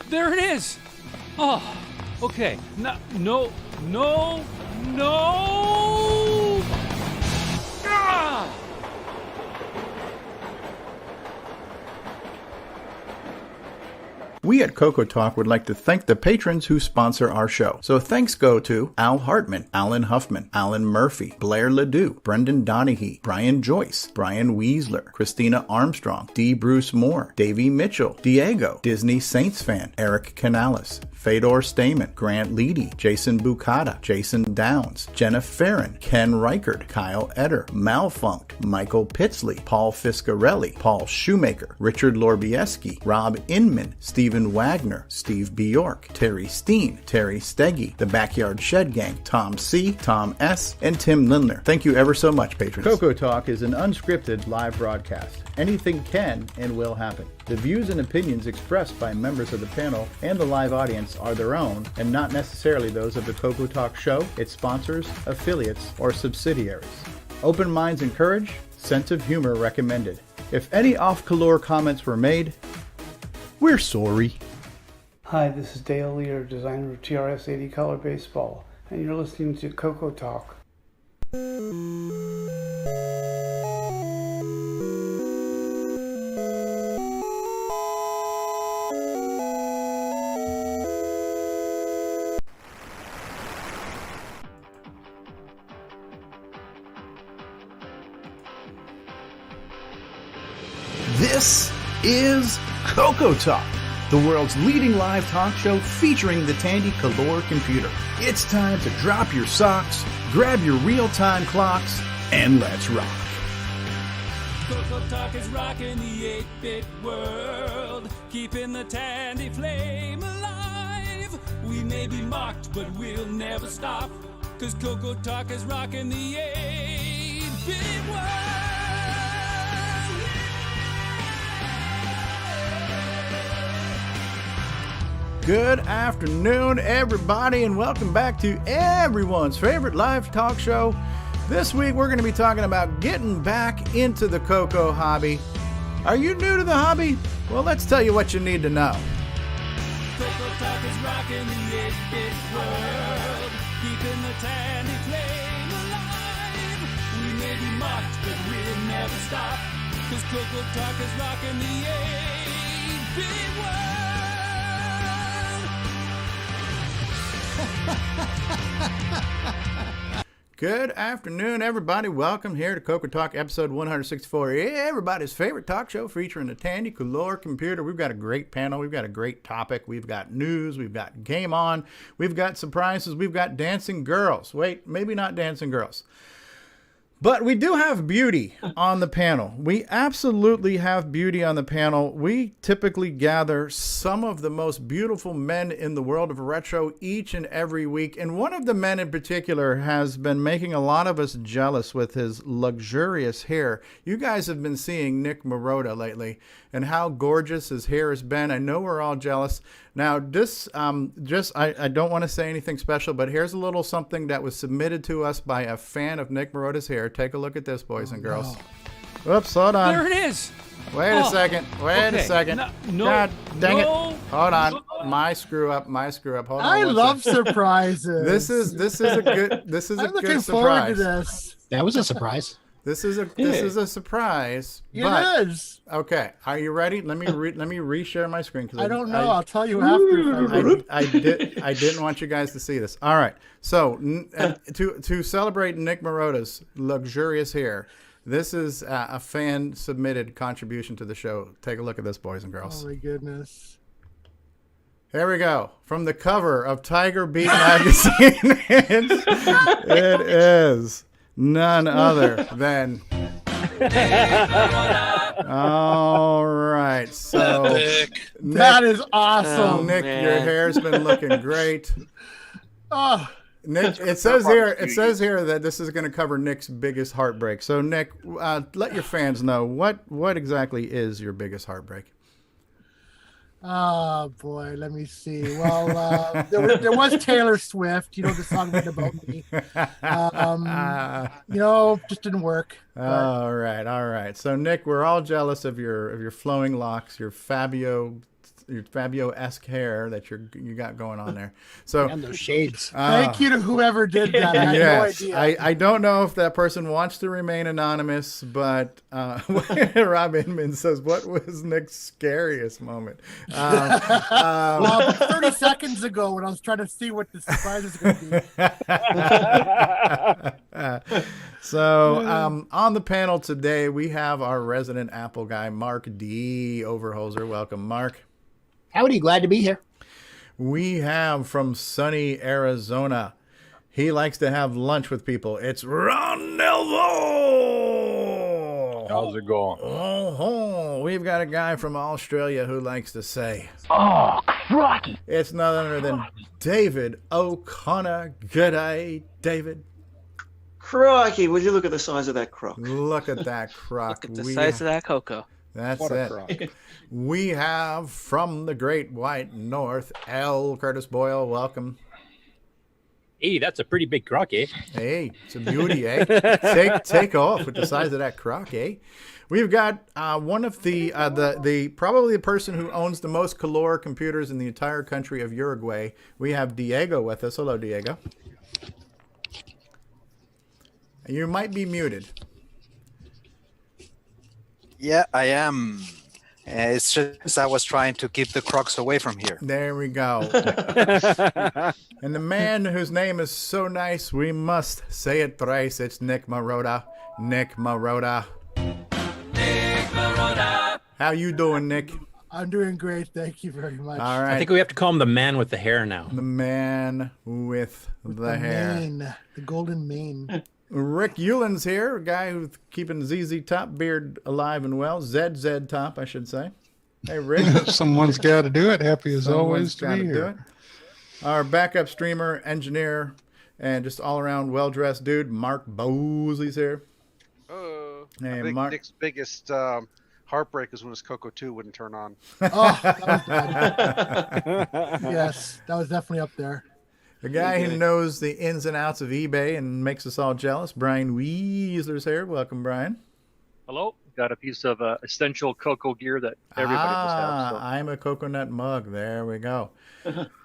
There it is! Oh, okay. No. Ah! We at CoCoTALK would like to thank the patrons who sponsor our show. So thanks go to Al Hartman, Alan Huffman, Alan Murphy, Blair Ledoux, Brendan Donaghy, Brian Joyce, Brian Weasler, Christina Armstrong, D. Bruce Moore, Davey Mitchell, Diego, Disney Saints fan, Eric Canales, Fedor Stamen, Grant Leedy, Jason Bucata, Jason Downs, Jenna Farron, Ken Reichard, Kyle Eder, Malfunct, Michael Pitsley, Paul Fiscarelli, Paul Shoemaker, Richard Lorbieski, Rob Inman, Stephen Wagner, Steve Bjork, Terry Steen, Terry Steggy, The Backyard Shed Gang, Tom C., Tom S., and Tim Lindner. Thank you ever so much, patrons. CoCoTALK is an unscripted live broadcast. Anything can and will happen. The views and opinions expressed by members of the panel and the live audience are their own and not necessarily those of the CoCoTALK show, its sponsors, affiliates, or subsidiaries. Open minds encouraged, sense of humor recommended. If any off-color comments were made, we're sorry. Hi, this is Dale Lear, designer of TRS-80 Color Baseball, and you're listening to CoCoTALK. This is CoCoTALK, the world's leading live talk show featuring the Tandy Color computer. It's time to drop your socks, grab your real-time clocks, and let's rock. CoCoTALK is rocking the 8-bit world, keeping the Tandy flame alive. We may be mocked, but we'll never stop, 'cause CoCoTALK is rocking the 8-bit world. Good afternoon, everybody, and welcome back to everyone's favorite live talk show. This week, we're going to be talking about getting back into the CoCo hobby. Are you new to the hobby? Well, let's tell you what you need to know. CoCoTALK is rocking the 8-bit world, keeping the Tandy flame alive. We may be mocked, but we'll never stop, 'cause CoCoTALK is rocking the 8-bit world. Good afternoon, everybody. Welcome here to CoCoTALK episode 164, everybody's favorite talk show featuring the Tandy Color computer. We've got a great panel. We've got a great topic. We've got news. We've got GameON. We've got surprises. We've got dancing girls. Wait, maybe not dancing girls. But we do have beauty on the panel. We absolutely have beauty on the panel. We typically gather some of the most beautiful men in the world of retro each and every week. And one of the men in particular has been making a lot of us jealous with his luxurious hair. You guys have been seeing Nick Marotta lately and how gorgeous his hair has been. I know we're all jealous. Now, this, I don't want to say anything special, but here's a little something that was submitted to us by a fan of Nick Marotta's hair. Take a look at this, boys and girls. No. Whoops, hold on. There it is. Wait a second. Wait a second. No, God dang it. no. Hold on. My screw up. Hold on. I love surprises. This is a good I'm looking surprise. forward to this. That was a surprise. This is a surprise. It is. Okay, are you ready? Let me reshare my screen because I don't know. I'll tell you after. I didn't want you guys to see this. All right. So to celebrate Nick Marotta's luxurious hair, this is a fan submitted contribution to the show. Take a look at this, boys and girls. Oh my goodness. Here we go. From the cover of Tiger Beat magazine. it is none other than. All right, so Nick, That is awesome. Nick, your hair's been looking great. Oh, Nick, it says here that this is going to cover Nick's biggest heartbreak. So, Nick, let your fans know what exactly is your biggest heartbreak. oh boy, let me see. Well, there was Taylor Swift. You know, the song went about me. Just didn't work. All right. So, Nick, we're all jealous of your flowing locks, your Fabio Fabio-esque hair that you got going on there. So And those shades. Thank you to whoever did that. I had yes, no idea. I don't know if that person wants to remain anonymous, but Rob Inman says, "What was Nick's scariest moment?" Well, 30 seconds ago when I was trying to see what the surprise was going to be. So on the panel today, we have our resident Apple guy, Mark D. Overholzer. Welcome, Mark. Howdy, glad to be here. We have from sunny Arizona. He likes to have lunch with people. It's Ron Nelvo. How's it going? Oh, we've got a guy from Australia who likes to say, "Oh, crikey!" It's none other than David O'Connor. G'day, David. Crikey, would you look at the size of that croc? Look at that croc. Look at the size of that CoCo. That's What a it. croc. We have from the Great White North, L. Curtis Boyle. Welcome. Hey, that's a pretty big croc, eh? Hey, it's a beauty, eh? Take off with the size of that croc, eh? We've got one of the probably the person who owns the most Color computers in the entire country of Uruguay. We have Diego with us. Hello, Diego. You might be muted. Yeah, I am. It's just I was trying to keep the crocs away from here. There we go. And the man whose name is so nice, we must say it thrice. It's Nick Marotta. Nick Marotta. Nick Marotta. How you doing, Nick? I'm doing great. Thank you very much. All right. I think we have to call him the man with the hair now. The man with the hair. Mane, the golden mane. Rick Euland's here, a guy who's keeping ZZ Top beard alive and well. ZZ Top, I should say. Hey, Rick. Someone's got to do it. Happy as Someone's always to gotta be do here. it. Our backup streamer, engineer, and just all-around well-dressed dude, Mark Bosley's here. Oh, Hey, I think Mark. Nick's biggest heartbreak is when his CoCo 2 wouldn't turn on. Oh, that was bad. Yes, that was definitely up there. The guy who knows the ins and outs of eBay and makes us all jealous, Brian Weasler's here. Welcome, Brian. Hello. Got a piece of essential CoCo gear that everybody must have. So. I'm a coconut mug. There we go.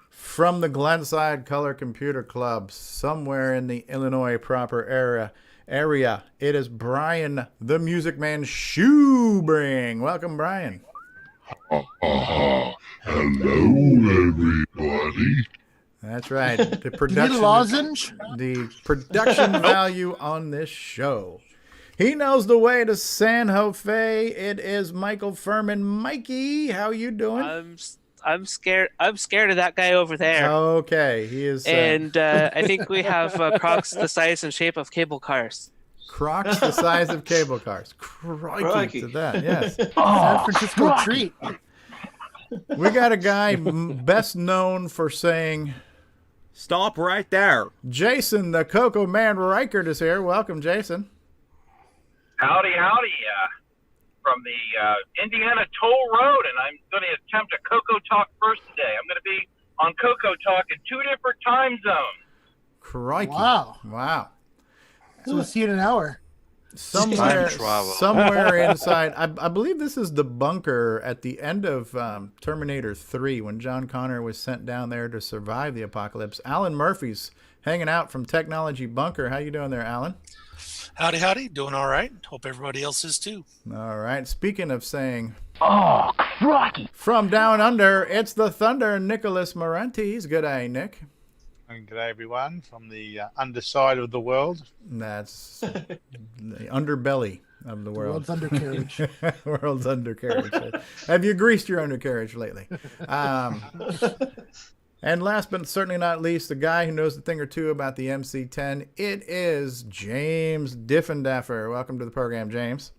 From the Glenside Color Computer Club, somewhere in the Illinois proper area, it is Brian, the Music Man Shoebring. Welcome, Brian. Hello, everybody. That's right. The You need a production, lozenge? the production value on this show. He knows the way to San Jose. It is Michael Furman. Mikey, how you doing? I'm scared. I'm scared of that guy over there. Okay, he is. And I think we have Crocs the size and shape of cable cars. Crocs the size of cable cars. Crikey to that, yes. San Francisco treat. We got a guy best known for saying, "Stop right there." Jason, the CoCo Man Reichert is here. Welcome, Jason. Howdy, from the Indiana Toll Road, and I'm going to attempt a CoCoTALK first today. I'm going to be on CoCoTALK in 2 different time zones. Crikey. Wow. So we'll see you in an hour. Somewhere inside, I believe this is the bunker at the end of Terminator 3 when John Connor was sent down there to survive the apocalypse. Alan Murphy's hanging out from Technology Bunker. How you doing there, Alan? Howdy. Doing all right. Hope everybody else is too. All right. Speaking of saying, "Oh, crikey!" from down under, it's the Thunder, Nicholas Morantes. Good day, Nick. And g'day, everyone, from the underside of the world. That's the underbelly of the world. World's undercarriage. World's undercarriage. Have you greased your undercarriage lately? And last but certainly not least, the guy who knows a thing or two about the MC-10. It is James Diffendaffer. Welcome to the program, James.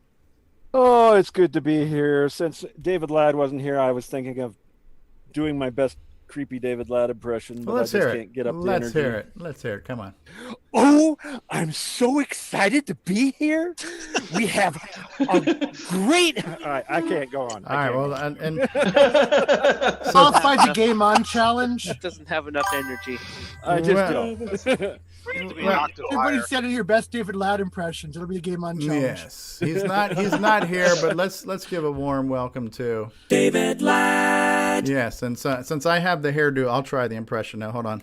Oh, it's good to be here. Since David Ladd wasn't here, I was thinking of doing my best creepy David Ladd impression, but Well, let's I just hear can't it. get up the Let's energy. hear it. Let's hear it. Come on. Oh, I'm so excited to be here. We have a great... All right, I can't go on. All right, well, and I'll find the GameON challenge. That doesn't have enough energy. I just don't. Needs to be Well, knocked to Everybody higher. send in your best David Loud impressions. It'll be a GameON challenge. Yes, he's not here, but let's give a warm welcome to David Ladd. Yes, and since I have the hairdo, I'll try the impression now. Hold on.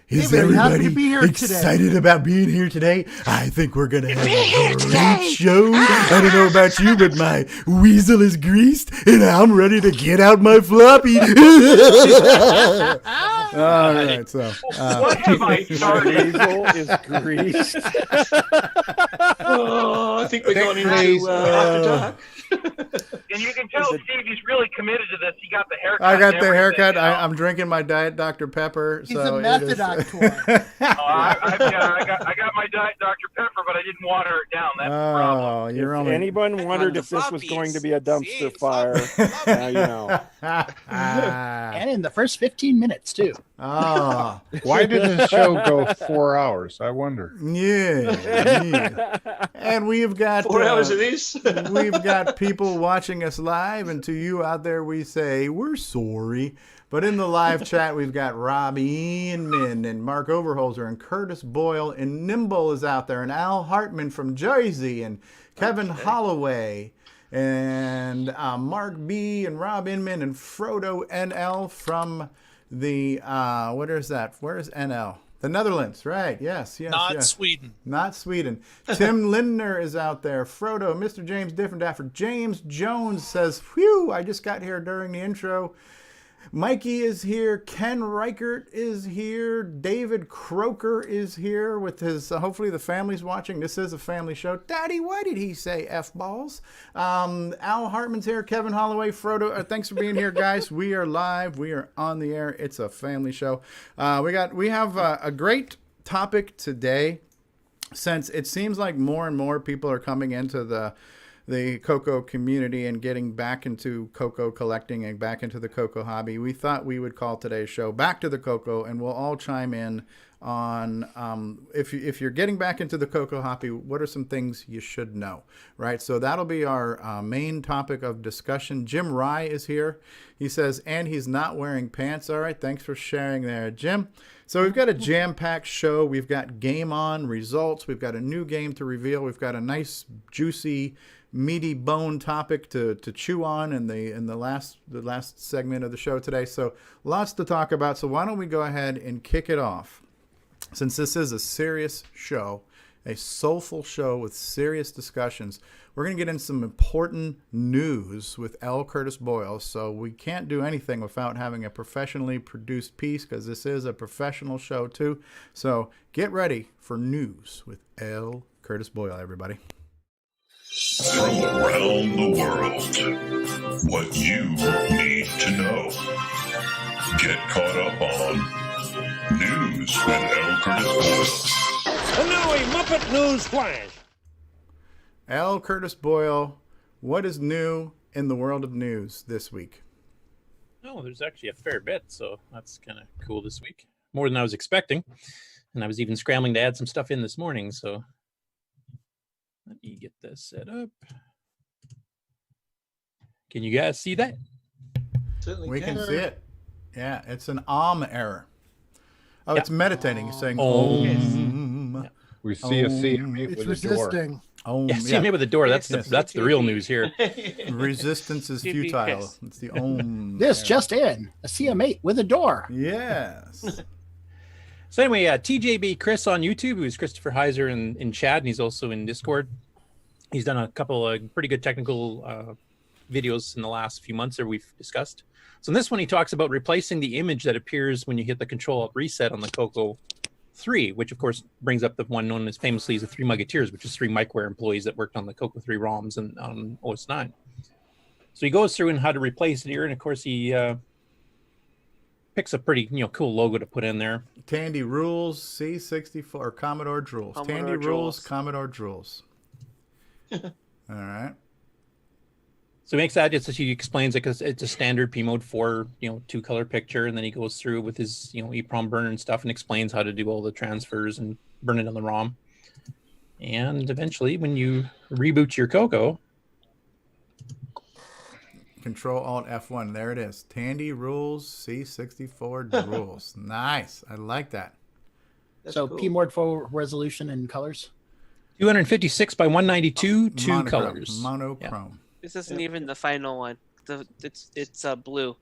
Is David, happy everybody to be here excited today. about being here today? I think we're gonna have a great show. I don't know about you, but my weasel is greased, and I'm ready to get out my floppy. All right, so What have I started? Weasel is greased. Oh, I think we're going into After Dark. And you can tell Steve, he's really committed to this. He got the haircut. I got and the everything, haircut. you know? I'm drinking my Diet Dr. Pepper. He's so a method it is- actor. I got my Diet Dr. Pepper, but I didn't water it down. That's the problem. Oh, you're If only. anyone wondered if this was going to be a dumpster fire, now you know. And in the first 15 minutes, too. Ah, Why did the show go 4 hours? I wonder. yeah. And we've got 4 hours of this. we've got people watching us live, and to you out there, we say we're sorry. But in the live chat, we've got Rob Inman and Mark Overholzer and Curtis Boyle, and Nimble is out there, and Al Hartman from Jersey, and Kevin Holloway, and Mark B, and Rob Inman, and Frodo NL from the, what is that? Where is NL? The Netherlands, right? Yes, yes, Not yes. Sweden. Not Sweden. Tim Lindner is out there. Frodo, Mr. James Different Dapper. James Jones says, phew, I just got here during the intro. Mikey is here. Ken Reichert is here. David Croker is here with his, hopefully the family's watching. This is a family show. Daddy, why did he say F-balls? Al Hartman's here. Kevin Holloway, Frodo. Thanks for being here, guys. We are live. We are on the air. It's a family show. We have a great topic today, since it seems like more and more people are coming into the CoCo community and getting back into CoCo collecting and back into the CoCo hobby. We thought we would call today's show Back to the CoCo, and we'll all chime in on if you're getting back into the CoCo hobby, what are some things you should know, right? So that'll be our main topic of discussion. Jim Rye is here. He says, and he's not wearing pants. All right, thanks for sharing there, Jim. So we've got a jam-packed show. We've got GameON results. We've got a new game to reveal. We've got a nice, juicy, meaty bone topic to chew on in the last segment of the show today. So lots to talk about. So why don't we go ahead and kick it off? Since this is a serious show, a soulful show with serious discussions, we're going to get in some important news with L. Curtis Boyle. So we can't do anything without having a professionally produced piece, because this is a professional show too. So get ready for news with L. Curtis Boyle, everybody. From around the world, what you need to know. Get caught up on News with L. Curtis Boyle. And now a Muppet News Flash. L. Curtis Boyle, what is new in the world of news this week? Oh, there's actually a fair bit, so that's kind of cool this week. More than I was expecting. And I was even scrambling to add some stuff in this morning, so let me get this set up. Can you guys see that? Certainly We can see it. Yeah, it's an error. Oh, it's meditating. It's saying Om. We see a CME It's with a door. resisting. Yeah, see me with the door. That's the real news here. Resistance is futile. It's the Om. This error. just in. A CM8 with a door. Yes. So anyway, TJB Chris on YouTube, who's Christopher Heiser in chat, and he's also in Discord. He's done a couple of pretty good technical videos in the last few months that we've discussed. So in this one, he talks about replacing the image that appears when you hit the Control-Alt reset on the CoCo 3, which of course brings up the one known as famously as the Three Musketeers, which is 3 Micware employees that worked on the CoCo 3 ROMs and on OS 9. So he goes through and how to replace it here, and of course he picks a pretty cool logo to put in there. Tandy Rules C64 or Commodore Drools. Tandy Rules Commodore Drools. All right. So he makes that just as he explains it, because it's a standard P mode 4, 2-color picture, and then he goes through with his EEPROM burner and stuff and explains how to do all the transfers and burn it on the ROM. And eventually, when you reboot your CoCo, Control-Alt F1. There it is. Tandy Rules C64 Drools. Nice. I like that. So cool. P-Mode resolution and colors. 256 by 192, two Monochrome. colors. Monochrome. This isn't even the final one. It's blue.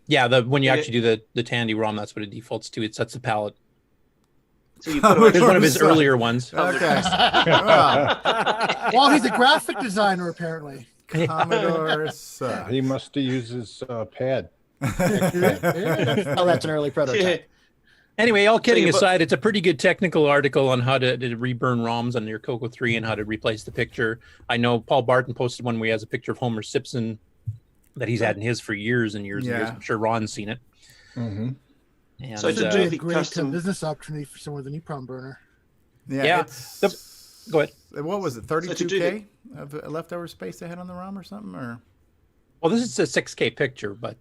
Yeah, when you actually do the Tandy ROM, that's what it defaults to. It sets the palette. So you put It's one of his earlier ones. Okay. Well, he's a graphic designer, apparently. Commodore He must have used his pad. Oh, that's an early prototype. Anyway, all kidding aside, it's a pretty good technical article on how to reburn ROMs on your CoCo 3 and how to replace the picture. I know Paul Barton posted one where he has a picture of Homer Simpson that he's had in his for years and years and years. I'm sure Ron's seen it. Mm-hmm. And, So it's a great business opportunity for someone with an EEPROM burner. Yeah. Go ahead. What was it? 32K of leftover space they had on the ROM or something? Or well, this is a 6K picture, but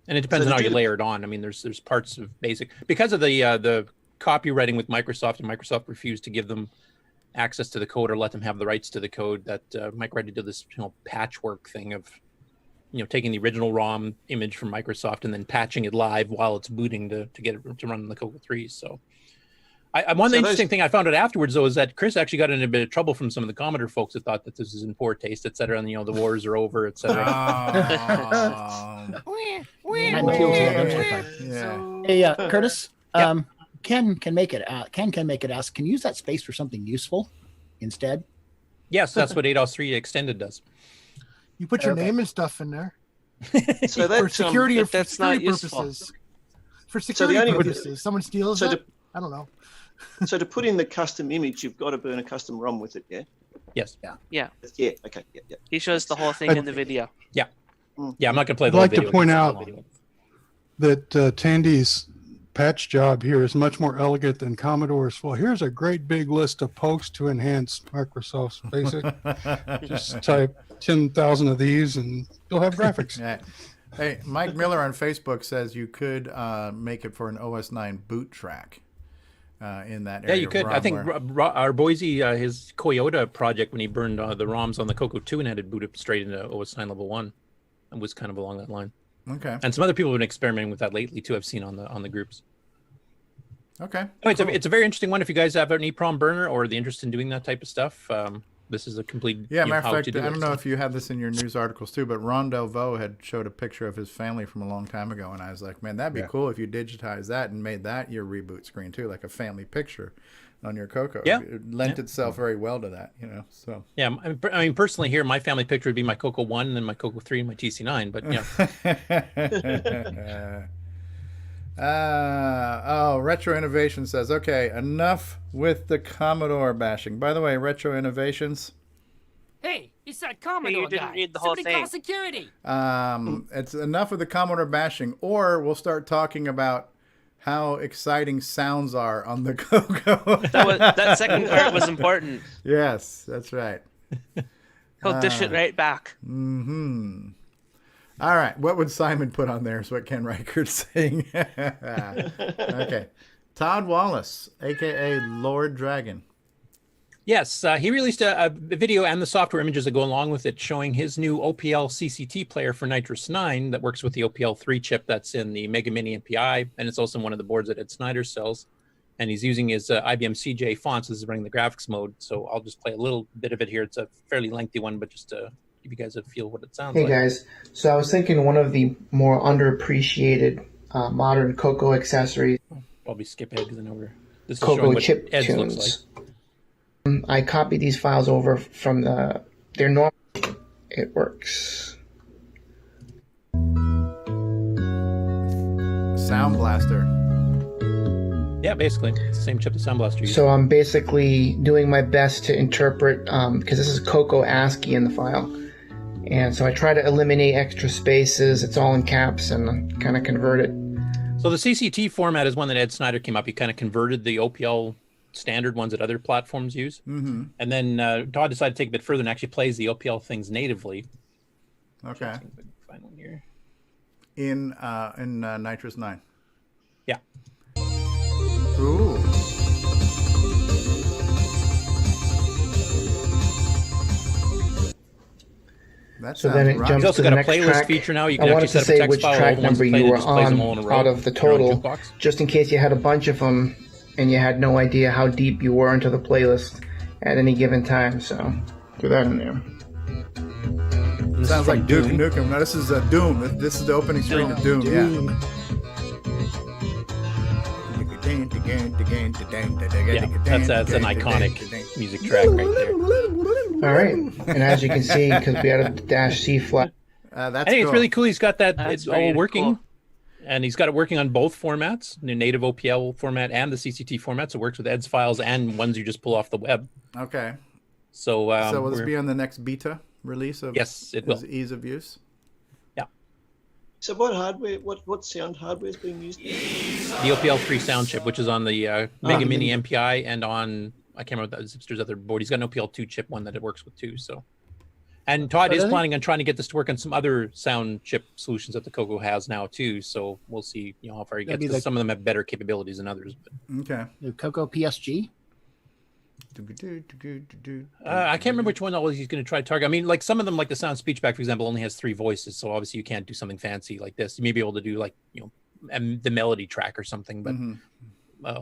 and it depends on how you layer it on. I mean, there's parts of basic because of the copywriting with Microsoft, and Microsoft refused to give them access to the code or let them have the rights to the code. That Mike Reddy did this patchwork thing of taking the original ROM image from Microsoft and then patching it live while it's booting to get it to run on the CoCo 3. So. One interesting thing I found out afterwards, though, is that Chris actually got in a bit of trouble from some of the Commodore folks that thought that this is in poor taste, et cetera, and the wars are over, et cetera. Hey, Curtis. Ken can make it. Ken can make it ask. Can you use that space for something useful instead? Yes, that's what 8.3 Extended does. You put your name and stuff in there. So for security or that's not purposes. For security purposes, someone steals it. I don't know. So to put in the custom image, you've got to burn a custom ROM with it, yeah? Yes. Yeah. Okay. Yeah. He shows the whole thing in the video. Yeah. Yeah, I'm not going to play the I'd whole like video. to point out that Tandy's patch job here is much more elegant than Commodore's. Well, here's a great big list of pokes to enhance Microsoft's BASIC. Just type 10,000 of these and you'll have graphics. Yeah. Hey, Mike Miller on Facebook says you could make it for an OS 9 boot track. In that area. Yeah, you could. I think our Boise, his Toyota project, when he burned the ROMs on the CoCo 2 and had it boot up straight into OS 9 level 1, and was kind of along that line. Okay. And some other people have been experimenting with that lately too. I've seen on the groups. Okay. Anyway, it's a very interesting one. If you guys have an EEPROM burner or the interest in doing that type of stuff, this is a complete. Yeah, matter of fact, I don't know if you had this in your news articles too, but Ron Delvaux had showed a picture of his family from a long time ago, and I was like, man, that'd be cool if you digitized that and made that your reboot screen too, like a family picture on your CoCo. Yeah, it lent itself very well to that, So yeah, I mean, personally, here my family picture would be my CoCo 1, and then my CoCo 3, and my TC9. But Retro Innovation says, okay, enough with the Commodore bashing. By the way, Retro Innovations. Hey, it's that Commodore you didn't guy. read the whole Somebody thing. call security. It's enough of the Commodore bashing, or we'll start talking about how exciting sounds are on the CoCo. That second part was important. Yes, that's right. He'll dish it right back. Mm-hmm. All right, what would Simon put on there is what Ken Reichert's saying. Okay. Todd Wallace, a.k.a. Lord Dragon. Yes, he released a video and the software images that go along with it showing his new OPL CCT player for Nitrous 9 that works with the OPL 3 chip that's in the Mega Mini MPI, and it's also in one of the boards that Ed Snyder sells. And he's using his IBM CJ fonts as running the graphics mode, so I'll just play a little bit of it here. It's a fairly lengthy one, but just to give you guys a feel what it sounds like. Hey guys, so I was thinking one of the more underappreciated modern CoCo accessories. Probably skip ahead because I know this is CoCo showing what chip Ed's looks tunes. like. I copied these files over from their normal. It works. Sound Blaster. Yeah, basically, it's the same chip that Sound Blaster uses. So I'm basically doing my best to interpret, because this is CoCo ASCII in the file. And so I try to eliminate extra spaces. It's all in caps and kind of convert it. So the CCT format is one that Ed Snyder came up. He kind of converted the OPL standard ones that other platforms use. Mm-hmm. And then Todd decided to take it a bit further and actually plays the OPL things natively. Okay. Find one here. In Nitrous 9. Yeah. Ooh. That So sounds then it right. jumps He's also to the got a next playlist track. feature now. You I can actually wanted to set up a say text which file. All track the ones number you played, you it were just plays them all in a on row. out of the They're on total, jukebox. just in case you had a bunch of them and you had no idea how deep you were into the playlist at any given time. So do that in there. Sounds like Duke Nukem. No, this is Doom. This is the opening screen of Doom. Yeah. Yeah, that's an iconic music track right there. All right, and as you can see, because we had a -C flag. That's I think it's cool. really cool. He's got that. That's It's all really working. cool. And he's got it working on both formats, the native OPL format and the CCT format. So it works with EDS files and ones you just pull off the web. Okay. So, so will this be on the next beta release of Yes, it will. Ease of Use? Yeah. So what hardware? What sound hardware is being used? The OPL3 sound chip, which is on the Mega Mini MPI and on, I can't remember, Zipster's other board. He's got an OPL2 chip one that it works with too. So, and Todd is planning on trying to get this to work on some other sound chip solutions that the CoCo has now too. So we'll see, how far he gets. Because some of them have better capabilities than others. But. Okay. The CoCo PSG. I can't remember which one he's going to try to target. I mean, like some of them, like the Sound Speech Pack, for example, only has 3 voices. So obviously you can't do something fancy like this. You may be able to do like, the melody track or something, but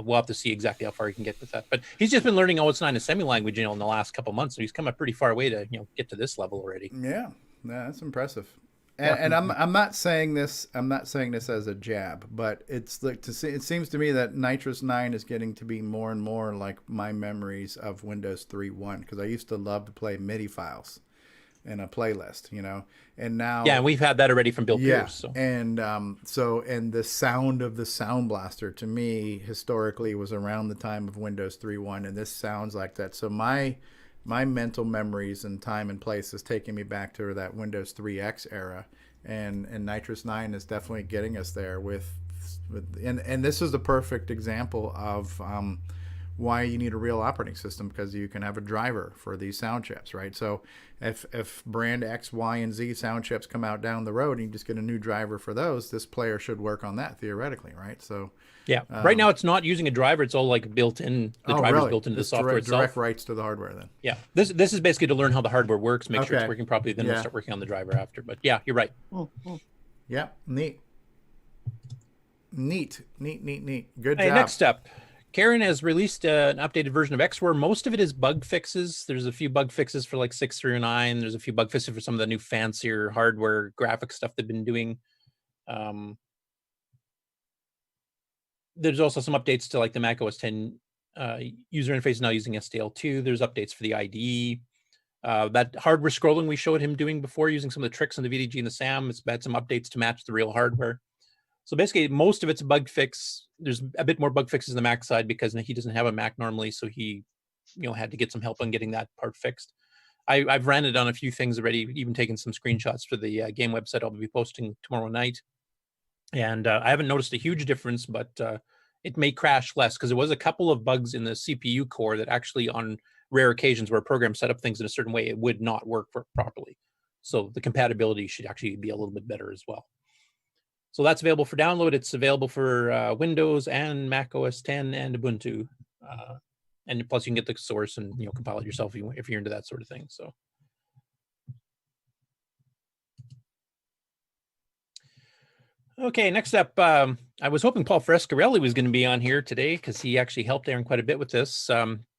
we'll have to see exactly how far he can get with that. But he's just been learning OS9 assembly language, in the last couple of months. So he's come a pretty far way to, get to this level already. Yeah, that's impressive. And I'm not saying this. I'm not saying this as a jab, but it's like to see. It seems to me that Nitrous 9 is getting to be more and more like my memories of Windows 3.1, because I used to love to play MIDI files in a playlist, and now we've had that already from Bill Pierce. So. And and the sound of the Sound Blaster to me historically was around the time of Windows 3.1, and this sounds like that. So my mental memories and time and place is taking me back to that Windows 3X era, and Nitrous 9 is definitely getting us there and this is the perfect example of why you need a real operating system, because you can have a driver for these sound chips, right? So if brand X, Y, and Z sound chips come out down the road and you just get a new driver for those, this player should work on that theoretically, right? So yeah, right now it's not using a driver; it's all like built in. The driver's built into the software itself. Direct writes to the hardware then. Yeah, this is basically to learn how the hardware works, make sure it's working properly. Then we'll start working on the driver after. But yeah, you're right. Yeah, neat. Good job. Next up, Karen has released an updated version of Xware. Most of it is bug fixes. There's a few bug fixes for like 6.309. There's a few bug fixes for some of the new fancier hardware graphic stuff they've been doing. There's also some updates to like the Mac OS 10 user interface now using SDL2. There's updates for the IDE. That hardware scrolling we showed him doing before using some of the tricks in the VDG and the SAM, it's had some updates to match the real hardware. So basically, most of it's a bug fix. There's a bit more bug fixes on the Mac side because he doesn't have a Mac normally, so he had to get some help on getting that part fixed. I've ran it on a few things already, even taken some screenshots for the game website I'll be posting tomorrow night. And I haven't noticed a huge difference, but it may crash less because there was a couple of bugs in the CPU core that actually on rare occasions where a program set up things in a certain way, it would not work properly. So the compatibility should actually be a little bit better as well. So that's available for download. It's available for Windows and Mac OS 10 and Ubuntu. And plus you can get the source and compile it yourself if you're into that sort of thing. So. Okay, next up, I was hoping Paul Frescarelli was going to be on here today because he actually helped Aaron quite a bit with this.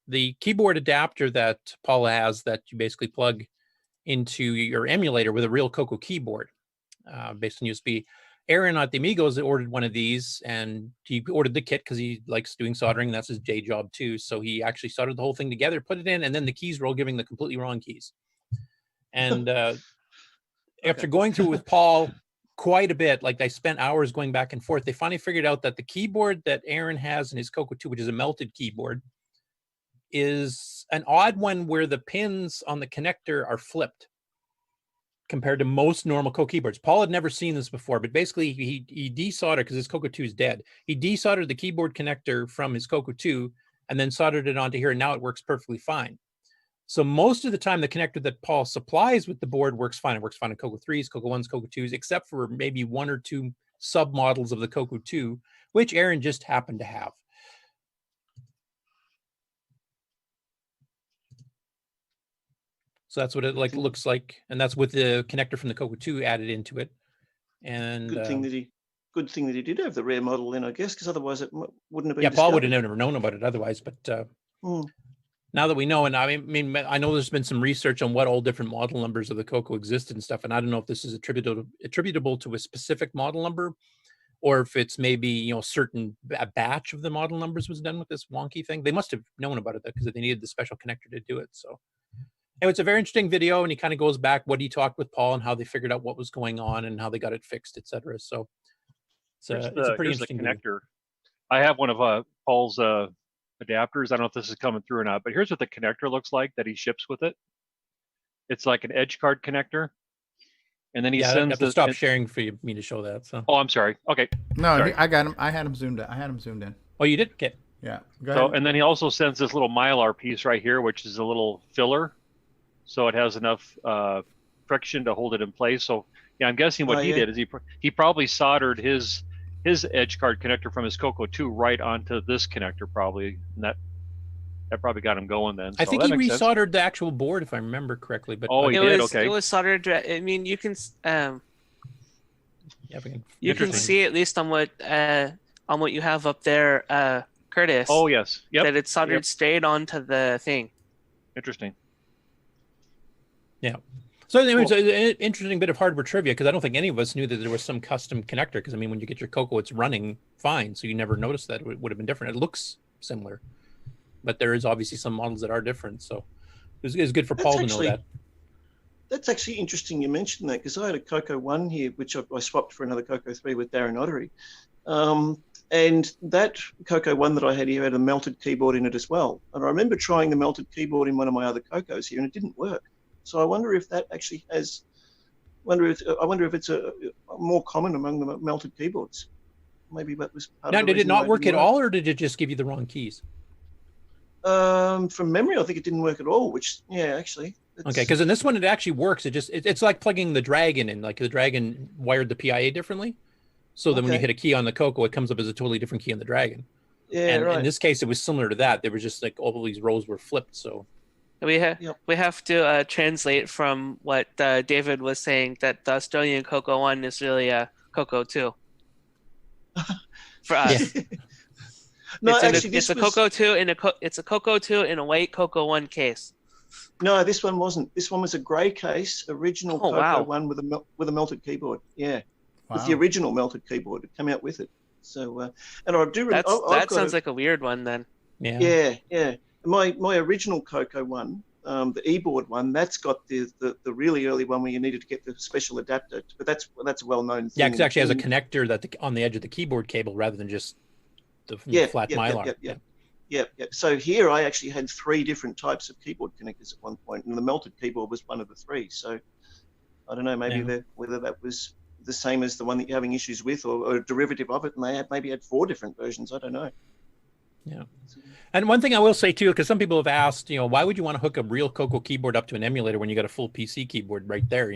The keyboard adapter that Paul has that you basically plug into your emulator with a real CoCo keyboard based on USB. Aaron at the Amigos ordered one of these, and he ordered the kit because he likes doing soldering, and that's his day job too. So he actually soldered the whole thing together, put it in, and then the keys were all giving the completely wrong keys. And after going through with Paul quite a bit, like I spent hours going back and forth, they finally figured out that the keyboard that Aaron has in his CoCo 2, which is a melted keyboard, is an odd one where the pins on the connector are flipped compared to most normal CoCo keyboards. Paul had never seen this before, but basically he desoldered, because his CoCo 2 is dead. He desoldered the keyboard connector from his CoCo 2 and then soldered it onto here, and now it works perfectly fine. So most of the time, the connector that Paul supplies with the board works fine. It works fine in CoCo 3s, CoCo 1s, CoCo 2s, except for maybe 1 or 2 sub-models of the CoCo 2, which Aaron just happened to have. So that's what it looks like, and that's with the connector from the CoCo 2 added into it. And Good thing that he did have the rare model then, I guess, because otherwise it wouldn't have been. Yeah, Paul would discovered. have never known about it otherwise. But now that we know, and I mean, I know there's been some research on what all different model numbers of the CoCo existed and stuff, and I don't know if this is attributable to a specific model number, or if it's maybe a certain batch of the model numbers was done with this wonky thing. They must have known about it because they needed the special connector to do it. So. Anyway, it's a very interesting video, and he kind of goes back what he talked with Paul and how they figured out what was going on and how they got it fixed, etc. So it's a pretty interesting connector. video. I have one of Paul's adapters. I don't know if this is coming through or not, but here's what the connector looks like that he ships with it. It's like an edge card connector, and then he sends. I have to stop sharing for me to show that. So. Oh, I'm sorry. Okay. No, sorry. I got him. I had him zoomed in. Oh, you did? Okay. Yeah. So, and then he also sends this little Mylar piece right here, which is a little filler. So it has enough friction to hold it in place. So yeah, I'm guessing what he did is he probably soldered his edge card connector from his CoCo 2 right onto this connector probably, and that probably got him going then. So I think he resoldered the actual board if I remember correctly. But he did. Okay. It was soldered. I mean, you can you can see at least on what you have up there, Curtis. Oh yes. Yep. That it's soldered straight onto the thing. Interesting. Yeah. So anyway, it's an interesting bit of hardware trivia because I don't think any of us knew that there was some custom connector. Because I mean, when you get your CoCo, it's running fine, so you never noticed that it would have been different. It looks similar, but there is obviously some models that are different. So it was good for Paul to know that. That's actually interesting you mentioned that because I had a CoCo 1 here, which I swapped for another CoCo 3 with Darren Ottery. And that CoCo 1 that I had here had a melted keyboard in it as well. And I remember trying the melted keyboard in one of my other CoCos here, and it didn't work. So I wonder if that actually has. I wonder if it's a more common among the melted keyboards. Maybe that was. Now, did it not work at all, or did it just give you the wrong keys? From memory, I think it didn't work at all. Which, yeah, actually. Okay, because in this one it actually works. It's like plugging the Dragon in. Like the Dragon wired the PIA differently, so that when you hit a key on the CoCo, it comes up as a totally different key on the Dragon. Yeah, and right. In this case, it was similar to that. There was just like all of these rows were flipped. So. We have to translate from what David was saying that the Australian CoCo 1 is really a CoCo 2 for us. No, it's a CoCo 2 it's a CoCo 2 in a white CoCo 1 case. No, this one wasn't. This one was a grey case, original CoCo 1 with a melted keyboard. Yeah, with the original melted keyboard. It came out with it. So, and I do. That sounds like a weird one then. Yeah. My original CoCo 1, the e-board one, that's got the really early one where you needed to get the special adapter. But that's a well-known thing. Yeah, because it actually has a connector on the edge of the keyboard cable rather than just the flat Mylar. Yeah. So here I actually had 3 different types of keyboard connectors at one point, and the melted keyboard was one of the 3. So I don't know, maybe whether that was the same as the one that you're having issues with, or a derivative of it, and they maybe had 4 different versions. I don't know. Yeah. And one thing I will say too, because some people have asked, why would you want to hook a real CoCo keyboard up to an emulator when you got a full PC keyboard right there,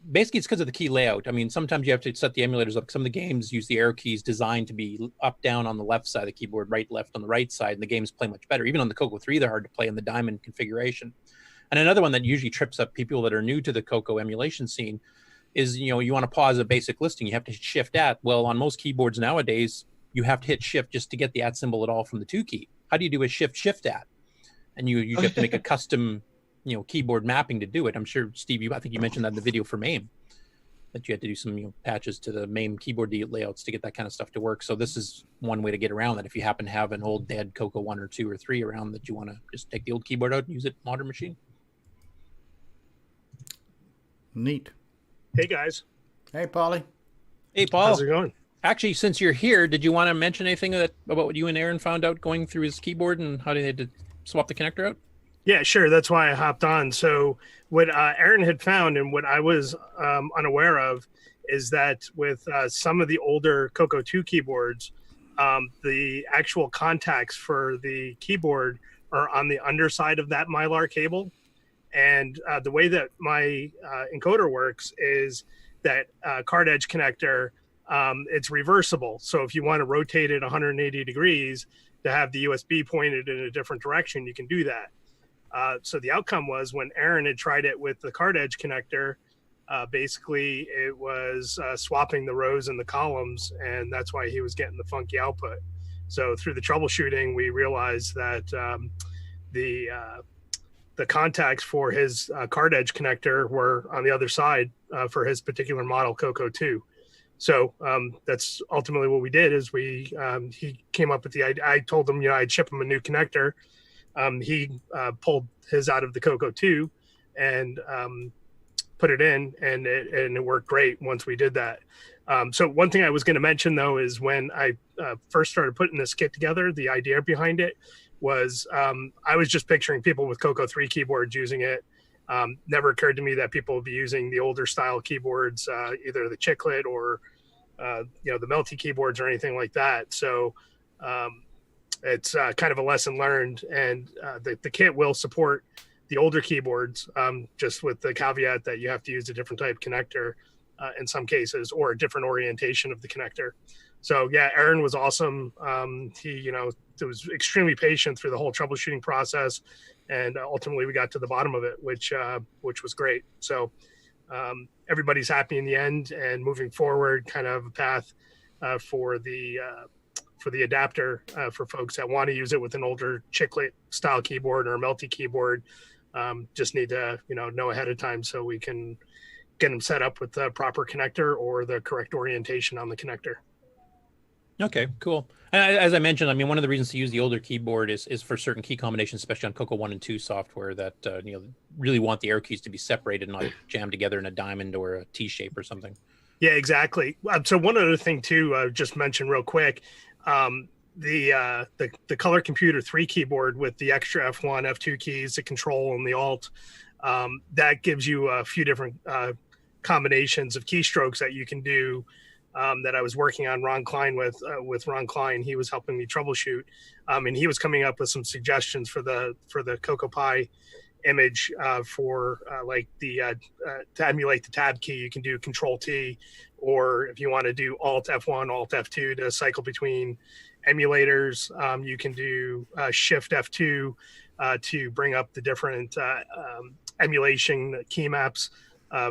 Basically, it's because of the key layout. I mean, sometimes you have to set the emulators up. Some of the games use the arrow keys designed to be up, down on the left side of the keyboard, right, left on the right side, and the games play much better. Even on the CoCo 3, they're hard to play in the diamond configuration. And another one that usually trips up people that are new to the CoCo emulation scene is, you want to pause a basic listing. You have to hit Shift at. Well, on most keyboards nowadays, you have to hit Shift just to get the at symbol at all from the 2 key. How do you do a Shift at? And you have to make a custom, keyboard mapping to do it. I'm sure, Steve, I think you mentioned that in the video for MAME, that you had to do some patches to the MAME keyboard layouts to get that kind of stuff to work. So this is one way to get around that. If you happen to have an old dead CoCo 1 or 2 or 3 around that you want to just take the old keyboard out and use it modern machine. Neat. Hey, guys. Hey, Paulie. Hey, Paul. How's it going? Actually, since you're here, did you want to mention anything about what you and Aaron found out going through his keyboard and how they had to swap the connector out? Yeah, sure. That's why I hopped on. So what Aaron had found and what I was unaware of is that with some of the older CoCo 2 keyboards, the actual contacts for the keyboard are on the underside of that Mylar cable. And the way that my encoder works is that card edge connector, it's reversible. So if you want to rotate it 180 degrees to have the USB pointed in a different direction, you can do that. So the outcome was when Aaron had tried it with the card edge connector, basically it was swapping the rows and the columns, and that's why he was getting the funky output. So through the troubleshooting, we realized that the contacts for his card edge connector were on the other side for his particular model CoCo 2. So that's ultimately what we did is he came up with the idea. I told him, I'd ship him a new connector. He pulled his out of the CoCo 2 and put it in, and it worked great once we did that. So one thing I was going to mention, though, is when I first started putting this kit together, the idea behind it was I was just picturing people with CoCo 3 keyboards using it. Never occurred to me that people would be using the older style keyboards, either the chiclet or the Melty keyboards or anything like that. So it's kind of a lesson learned, and the kit will support the older keyboards, just with the caveat that you have to use a different type connector in some cases, or a different orientation of the connector. So yeah, Aaron was awesome. He was extremely patient through the whole troubleshooting process, and ultimately we got to the bottom of it, which was great. So everybody's happy in the end, and moving forward, kind of a path for the adapter for folks that want to use it with an older chiclet style keyboard or a Melty keyboard. Just need to know ahead of time so we can get them set up with the proper connector or the correct orientation on the connector. Okay, cool. And as I mentioned, I mean, one of the reasons to use the older keyboard is for certain key combinations, especially on CoCo 1 and 2 software that really want the arrow keys to be separated, not jammed together in a diamond or a T shape or something. Yeah, exactly. So one other thing too, just mention real quick, the Color Computer 3 keyboard with the extra F1, F2 keys, the control and the alt, that gives you a few different combinations of keystrokes that you can do. That I was working on Ron Klein with Ron Klein. He was helping me troubleshoot, and he was coming up with some suggestions for the CoCo Pi image to emulate the tab key. You can do Control T, or if you want to do Alt F1, Alt F2 to cycle between emulators, you can do Shift F2 to bring up the different emulation key maps.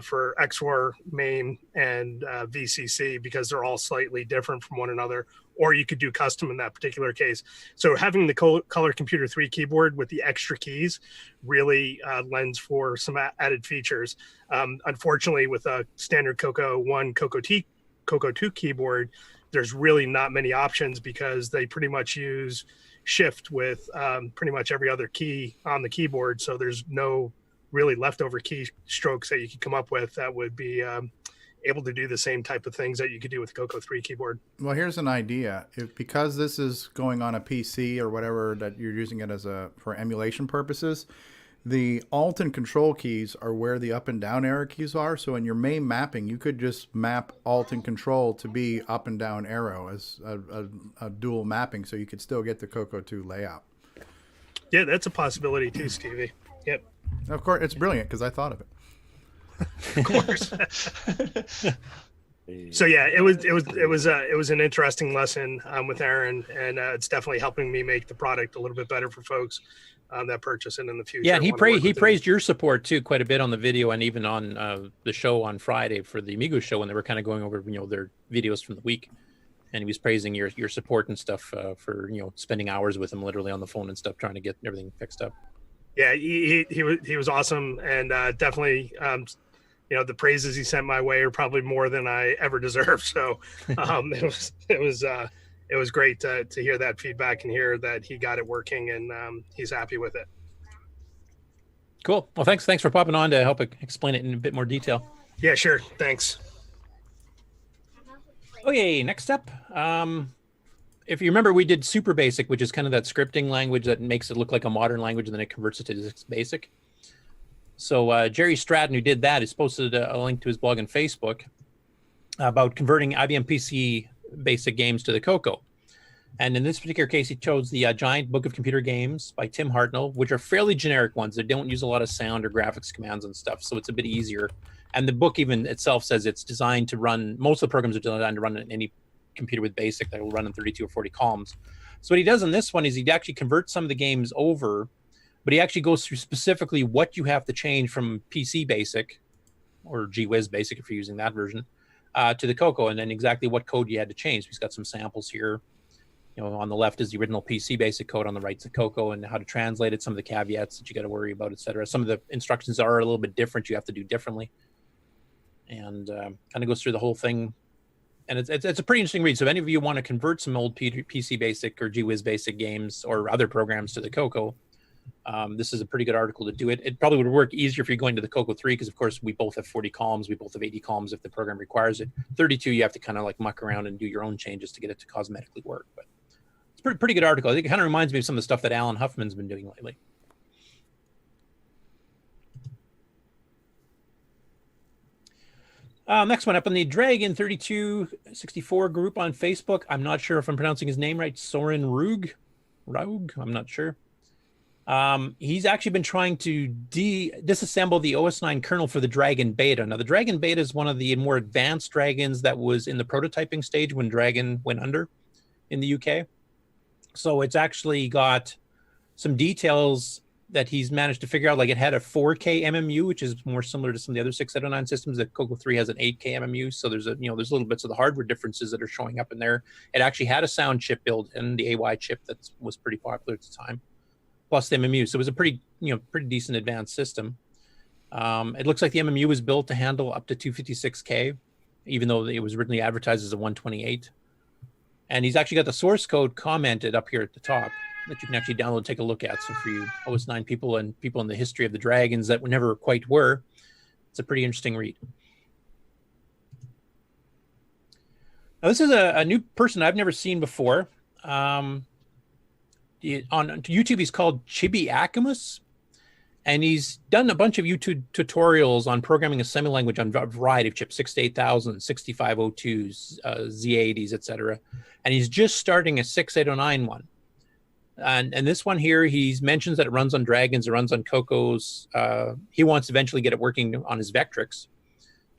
For XOR, MAME, and VCC, because they're all slightly different from one another, or you could do custom in that particular case. So having the Color Computer 3 keyboard with the extra keys really lends for some added features. Unfortunately, with a standard CoCo 1, CoCo 2 keyboard, there's really not many options because they pretty much use Shift with pretty much every other key on the keyboard. So there's no really leftover key strokes that you could come up with that would be able to do the same type of things that you could do with the CoCo 3 keyboard. Well, here's an idea. Because this is going on a PC or whatever that you're using it for emulation purposes, the Alt and Control keys are where the up and down arrow keys are. So in your main mapping, you could just map Alt and Control to be up and down arrow as a dual mapping, so you could still get the CoCo 2 layout. Yeah, that's a possibility too, Stevie. Yep. Of course, it's brilliant because I thought of it. Of course. So yeah, it was an interesting lesson with Aaron, and it's definitely helping me make the product a little bit better for folks that purchase it in the future. Yeah, and he praised your support too quite a bit on the video and even on the show on Friday for the Amigo show when they were kind of going over their videos from the week, and he was praising your support and stuff for spending hours with him literally on the phone and stuff trying to get everything fixed up. Yeah, he was awesome, and definitely, the praises he sent my way are probably more than I ever deserved. So it was great to hear that feedback and hear that he got it working, and he's happy with it. Cool. Well, thanks for popping on to help explain it in a bit more detail. Yeah, sure. Thanks. Okay, next up. If you remember, we did Super Basic, which is kind of that scripting language that makes it look like a modern language, and then it converts it to Basic. So Jerry Stratton, who did that, has posted a link to his blog on Facebook about converting IBM PC Basic games to the CoCo. And in this particular case, he chose the Giant Book of Computer Games by Tim Hartnell, which are fairly generic ones. They don't use a lot of sound or graphics commands and stuff, so it's a bit easier. And the book even itself says it's designed to run, most of the programs are designed to run in any computer with BASIC that will run in 32 or 40 columns. So what he does in this one is he actually converts some of the games over But he actually goes through specifically what you have to change from PC Basic or GWiz Basic if you're using that version to the CoCo, and then exactly what code you had to change. He's got some samples here. On the left is the original PC Basic code, on the right's the CoCo, and how to translate it, some of the caveats that you got to worry about, etc. Some of the instructions are a little bit different. You have to do differently, and kind of goes through the whole thing. And it's a pretty interesting read. So if any of you want to convert some old PC Basic or GWiz Basic games or other programs to the CoCo, this is a pretty good article to do it. It probably would work easier if you're going to the CoCo 3, because of course we both have 40 columns, we both have 80 columns if the program requires it. 32, you have to kind of like muck around and do your own changes to get it to cosmetically work. But it's a pretty good article. I think it kind of reminds me of some of the stuff that Alan Huffman's been doing lately. Next one up on the Dragon 3264 group on Facebook. I'm not sure if I'm pronouncing his name right. Soren Rogue, I'm not sure. He's actually been trying to disassemble the OS9 kernel for the Dragon Beta. Now, the Dragon Beta is one of the more advanced Dragons that was in the prototyping stage when Dragon went under in the UK. So it's actually got some details that he's managed to figure out. Like, it had a 4K MMU, which is more similar to some of the other 609 systems. The CoCo 3 has an 8K MMU. So there's there's little bits of the hardware differences that are showing up in there. It actually had a sound chip built in, the AY chip that was pretty popular at the time, plus the MMU. So it was a pretty decent advanced system. It looks like the MMU was built to handle up to 256K, even though it was originally advertised as a 128. And he's actually got the source code commented up here at the top that you can actually download and take a look at. So for you OS9 people and people in the history of the Dragons that never quite were, it's a pretty interesting read. Now, this is a new person I've never seen before. On YouTube, he's called Chibi Akamus, and he's done a bunch of YouTube tutorials on programming assembly language on a variety of chips, 68000, 6502s, Z80s, etc. And he's just starting a 6809 one. And this one here, he mentions that it runs on Dragons, it runs on CoCos. He wants to eventually get it working on his Vectrix.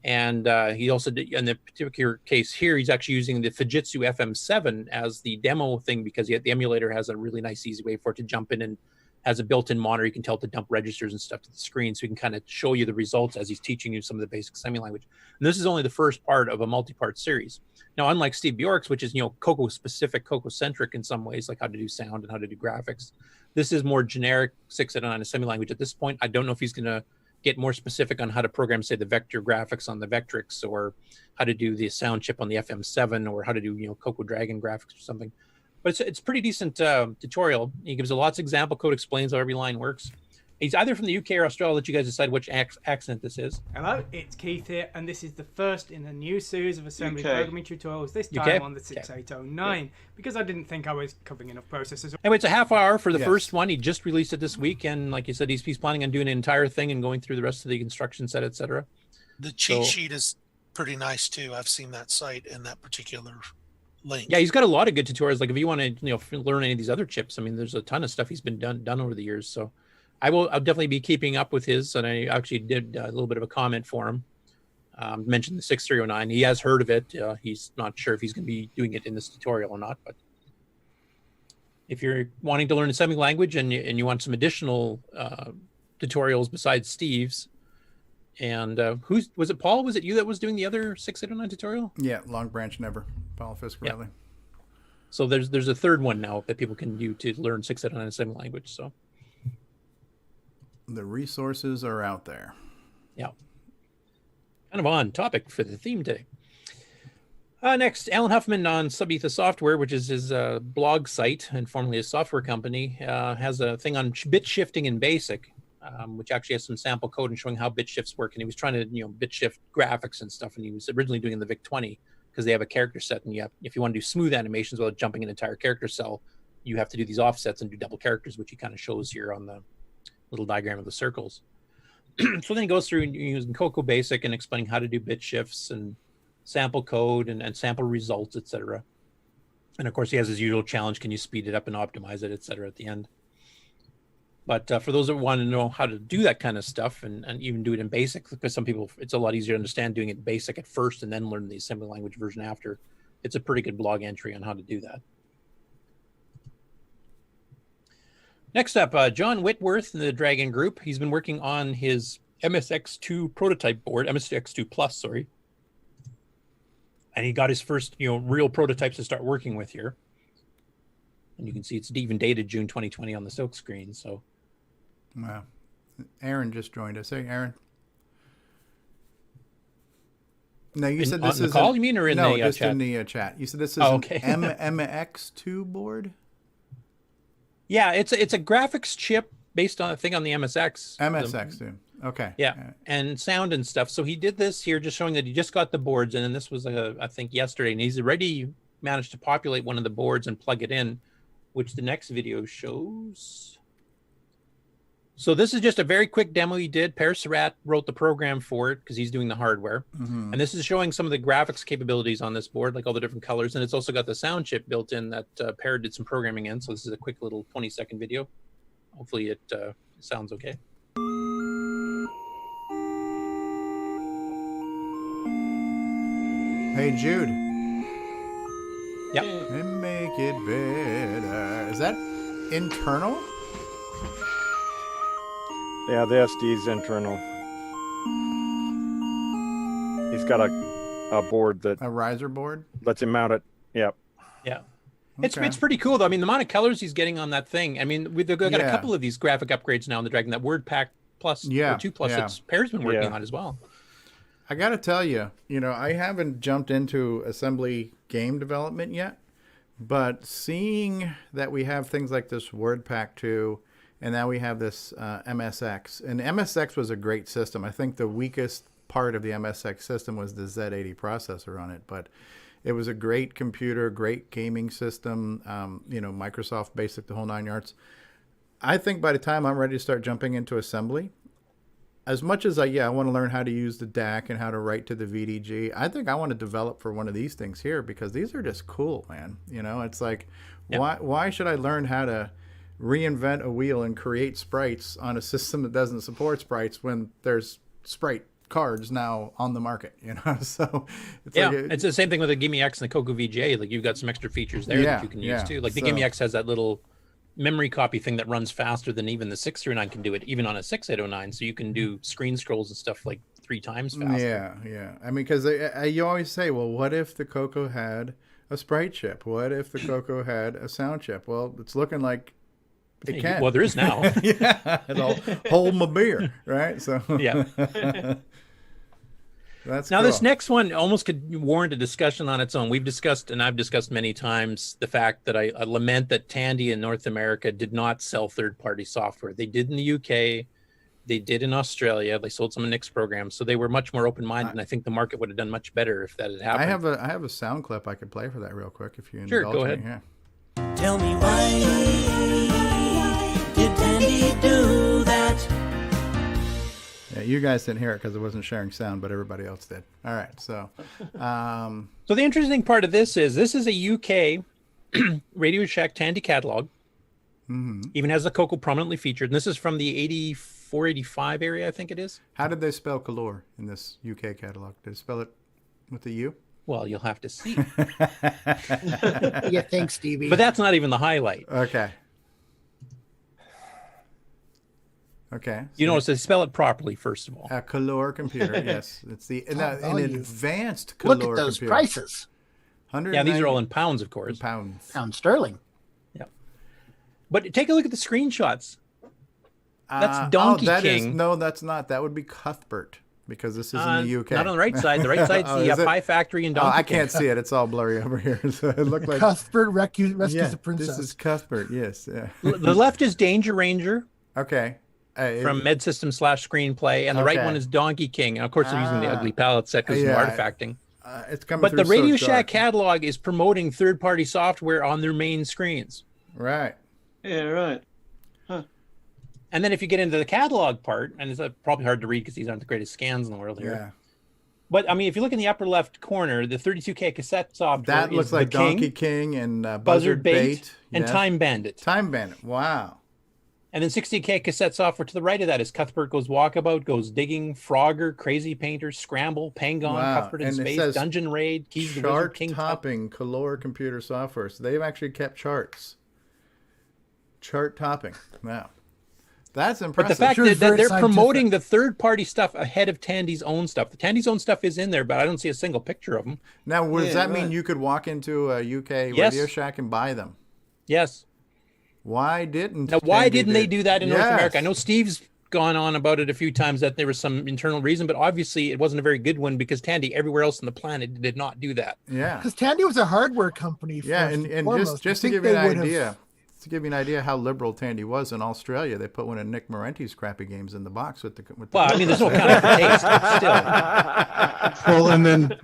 And he also did, in the particular case here, he's actually using the Fujitsu FM7 as the demo thing, because the emulator has a really nice, easy way for it to jump in and has a built-in monitor. You can tell it to dump registers and stuff to the screen, so he can kind of show you the results as he's teaching you some of the basic assembly language. And this is only the first part of a multi-part series. Now, unlike Steve Bjork's, which is CoCo-specific, CoCo-centric in some ways, like how to do sound and how to do graphics, this is more generic 609 assembly language at this point. I don't know if he's going to get more specific on how to program, say, the vector graphics on the Vectrix, or how to do the sound chip on the FM7, or how to do CoCo Dragon graphics or something. But it's a pretty decent tutorial. He gives a lots of example code, explains how every line works. He's either from the UK or Australia. I'll let you guys decide which accent this is. Hello, it's Keith here, and this is the first in a new series of assembly UK. programming tutorials, this time UK? on the 6809, because I didn't think I was covering enough processors. Anyway, it's a half hour for the first one. He just released it this week, and like you said, he's planning on doing an entire thing and going through the rest of the instruction set, etc. The cheat sheet is pretty nice too. I've seen that site and that particular link. Yeah, he's got a lot of good tutorials. Like if you want to learn any of these other chips, I mean, there's a ton of stuff he's been done over the years. So I'll definitely be keeping up with his, and I actually did a little bit of a comment for him. Mentioned the 6309. He has heard of it. He's not sure if he's going to be doing it in this tutorial or not. But if you're wanting to learn assembly language and you want some additional tutorials besides Steve's, and was it Paul? Was it you that was doing the other 6809 tutorial? Yeah, Long Branch Never, Paul Fiscarelli. So there's a third one now that people can do to learn 6809 assembly language. So the resources are out there. Yeah. Kind of on topic for the theme today. Next, Alan Huffman on Subetha Software, which is his blog site and formerly a software company, has a thing on bit shifting in BASIC, which actually has some sample code and showing how bit shifts work. And he was trying to bit shift graphics and stuff, and he was originally doing in the VIC-20 because they have a character set, and if you want to do smooth animations without jumping an entire character cell, you have to do these offsets and do double characters, which he kind of shows here on the little diagram of the circles. So then he goes through using CoCo Basic and explaining how to do bit shifts and sample code and sample results, etc. And of course, he has his usual challenge: can you speed it up and optimize it, etc. at the end. But for those that want to know how to do that kind of stuff and even do it in BASIC, because some people, it's a lot easier to understand doing it in BASIC at first and then learn the assembly language version after. It's a pretty good blog entry on how to do that. Next up, John Whitworth in the Dragon Group. He's been working on his MSX2 prototype board, MSX2 Plus, sorry. And he got his first, real prototypes to start working with here. And you can see it's even dated June 2020 on the silk screen. So, wow. Aaron just joined us. Hey, Aaron. No, you said this is the call. You mean, or in the just chat? In the chat. You said this is an MX2 board. Yeah, it's a graphics chip based on a thing on the MSX. MSX2. Okay. Yeah, and sound and stuff. So he did this here, just showing that he just got the boards, and then this was I think yesterday, and he's already managed to populate one of the boards and plug it in, which the next video shows. So this is just a very quick demo he did. Per Surratt wrote the program for it because he's doing the hardware. Mm-hmm. And this is showing some of the graphics capabilities on this board, like all the different colors. And it's also got the sound chip built in that Per did some programming in. So this is a quick little 20-second video. Hopefully it sounds okay. Hey, Jude. Yep. And make it better. Is that internal? Yeah, the SD's internal. He's got a board a riser board lets him mount it. Yep. Yeah. Okay. It's pretty cool though. I mean, the amount of colors he's getting on that thing. I mean, we've got a couple of these graphic upgrades now in the Dragon. That Word Pack Plus, or 2 Plus, it's Per's been working on as well. I got to tell you, I haven't jumped into assembly game development yet, but seeing that we have things like this Word Pack 2, and now we have this MSX, and MSX was a great system. I think the weakest part of the MSX system was the Z80 processor on it, but it was a great computer, great gaming system, Microsoft Basic, the whole 9 yards. I think by the time I'm ready to start jumping into assembly, as much as I want to learn how to use the DAC and how to write to the VDG, I think I want to develop for one of these things here because these are just cool, man. It's like, why should I learn how to reinvent a wheel and create sprites on a system that doesn't support sprites when there's sprite cards now on the market, So it's it's the same thing with the Gimme X and the CoCo VGA. Like you've got some extra features there that you can use too. Like the Gimme X has that little memory copy thing that runs faster than even the 639 can do it, even on a 6809. So you can do screen scrolls and stuff like 3 times faster. Yeah. I mean, because you always say, well, what if the CoCo had a sprite chip? What if the CoCo had a sound chip? Well, it's looking like it can. Well, there is now. It'll hold my beer, right? So yeah. That's now cool. This next one almost could warrant a discussion on its own. We've discussed, and I've discussed many times, the fact that I lament that Tandy in North America did not sell third-party software. They did in the UK, they did in Australia. They sold some of Nick's programs, so they were much more open-minded. And I think the market would have done much better if that had happened. I have a sound clip I could play for that real quick if you sure indulge go ahead. me. Yeah. Tell me why did Tandy do that? Yeah, you guys didn't hear it because it wasn't sharing sound, but everybody else did. All right, so. So the interesting part of this is a UK Radio Shack Tandy catalog. Mm-hmm. Even has the CoCo prominently featured. And this is from the 84, 85 area, I think it is. How did they spell color in this UK catalog? Did they spell it with a U? Well, you'll have to see. Yeah, thanks, Stevie. But that's not even the highlight. Okay. Okay. You notice they spell it properly, first of all. A color computer, yes. It's an advanced color computer. Look at those computer. prices. Yeah, these are all in pounds, of course. Pounds. Pound sterling. Yeah. But take a look at the screenshots. That's Donkey King. No, that's not. That would be Cuthbert because this is in the UK. Not on the right side. The right side's the Pie Factory and Donkey King. I can't see it. It's all blurry over here. So it looked like Cuthbert rescues the princess. This is Cuthbert. Yes. Yeah. The left is Danger Ranger. Okay. From Med System / Screenplay, and the right one is Donkey King. And of course, they're using the ugly palette set because of artifacting. It's coming but through the Radio so Shack dark. catalog is promoting third-party software on their main screens. Right. Yeah, right. Huh. And then if you get into the catalog part, and it's probably hard to read because these aren't the greatest scans in the world here. Yeah. But I mean, if you look in the upper left corner, the 32K cassette software that looks is like the King, Donkey King and Buzzard Bait, and yes. Time Bandit. Time Bandit. Wow. And then 60K cassette software to the right of that is Cuthbert Goes Walkabout, Goes Digging, Frogger, Crazy Painter, Scramble, Pangon, Cuthbert in And it Space, says Dungeon Raid, Keys to the Wizard, King topping color computer software. So they've actually kept charts. Chart topping. Wow. That's But impressive. the fact Sure, that very they're scientific. promoting the third-party stuff ahead of Tandy's own stuff. The Tandy's own stuff is in there, but I don't see a single picture of them. Now, does Yeah, that mean right. you could walk into a UK Yes. Radio Shack and buy them? Yes. Why didn't? Now, why Tandy didn't they do that in North Yes. America? I know Steve's gone on about it a few times that there was some internal reason, but obviously it wasn't a very good one because Tandy, everywhere else on the planet, did not do that. Yeah. Because Tandy was a hardware company. Yeah, first and foremost. just I to think give you they an would have- idea, how liberal Tandy was in Australia, they put one of Nick Marenti's crappy games in the box with the. Well, I mean, there's no counting for taste, but still. Well, and then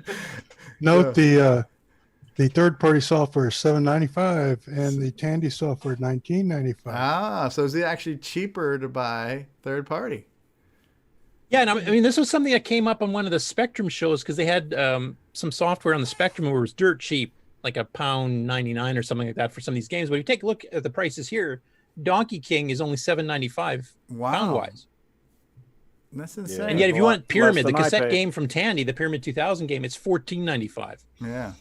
note the third-party software is $7.95 and the Tandy software $19.95. Ah, so is it actually cheaper to buy third party? Yeah, and I mean, this was something that came up on one of the Spectrum shows because they had some software on the Spectrum where it was dirt cheap, like £1.99 or something like that for some of these games. But if you take a look at the prices here, Donkey King is only $7.95 pound-wise. That's insane. And yet, if you want Pyramid, the than I cassette paid. game from Tandy, the Pyramid 2000 game, it's $14.95. Yeah.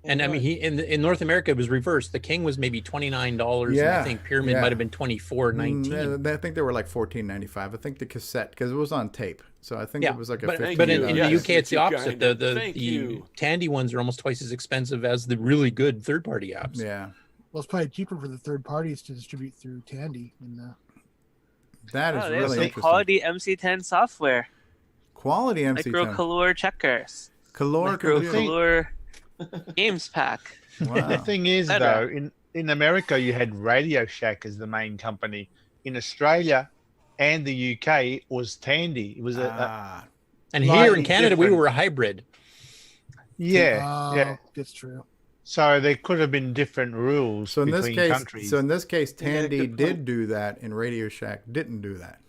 And I mean, in North America, it was reversed. The King was maybe $29, and I think Pyramid might have been $24.19. I think they were like $14.95. I think the cassette, because it was on tape, so I think it was like a. But 15 in the UK, it's the opposite. kind. The Thank you. Tandy ones are almost twice as expensive as the really good third-party apps. Yeah. Well, it's probably cheaper for the third parties to distribute through Tandy. That is Oh, there's really some interesting. quality MC10 software. Quality MC10. Microcolor checkers. Microcolor games pack. The thing is, Better. though, in America, you had Radio Shack as the main company. In Australia and the UK, it was Tandy. It was And here in Canada, we were a hybrid. Yeah, that's true. So there could have been different rules So in this between case, countries. Tandy did do that, and Radio Shack didn't do that.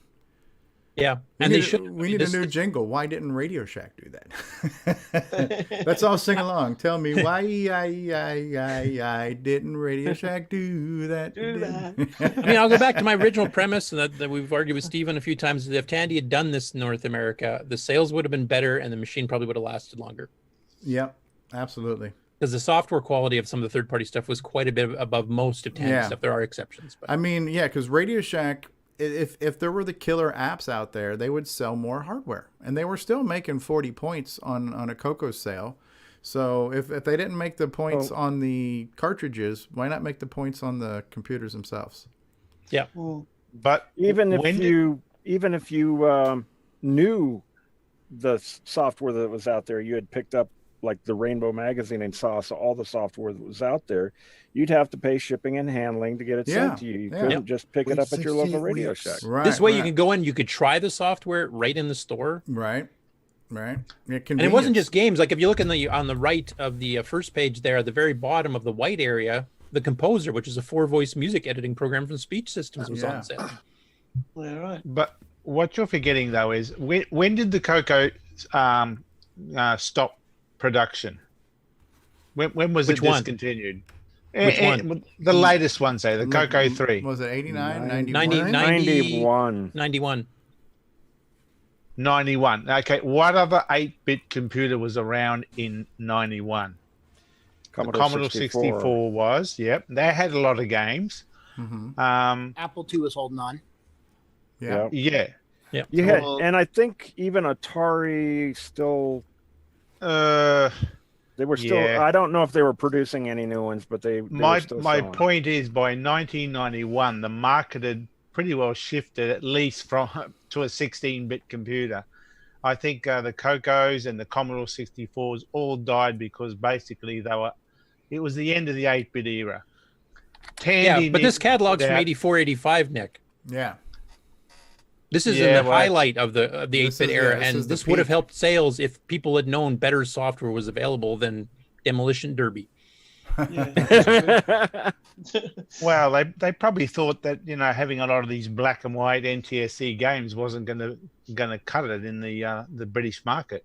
Yeah, We and need, they should. we need a new jingle. Why didn't Radio Shack do that? Let's all sing along. Tell me why I didn't Radio Shack do that? I mean, I'll go back to my original premise that we've argued with Steven a few times. That if Tandy had done this in North America, the sales would have been better, and the machine probably would have lasted longer. Yep, absolutely. Because the software quality of some of the third-party stuff was quite a bit above most of Tandy stuff. There are exceptions, but I mean, yeah, because Radio Shack, if there were the killer apps out there, they would sell more hardware, and they were still making 40 points on a CoCo sale. So if they didn't make the points on the cartridges, why not make the points on the computers themselves? Yeah, but even if you knew the software that was out there, you had picked up like the Rainbow magazine and saw all the software that was out there, you'd have to pay shipping and handling to get it sent to you. You couldn't just pick it up at your local Radio Shack. this way you can go in, you could try the software right in the store. Right. And it wasn't just games. Like if you look on the right of the first page there, at the very bottom of the white area, the Composer, which is a 4-voice music editing program from Speech Systems, was on sale. Yeah, right. But what you're forgetting though is when did the CoCo stop production? When was Which it one? discontinued? Which one? The latest one, say the CoCo 3. Was it 89, 91? 91. Okay, what other 8-bit computer was around in 91? Commodore 64 was. Yep, they had a lot of games. Apple II was holding on. Yeah. You had, and I think even Atari still. They were still. Yeah. I don't know if they were producing any new ones, but they My were still selling. point is, by 1991, the market had pretty well shifted at least to a 16-bit computer. I think the CoCos and the Commodore 64s all died because basically it was the end of the 8-bit era. Tandy But this catalog's from out- 84, 85, Nick. Yeah. This is Yeah, in the well, highlight of the 8-bit era, this is and the this would have peak. helped sales if people had known better software was available than Demolition Derby. Well, they probably thought that having a lot of these black and white NTSC games wasn't gonna cut it in the British market.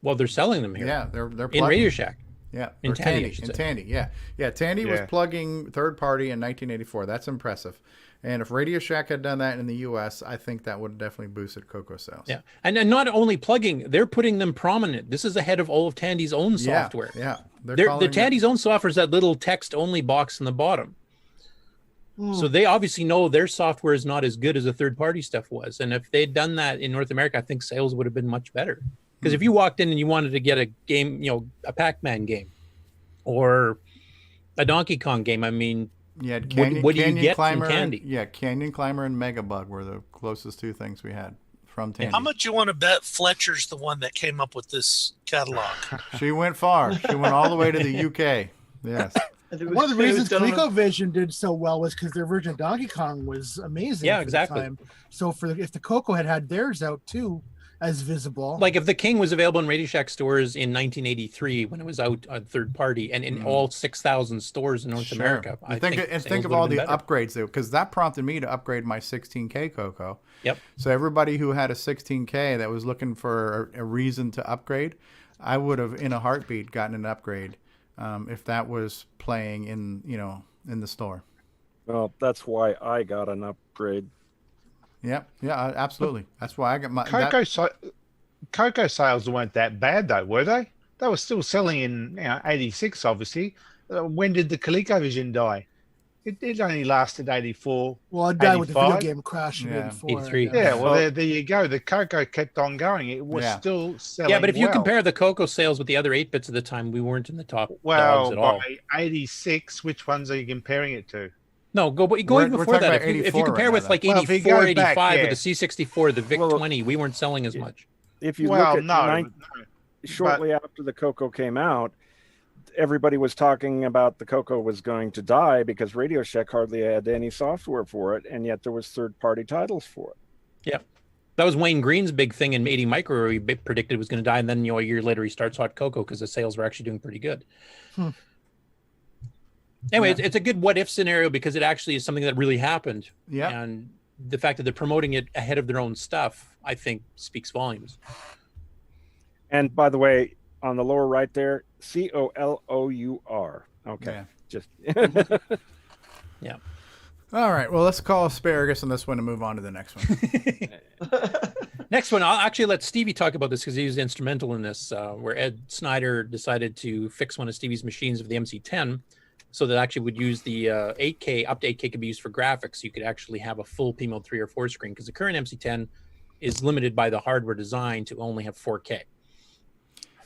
Well, they're selling them here. Yeah, they're in plugging. Radio Shack. Yeah, in or Tandy, I should say. Tandy, yeah. Tandy was Yeah. plugging third party in 1984. That's impressive. And if Radio Shack had done that in the U.S., I think that would have definitely boosted CoCo sales. Yeah, and not only plugging, they're putting them prominent. This is ahead of all of Tandy's own software. Yeah. The Tandy's own software is that little text-only box in the bottom. So they obviously know their software is not as good as the third-party stuff was. And if they'd done that in North America, I think sales would have been much better. Because if you walked in and you wanted to get a game, a Pac-Man game or a Donkey Kong game, I mean, Yeah, what do you get Climber from Tandy? Canyon Climber and Megabug were the closest two things we had from Tandy. How much you want to bet Fletcher's the one that came up with this catalog? She went far. She went all the way to the UK. Yes. One of the reasons ColecoVision did so well was because their version of Donkey Kong was amazing. Yeah, for exactly. The time. So if the CoCo had theirs out too, as visible, Like if the King was available in Radio Shack stores in 1983 when it was out on third party and in all 6,000 stores in North America, I think think of all the upgrades though, because that prompted me to upgrade my 16K CoCo. Yep. So everybody who had a 16K that was looking for a reason to upgrade, I would have in a heartbeat gotten an upgrade if that was playing in the store. Well, that's why I got an upgrade. Yeah, absolutely. That's why I got my CoCo sales weren't that bad though, were they? They were still selling in 86, obviously. When did the ColecoVision die? It only lasted 84. Well, it died with the video 85. game crash in 84. 83. Yeah, well, there you go. The CoCo kept on going. It was still selling. Yeah, but if you well. compare the CoCo sales with the other 8-bits at the time, we weren't in the top dogs Well, at all. by 86, which ones are you comparing it to? No, go even before that. If you compare with like 84, 85 with the C64, the VIC-20, we weren't selling as much. If you look at shortly after the CoCo came out, everybody was talking about the CoCo was going to die because Radio Shack hardly had any software for it, and yet there was third-party titles for it. Yeah. That was Wayne Green's big thing in 80 Micro, where he predicted it was going to die, and then a year later he starts Hot CoCo because the sales were actually doing pretty good. Anyway, it's a good what-if scenario because it actually is something that really happened. Yeah. And the fact that they're promoting it ahead of their own stuff, I think, speaks volumes. And by the way, on the lower right there, COLOUR. Okay. Yeah. Just yeah. All right. Well, let's call asparagus on this one and move on to the next one. Next one, I'll actually let Stevie talk about this because he was instrumental in this, where Ed Snyder decided to fix one of Stevie's machines of the MC10 so that actually would use the 8K, up to 8K could be used for graphics. So you could actually have a full PMO 3 or 4 screen because the current MC10 is limited by the hardware design to only have 4K.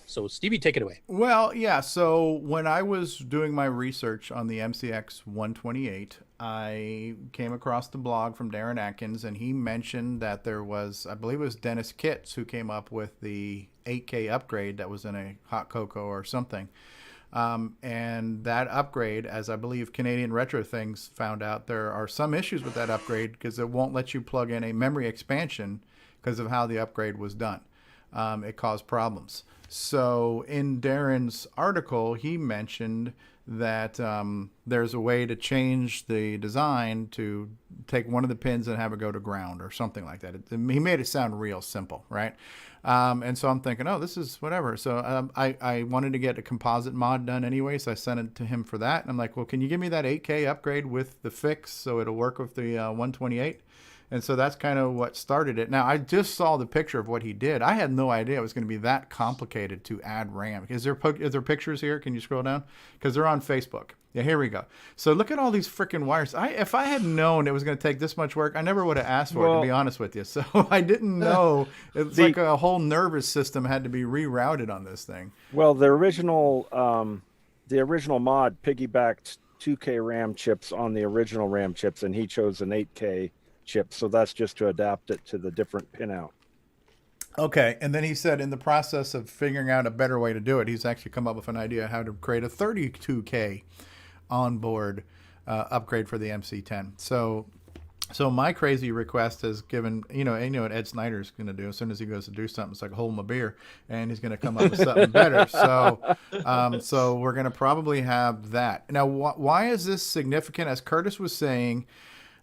So Stevie, take it away. Well, yeah. So when I was doing my research on the MCX 128, I came across the blog from Darren Atkins, and he mentioned that there was, I believe it was Dennis Kitts who came up with the 8K upgrade that was in a Hot CoCo or something. And that upgrade, as I believe Canadian Retro Things found out, there are some issues with that upgrade because it won't let you plug in a memory expansion because of how the upgrade was done. It caused problems. So in Darren's article, he mentioned that there's a way to change the design to take one of the pins and have it go to ground or something like that. He made it sound real simple, right? And so I'm thinking, oh, this is whatever. So I wanted to get a composite mod done anyway, so I sent it to him for that. And I'm like, well, can you give me that 8K upgrade with the fix so it'll work with the 128? And so that's kind of what started it. Now, I just saw the picture of what he did. I had no idea it was going to be that complicated to add RAM. Is there pictures here? Can you scroll down? Because they're on Facebook. Yeah, here we go. So look at all these freaking wires. If I had known it was going to take this much work, I never would have asked for it, to be honest with you. So I didn't know. It's like a whole nervous system had to be rerouted on this thing. Well, the original mod piggybacked 2K RAM chips on the original RAM chips, and he chose an 8K chip, so that's just to adapt it to the different pinout. Okay, and then he said in the process of figuring out a better way to do it, he's actually come up with an idea how to create a 32K onboard upgrade for the MC10. So my crazy request has given, you know what Ed Snyder's going to do as soon as he goes to do something. It's like hold my beer, and he's going to come up with something better. So we're going to probably have that. Now, why is this significant? As Curtis was saying,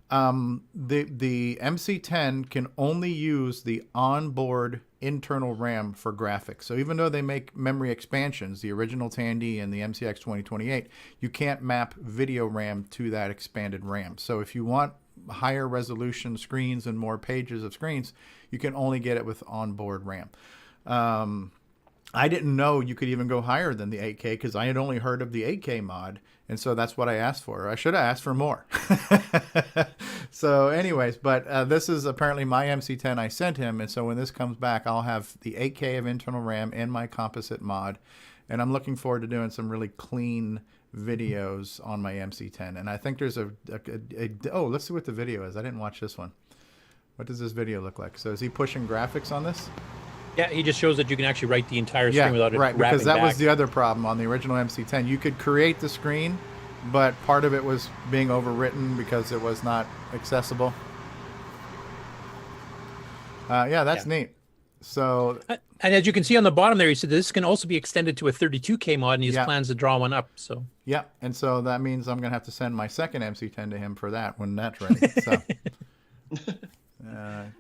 the MC10 can only use the onboard internal RAM for graphics. So even though they make memory expansions, the original Tandy and the MCX 2028, you can't map video RAM to that expanded RAM. So if you want higher resolution screens and more pages of screens, you can only get it with onboard RAM. I didn't know you could even go higher than the 8K because I had only heard of the 8K mod. And so that's what I asked for. I should have asked for more. So anyways, but this is apparently my MC10 I sent him. And so when this comes back, I'll have the 8K of internal RAM and my composite mod. And I'm looking forward to doing some really clean videos on my MC10. And I think there's oh, let's see what the video is. I didn't watch this one. What does this video look like? So is he pushing graphics on this? Yeah, he just shows that you can actually write the entire screen without it right, because that back. was the other problem on the original MC10. You could create the screen, but part of it was being overwritten because it was not accessible. Yeah, that's neat. So, and as you can see on the bottom there, he said this can also be extended to a 32K mod, and he has plans to draw one up. So yeah, and so that means I'm gonna have to send my second MC10 to him for that when that's ready. So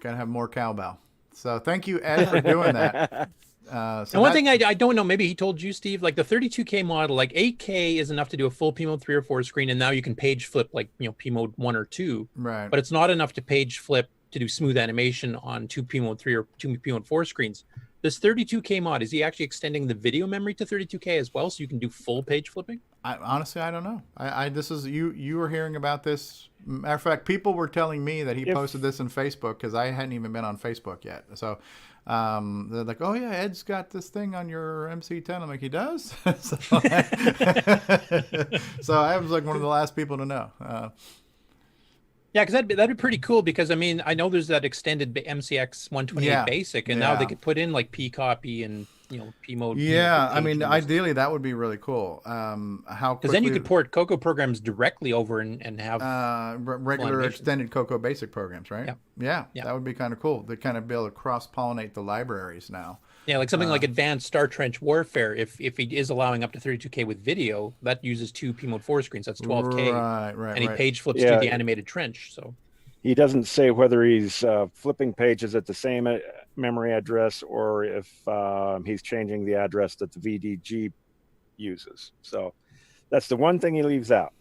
gotta have more cowbell. So thank you, Ed, for doing that. And one thing I don't know, maybe he told you, Steve, like the 32K model, like 8K is enough to do a full P mode 3 or 4 screen, and now you can page flip like P mode 1 or 2. Right. But it's not enough to page flip to do smooth animation on 2 P mode 3 or 2 P mode 4 screens. This 32K mod, is he actually extending the video memory to 32K as well, so you can do full page flipping? Honestly, I don't know. This is you were hearing about this. Matter of fact, people were telling me that he posted this in Facebook because I hadn't even been on Facebook yet. So they're like, "Oh yeah, Ed's got this thing on your MC10." I'm like, "He does?" So I was like one of the last people to know. Yeah, because that'd be pretty cool. Because I mean, I know there's that extended MCX 128 basic, and now they could put in like P copy and P mode. Yeah, I mean, ideally that would be really cool. How because then you could port CoCo programs directly over and have regular extended CoCo basic programs, right? Yeah, that would be kind of cool. They kind of be able to cross pollinate the libraries now. Yeah, like something like Advanced Star Trench Warfare. If he is allowing up to 32K with video, that uses 2 P mode 4 screens. That's 12K. Right. And he page flips to the animated trench. So he doesn't say whether he's flipping pages at the same memory address or if he's changing the address that the VDG uses. So that's the one thing he leaves out.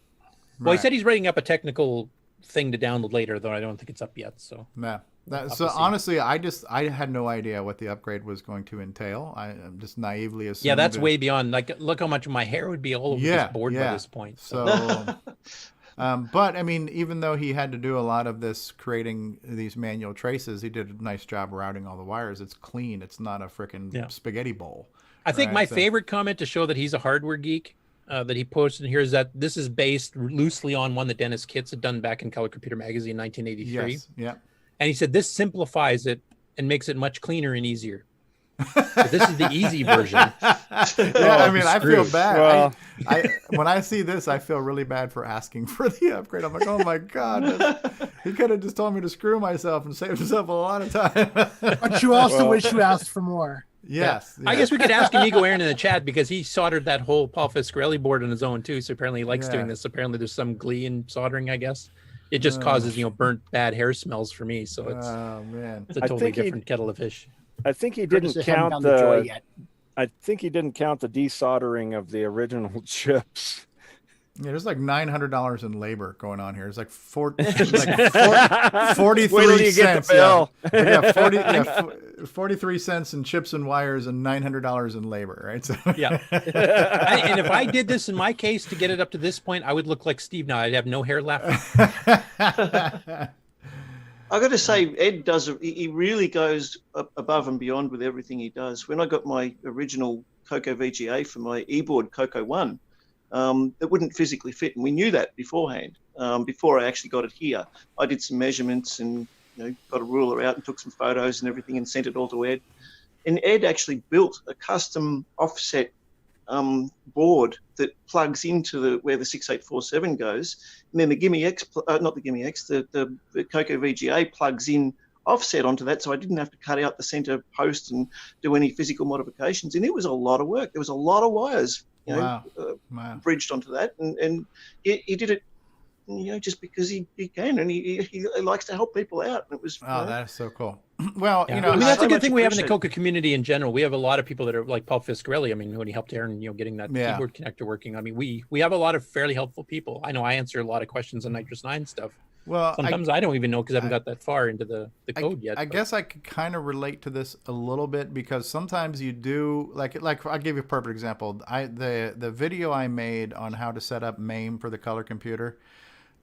Well, he said he's writing up a technical thing to download later, though I don't think it's up yet. So yeah. So honestly, I had no idea what the upgrade was going to entail. I'm just naively assuming. Yeah, that's way beyond. Like, look how much of my hair would be all over this board by this point. So but I mean, even though he had to do a lot of this creating these manual traces, he did a nice job routing all the wires. It's clean. It's not a freaking spaghetti bowl. I think my favorite comment to show that he's a hardware geek that he posted here is that this is based loosely on one that Dennis Kitts had done back in Color Computer Magazine in 1983. Yes. Yeah. And he said this simplifies it and makes it much cleaner and easier. So this is the easy version. I mean, I feel bad. Well, when I see this, I feel really bad for asking for the upgrade. I'm like, oh my God. He could have just told me to screw myself and saved himself a lot of time. But you also wish you asked for more. Yes. I guess we could ask Amigo Aaron in the chat because he soldered that whole Paul Fiscarelli board on his own too. So apparently he likes doing this. Apparently there's some glee in soldering, I guess. It just causes, burnt bad hair smells for me. So it's, it's a totally different kettle of fish. I think he didn't count I think he didn't count the desoldering of the original chips. Yeah, there's like $900 in labor going on here. It's like 43 cents. Yeah, 43 cents in chips and wires and $900 in labor, right? So yeah. And if I did this in my case to get it up to this point, I would look like Steve now. I'd have no hair left. I got to say, Ed he really goes above and beyond with everything he does. When I got my original CoCo VGA for my e-board CoCo 1, it wouldn't physically fit, and we knew that beforehand. Before I actually got it here, I did some measurements and got a ruler out and took some photos and everything and sent it all to Ed. And Ed actually built a custom offset board that plugs into where the 6847 goes, and then the the CoCo VGA plugs in offset onto that, so I didn't have to cut out the center post and do any physical modifications. And it was a lot of work. There was a lot of wires bridged onto that, and he did it just because he can, and he likes to help people out. And it was that is so cool. Well, I mean, that's a good thing we have in the CoCo community in general. We have a lot of people that are like Paul Fiscarelli. I mean, when he helped Aaron, getting that keyboard connector working. I mean, we have a lot of fairly helpful people. I know I answer a lot of questions on Nitrous 9 stuff. Well, sometimes I don't even know because I haven't got that far into the code yet. I guess I could kind of relate to this a little bit because sometimes you do like I'll give you a perfect example. The video I made on how to set up MAME for the color computer,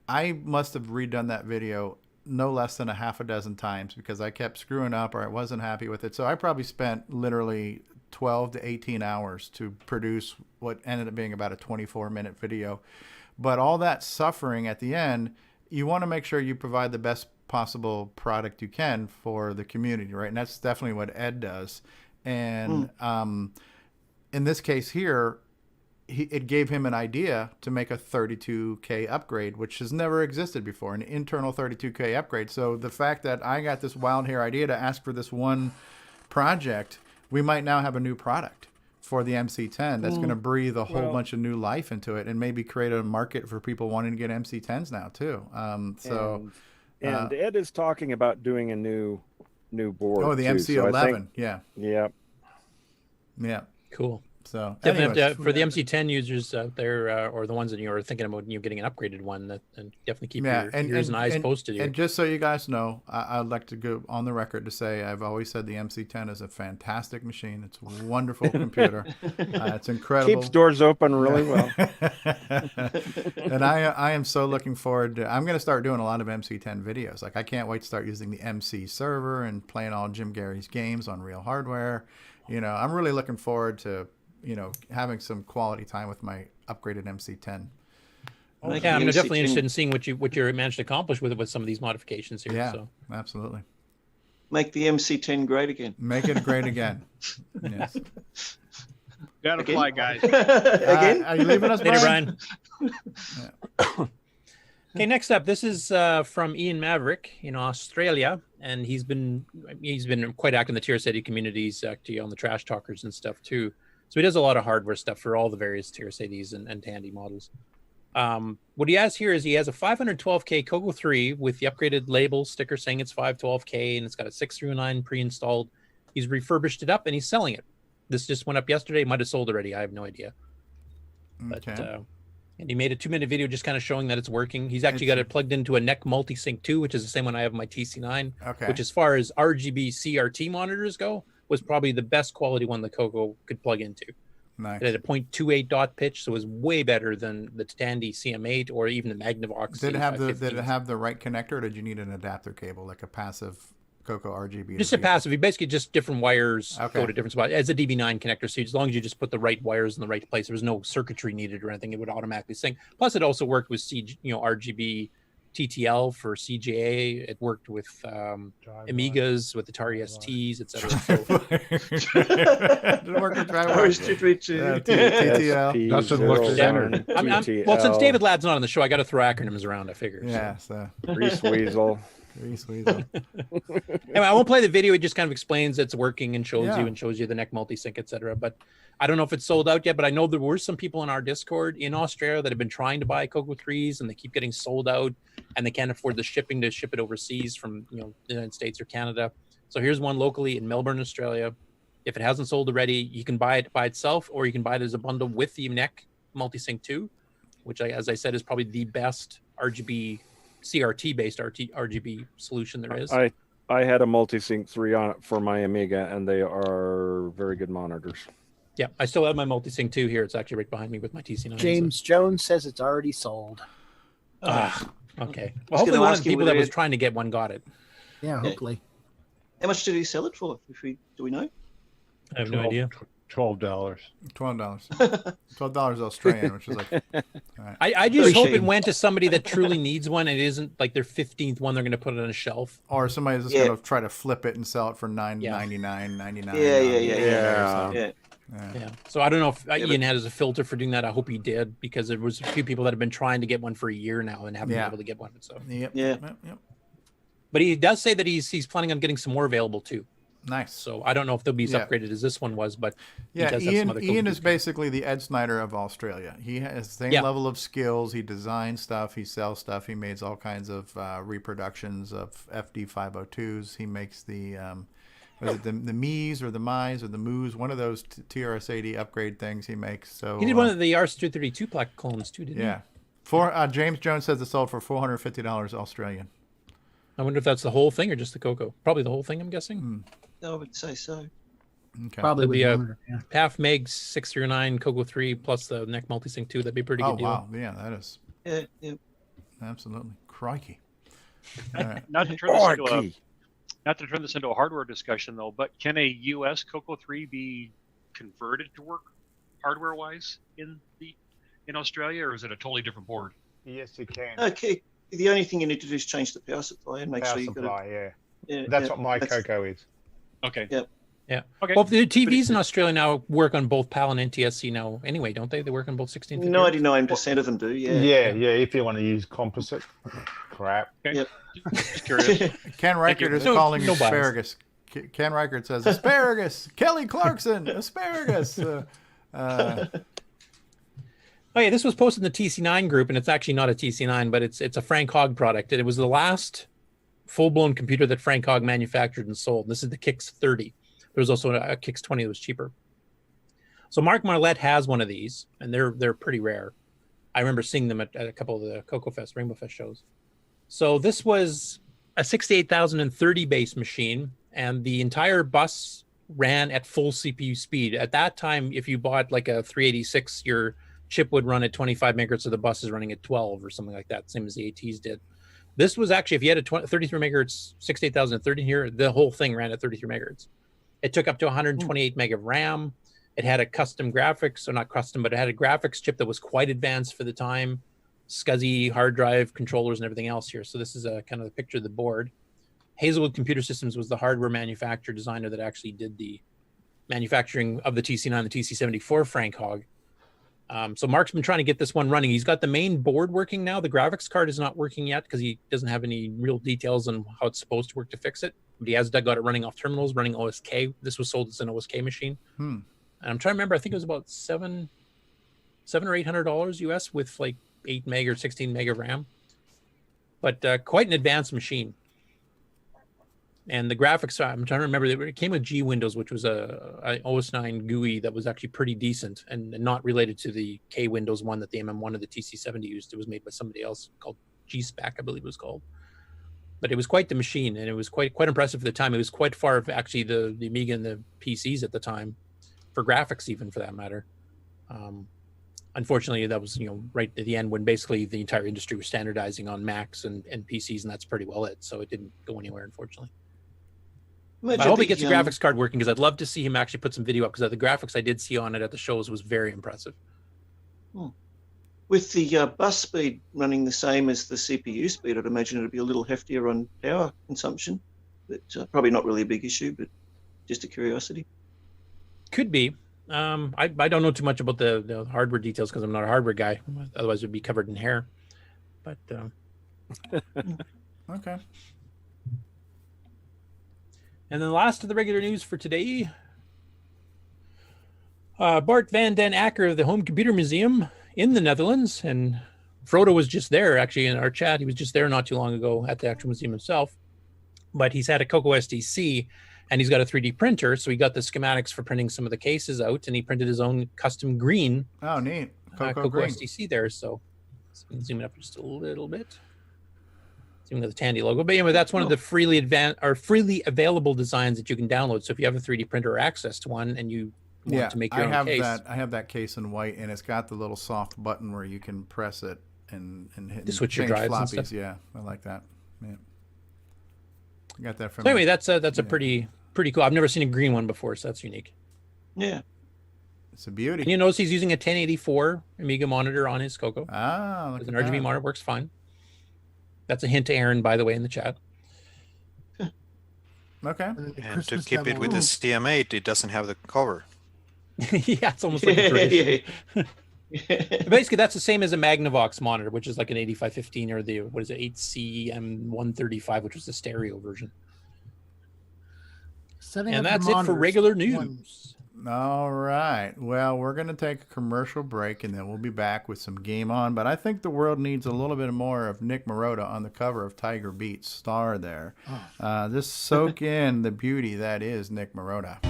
I must have redone that video no less than a half a dozen times because I kept screwing up or I wasn't happy with it. So I probably spent literally 12 to 18 hours to produce what ended up being about a 24-minute video. But all that suffering at the end, you want to make sure you provide the best possible product you can for the community, right? And that's definitely what Ed does. And in this case here, it gave him an idea to make a 32K upgrade, which has never existed before, an internal 32K upgrade. So the fact that I got this wild hair idea to ask for this one project, we might now have a new product for the MC10 that's going to breathe a whole bunch of new life into it and maybe create a market for people wanting to get MC10s now too. And Ed is talking about doing a new board. Oh, the too, MC11. Yeah. Cool. So definitely for the MC10 users out there, or the ones that you're thinking about getting an upgraded one, and definitely keep your ears and eyes posted here. And just so you guys know, I'd like to go on the record to say I've always said the MC10 is a fantastic machine. It's a wonderful computer. It's incredible. Keeps doors open really well. And I am so looking forward to. I'm going to start doing a lot of MC10 videos. Like I can't wait to start using the MC server and playing all Jim Gary's games on real hardware. I'm really looking forward to having some quality time with my upgraded MC10. Yeah, I'm definitely interested in seeing what you managed to accomplish with some of these modifications here. Yeah, so. Absolutely. Make the MC10 great again. Make it great again. Yes. Gotta fly, guys. Again? Are you leaving us, Brian? Okay, next up, this is from Ian Maverick in Australia, and he's been quite active in the TRS-80 communities, actually on the Trash Talkers and stuff too. So he does a lot of hardware stuff for all the various TRS-80s and Tandy models. What he has here is he has a 512K CoCo 3 with the upgraded label sticker saying it's 512K, and it's got a 639 pre-installed. He's refurbished it up and he's selling it. This just went up yesterday. Might have sold already. I have no idea. But and he made a 2-minute video just kind of showing that it's working. He's actually got it plugged into a NEC multi-sync 2, which is the same one I have on my TC9. Which, as far as RGB CRT monitors go, was probably the best quality one the CoCo could plug into. Nice. It had a 0.28 dot pitch, so it was way better than the Tandy CM8 or even the Magnavox. Did it have the right connector, or did you need an adapter cable, like a passive CoCo RGB? Just a passive. You basically just different wires go to different spots. As a DB9 connector, so as long as you just put the right wires in the right place, there was no circuitry needed or anything. It would automatically sync. Plus, it also worked with RGB TTL for CJA. It worked with Amigas, with Atari STs, etc. Did it work with TTL? Doesn't look centered. Well, since David Ladd's not on the show, I got to throw acronyms around. I figure. Yeah. So. Grease Weasel. Anyway, I won't play the video. It just kind of explains it's working and shows you the NEC multi-sync, etc. But I don't know if it's sold out yet, but I know there were some people in our Discord in Australia that have been trying to buy CoCo 3s and they keep getting sold out and they can't afford the shipping to ship it overseas from the United States or Canada. So here's one locally in Melbourne, Australia. If it hasn't sold already, you can buy it by itself, or you can buy it as a bundle with the NEC multi-sync 2, which as I said is probably the best RGB CRT based RGB solution there is. I had a multi-sync 3 on it for my Amiga, and they are very good monitors. Yeah, I still have my multi-sync 2 here. It's actually right behind me with my TC9. James Jones says it's already sold. Okay. Well, hopefully one of the people that was trying to get one got it. Yeah, hopefully. How much did he sell it for? Do we know? I have no idea. $12. $12 Australian, which is like. Right. I just hope it went to somebody that truly needs one. It isn't like their 15th one they're going to put it on a shelf. Or somebody's just going to try to flip it and sell it for $9.99. Yeah. So I don't know if Ian had as a filter for doing that. I hope he did, because there was a few people that have been trying to get one for a year now and haven't been able to get one. So Yep. But he does say that he's planning on getting some more available too. Nice. So I don't know if they'll be as upgraded as this one was, but Ian is basically the Ed Snyder of Australia. He has the same level of skills. He designs stuff. He sells stuff. He makes all kinds of reproductions of FD502s. He makes the Miis or the Mi's or the Moos, one of those TRS-80 upgrade things he makes. So he did one of the RS-232 plaque clones too, didn't he? Yeah. James Jones says it sold for $450 Australian. I wonder if that's the whole thing or just the CoCo. Probably the whole thing, I'm guessing. I would say so. Okay. Probably That'd with be the a monitor, yeah. half meg 609 CoCo 3 plus the neck multisync 2. That'd be a pretty good deal. Wow. Yeah, that is. Yeah. Absolutely. Crikey. Not to turn this into a hardware discussion though, but can a US CoCo 3 be converted to work hardware wise in Australia, or is it a totally different board? Yes, you can. Okay. The only thing you need to do is change the power supply and make Power sure you've got supply, it. That's what my CoCo is. Okay. Yep. Yeah. Okay. Well, the TVs in Australia now work on both PAL and NTSC now anyway, don't they? They work on both 1650. 99% of them do, Yeah, if you want to use composite. Crap. Okay. Yep. Just curious. Ken Reichert is calling asparagus. Ken Reichert says, asparagus! Kelly Clarkson! Asparagus! Oh yeah, this was posted in the TC9 group, and it's actually not a TC9, but it's a Frank Hogg product. It was the last full-blown computer that Frank Hogg manufactured and sold. This is the Kix 30. There was also a Kix 20 that was cheaper. So Mark Marlette has one of these, and they're pretty rare. I remember seeing them at a couple of the CoCo Fest, Rainbow Fest shows. So this was a 68030 base machine, and the entire bus ran at full CPU speed. At that time, if you bought like a 386, your chip would run at 25 megahertz, so the bus is running at 12 or something like that, same as the ATs did. This was actually, if you had a 33 megahertz 68030 here, the whole thing ran at 33 megahertz. It took up to 128 meg of RAM. It had a custom graphics, or not custom, but it had a graphics chip that was quite advanced for the time. SCSI hard drive controllers and everything else here. So this is a kind of a picture of the board. Hazelwood Computer Systems was the hardware manufacturer designer that actually did the manufacturing of the TC9, the TC74 Frank Hogg. So Mark's been trying to get this one running. He's got the main board working now. The graphics card is not working yet because he doesn't have any real details on how it's supposed to work to fix it. But he has got it running off terminals, running OSK. This was sold as an OSK machine. And I'm trying to remember, I think it was about $700 or $800 US with like 8 meg or 16 meg of RAM. But quite an advanced machine. And the graphics, I'm trying to remember, it came with G Windows, which was a OS9 GUI that was actually pretty decent and not related to the K Windows one that the MM1 of the TC70 used. It was made by somebody else called GSPAC, I believe it was called. But it was quite the machine, and it was quite impressive for the time. It was quite far of actually the Amiga and the PCs at the time, for graphics even for that matter. Unfortunately, that was right at the end when basically the entire industry was standardizing on Macs and PCs, and that's pretty well it. So it didn't go anywhere, unfortunately. I hope he gets a graphics card working, because I'd love to see him actually put some video up, because the graphics I did see on it at the shows was very impressive. With the bus speed running the same as the CPU speed, I'd imagine it'd be a little heftier on power consumption. But probably not really a big issue, but just a curiosity. Could be. I don't know too much about the hardware details because I'm not a hardware guy. Otherwise, it would be covered in hair. But okay. And then the last of the regular news for today, Bart van den Akker of the Home Computer Museum in the Netherlands, and Frodo was just there actually in our chat. He was just there not too long ago at the actual museum himself, but he's had a CoCo SDC and he's got a 3D printer. So he got the schematics for printing some of the cases out, and he printed his own custom green. Oh, neat. CoCo green. SDC there. So zoom it up just a little bit. Even the Tandy logo, but anyway, that's one of the freely available designs that you can download. So if you have a 3D printer or access to one, and you want to make your own case, I have that case in white, and it's got the little soft button where you can press it and hit to switch your change drives floppies. and stuff. Yeah, I like that. Yeah, I got that from. So anyway, that's a pretty cool. I've never seen a green one before, so that's unique. Yeah, it's a beauty. And you notice he's using a 1084 Amiga monitor on his CoCo. Ah, look an at RGB that. monitor works fine. That's a hint to Aaron, by the way, in the chat. Okay. And to keep it with the CM8, it doesn't have the cover. Yeah, it's almost like a tradition. Basically, that's the same as a Magnavox monitor, which is like an 8515 or the 8CM135, which was the stereo version. And that's it for regular news. All right. Well, we're going to take a commercial break, and then we'll be back with some GameON. But I think the world needs a little bit more of Nick Marotta on the cover of Tiger Beat's Star there. Just soak in the beauty that is Nick Marotta.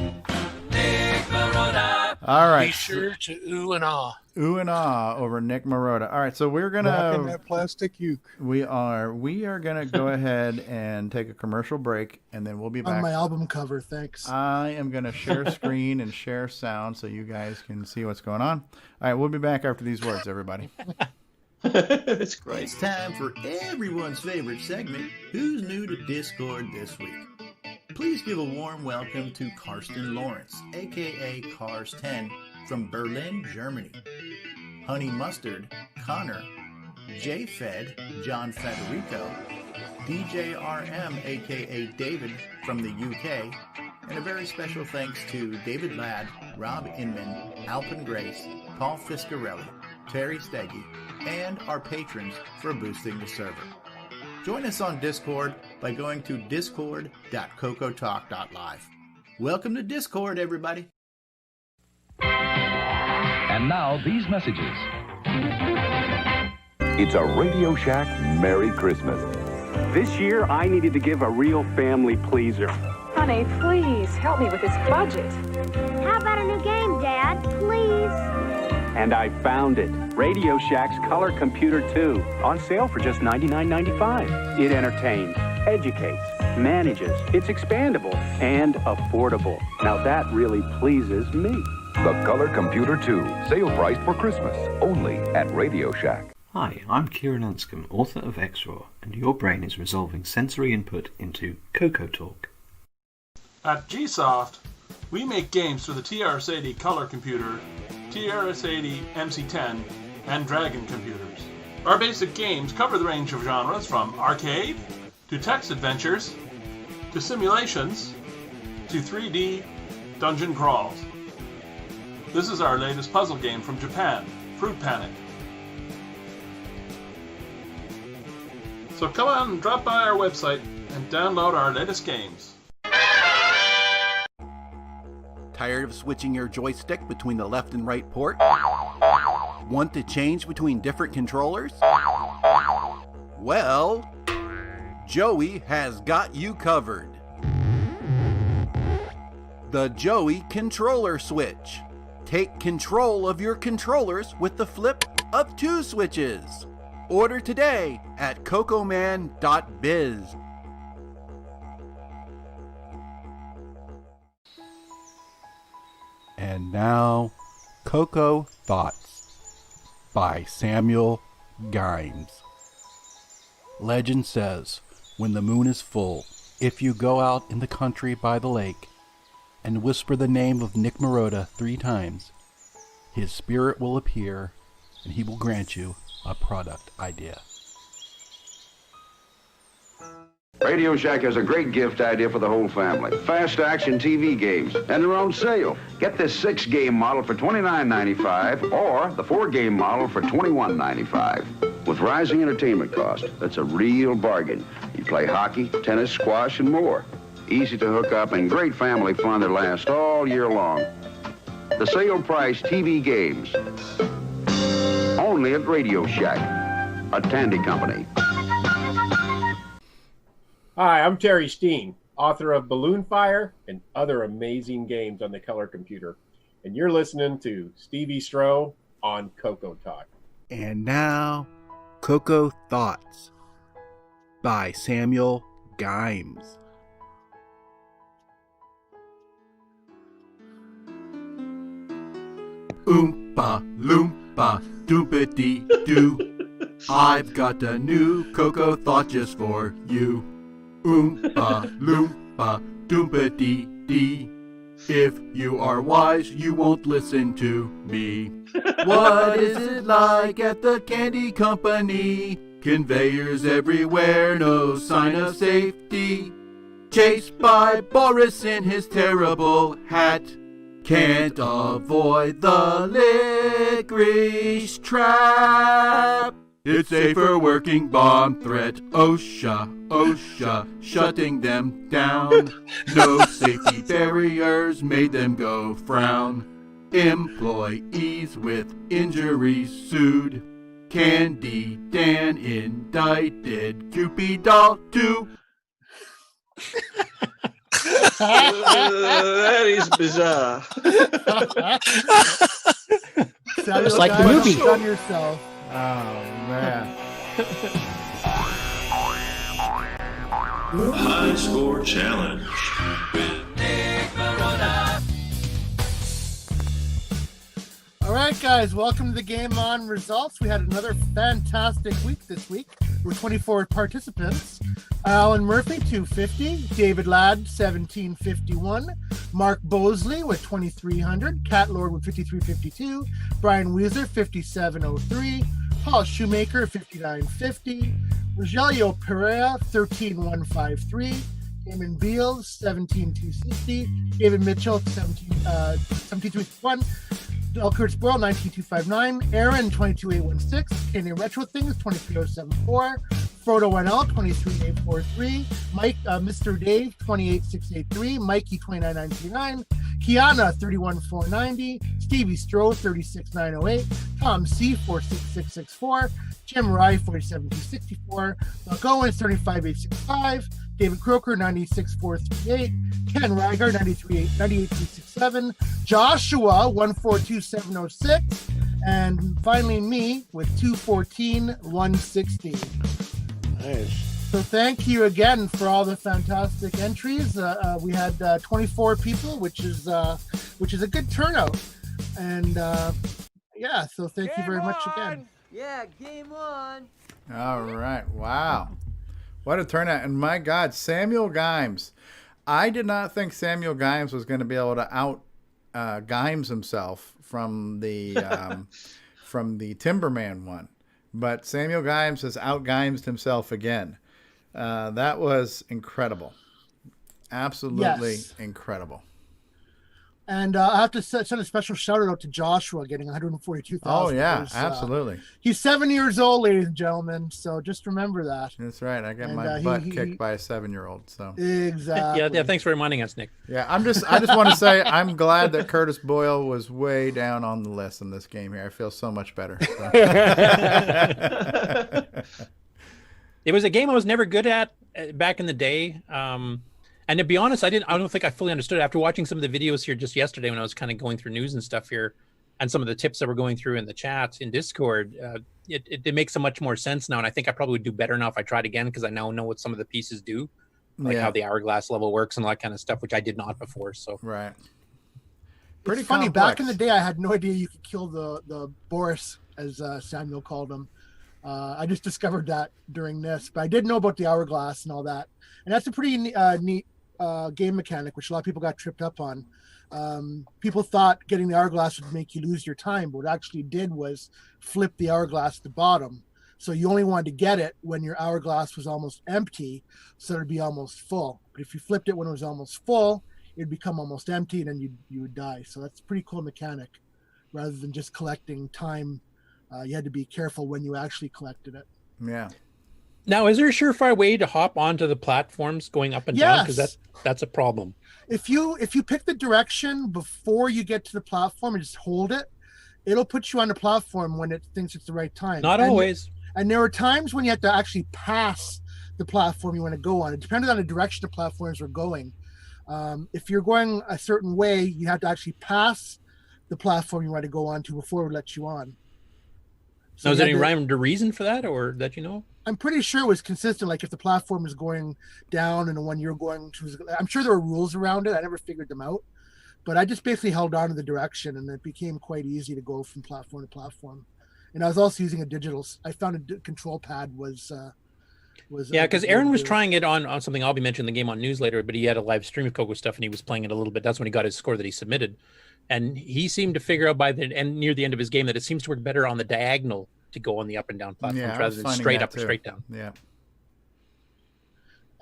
Nick Marotta. All right. Be sure to ooh and ah. ooh and ah over Nick Marotta. All right, so we're Rocking gonna that plastic uke. we are gonna go ahead and take a commercial break, and then we'll be back. On my album cover, thanks. I am gonna share screen and share sound so you guys can see what's going on. All right, we'll be back after these words, everybody. That's great. It's time for everyone's favorite segment, Who's New to Discord This Week? Please give a warm welcome to Karsten Lawrence, aka Cars10, from Berlin, Germany. Honey Mustard, Connor, J-Fed, John Federico, DJRM, aka David, from the UK, and a very special thanks to David Ladd, Rob Inman, Alpin Grace, Paul Fiscarelli, Terry Steggy, and our patrons for boosting the server. Join us on Discord by going to discord.cocotalk.live. Welcome to Discord, everybody. And now these messages. It's a Radio Shack Merry Christmas. This year, I needed to give a real family pleaser. Honey, please help me with this budget. How about a new game, Dad? Please. And I found it. Radio Shack's Color Computer 2. On sale for just $99.95. It entertains, educates, manages. It's expandable and affordable. Now that really pleases me. The Color Computer 2. Sale priced for Christmas. Only at Radio Shack. Hi, I'm Kieran Anscombe, author of XRAW, and your brain is resolving sensory input into CoCoTALK. At GSoft, we make games for the TRS-80 Color Computer, TRS-80 MC10, and Dragon computers. Our basic games cover the range of genres from arcade, to text adventures, to simulations, to 3D dungeon crawls. This is our latest puzzle game from Japan, Fruit Panic. So come on and drop by our website and download our latest games. Tired of switching your joystick between the left and right port? Want to change between different controllers? Well, Joey has got you covered. The Joey Controller Switch. Take control of your controllers with the flip of 2 switches. Order today at cocoman.biz. And now, Coco Thoughts by Samuel Gimes. Legend says, when the moon is full, if you go out in the country by the lake and whisper the name of Nick Marotta 3 times, his spirit will appear and he will grant you a product idea. Radio Shack has a great gift idea for the whole family. Fast action TV games, and they're on sale. Get this 6-game model for $29.95 or the 4-game model for $21.95. With rising entertainment cost, that's a real bargain. You play hockey, tennis, squash, and more. Easy to hook up and great family fun that lasts all year long. The sale price TV games. Only at Radio Shack, a Tandy company. Hi, I'm Terry Steen, author of Balloon Fire and other amazing games on the color computer. And you're listening to Stevie Stroh on CoCoTALK. And now, Coco Thoughts by Samuel Gimes. Oompa loompa doopity doo. I've got a new Coco thought just for you. Oompa loompa doompity dee. If you are wise, you won't listen to me. What is it like at the candy company? Conveyors everywhere, no sign of safety. Chased by Boris in his terrible hat. Can't avoid the licorice trap. It's a for working bomb threat. OSHA, OSHA, shutting them down. No safety barriers made them go frown. Employees with injuries sued. Candy Dan indicted. Cupid doll too. That is bizarre. Just like the movie. Done yourself. Oh man. High score challenge. All right, guys, welcome to the GameON results. We had another fantastic week this week with 24 participants. Alan Murphy, 250. David Ladd, 1751. Mark Bosley with 2300. Cat Lord with 5352. Brian Weezer, 5703. Paul Shoemaker, 5950. Rogelio Pereira, 13153. Damon Beals, 17260. David Mitchell, 17351. Del Kurtz Boyle, 19259. Aaron, 22816. Canadian Retro Things, 23074. Frodo NL, 23843. Mike, Mr. Dave, 28683. Mikey, 29939. Kiana, 31490. Stevie Stroh, 36908. Tom C, 46664. Jim Rye, 47264. Buck Owens, 35865. David Croker, 96438. Ken Rygar, 98367. Joshua, 142706. And finally me with 214116. Nice. So thank you again for all the fantastic entries. We had 24 people, which is a good turnout. And yeah, so thank you very much again. Yeah, game on. All right. Wow. What a turnout. And my God, Samuel Gimes. I did not think Samuel Gimes was going to be able to out Gimes himself from the Timberman one. But Samuel Gimes has out-Gimesed himself again. That was incredible. Absolutely incredible. And I have to send a special shout out to Joshua getting 142,000. Oh, yeah, absolutely. He's 7 years old, ladies and gentlemen. So just remember that. That's right. I got my butt kicked by a 7-year-old. So exactly. Yeah. Thanks for reminding us, Nick. Yeah, I just want to say I'm glad that Curtis Boyle was way down on the list in this game here. I feel so much better. So. It was a game I was never good at back in the day. And to be honest, I don't think I fully understood it. After watching some of the videos here just yesterday when I was kind of going through news and stuff here, and some of the tips that were going through in the chat in Discord, it makes so much more sense now. And I think I probably would do better now if I tried again, because I now know what some of the pieces do, like how the hourglass level works and all that kind of stuff, which I did not before. So right. Pretty funny. complex. Back in the day, I had no idea you could kill the Boris, as Samuel called him. I just discovered that during this, but I did know about the hourglass and all that. And that's a pretty neat game mechanic, which a lot of people got tripped up on. People thought getting the hourglass would make you lose your time, but what it actually did was flip the hourglass to the bottom. So you only wanted to get it when your hourglass was almost empty, so it'd be almost full. But if you flipped it when it was almost full, it'd become almost empty, and then you would die. So that's a pretty cool mechanic. Rather than just collecting time, you had to be careful when you actually collected it. Yeah. Now, is there a surefire way to hop onto the platforms going up and down? Because that's a problem. If you pick the direction before you get to the platform and just hold it, it'll put you on the platform when it thinks it's the right time. Not always. And there are times when you have to actually pass the platform you want to go on. It depends on the direction the platforms are going. If you're going a certain way, you have to actually pass the platform you want to go on to before it lets you on. So is there any rhyme or reason for that, or that you know? I'm pretty sure it was consistent. Like if the platform is going down and the one you're going to, I'm sure there were rules around it. I never figured them out, but I just basically held on to the direction, and it became quite easy to go from platform to platform. And I was also using a digital. I found a control pad was yeah, because Aaron was trying it on something I'll be mentioning in the GameON news later, but he had a live stream of CoCo stuff and he was playing it a little bit. That's when he got his score that he submitted, and he seemed to figure out by the end, near the end of his game, that it seems to work better on the diagonal to go on the up and down platforms rather than straight up or straight down. Yeah.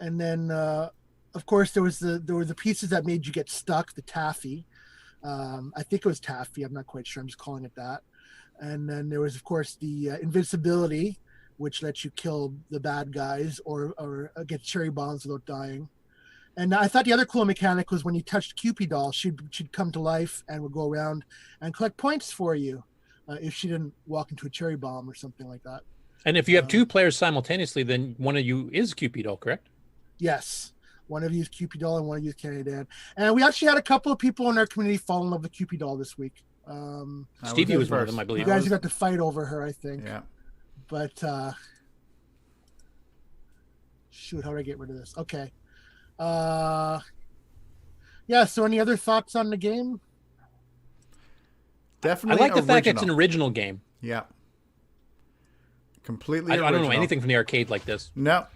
And then, of course, there were the pieces that made you get stuck. The taffy, I think it was taffy. I'm not quite sure. I'm just calling it that. And then there was, of course, the invincibility, which lets you kill the bad guys or get cherry bombs without dying. And I thought the other cool mechanic was when you touched Cupid doll, she'd come to life and would go around and collect points for you if she didn't walk into a cherry bomb or something like that. And if you have two players simultaneously, then one of you is Cupid doll, correct? Yes. One of you is Cupid doll and one of you is Candy Dan. And we actually had a couple of people in our community fall in love with Cupid doll this week. Stevie was one of them, I believe. You guys got to fight over her, I think. Yeah. But shoot, how do I get rid of this? Okay. Yeah. So, any other thoughts on the game? Definitely. I like the fact it's an original game. Yeah. Completely. I don't know anything from the arcade like this. No.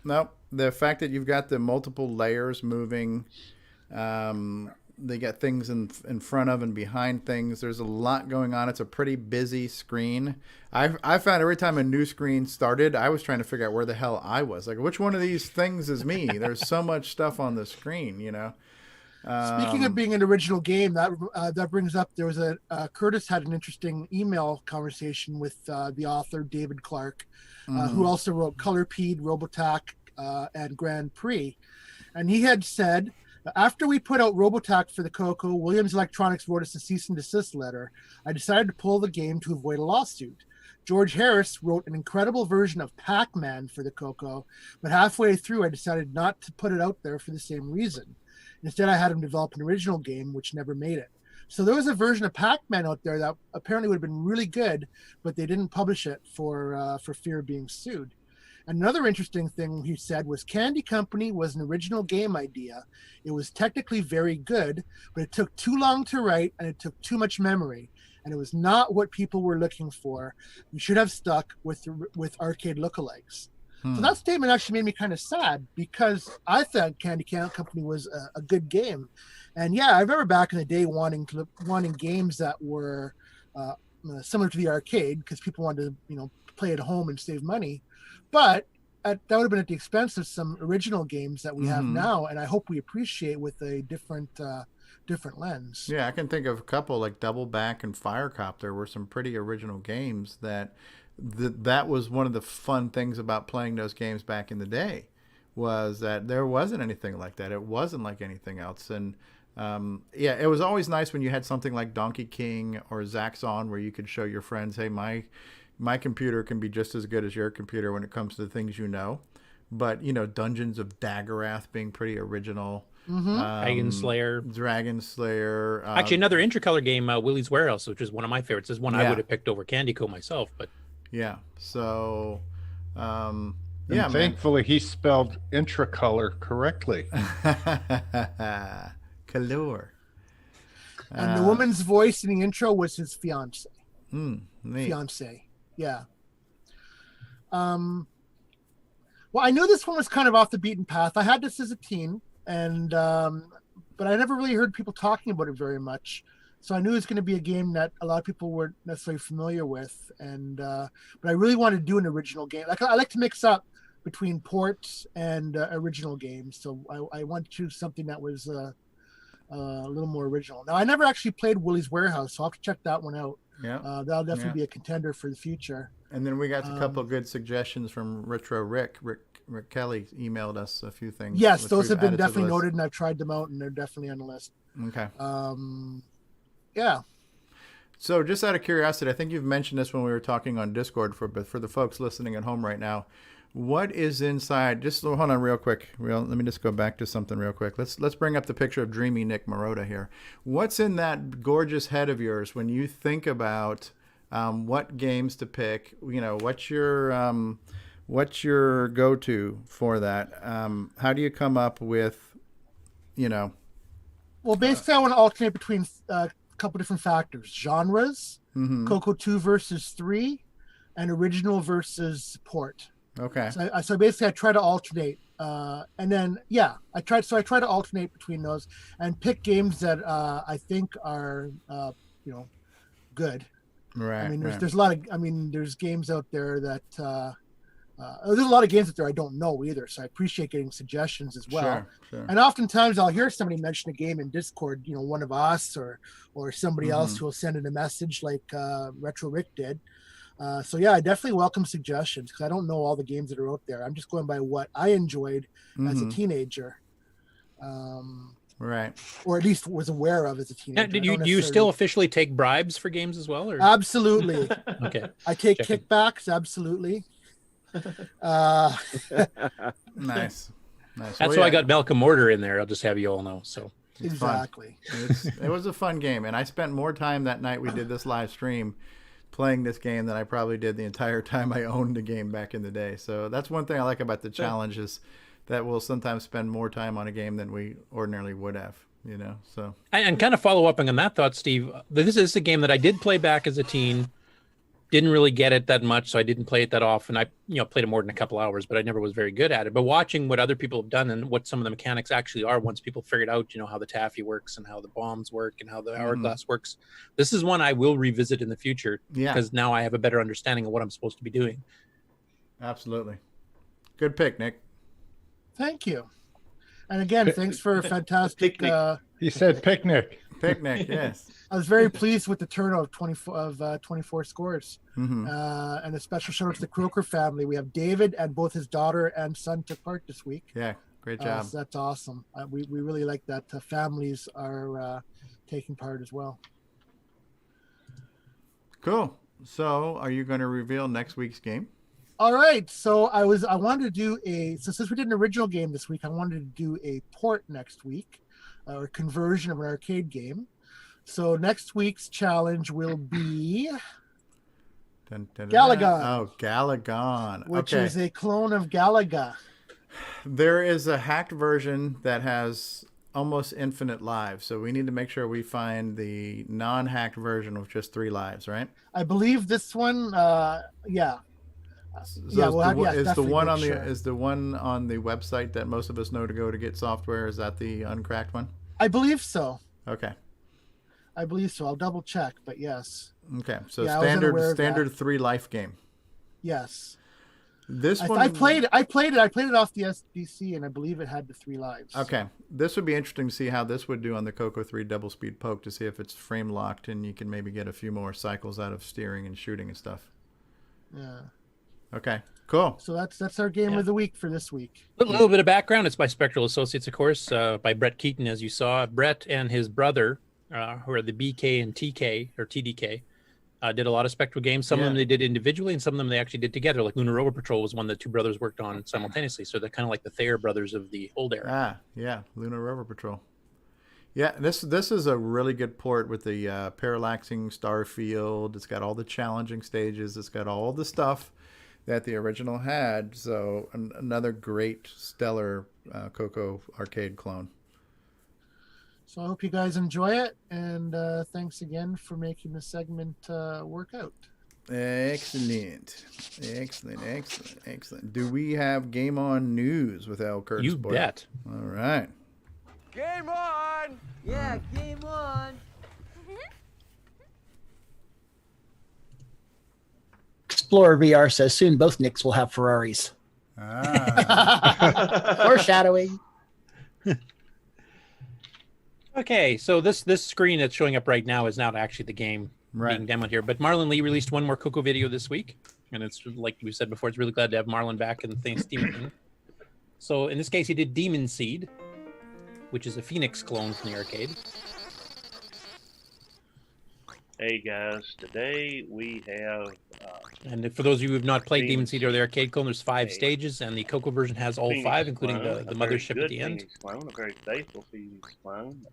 The fact that you've got the multiple layers moving, they got things in front of and behind things. There's a lot going on. It's a pretty busy screen. I found every time a new screen started, I was trying to figure out where the hell I was. Like, which one of these things is me? There's so much stuff on the screen, you know. Speaking of being an original game, that brings up, there was Curtis had an interesting email conversation with the author David Clark, who also wrote Colorpede, Robotac, and Grand Prix. And he had said, after we put out Robotac for the CoCo, Williams Electronics wrote us a cease and desist letter. I decided to pull the game to avoid a lawsuit. George Harris wrote an incredible version of Pac-Man for the CoCo, but halfway through I decided not to put it out there for the same reason. Instead, I had him develop an original game, which never made it. So there was a version of Pac-Man out there that apparently would have been really good, but they didn't publish it for fear of being sued. Another interesting thing he said was Candy Company was an original game idea. It was technically very good, but it took too long to write and it took too much memory. And it was not what people were looking for. We should have stuck with arcade lookalikes. So that statement actually made me kind of sad because I thought Candy Company was a good game. And yeah, I remember back in the day wanting games that were similar to the arcade because people wanted to, play at home and save money. But that would have been at the expense of some original games that we have now, and I hope we appreciate with a different lens. Yeah, I can think of a couple like Double Back and Firecopter were some pretty original games that was one of the fun things about playing those games back in the day was that there wasn't anything like that. It wasn't like anything else. And yeah, it was always nice when you had something like Donkey King or Zaxxon where you could show your friends, hey, my computer can be just as good as your computer when it comes to the things you know. But, Dungeons of Daggerath being pretty original. Dragon Slayer. Actually, another Intracolor game, Willy's Warehouse, which is one of my favorites. This is one I would have picked over Candy Co. myself. But yeah, so thankfully he spelled Intracolor correctly. Color. And the woman's voice in the intro was his fiance. Fiance. Yeah. Well, I knew this one was kind of off the beaten path. I had this as a teen, and but I never really heard people talking about it very much. So I knew it was going to be a game that a lot of people weren't necessarily familiar with, and but I really wanted to do an original game. I like to mix up between ports and original games, so I wanted to choose something that was a little more original. Now I never actually played Willy's Warehouse, so I'll have to check that one out. Yeah, that'll definitely be a contender for the future. And then we got a couple of good suggestions from Retro Rick. Rick Kelly emailed us a few things. Yes, those have been definitely noted, and I've tried them out, and they're definitely on the list. Okay. Yeah. So just out of curiosity, I think you've mentioned this when we were talking on Discord, but for the folks listening at home right now, what is inside? Just hold on real quick. Let me just go back to something real quick. Let's bring up the picture of Dreamy Nick Marotta here. What's in that gorgeous head of yours when you think about what games to pick? What's your go-to for that? How do you come up with, Well, basically, I want to alternate between a couple different factors: genres, CoCo 2 versus 3, and original versus port. Okay. So basically, I try to alternate, and then I try to alternate between those and pick games that I think are good. Right. I mean, there's a lot of there's games out there that there's a lot of games out there I don't know either. So I appreciate getting suggestions as well. Sure. And oftentimes I'll hear somebody mention a game in Discord, one of us or somebody else who will send in a message like Retro Rick did. So yeah, I definitely welcome suggestions because I don't know all the games that are out there. I'm just going by what I enjoyed as a teenager. Right. Or at least was aware of as a teenager. Now, do you still officially take bribes for games as well? Or? Absolutely. Okay. I take kickbacks. Absolutely. Nice. That's why I got Malcolm Mortar in there. I'll just have you all know. So It's exactly. It was a fun game, and I spent more time that night we did this live stream playing this game than I probably did the entire time I owned the game back in the day. So that's one thing I like about the challenge is that we'll sometimes spend more time on a game than we ordinarily would have, you know. So And kind of follow up on that thought, Steve. This is a game that I did play back as a teen. Didn't really get it that much, so I didn't play it that often. I played it more than a couple hours, but I never was very good at it. But watching what other people have done and what some of the mechanics actually are, once people figured out, how the taffy works and how the bombs work and how the hourglass works, this is one I will revisit in the future. Yeah. Because now I have a better understanding of what I'm supposed to be doing. Absolutely. Good pick, Nick. Thank you. And again, thanks for a fantastic. He said picnic. Picnic, yes. I was very pleased with the turnout of 24 scores. Mm-hmm. And a special shout out to the Croker family. We have David and both his daughter and son took part this week. Yeah, great job. So that's awesome. We really like that families are taking part as well. Cool. So are you going to reveal next week's game? All right. So I wanted to do since we did an original game this week, I wanted to do a port next week or conversion of an arcade game. So next week's challenge will be Galaga. Oh, Galaga. Which is a clone of Galaga. There is a hacked version that has almost infinite lives. So we need to make sure we find the non-hacked version with just 3 lives, right? I believe this one, yeah. So Is the one on the website that most of us know to go to get software? Is that the uncracked one? I believe so. Okay. I believe so. I'll double check, but yes. Okay, so Yeah, standard 3 life game. Yes. This one I played it off the SBC, and I believe it had the 3 lives. Okay, this would be interesting to see how this would do on the CoCo 3 double speed poke to see if it's frame locked and you can maybe get a few more cycles out of steering and shooting and stuff. Yeah. Okay, cool. So that's our game of the week for this week. A little bit of background. It's by Spectral Associates, of course, by Brett Keaton, as you saw. Brett and his brother, who are the BK and TK, or TDK, did a lot of Spectral games. Some of them they did individually, and some of them they actually did together. Like Lunar Rover Patrol was one that 2 brothers worked on simultaneously. So they're kind of like the Thayer brothers of the old era. Ah, yeah, Lunar Rover Patrol. Yeah, this is a really good port with the parallaxing star field. It's got all the challenging stages. It's got all the stuff that the original had. So another great, stellar CoCo arcade clone. So I hope you guys enjoy it, and thanks again for making the segment work out. Excellent. Do we have GameON news with Al Curtis? You bet. All right. Game on! Yeah, game on! Explorer VR says soon both Nicks will have Ferraris. Foreshadowing. Okay, so this screen that's showing up right now is not actually the game being demoed here. But Marlon Lee released one more CoCo video this week, and it's like we said before, it's really glad to have Marlon back and thanks Steven. So in this case, he did Demon Seed, which is a Phoenix clone from the arcade. Hey guys, today we have. And for those of you who have not played Demon Seed or the arcade clone, there's 5 stages, and the CoCo version has all 5, including the mothership at the end. Clone, a very faithful Phoenix clone.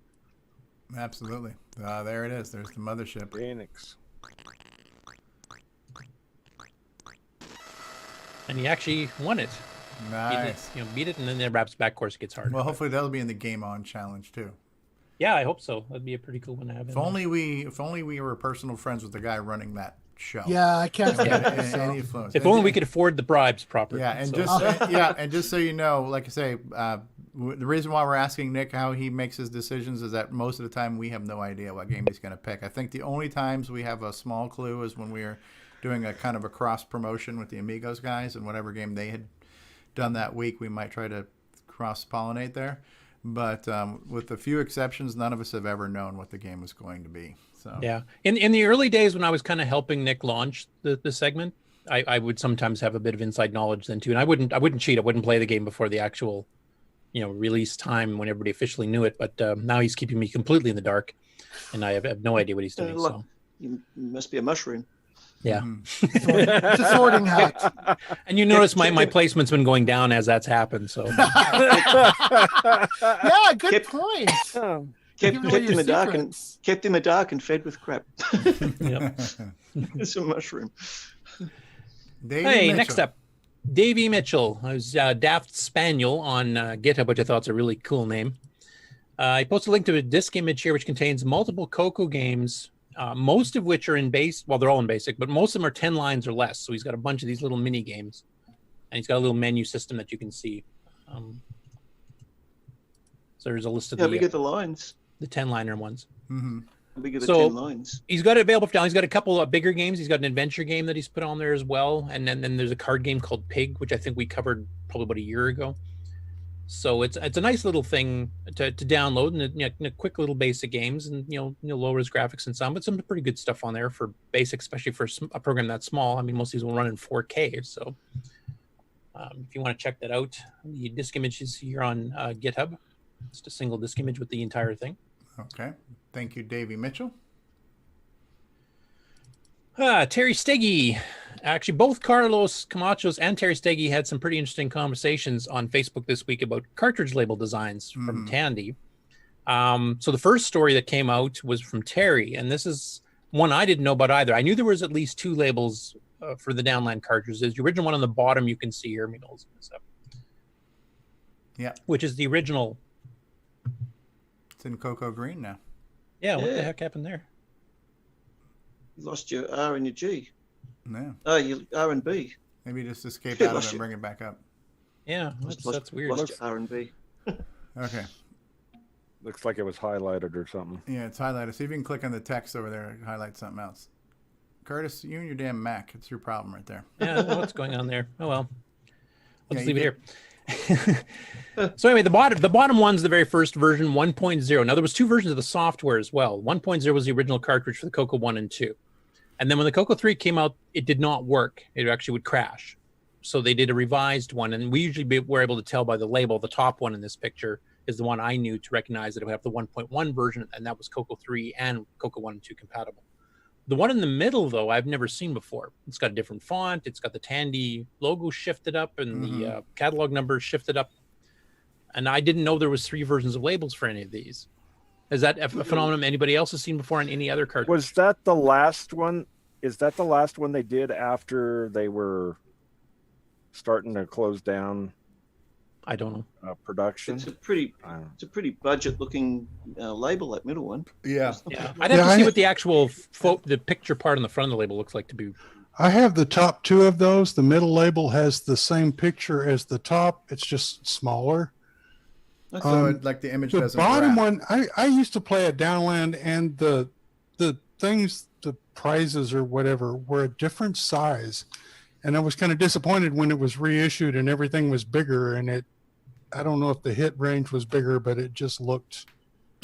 Absolutely. There it is. There's the mothership. Phoenix. And he actually won it. Nice. Beat it, and then the Raps back course gets harder. Well, hopefully that'll be in the GameON challenge too. Yeah, I hope so. That'd be a pretty cool one to have. If only we were personal friends with the guy running that show. Yeah, I can't. Any influence. If only we could afford the bribes properly. Yeah, and just so you know, like I say, the reason why we're asking Nick how he makes his decisions is that most of the time we have no idea what game he's going to pick. I think the only times we have a small clue is when we're doing a kind of a cross promotion with the Amigos guys, and whatever game they had done that week, we might try to cross pollinate there. But with a few exceptions, none of us have ever known what the game was going to be. So yeah, in the early days when I was kind of helping Nick launch the segment, I would sometimes have a bit of inside knowledge then too, and I wouldn't cheat. I wouldn't play the game before the actual, release time when everybody officially knew it. But now he's keeping me completely in the dark, and I have no idea what he's doing. You must be a mushroom. Yeah. It's a sorting hat. And you notice my placement's been going down as that's happened. So Yeah, good point. Kept Giving away in your the dark secrets. kept in the dark and fed with crap. Yep. It's a mushroom. Hey, next up, Davey Mitchell, who's Daft Spaniel on GitHub, which I thought was a really cool name. I posted a link to a disk image here, which contains multiple CoCo games, most of which are in base. Well, they're all in basic, but most of them are 10 lines or less. So he's got a bunch of these little mini games, and he's got a little menu system that you can see. So there's a list of How big are the lines? The 10-liner ones. Mm-hmm. How big are the 10 lines? He's got it available for down. He's got a couple of bigger games. He's got an adventure game that he's put on there as well. And then there's a card game called Pig, which I think we covered probably about a year ago. So it's a nice little thing to download, and quick little basic games, and low res graphics and some, but some pretty good stuff on there for basic, especially for a program that small. I mean, most of these will run in 4K. So if you want to check that out, the disk image is here on GitHub. It's a single disk image with the entire thing. Okay. Thank you, Davey Mitchell. Terry Steggy. Actually, both Carlos Camachos and Terry Steggy had some pretty interesting conversations on Facebook this week about cartridge label designs from Tandy. So the first story that came out was from Terry, and this is one I didn't know about either. I knew there was at least 2 labels for the Downland cartridges. There's the original one on the bottom you can see here. Let me hold this up. Yeah. Which is the original. It's in CoCo Green now. Yeah, what the heck happened there? You lost your R and your G. Yeah. Oh, you R and B. Maybe just escape out of it and bring it back up. Yeah, that's weird. Lost your R and B. Okay. Looks like it was highlighted or something. Yeah, it's highlighted. See if you can click on the text over there and highlight something else. Curtis, you and your damn Mac. It's your problem right there. Yeah, I don't know what's going on there. Oh, well. Let's Yeah, leave it here. So anyway, the bottom one's the very first version, 1.0. Now, there was 2 versions of the software as well. 1.0 was the original cartridge for the CoCo 1 and 2. And then when the CoCo 3 came out, it did not work. It actually would crash. So they did a revised one, and we usually were able to tell by the label. The top one in this picture is the one I knew to recognize that it would have the 1.1 version, and that was CoCo 3 and CoCo 1 and 2 compatible. The one in the middle, though, I've never seen before. It's got a different font. It's got the Tandy logo shifted up, and the catalog number shifted up. And I didn't know there was 3 versions of labels for any of these. Is that a phenomenon anybody else has seen before on any other cartridge? Was that the last one? Is that the last one they did after they were starting to close down? I don't know. It's Production. a pretty budget-looking label, that middle one. Yeah. I'd have to see what the actual the picture part on the front of the label looks like to be. I have the top 2 of those. The middle label has the same picture as the top. It's just smaller. So like the image the doesn't bottom wrap. one, I used to play at Downland, and the things, the prizes or whatever, were a different size, and I was kind of disappointed when it was reissued and everything was bigger. And I don't know if the hit range was bigger, but it just looked.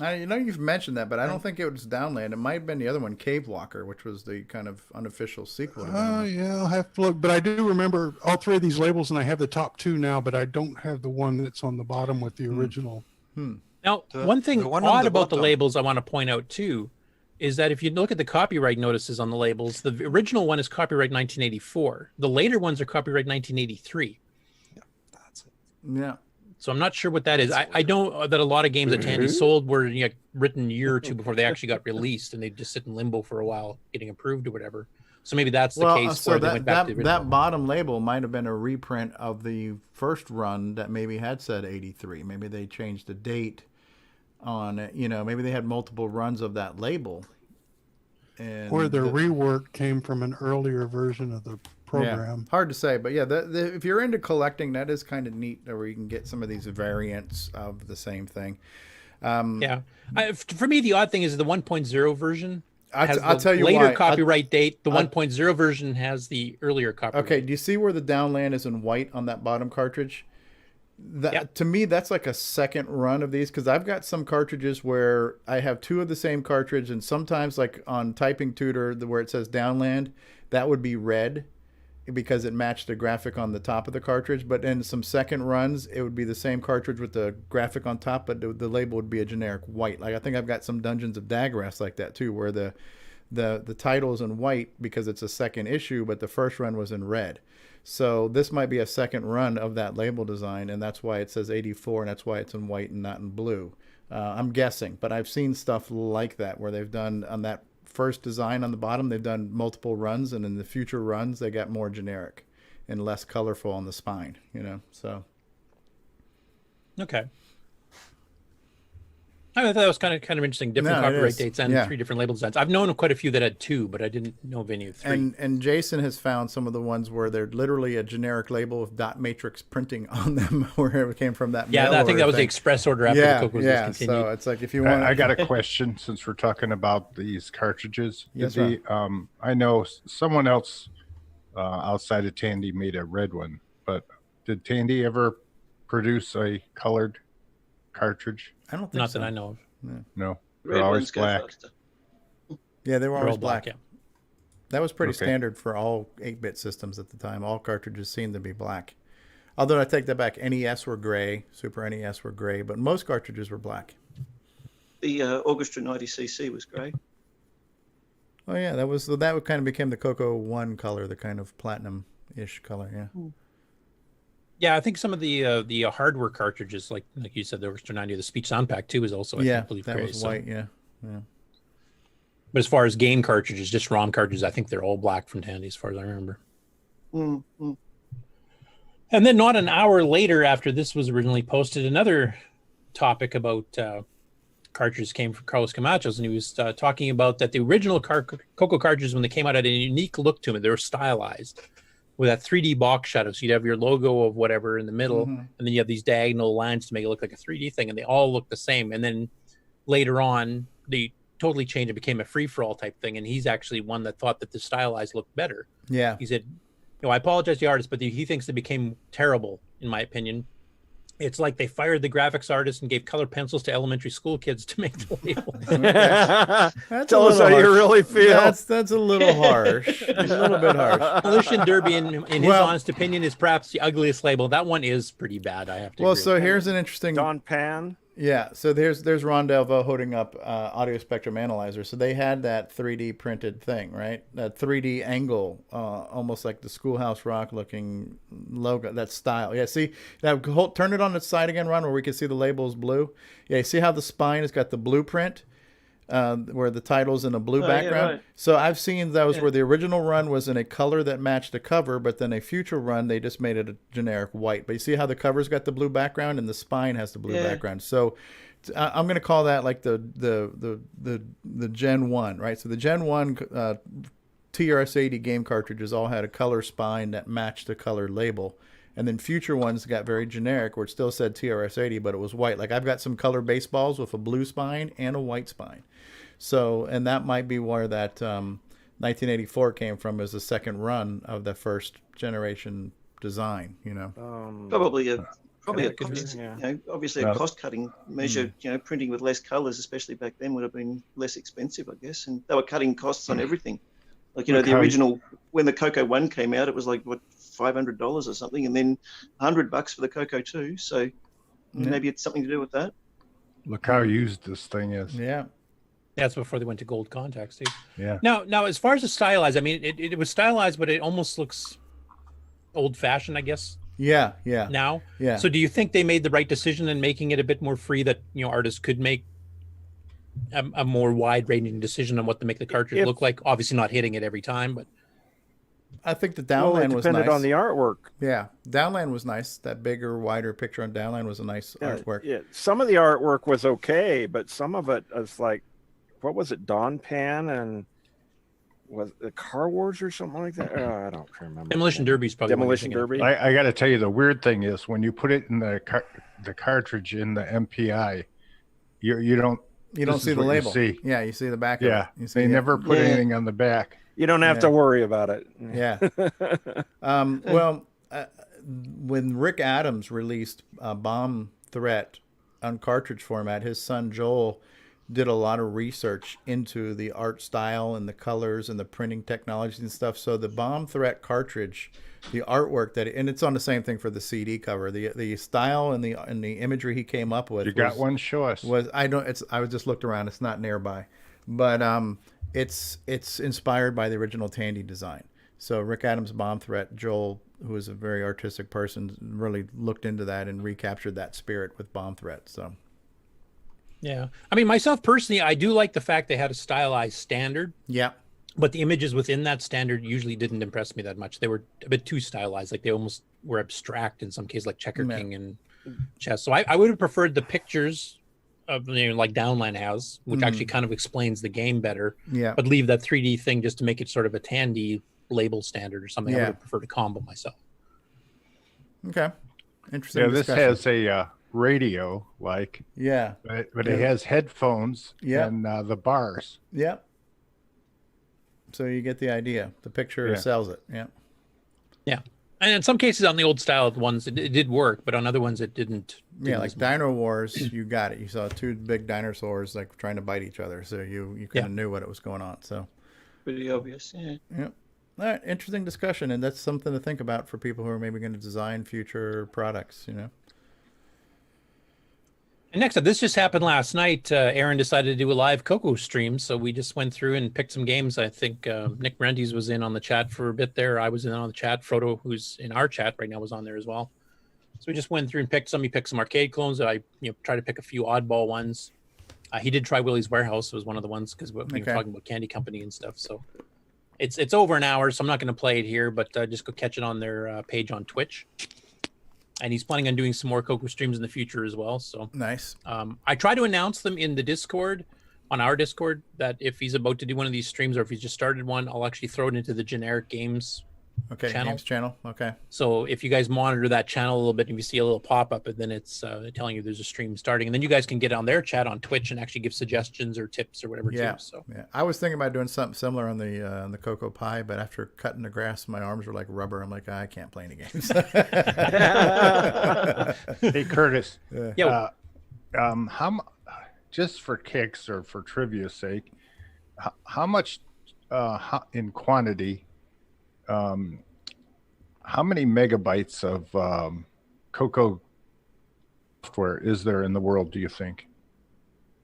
You've mentioned that, but I don't think it was Downland. It might have been the other one, Cave Walker, which was the kind of unofficial sequel. Oh, yeah, I'll have to look. But I do remember all 3 of these labels, and I have the top 2 now, but I don't have the one that's on the bottom with the original. Now, one thing odd about the labels I want to point out, too, is that if you look at the copyright notices on the labels, the original one is copyright 1984. The later ones are copyright 1983. Yeah, that's it. Yeah. So I'm not sure what that is. I know that a lot of games that Tandy sold were written a year or 2 before they actually got released, and they just sit in limbo for a while, getting approved or whatever. So maybe that's the case so where they went back to the original. that bottom label might have been a reprint of the first run that maybe had said 83. Maybe they changed the date on it. Maybe they had multiple runs of that label. And or the rework came from an earlier version of the program. Yeah, hard to say, but yeah, if you're into collecting, that is kind of neat, where you can get some of these variants of the same thing. For me, the odd thing is the 1.0 version has I'll tell you later why. copyright date. The 1.0 version has the earlier copyright. Okay, do you see where the Downland is in white on that bottom cartridge? To me, that's like a second run of these, because I've got some cartridges where I have 2 of the same cartridge, and sometimes like on Typing Tutor, where it says Downland, that would be red because it matched the graphic on the top of the cartridge. But in some second runs, it would be the same cartridge with the graphic on top, but the label would be a generic white. Like I think I've got some Dungeons of Dagerath like that too, where the the title's in white because it's a second issue, but the first run was in red. So this might be a second run of that label design, and that's why it says 84, and that's why it's in white and not in blue. I'm guessing, but I've seen stuff like that where they've done on that first design on the bottom, they've done multiple runs, and in the future runs, they got more generic and less colorful on the spine, so. Okay. I thought that was kind of interesting. Different copyright dates and 3 different label designs. I've known quite a few that had 2, but I didn't know of any of 3. And Jason has found some of the ones where they're literally a generic label with dot matrix printing on them, where it came from that. Yeah, I think that was the express order after the CoCo was discontinued. So it's like if you want. I got a question since we're talking about these cartridges. Yes, I know someone else outside of Tandy made a red one, but did Tandy ever produce a colored cartridge? I don't think Not so. that I know of. No, Red they're always ones go black. faster. Yeah, they were They're always all black, black. That was pretty Okay. standard for all 8-bit systems at the time. All cartridges seemed to be black. Although I take that back, NES were gray, Super NES were gray, but most cartridges were black. The Orchestra 90cc was grey. Oh yeah, that kind of became the CoCo 1 color, the kind of platinum-ish color. Yeah. Yeah, I think some of the hardware cartridges, like you said, the Orchestra 90, the Speech Sound Pack 2 is also, I believe, that gray, was white. Yeah. But as far as game cartridges, just ROM cartridges, I think they're all black from Tandy, as far as I remember. Mm-hmm. And then not an hour later after this was originally posted, another topic about cartridges came from Carlos Camachos, and he was talking about that the original CoCo cartridges, when they came out, had a unique look to them. They were stylized with that 3D box shadow. So you'd have your logo of whatever in the middle, and then you have these diagonal lines to make it look like a 3D thing, and they all look the same. And then later on, they totally changed. It became a free-for-all type thing, and he's actually one that thought that the stylized looked better. Yeah. He said, I apologize to the artist, but he thinks it became terrible, in my opinion. It's like they fired the graphics artist and gave color pencils to elementary school kids to make the label. Tell us how you really feel. That's a little harsh. A little bit harsh. Demolition Derby, in his honest opinion, is perhaps the ugliest label. That one is pretty bad, I have to agree. So here's an interesting... Don Pan. Yeah, so there's Ron Delvaux holding up Audio Spectrum Analyzer. So they had that 3D printed thing, right? That 3D angle, almost like the Schoolhouse Rock looking logo, that style. Yeah, see, now turn it on its side again, Ron, where we can see the label's blue. Yeah, you see how the spine has got the blueprint? Where the title's in a blue background. Yeah, right. So I've seen those where the original run was in a color that matched the cover, but then a future run they just made it a generic white. But you see how the cover's got the blue background and the spine has the blue background. So I'm going to call that like the Gen 1, right? So the Gen 1 TRS-80 game cartridges all had a color spine that matched the color label. And then future ones got very generic, where it still said TRS-80, but it was white. Like I've got some color baseballs with a blue spine and a white spine. So, and that might be where that 1984 came from, as the second run of the first generation design. Probably a cost, obviously a cost-cutting measure. Printing with less colors, especially back then, would have been less expensive, I guess. And they were cutting costs on everything. Like the original, when the CoCo 1 came out, it was like $500 or something, and then $100 for the CoCo 2. So maybe it's something to do with that. Look how used this thing is. Yeah. That's before they went to gold contacts, too. Yeah. Now, as far as the stylized, I mean, it was stylized, but it almost looks old-fashioned, I guess. Yeah. Now. Yeah. So do you think they made the right decision in making it a bit more free, that artists could make a more wide-ranging decision on what to make the cartridge look like? Obviously not hitting it every time, but I think the Downland was nice. Depended on the artwork. Yeah, Downland was nice. That bigger, wider picture on Downland was a nice artwork. Yeah, some of the artwork was okay, but some of it was like, what was it, Don Pan and was it Car Wars or something like that? I don't remember. Demolition Derby's probably Demolition Derby. I got to tell you, the weird thing is when you put it in the cartridge in the MPI, you don't see the label. Yeah, you see the back. Yeah, of it. They never put anything on the back. You don't have to worry about it. Yeah. Well, when Rick Adams released Bomb Threat on cartridge format, his son Joel did a lot of research into the art style and the colors and the printing technologies and stuff. So the Bomb Threat cartridge, the artwork and it's on the same thing for the CD cover. The style and the imagery he came up with. You got one? Show us. I just looked around. It's not nearby, but It's inspired by the original Tandy design. So Rick Adams' Bomb Threat, Joel, who is a very artistic person, really looked into that and recaptured that spirit with Bomb Threat. So yeah, I mean, myself personally, I do like the fact they had a stylized standard. Yeah. But the images within that standard usually didn't impress me that much. They were a bit too stylized. Like they almost were abstract in some cases, like Checker King and chess. So I would have preferred the pictures of, like Downland has, which actually kind of explains the game better. Yeah. But leave that 3D thing just to make it sort of a Tandy label standard or something. I would have preferred a combo myself. Okay. Interesting. Yeah, this has a radio, like. Yeah. But it has headphones and the bars. Yep. So you get the idea. The picture sells it. Yeah. Yeah. And in some cases on the old style ones, it did work, but on other ones it didn't. Yeah, like Dino Wars, you got it. You saw two big dinosaurs like trying to bite each other. So you kind of knew what was going on. So pretty obvious. Yeah. Yeah. All right. Interesting discussion. And that's something to think about for people who are maybe going to design future products, And next up, this just happened last night. Aaron decided to do a live CoCo stream, so we just went through and picked some games. I think Nick Marentes was in on the chat for a bit there. I was in on the chat. Frodo, who's in our chat right now, was on there as well. So we just went through and picked some. He picked some arcade clones. I tried to pick a few oddball ones. He did try Willy's Warehouse. It was one of the ones because we were talking about Candy Company and stuff. So it's over an hour, so I'm not going to play it here, but just go catch it on their page on Twitch. And he's planning on doing some more CoCo streams in the future as well. So nice. I try to announce them in the Discord, on our Discord, that if he's about to do one of these streams or if he's just started one, I'll actually throw it into the generic games channel. Games channel. Okay. So if you guys monitor that channel a little bit, and you see a little pop up, and then it's telling you there's a stream starting, and then you guys can get on their chat on Twitch and actually give suggestions or tips or whatever too. So I was thinking about doing something similar on the Cocoa Pie, but after cutting the grass, my arms were like rubber. I'm like, I can't play any games. Hey Curtis. How just for kicks or for trivia's sake, how much in quantity? How many megabytes of CoCo software is there in the world, do you think?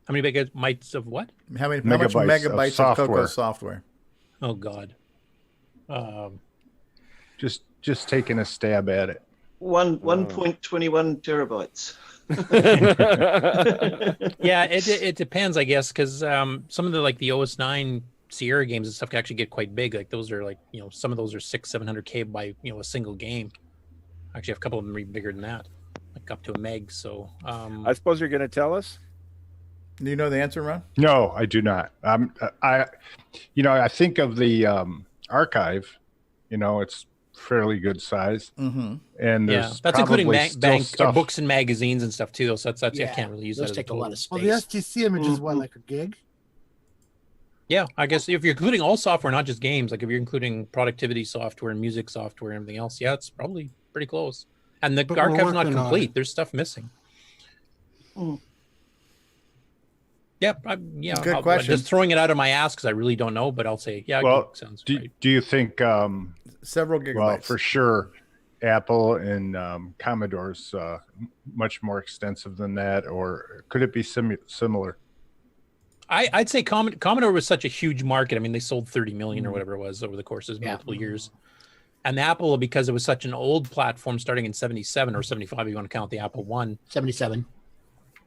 How many megabytes of what? How much megabytes of CoCo software? Oh God. Just taking a stab at it. 1.21 terabytes. Yeah, it depends, I guess, because some of the OS9 Sierra games and stuff can actually get quite big. Like those are some of those are 600-700K by a single game. Actually, a couple of them are even bigger than that, like up to a meg. So I suppose you're going to tell us. Do you know the answer, Ron? No, I do not. I think of the archive. It's fairly good size, and there's that's including stuff. books and magazines and stuff too. So that's I can't really use those that. Take a lot of space. Well, the STC image is what, like a gig? Yeah, I guess if you're including all software, not just games, like if you're including productivity software and music software and everything else, yeah, it's probably pretty close. And the archive's not complete. There's stuff missing. Yeah, good question. Just throwing it out of my ass because I really don't know, but I'll say, sounds right. Do you think several gigabytes? Well, for sure, Apple and Commodore's much more extensive than that, or could it be similar? I'd say Commodore was such a huge market. I mean, they sold 30 million or whatever it was over the course of multiple years. And the Apple, because it was such an old platform starting in 77 or 75, if you want to count the Apple One. 77.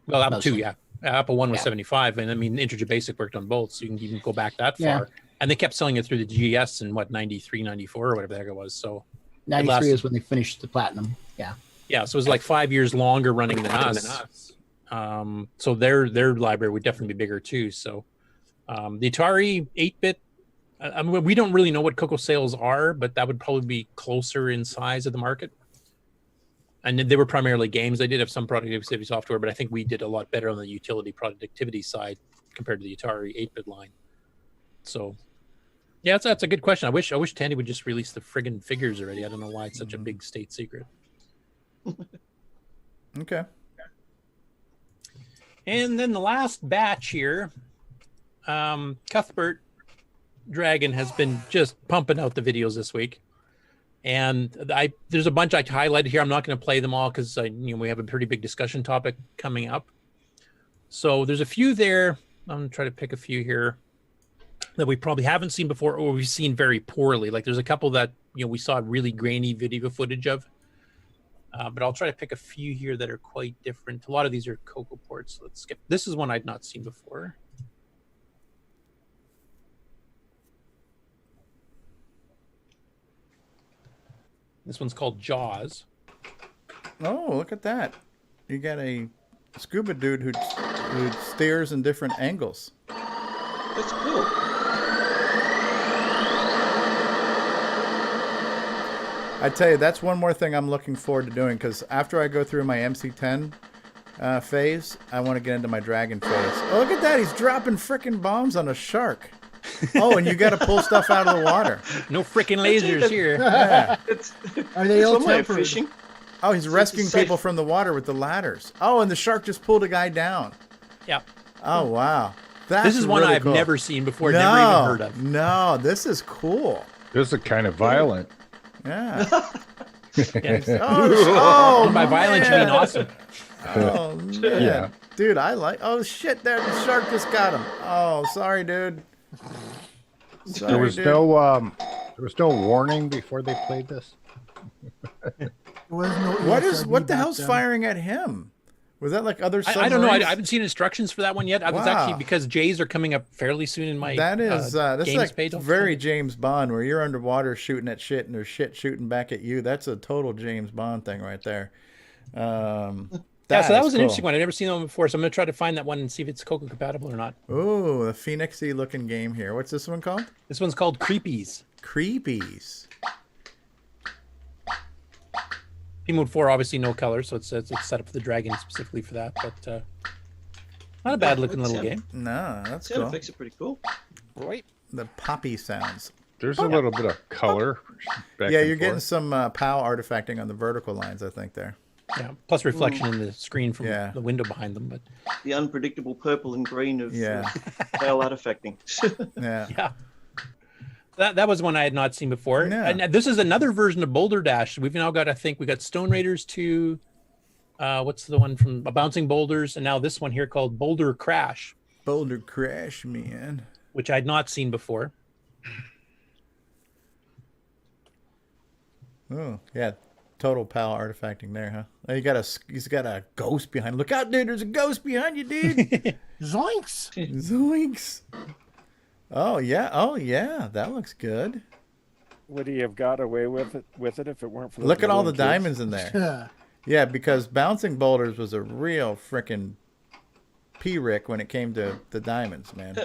Well, Apple II, yeah. Apple One was 75. And I mean, Integer Basic worked on both. So you can even go back that far. Yeah. And they kept selling it through the GS in 93, 94 or whatever the heck it was. So 93 is when they finished the Platinum. Yeah. Yeah. So it was like 5 years longer running than us. So their library would definitely be bigger too. So the Atari 8-bit, I mean, we don't really know what CoCo sales are, but that would probably be closer in size of the market. And they were primarily games. They did have some productivity software, but I think we did a lot better on the utility productivity side compared to the Atari 8-bit line. So yeah, that's a good question. I wish Tandy would just release the friggin' figures already. I don't know why it's such a big state secret. Okay. And then the last batch here, Cuthbert Dragon has been just pumping out the videos this week. And there's a bunch I highlighted here. I'm not going to play them all because we have a pretty big discussion topic coming up. So there's a few there. I'm going to try to pick a few here. that we probably haven't seen before, or we've seen very poorly. Like there's a couple that we saw really grainy video footage of. But I'll try to pick a few here that are quite different. A lot of these are CoCo ports. So let's skip. This is one I'd not seen before. This one's called Jaws. Oh, look at that. You got a scuba dude who stares in different angles. That's cool. I tell you, that's one more thing I'm looking forward to doing, because after I go through my MC10 phase, I want to get into my dragon phase. Oh, look at that. He's dropping frickin' bombs on a shark. Oh, and you got to pull stuff out of the water. No frickin' lasers here. Yeah. Are they all tempered? Fishing? Oh, he's rescuing people from the water with the ladders. Oh, and the shark just pulled a guy down. Yep. Oh, wow. This is one really I've cool. never seen before, never even heard of. No, this is cool. This is kind of violent. Yeah. Yes. Oh, by violent, you mean awesome. Oh, man. Yeah. Dude, oh, shit, there, the shark just got him. Oh, sorry, dude. Sorry, There was dude. no warning before they played this. What the hell's firing at him? Was that like other submarines? I don't know. I haven't seen instructions for that one yet. I was actually, because Jays are coming up fairly soon in my That is this is like page. very James Bond, where you're underwater shooting at shit and there's shit shooting back at you. That's a total James Bond thing right there. So that was an interesting one. I've never seen that one before, so I'm going to try to find that one and see if it's CoCo compatible or not. Ooh, the Phoenixy looking game here. What's this one called? This one's called Creepies. Creepies. P-Mode 4, obviously no color, so it's set up for the dragon specifically for that, but not a bad looking little game. No, that's Sound cool. effects are pretty cool. Right. The poppy sounds. There's a little bit of color. Back Yeah, and you're getting forth. some POW artifacting on the vertical lines, I think, there. Yeah, plus reflection in the screen from the window behind them. But The unpredictable purple and green of Yeah. Bale artifacting. Yeah. Yeah. That was one I had not seen before. Yeah. And this is another version of Boulder Dash. We've now got, I think, we got Stone Raiders 2. What's the one from Bouncing Boulders? And now this one here called Boulder Crash. Boulder Crash, man. Which I had not seen before. Oh, yeah. Total POW artifacting there, huh? Oh, he's got a ghost behind. Look out, dude. There's a ghost behind you, dude. Zoinks. Zoinks. Oh, yeah. That looks good. Would he have got away with it if it weren't for the Look at all the kids? diamonds in there. Yeah, because Bouncing Boulders was a real frickin' P-Rick when it came to the diamonds, man.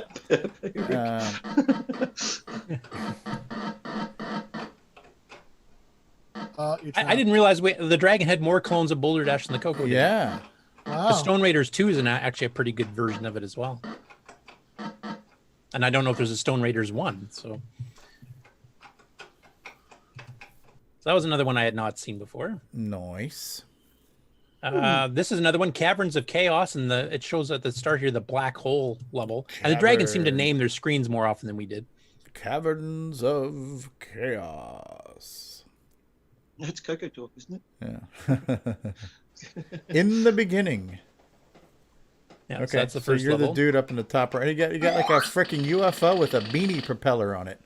I didn't realize the dragon had more clones of Boulder Dash than the CoCo did. Yeah. The Stone Raiders 2 is actually a pretty good version of it as well. And I don't know if there's a Stone Raiders 1, so that was another one I had not seen before. Nice. This is another one, Caverns of Chaos, and it shows at the start here the black hole level. And the dragons seem to name their screens more often than we did. Caverns of Chaos. That's CoCo Talk, isn't it? Yeah. In the beginning. Yeah, Okay, so that's the first you're level. the dude up in the top right. You got like a freaking UFO with a beanie propeller on it.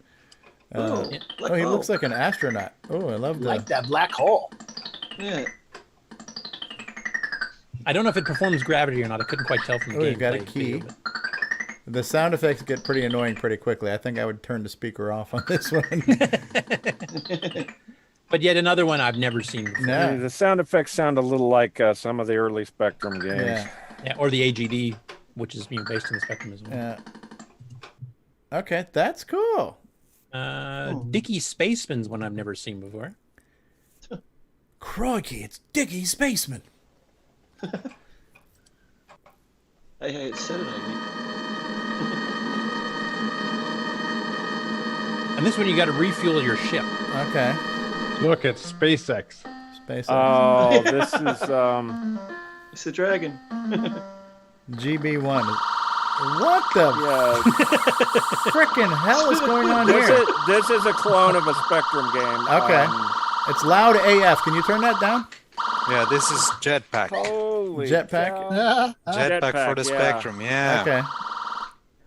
He looks like an astronaut. Oh, I love that. Like that black hole. Yeah. I don't know if it performs gravity or not. I couldn't quite tell from the Oh, game. you got a key. The sound effects get pretty annoying pretty quickly. I think I would turn the speaker off on this one. But yet another one I've never seen before. No. The sound effects sound a little like some of the early Spectrum games. Yeah, or the AGD, which is based on the Spectrum as well. Yeah. Okay, that's cool. Dicky Spaceman's one I've never seen before. Crikey, it's Dicky Spaceman. Hey, it's Saturday, mate. And this one you got to refuel your ship. Okay. Look at SpaceX. SpaceX. Oh, this is It's the dragon. GB1. What the frickin' hell is going on here? This is a clone of a Spectrum game. Okay. It's loud AF. Can you turn that down? Yeah, this is Jetpack. Holy Jetpack? Jetpack for the Spectrum, yeah. Okay.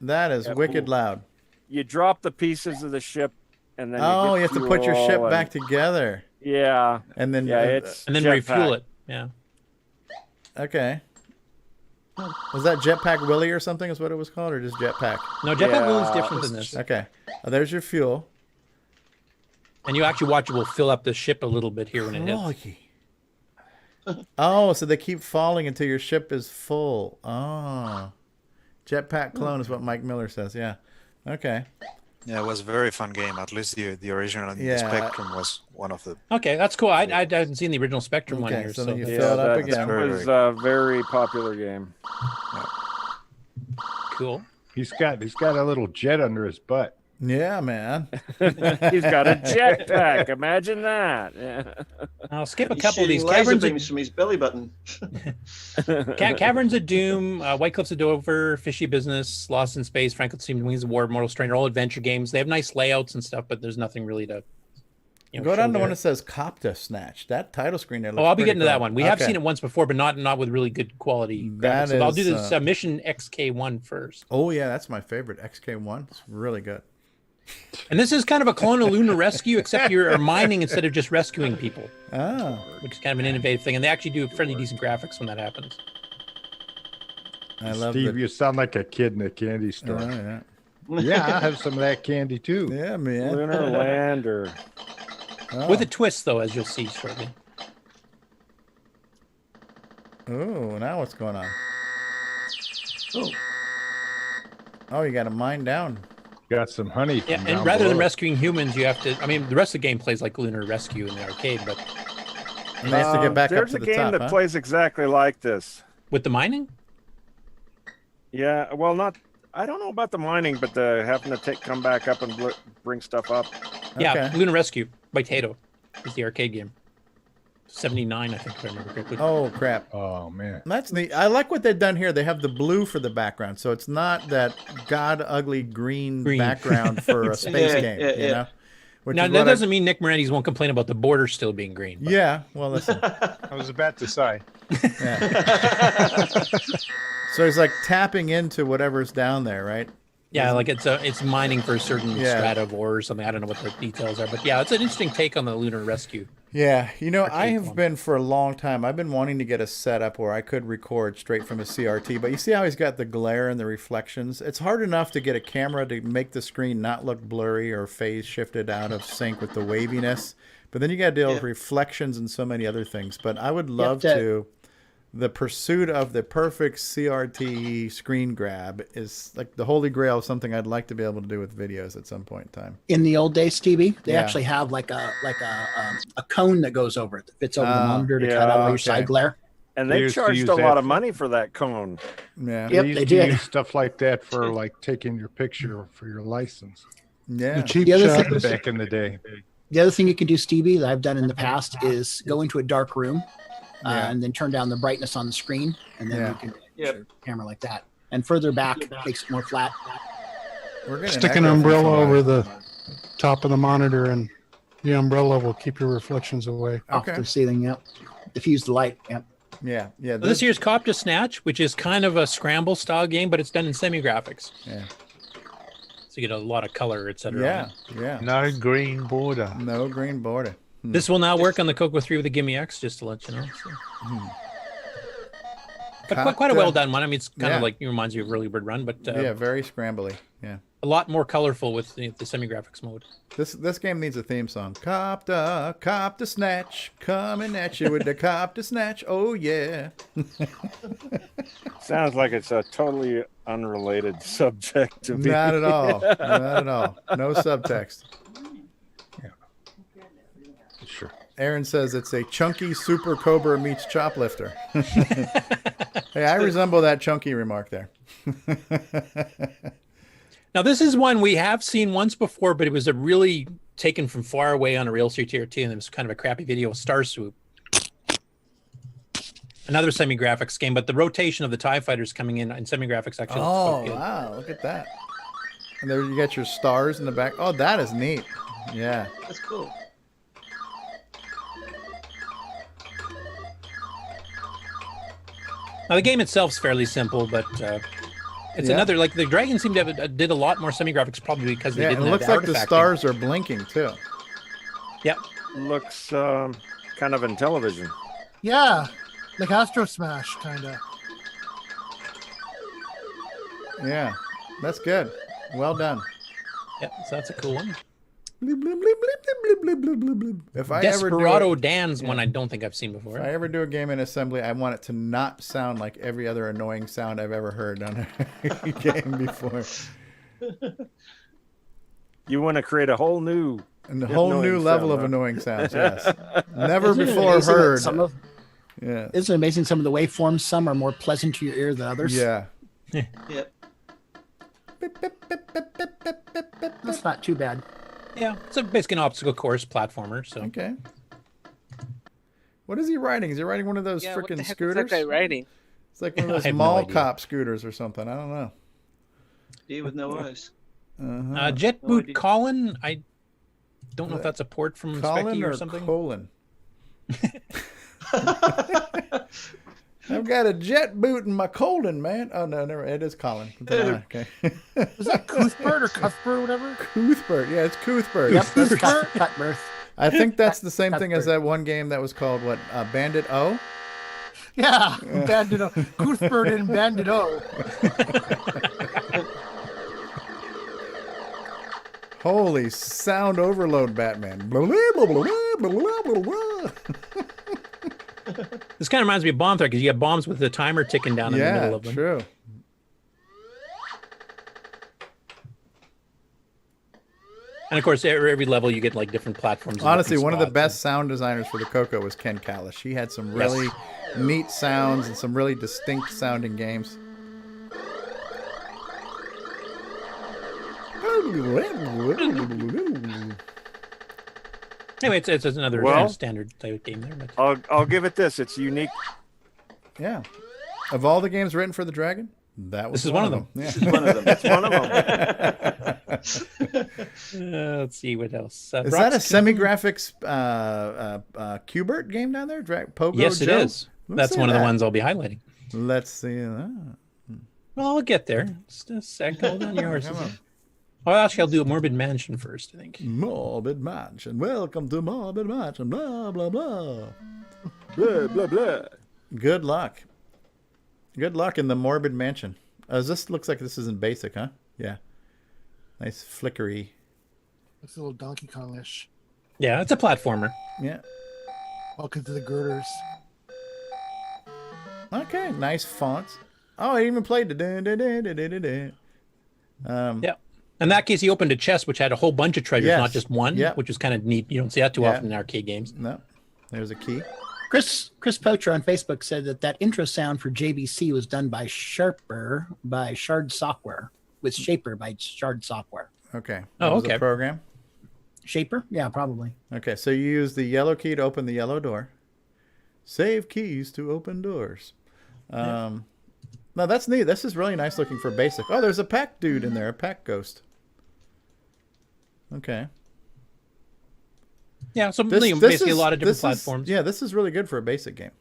That is wicked loud. you drop the pieces of the ship, and then you have to put your ship fuel back together. Yeah, and then it's and then jetpack. refuel it. Yeah. Okay. Was that Jetpack Willie or something? Is what it was called, or just Jetpack? No, Jetpack Willie's different than this. Okay. there's your fuel. And you actually watch it will fill up the ship a little bit here when it hits. Oh, so they keep falling until your ship is full. Oh. Jetpack clone is what Mike Miller says. Yeah. Okay. Yeah, it was a very fun game. At least the original and the Spectrum was one of the. Okay, that's cool. I hadn't seen the original Spectrum one here. So then you fill it up again. That was a very popular game. Cool. He's got a little jet under his butt. Yeah, man. He's got a jetpack. Imagine that. Yeah. I'll skip a He's couple of these. shooting laser Caverns beams from his belly button. Caverns of Doom, White Cliffs of Dover, Fishy Business, Lost in Space, Frankenstein, Wings of War, Mortal Strain are all adventure games. They have nice layouts and stuff, but there's nothing really to. Go down to one that says Copta Snatch. That title screen there. I'll be getting to that one. We have seen it once before, but not with really good quality graphics. So I'll do this Mission XK1 first. Oh yeah, that's my favorite. XK1. It's really good. And this is kind of a clone of Lunar Rescue, except you're mining instead of just rescuing people. Oh. Which is kind of an innovative thing. And they actually do fairly decent graphics when that happens. I love Steve, you sound like a kid in a candy store. Oh, yeah. Yeah, I'll have some of that candy too. Yeah, man. Lunar Lander. With a twist, though, as you'll see shortly. Oh, now what's going on? Oh, you got to mine down. Got some honey. Yeah, and rather than rescuing humans, you have to. I mean, the rest of the game plays like Lunar Rescue in the arcade, but. And they have to get back up to the top. There's a game that plays exactly like this. With the mining? Yeah, well, not. I don't know about the mining, but the having to come back up and bring stuff up. Yeah, Lunar Rescue by Tato is the arcade game. 79, I think, if I remember correctly. Oh, crap. Oh, man. That's neat. I like what they've done here. They have the blue for the background, so it's not that ugly green. background for a space game, you know? Now, that doesn't mean Nick Morantes won't complain about the border still being green. But. Yeah, well, listen. I was about to say. So he's like tapping into whatever's down there, right? Yeah, like it's mining for a certain strata of ore or something. I don't know what the details are, but yeah, it's an interesting take on the Lunar Rescue. Yeah, I have been for a long time. I've been wanting to get a setup where I could record straight from a CRT, but you see how he's got the glare and the reflections? It's hard enough to get a camera to make the screen not look blurry or phase shifted out of sync with the waviness, but then you got to deal with reflections and so many other things. But I would love to. The pursuit of the perfect CRT screen grab is like the holy grail of something I'd like to be able to do with videos at some point in time. In the old days, Stevie, they actually have like a cone that goes over it that fits over the monitor to cut out all your side glare. And they charged a lot of money for that cone. Yeah, yep, they did. Use stuff like that for like taking your picture for your license. Yeah, the cheap shot back in the day. The other thing you can do, Stevie, that I've done in the past is go into a dark room. And then turn down the brightness on the screen, and then you can shoot the camera like that. And further back makes it more flat. Stick an umbrella over the top of the monitor, and the umbrella will keep your reflections away. Off the ceiling, yep. Diffuse the light, yep. Yeah. So this year's Copta Snatch, which is kind of a scramble style game, but it's done in semi-graphics. Yeah. So you get a lot of color, etc. Yeah. No green border. No green border. This will now work on the CoCo 3 with the Gimme X, just to let you know. So. But quite a well done one. I mean, it's kind of like it reminds you of Early Bird Run, but very scrambly. Yeah, a lot more colorful with the semi-graphics mode. This game needs a theme song. Copta Snatch, coming at you with the Copta Snatch. Oh yeah. Sounds like it's a totally unrelated subject to me. Not at all. Not at all. No subtext. Sure. Aaron says it's a chunky Super Cobra meets Choplifter. Hey, I resemble that chunky remark there. Now, this is one we have seen once before, but it was a really taken from far away on a real CRT, and it was kind of a crappy video, Star Swoop. Another semi-graphics game, but the rotation of the TIE fighters coming in semi-graphics actually looks quite good. Wow, look at that. And there you got your stars in the back. Oh, that is neat. Yeah. That's cool. Now, the game itself is fairly simple, but It's another, like, the Dragon seemed to have did a lot more semi-graphics probably because they Yeah, didn't it have looks like the artifacting. stars are blinking too. Yep. Looks kind of in television. Yeah, like Astro Smash, kind of. Yeah, that's good. Well done. Yep, so that's a cool one. If I Desperado ever do Dan's one I don't think I've seen before. If I ever do a game in assembly, I want it to not sound like every other annoying sound I've ever heard on a game before. You want to create a whole new level of annoying sounds. Yes, never Isn't it before amazing that heard. Yeah, isn't it amazing? Some of the waveforms, some are more pleasant to your ear than others. Yeah. Yep. That's not too bad. Yeah, it's basically an obstacle course platformer. So okay. What is he riding? Is he riding one of those Yeah, what the freaking heck is scooters? that guy riding? It's like one of those I have mall no idea. cop scooters or something. I don't know. Deer with no eyes. Jet Boot Colin. I don't know if that's a port from Colin Specky or or something. Colin? I've got a jet boot in my Colin, man. Oh no, never. It is Colin. Okay. Is that Cuthbert or Cuthbert or whatever? Cuthbert. Yeah, it's Cuthbert. Yep, that's Cuthbert. I think that's the same thing as that one game that was called what? Bandit O. Yeah, Bandit O. Cuthbert and Bandit O. Holy sound overload, Batman. Blah, blah, blah, blah, blah, blah, blah. This kind of reminds me of Bomb Threat because you have bombs with the timer ticking down in the middle of them. True. And of course, every level you get like different platforms. and Honestly, different one of the spots. best sound designers for the CoCo was Ken Callis. He had some really neat sounds and some really distinct sounding games. Anyway, it's another standard type of game there. But I'll give it this. It's unique. Yeah. Of all the games written for the Dragon, that was This is one of them. Yeah. This is one of them. That's one of them. Let's see what else. Is that a semi-graphics Qbert game down there? Pogo Yes, it Joe? is. Let's That's see one of the that. ones I'll be highlighting. Let's see that. Well, I'll get there. Just a sec. Hold on your horses. Come on. Oh, actually, I'll do a Morbid Mansion first, I think. Morbid Mansion. Welcome to Morbid Mansion. Blah, blah, blah. Blah, blah, blah. Good luck. Good luck in the Morbid Mansion. This looks like this is in basic, huh? Yeah. Nice flickery. It's a little Donkey Kong-ish. Yeah, it's a platformer. Yeah. Welcome to the girders. Okay, nice fonts. Oh, I even played the Yeah. In that case, he opened a chest which had a whole bunch of treasures, Yes. not just one, Yeah. which was kind of neat. You don't see that too Yeah. often in arcade games. No. There's a key. Chris Pocher on Facebook said that intro sound for JBC was done by Sharper by Shard Software, with Shaper by Shard Software. Okay. Oh, That was okay. a program. Shaper? Yeah, probably. Okay, so you use the yellow key to open the yellow door. Save keys to open doors. No, that's neat. This is really nice looking for basic. Oh, there's a pack dude in there, a pack ghost. Okay. Yeah, so basically a lot of different platforms. Yeah, this is really good for a basic game.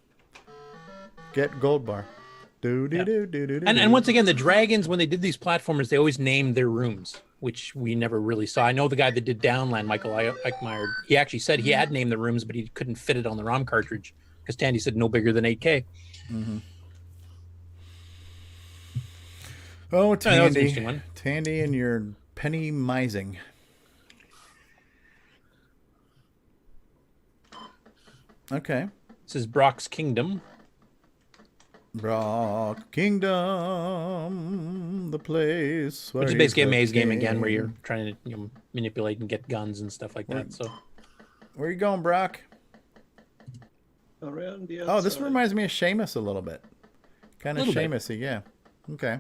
Get gold bar. And once again, the Dragons, when they did these platformers, they always named their rooms, which we never really saw. I know the guy that did Downland, Michael Eichmeyer, he actually said he had named the rooms, but he couldn't fit it on the ROM cartridge because Tandy said no bigger than 8K. Mm-hmm. Oh, that was an Tandy. interesting one. Tandy and your penny mising. Okay. This is Brock's Kingdom. Brock Kingdom, the place where Which is you basically a play maze game again, where game. you're trying to manipulate and get guns and stuff like that. So, Where you going, Brock? Around the Oh, this outside. reminds me of Seamus a little bit. Kind of Little bit. Seamus-y, yeah. Okay.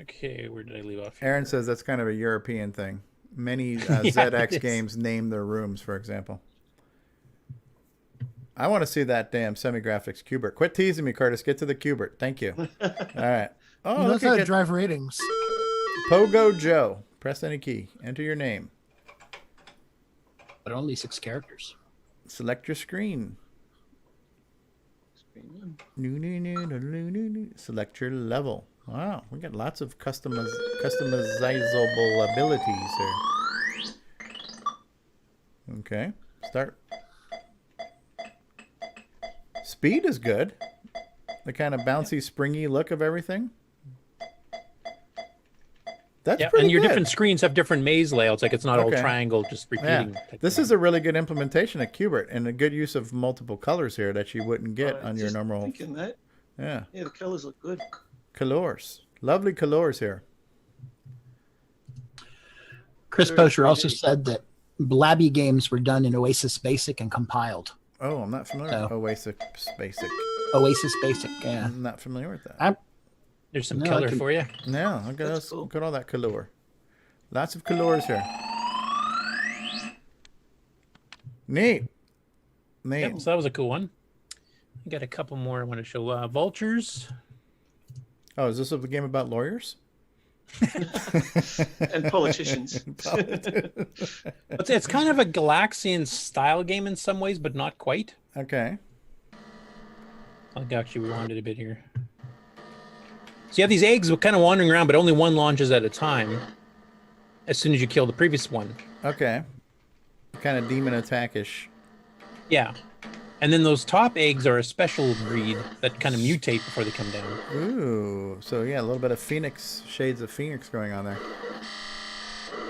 okay, where did I leave off? Here? Aaron says that's kind of a European thing. Many Yeah, ZX it is. games name their rooms, for example. I want to see that damn semi-graphics Qbert. Quit teasing me, Curtis. Get to the Qbert. Thank you. All right. Oh, You look know at how to drive ratings. Pogo Joe. Press any key. Enter your name. But only 6 characters. Select your screen. Select your level. Wow, we got lots of customizable abilities here. Okay, start. Speed is good. The kind of bouncy, springy look of everything. That's pretty and your good. different screens have different maze layouts. Like it's not all triangle, just repeating. Yeah. This is a really good implementation of Qbert and a good use of multiple colors here that you wouldn't get on your normal. Thinking that. Yeah. Yeah, the colors look good. Colors. Lovely colors here. Chris Pocher also said that Blabby games were done in Oasis Basic and compiled. Oh, I'm not familiar with Oasis Basic. Oasis Basic, yeah. I'm not familiar with that. There's some color for you. Yeah, look at us. Look at all that color. Lots of colors here. Neat. Yep, so that was a cool one. I got a couple more I want to show. Vultures. Oh, is this a game about lawyers? And politicians. It's kind of a Galaxian style game in some ways, but not quite. Okay. I'll actually rewind it a bit here. So you have these eggs kind of wandering around, but only one launches at a time as soon as you kill the previous one. Okay. Kind of demon attack-ish. Yeah. And then those top eggs are a special breed that kind of mutate before they come down. Ooh. So, yeah, a little bit of Phoenix, shades of Phoenix going on there.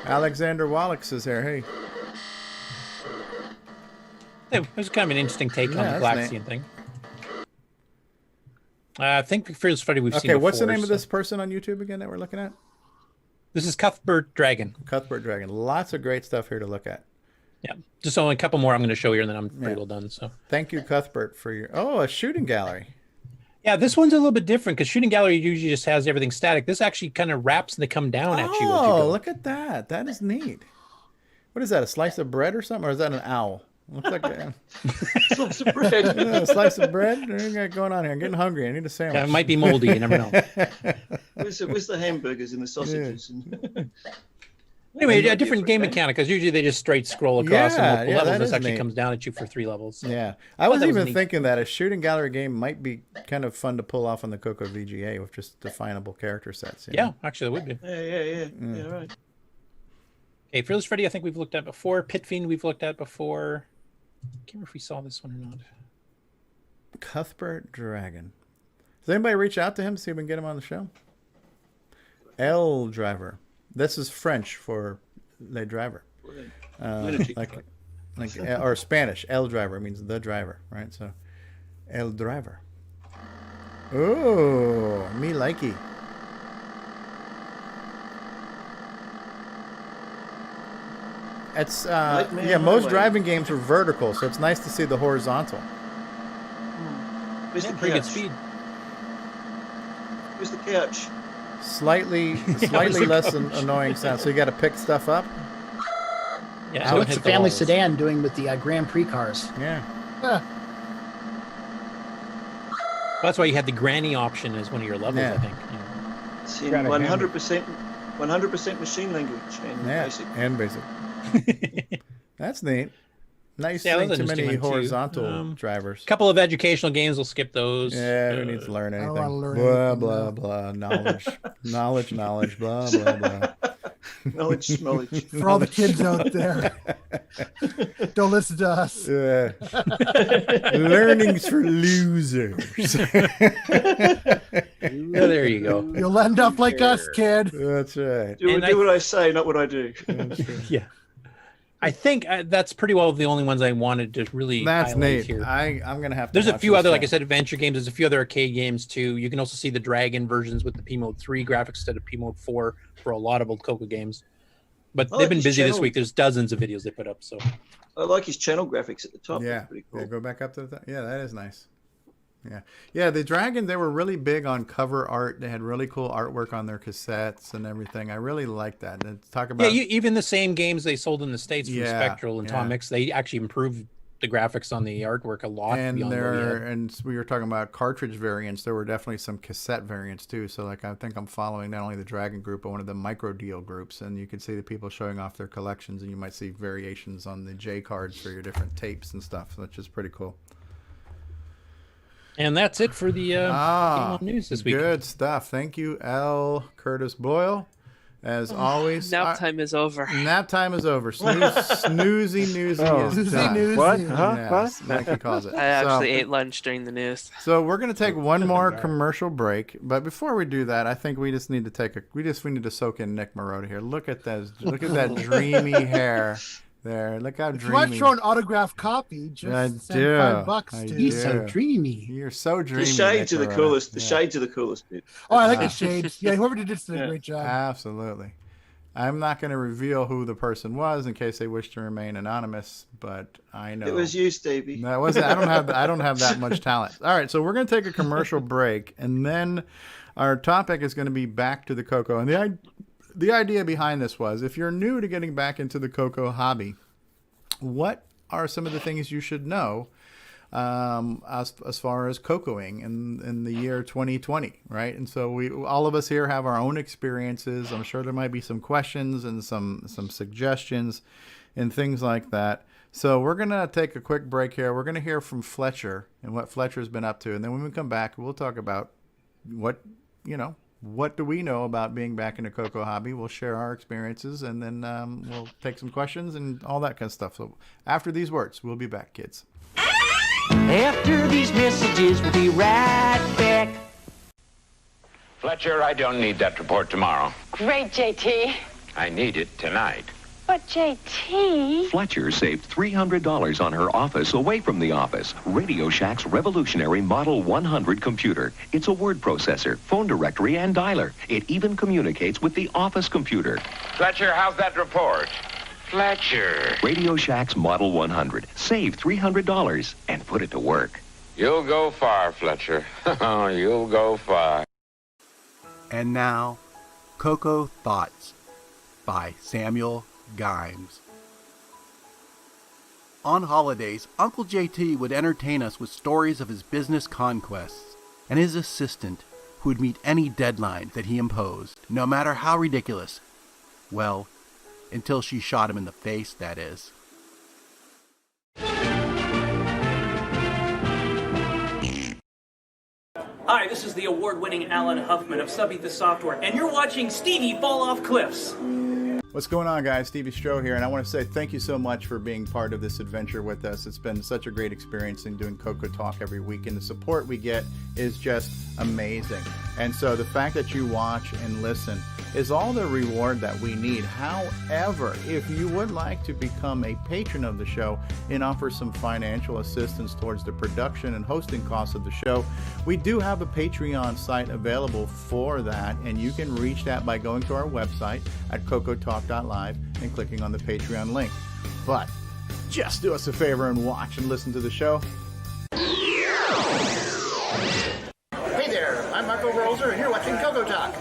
Alexander Wallach is here. Hey. It was kind of an interesting take on the Galaxian thing. I think for this Friday we've seen. Okay, what's the name of this person on YouTube again that we're looking at? This is Cuthbert Dragon. Cuthbert Dragon. Lots of great stuff here to look at. Yeah, just only a couple more I'm going to show here, and then I'm pretty well done. So thank you, Cuthbert, for your a shooting gallery. Yeah, this one's a little bit different because shooting gallery usually just has everything static. This actually kind of wraps and they come down at you. Oh, look at that! That is neat. What is that? A slice of bread or something, or is that an owl? Looks like a slice of bread. A slice of bread. What do you got going on here? I'm getting hungry. I need a sandwich. Yeah, it might be moldy. You never know. Where's the hamburgers and the sausages? Yeah. Anyway, a different game mechanic because usually they just straight scroll across and multiple levels. This actually comes down at you for 3 levels. So. Yeah, I was even thinking that a shooting gallery game might be kind of fun to pull off on the CoCo VGA with just definable character sets. You know? Actually, it would be. Yeah, right. Okay, Fearless Freddy, I think we've looked at before. Pit Fiend, we've looked at before. I can't remember if we saw this one or not. Cuthbert Dragon. Does anybody reach out to him to see if we can get him on the show? L Driver. This is French for Le Driver. Or Spanish. El Driver means the driver, right? So, El Driver. Oh, me likey. It's most driving games are vertical, so it's nice to see the horizontal. Where's the pretty good couch? speed. Where's the couch? Slightly less annoying sound. So you got to pick stuff up. Yeah, so it's a family sedan doing with the Grand Prix cars. Yeah. That's why you had the granny option as one of your levels, I think. It's in 100% machine language and basic. That's neat. Not seeing too many horizontal drivers. A couple of educational games, we'll skip those. Yeah, who needs to learn anything? I don't wanna learn blah, anything, blah, no. blah. Knowledge, blah, blah, blah. Knowledge. For all the kids out there, don't listen to us. Yeah. Learning's for losers. Yeah, there you go. You'll end up like us, kid. That's right. Do what I say, not what I do. Yeah. I think that's pretty well the only ones I wanted to really That's highlight neat. here. I'm going to have to There's a watch few this other, like I stuff. said, adventure games. There's a few other arcade games too. You can also see the Dragon versions with the P Mode 3 graphics instead of P Mode 4 for a lot of old CoCo games. But I they've like been his busy this channel. week. There's dozens of videos they put up. So I like his channel graphics at the top. Yeah. That's pretty cool. Yeah, go back up to the Yeah, that is nice. Yeah, the Dragon, they were really big on cover art. They had really cool artwork on their cassettes and everything. I really like that. And talk about even the same games they sold in the States from Yeah, Spectral and yeah. Tom Mix, they actually improved the graphics on the artwork a lot. and beyond what we had. and we were talking about cartridge variants. There were definitely some cassette variants too. So like I think I'm following not only the Dragon group but one of the micro deal groups, and you can see the people showing off their collections, and you might see variations on the J cards for your different tapes and stuff, which is pretty cool. And that's it for the GameON news this week. Good stuff. Thank you, L. Curtis Boyle. As always, nap time is over. Nap time is over. Snoozy newsy is done. What? Yes, What? Mikey calls it. I actually ate lunch during the news. So we're gonna take one more commercial break, but before we do that, I think we just need to we need to soak in Nick Marotta here. Look at that dreamy hair. There, look how dreamy. If you want to show an autographed copy, just send $5 to. He's so dreamy. You're so dreamy. The shades are the coolest. The shades are the coolest bit. Oh, I like the shades. Yeah, whoever did this did a great job. Absolutely. I'm not going to reveal who the person was in case they wish to remain anonymous, but I know it was you, Stevie. That wasn't. I don't have that much talent. All right, so we're going to take a commercial break, and then our topic is going to be back to the CoCo. And the idea behind this was, if you're new to getting back into the CoCo hobby, what are some of the things you should know as far as CoCoing in the year 2020, right? And so all of us here have our own experiences. I'm sure there might be some questions and some suggestions and things like that. So we're going to take a quick break here. We're going to hear from Fletcher and what Fletcher's been up to. And then when we come back, we'll talk about what do we know about being back in the CoCo hobby. We'll share our experiences, and then we'll take some questions and all that kind of stuff. So after these words, we'll be back, kids. After these messages, we'll be right back. Fletcher, I don't need that report tomorrow. Great, JT. I need it tonight. But JT... Fletcher saved $300 on her office away from the office. Radio Shack's revolutionary Model 100 computer. It's a word processor, phone directory, and dialer. It even communicates with the office computer. Fletcher, how's that report? Fletcher. Radio Shack's Model 100. Save $300 and put it to work. You'll go far, Fletcher. You'll go far. And now, CoCo Thoughts by Samuel Gimes. On holidays, Uncle JT would entertain us with stories of his business conquests and his assistant who would meet any deadline that he imposed, no matter how ridiculous. Well, until she shot him in the face, that is. Hi, this is the award-winning Alan Huffman of Subby Software, and you're watching Stevie Fall Off Cliffs. What's going on, guys? Stevie Stroh here, and I want to say thank you so much for being part of this adventure with us. It's been such a great experience in doing CoCoTALK every week, and the support we get is just amazing. And so the fact that you watch and listen is all the reward that we need. However, if you would like to become a patron of the show and offer some financial assistance towards the production and hosting costs of the show, we do have a Patreon site available for that, and you can reach that by going to our website at CoCoTalk.live and clicking on the Patreon link. But just do us a favor and watch and listen to the show. Hey there, I'm Marco Rolzer, and you're watching CoCoTALK.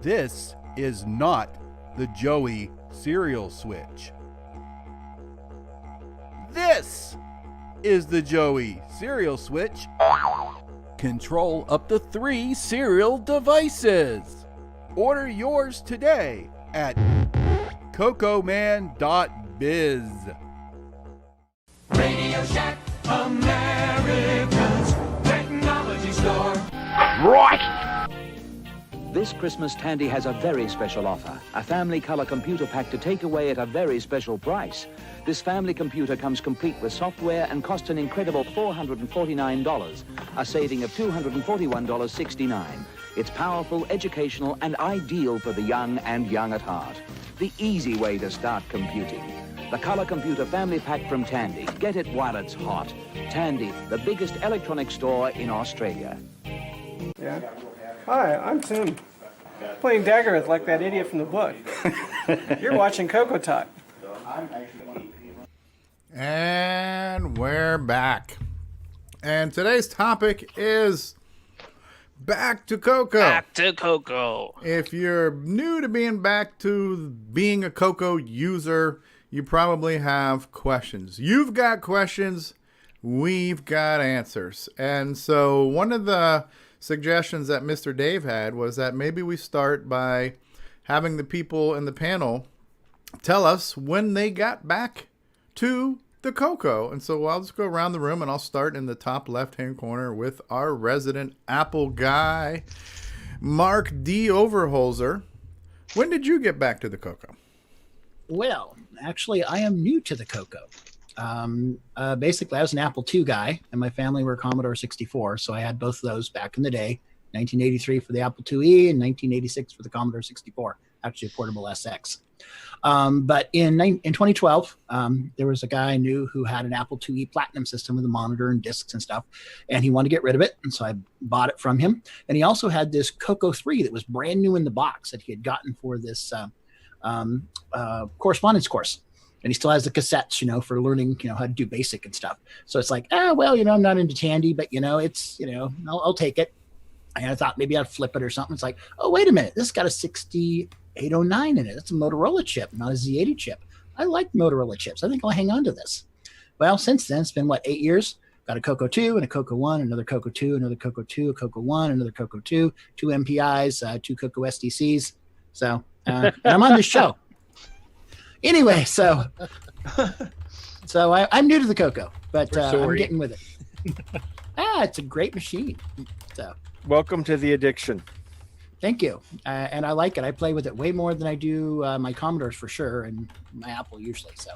This is not the Joey cereal switch. This is the Joey cereal switch. Control up to 3 cereal devices. Order yours today at CoComan.biz. Radio Shack, America's technology store. Right! This Christmas, Tandy has a very special offer. A family color computer pack to take away at a very special price. This family computer comes complete with software and costs an incredible $449, a saving of $241.69. It's powerful, educational, and ideal for the young and young at heart. The easy way to start computing. The Color Computer Family Pack from Tandy. Get it while it's hot. Tandy, the biggest electronic store in Australia. Yeah. Hi, I'm Tim. Playing Daggerith like that idiot from the book. You're watching CoCoTALK. And we're back. And today's topic is back to CoCo. Back to CoCo. If you're new to back to being a CoCo user, you probably have questions. You've got questions, we've got answers. And so one of the suggestions that Mr. Dave had was that maybe we start by having the people in the panel tell us when they got back to the CoCo. And so I'll just go around the room, and I'll start in the top left-hand corner with our resident Apple guy, Mark D. Overholzer. When did you get back to the CoCo? Well, actually, I am new to the CoCo. Basically, I was an Apple II guy, and my family were Commodore 64, so I had both of those back in the day. 1983 for the Apple IIe and 1986 for the Commodore 64, actually a portable SX. But in 2012, there was a guy I knew who had an Apple IIe Platinum system with a monitor and discs and stuff, and he wanted to get rid of it, and so I bought it from him. And he also had this CoCo 3 that was brand new in the box that he had gotten for this correspondence course. And he still has the cassettes, for learning, how to do basic and stuff. So it's like, well, I'm not into Tandy, but, it's, I'll take it. And I thought maybe I'd flip it or something. It's like, oh, wait a minute. This got a 6809 in it. That's a Motorola chip, not a Z80 chip. I like Motorola chips. I think I'll hang on to this. Well, since then, it's been, 8 years? Got a CoCo 2 and a CoCo 1, another CoCo 2, another CoCo 2, a CoCo 1, another CoCo 2, 2 MPIs, 2 CoCo SDCs. So, and I'm on this show. Anyway, so I'm new to the CoCo, but I'm getting with it. It's a great machine. So welcome to the addiction. Thank you. And I like it. I play with it way more than I do my Commodores for sure, and my Apple usually. So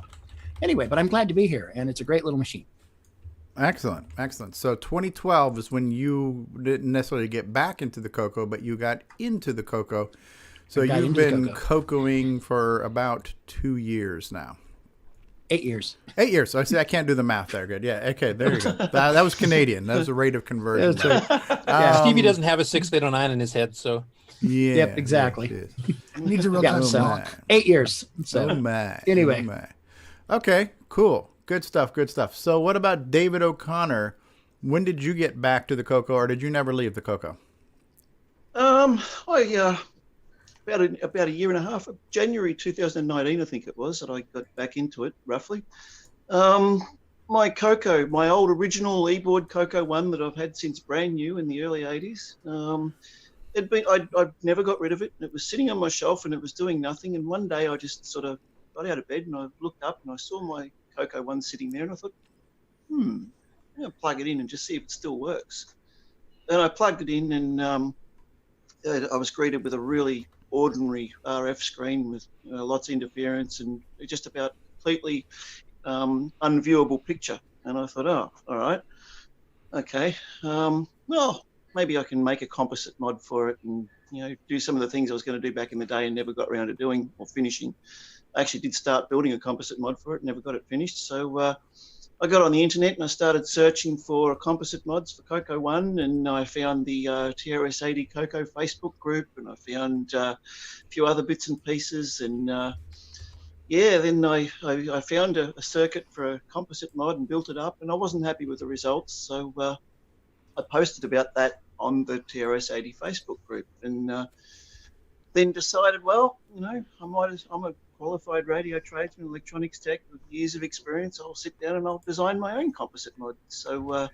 anyway, but I'm glad to be here, and it's a great little machine. Excellent. So 2012 is when you didn't necessarily get back into the CoCo, but you got into the CoCo. So you've been CoCoing for about 2 years now. 8 years. 8 years. So I see. I can't do the math there. Good. Yeah. Okay. There you go. That was Canadian. That was a rate of conversion. Stevie doesn't have a 6809 in his head, so. Yeah. Yep. Exactly. Needs a real so 8 years. So anyway. Okay. Cool. Good stuff. So what about David O'Connor? When did you get back to the CoCo, or did you never leave the CoCo? About a year and a half, January 2019, I think it was, that I got back into it, roughly. My CoCo, my old original eBoard CoCo 1 that I've had since brand new in the early 80s, I never got rid of it. It was sitting on my shelf and it was doing nothing. And one day I just sort of got out of bed and I looked up and I saw my CoCo 1 sitting there and I thought, I'm going to plug it in and just see if it still works. And I plugged it in and I was greeted with a really ordinary RF screen with lots of interference and just about completely unviewable picture. And I thought, oh, all right, okay. Well, maybe I can make a composite mod for it and do some of the things I was going to do back in the day and never got around to doing or finishing. I actually did start building a composite mod for it, never got it finished. So I got on the internet and I started searching for composite mods for CoCo 1, and I found the TRS-80 CoCo Facebook group, and I found a few other bits and pieces, and then I found a circuit for a composite mod and built it up, and I wasn't happy with the results, so I posted about that on the TRS-80 Facebook group, and then decided, well, I'm a qualified radio tradesman, electronics tech with years of experience. I'll sit down and I'll design my own composite mod. So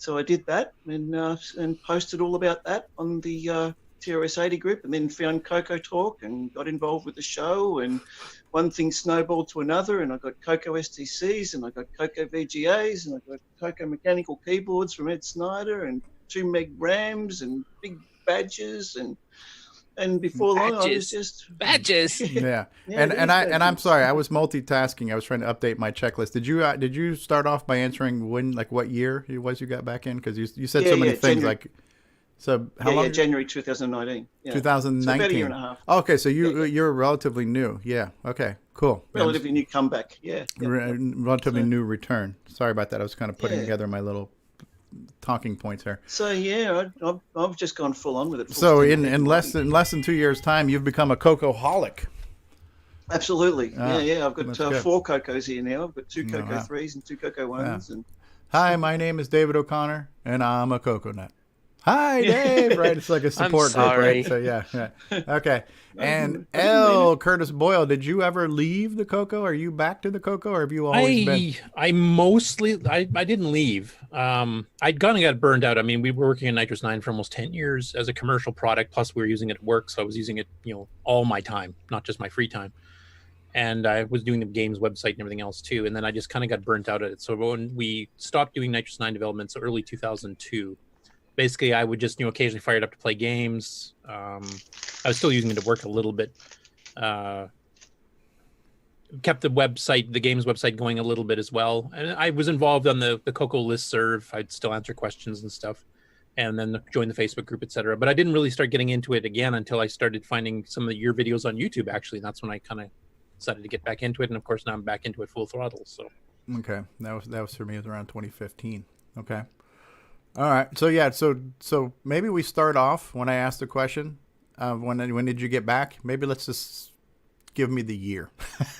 I did that and posted all about that on the TRS-80 group, and then found CoCoTALK and got involved with the show, and one thing snowballed to another, and I got CoCo STCs and I got CoCo VGAs and I got CoCo mechanical keyboards from Ed Snyder and 2 meg RAMs and big badges and before long I was just badges. Yeah. And I'm sorry, I was multitasking. I was trying to update my checklist. Did you start off by answering what year it was you got back in? Because you said so many things. January. So how long? January 2019. Yeah. 2019. So about a year and a half. Okay, so you're relatively new. Yeah. Okay. Cool. Relatively new comeback. Yeah. Relatively new return. Sorry about that. I was kind of putting together my little talking points here. So I've just gone full on with it. So in less than 2 years' time, you've become a CoCo-holic. Absolutely. Yeah. I've got 4 CoCos here now. I've got 2 CoCo 3s and 2 CoCo 1s. Yeah. Hi, my name is David O'Connor, and I'm a CoCoNut. Hi, Dave. Right, it's like a support group, right? So yeah. Okay. And L. Curtis Boyle, did you ever leave the CoCo? Are you back to the CoCo, or have you always been? I didn't leave. I'd gone and got burned out. I mean, we were working on Nitrous 9 for almost 10 years as a commercial product. Plus, we were using it at work, so I was using it, all my time, not just my free time. and I was doing the games website and everything else too. And then I just kind of got burnt out at it. So when we stopped doing Nitrous 9 development, so early 2002, basically I would just occasionally fire it up to play games. I was still using it to work a little bit. Kept the website, the games website, going a little bit as well. And I was involved on the CoCo listserv. I'd still answer questions and stuff, and then join the Facebook group, etc. But I didn't really start getting into it again until I started finding some of your videos on YouTube, actually. And that's when I kind of decided to get back into it. And of course, now I'm back into it full throttle. So okay, that was for me. It was around 2015. Okay, all right. So yeah, so maybe we start off when I asked the question. When did you get back? Maybe let's just give me the year.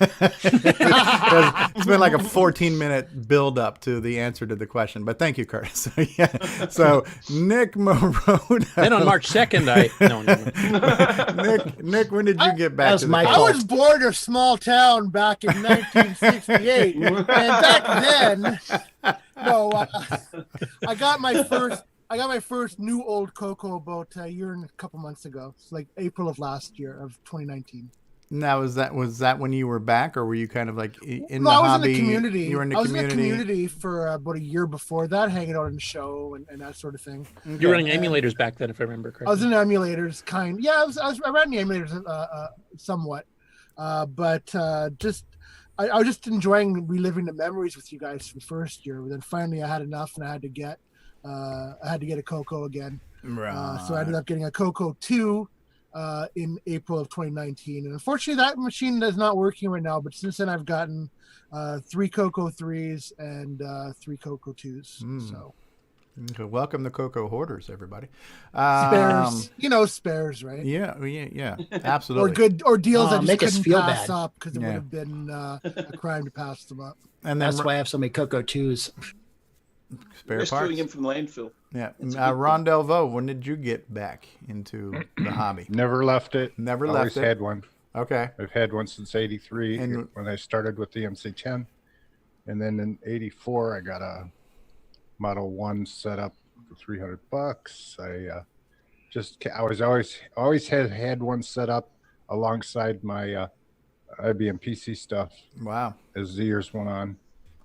It's been like a 14-minute build up to the answer to the question, but thank you, Curtis. So Nick Morona. Then on March 2nd, Nick, when did you get back to the I was born in a small town back in 1968, and back then, I got my first new old CoCo about a year and a couple months ago. It's like April of last year of 2019. Now, was that when you were back, or were you kind of like in the I was hobby? in the community. You were in the I was community. in the community for about a year before that, hanging out in the show and that sort of thing. You were running emulators back then, if I remember correctly. I was in emulators, I ran the emulators somewhat, but I was just enjoying reliving the memories with you guys from the first year. But then finally, I had enough, and I had to get a CoCo again. Right. So I ended up getting a CoCo 2 in April of 2019, and unfortunately, that machine is not working right now. But since then, I've gotten 3 CoCo 3s and 3 CoCo 2s. So. Okay, welcome to CoCo hoarders, everybody. Spares, spares, right? Yeah, absolutely. or deals that make just us couldn't feel pass bad. up because it would have been a crime to pass them up. And that's why I have so many CoCo 2s. Spare Rescuing parts. him from the landfill. Yeah. Ron Delvaux, when did you get back into the hobby? Never left it. Never Always left it. had one. Okay. I've had one since '83 And when I started with the MC10, and then in '84 I got a Model 1 set up for $300. I always had one set up alongside my IBM PC stuff. Wow. As the years went on.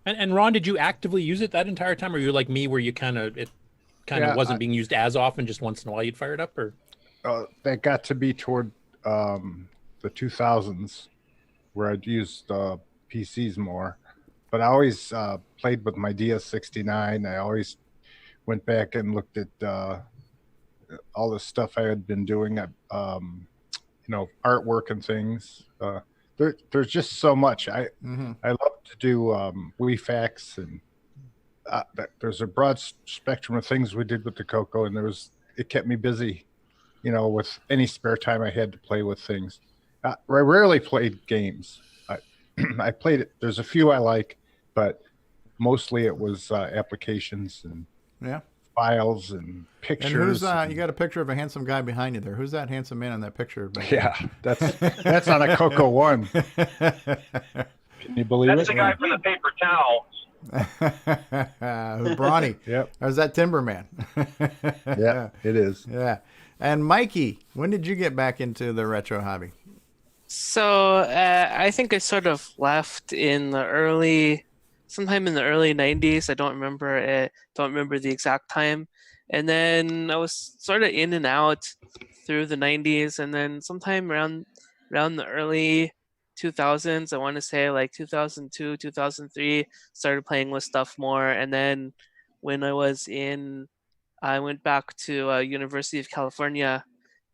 And Ron, did you actively use it that entire time, or you like me, where you kind of wasn't being used as often, just once in a while you'd fire it up, or? That got to be toward the 2000s, where I'd used PCs more. But I always played with my DS69. I always went back and looked at all the stuff I had been doing, artwork and things. There's just so much. I love to do WeFax, and there's a broad spectrum of things we did with the CoCo, and it kept me busy, with any spare time I had to play with things. I rarely played games. I played it. There's a few I like, but mostly it was applications and files and pictures. And who's you got a picture of a handsome guy behind you there? Who's that handsome man in that picture? Yeah, that's on a CoCo 1. Can you believe That's it? the guy for the paper towel. Brawny. Yep. Or is that Timberman? Yeah, it is. Yeah. And Mikey, when did you get back into the retro hobby? So I think I sort of left sometime in the early 90s. I don't remember it. Don't remember the exact time. And then I was sort of in and out through the 90s, and then sometime around the early 2000s, I want to say like 2002, 2003, started playing with stuff more. And then when I went back to University of California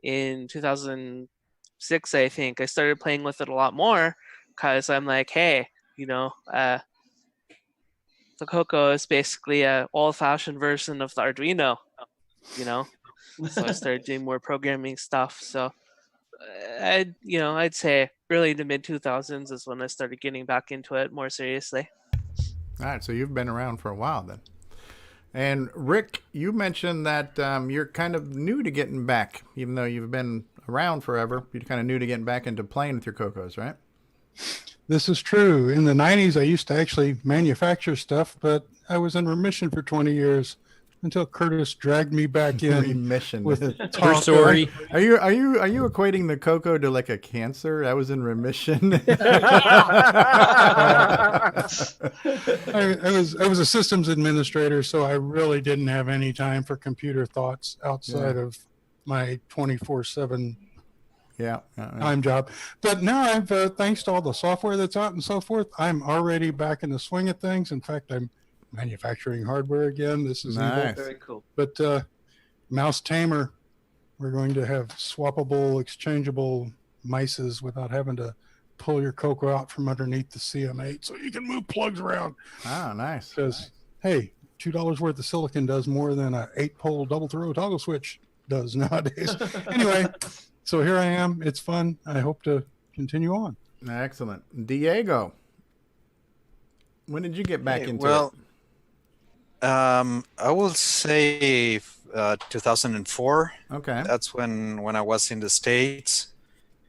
in 2006, I think, I started playing with it a lot more, because I'm like, hey, the CoCo is basically an old-fashioned version of the Arduino, So I started doing more programming stuff. So I'd say early to mid 2000s is when I started getting back into it more seriously. All right, so you've been around for a while then. And Rick, you mentioned that you're kind of new to getting back, even though you've been around forever. You're kind of new to getting back into playing with your CoCos, right? This is true. In the 90s, I used to actually manufacture stuff, but I was in remission for 20 years. until Curtis dragged me back in. Remission. With We're talk. sorry. Are you equating the CoCo to like a cancer? I was in remission. I was a systems administrator, so I really didn't have any time for computer thoughts outside of my 24/7 time job. But now I've thanks to all the software that's out and so forth, I'm already back in the swing of things. In fact, I'm manufacturing hardware again. This is nice. evil. Very cool. But mouse tamer, we're going to have swappable, exchangeable mices without having to pull your CoCo out from underneath the CM8 so you can move plugs around. Oh, nice. Because, hey, $2 worth of silicon does more than a 8-pole double throw toggle switch does nowadays. Anyway, so here I am. It's fun. I hope to continue on. Excellent. Diego, when did you get back into it? I will say 2004. Okay. That's when I was in the States.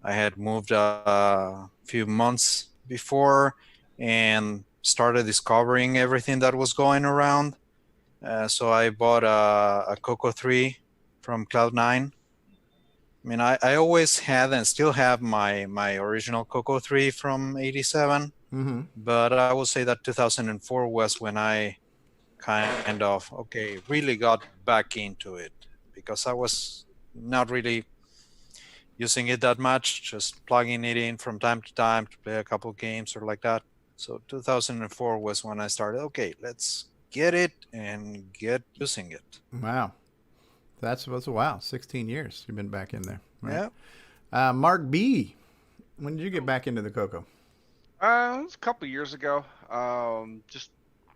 I had moved a few months before and started discovering everything that was going around. So I bought a CoCo 3 from Cloud9. I mean, I always had and still have my original CoCo 3 from '87. Mm-hmm. But I will say that 2004 was when I kind of, really got back into it, because I was not really using it that much, just plugging it in from time to time to play a couple of games or like that. So 2004 was when I started, let's get it and get using it. Wow. That's wow. 16 years you've been back in there. Right? Yeah. Mark B, when did you get back into the CoCo? It was a couple years ago. Just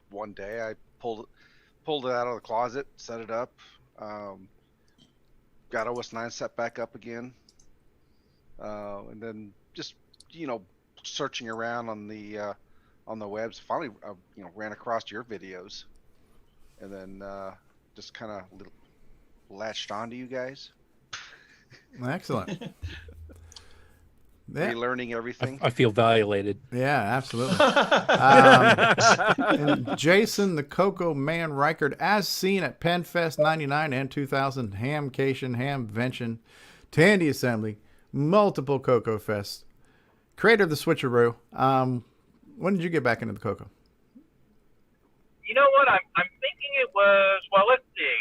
one day I pulled it out of the closet, set it up, got OS 9 set back up again, and then just searching around on the webs. Finally, ran across your videos, and then just kind of latched onto you guys. Excellent. Relearning everything. I feel violated. Yeah, absolutely. And Jason, the CoCo Man Reichert, as seen at PenFest 99 and 2000, Hamcation, Hamvention, Tandy Assembly, multiple CoCo Fests, creator of the Switcheroo. When did you get back into the CoCo? You know what? I'm thinking it was, well, let's see.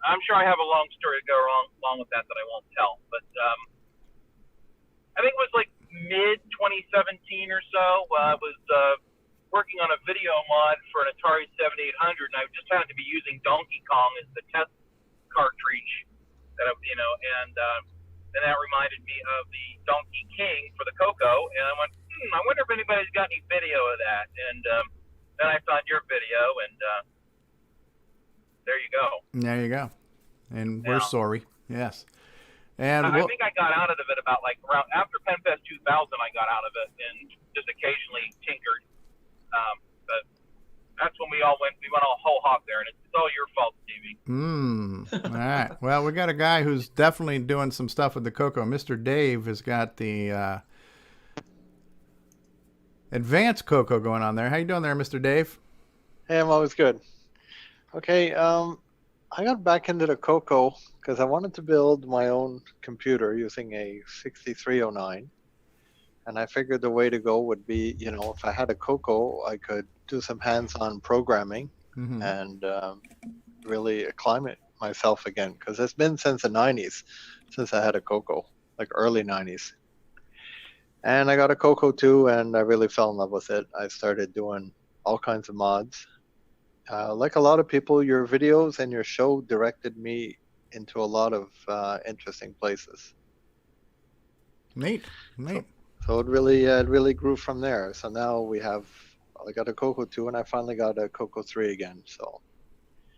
I'm sure I have a long story to go along with that I won't tell. But I think it was like mid 2017 or so. I was working on a video mod for an Atari 7800, and I just happened to be using Donkey Kong as the test cartridge. Then that reminded me of the Donkey King for the CoCo, and I went, I wonder if anybody's got any video of that. And then I found your video, and there you go. There you go. And we're sorry. Yes. And I think I got out of it about around after PenFest 2000. I got out of it and just occasionally tinkered. But that's when we went all whole hog there, and it's all your fault, Stevie. All right. Well, we got a guy who's definitely doing some stuff with the CoCo. Mr. Dave has got the advanced CoCo going on there. How you doing there, Mr. Dave? Hey, I'm always good. Okay, I got back into the CoCo because I wanted to build my own computer using a 6309. And I figured the way to go would be, if I had a CoCo, I could do some hands-on programming and really acclimate myself again. Because it's been since the 90s since I had a CoCo, like early 90s. And I got a CoCo 2, and I really fell in love with it. I started doing all kinds of mods. Like a lot of people, your videos and your show directed me into a lot of interesting places. Neat. So it really grew from there. So now I got a CoCo 2, and I finally got a CoCo 3 again. So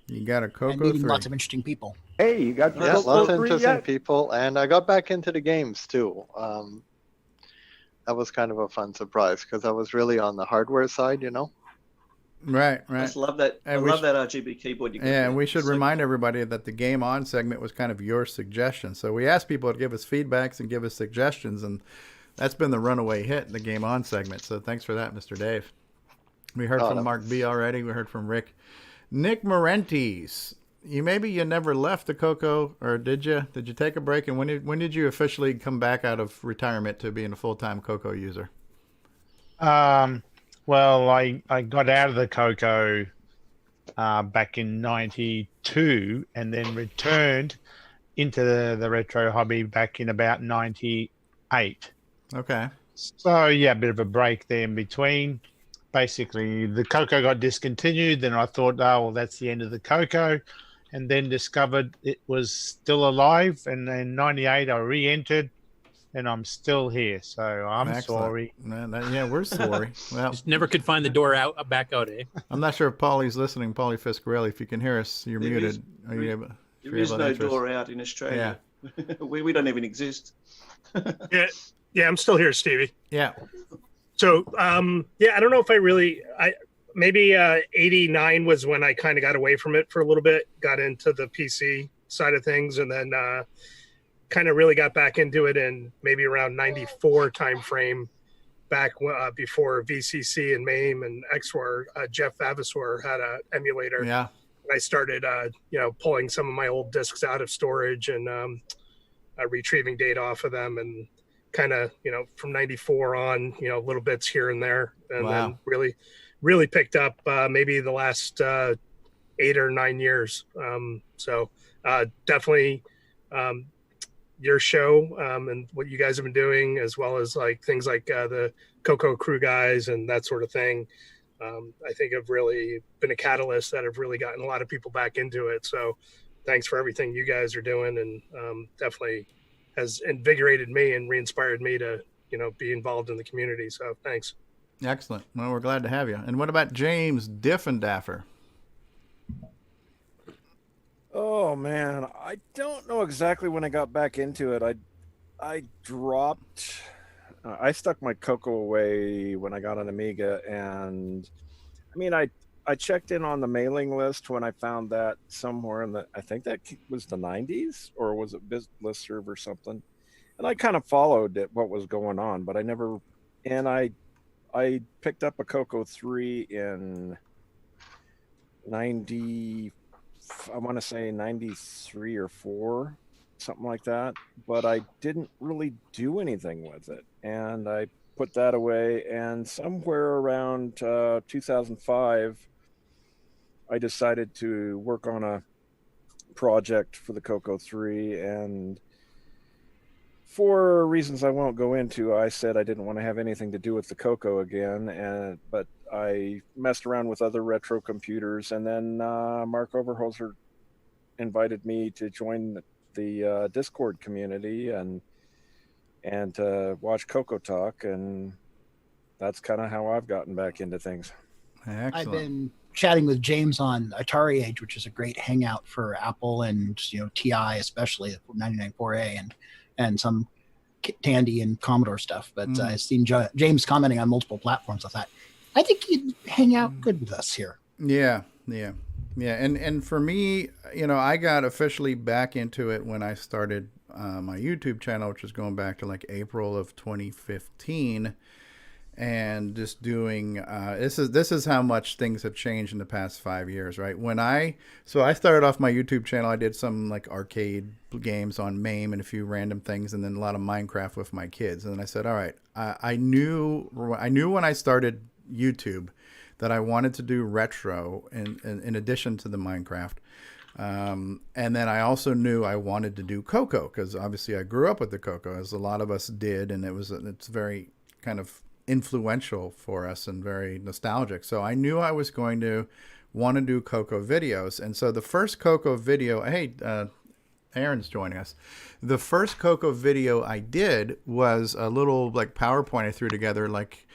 you got a CoCo and meeting 3. lots of interesting people. Hey, you got lots of interesting people, and I got back into the games too. That was kind of a fun surprise because I was really on the hardware side, Right. I just love that. I love that RGB keyboard. You got Yeah, and there. we should remind everybody that the Game On segment was kind of your suggestion. So we asked people to give us feedbacks and give us suggestions, and that's been the runaway hit, the Game On segment. So thanks for that, Mr. Dave. We heard from Mark B already. We heard from Rick. Nick Marentes. You never left the CoCo, or did you? Did you take a break? And when did you officially come back out of retirement to being a full-time CoCo user? Well, I got out of the CoCo back in '92, and then returned into the retro hobby back in about '98. Okay. So yeah, a bit of a break there in between. Basically, the CoCo got discontinued. Then I thought, oh, well, that's the end of the CoCo, and then discovered it was still alive. And then '98, I re-entered, and I'm still here. So I'm Excellent. sorry. Yeah, we're sorry. Well, Just never could find the door back out, eh? I'm not sure if Paulie's listening. Paulie Fiscarelli, if you can hear us, you're muted. Are you able? There is no door out in Australia. Yeah. we don't even exist. Yeah, I'm still here, Stevie. Yeah. So, yeah, I don't know if maybe 89 was when I kind of got away from it for a little bit, got into the PC side of things, and then kind of really got back into it in maybe around 94 timeframe, back before VCC and MAME and XWAR. Jeff Vavasor had an emulator. Yeah. I started, pulling some of my old discs out of storage and retrieving data off of them, and kind of, from 94 on, little bits here and there, and then really picked up maybe the last 8 or 9 years. So definitely your show and what you guys have been doing, as well as like things like the CoCo crew guys and that sort of thing. I think have really been a catalyst that have really gotten a lot of people back into it. So thanks for everything you guys are doing, and definitely has invigorated me and re-inspired me to, be involved in the community. So thanks. Excellent. Well, we're glad to have you. And what about James Diffendaffer? Oh man, I don't know exactly when I got back into it. I dropped. I stuck my CoCo away when I got an Amiga, and I mean, I checked in on the mailing list when I found that somewhere in I think that was the 90s, or was it BizListServ or something, and I kind of followed what was going on, but I never, and I picked up a CoCo 3 in 90, I want to say 93 or 4, something like that, but I didn't really do anything with it, and I put that away, and somewhere around 2005 I decided to work on a project for the CoCo 3, and for reasons I won't go into, I said I didn't want to have anything to do with the CoCo again, but I messed around with other retro computers, and then Mark Overholzer invited me to join the Discord community and to watch CoCoTALK, and that's kind of how I've gotten back into things. Excellent. I've been chatting with James on Atari Age, which is a great hangout for Apple and TI, especially 99.4A and some Tandy and Commodore stuff. But I've seen James commenting on multiple platforms. I thought, I think he'd hang out good with us here. Yeah. And for me, I got officially back into it when I started my YouTube channel, which was going back to like April of 2015. And just doing this is how much things have changed in the past 5 years, right? So I started off my YouTube channel. I did some like arcade games on MAME and a few random things, and then a lot of Minecraft with my kids. And then I said, all right, I knew when I started YouTube that I wanted to do retro in addition to the Minecraft. And then I also knew I wanted to do CoCo, because obviously I grew up with the CoCo, as a lot of us did, and it's very kind of influential for us and very nostalgic. So I knew I was going to want to do CoCo videos. And so the first CoCo video, hey, Aaron's joining us. The first CoCo video I did was a little like PowerPoint I threw together, like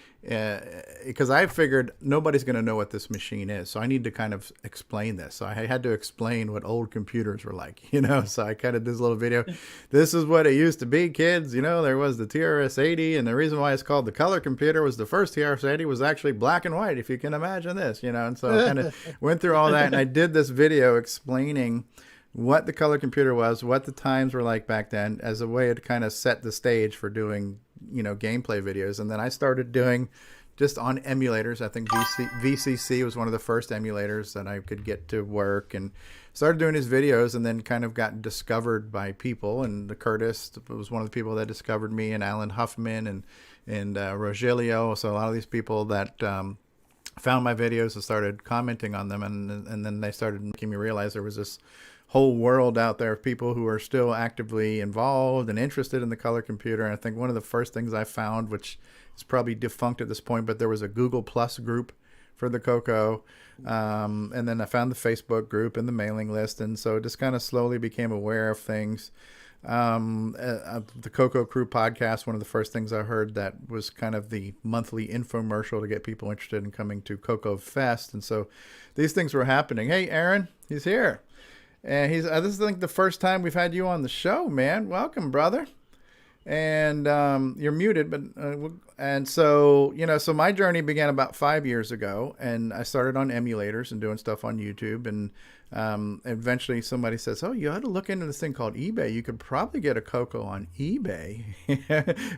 because I figured nobody's going to know what this machine is, so I need to kind of explain this. So I had to explain what old computers were like, so I kind of did this little video. This is what it used to be, kids. There was the TRS-80, and the reason why it's called the color computer was the first TRS-80 was actually black and white, if you can imagine this, and so I kind of went through all that, and I did this video explaining what the color computer was, what the times were like back then, as a way to kind of set the stage for doing gameplay videos. And then I started doing just on emulators. I think VCC was one of the first emulators that I could get to work, and started doing his videos, and then kind of got discovered by people. And the Curtis was one of the people that discovered me, and Alan Huffman and Rogelio. So a lot of these people that found my videos and started commenting on them, and then they started making me realize there was this whole world out there of people who are still actively involved and interested in the color computer. And I think one of the first things I found, which is probably defunct at this point, but there was a Google Plus group for the CoCo. And then I found the Facebook group and the mailing list. And so just kind of slowly became aware of things. The CoCo Crew podcast, one of the first things I heard that was kind of the monthly infomercial to get people interested in coming to CoCo Fest. And so these things were happening. Hey, Aaron, he's here. And he's this is like the first time we've had you on the show, man. Welcome, brother. And you're muted, but and so so my journey began about 5 years ago, and I started on emulators and doing stuff on YouTube, and eventually somebody says, "Oh, you ought to look into this thing called eBay. You could probably get a CoCo on eBay,"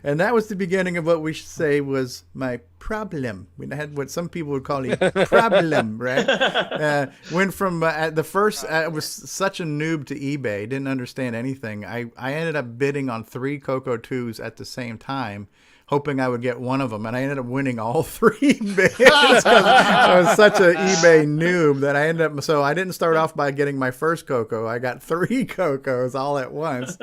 and that was the beginning of what we should say was my problem. We had what some people would call a problem, right? Went from at the first, I was such a noob to eBay, didn't understand anything. I ended up bidding on 3 CoCo 2s at the same time, hoping I would get one of them, and I ended up winning all 3 bids because I was such an eBay noob that I ended up. So I didn't start off by getting my first CoCo. I got 3 CoCos all at once.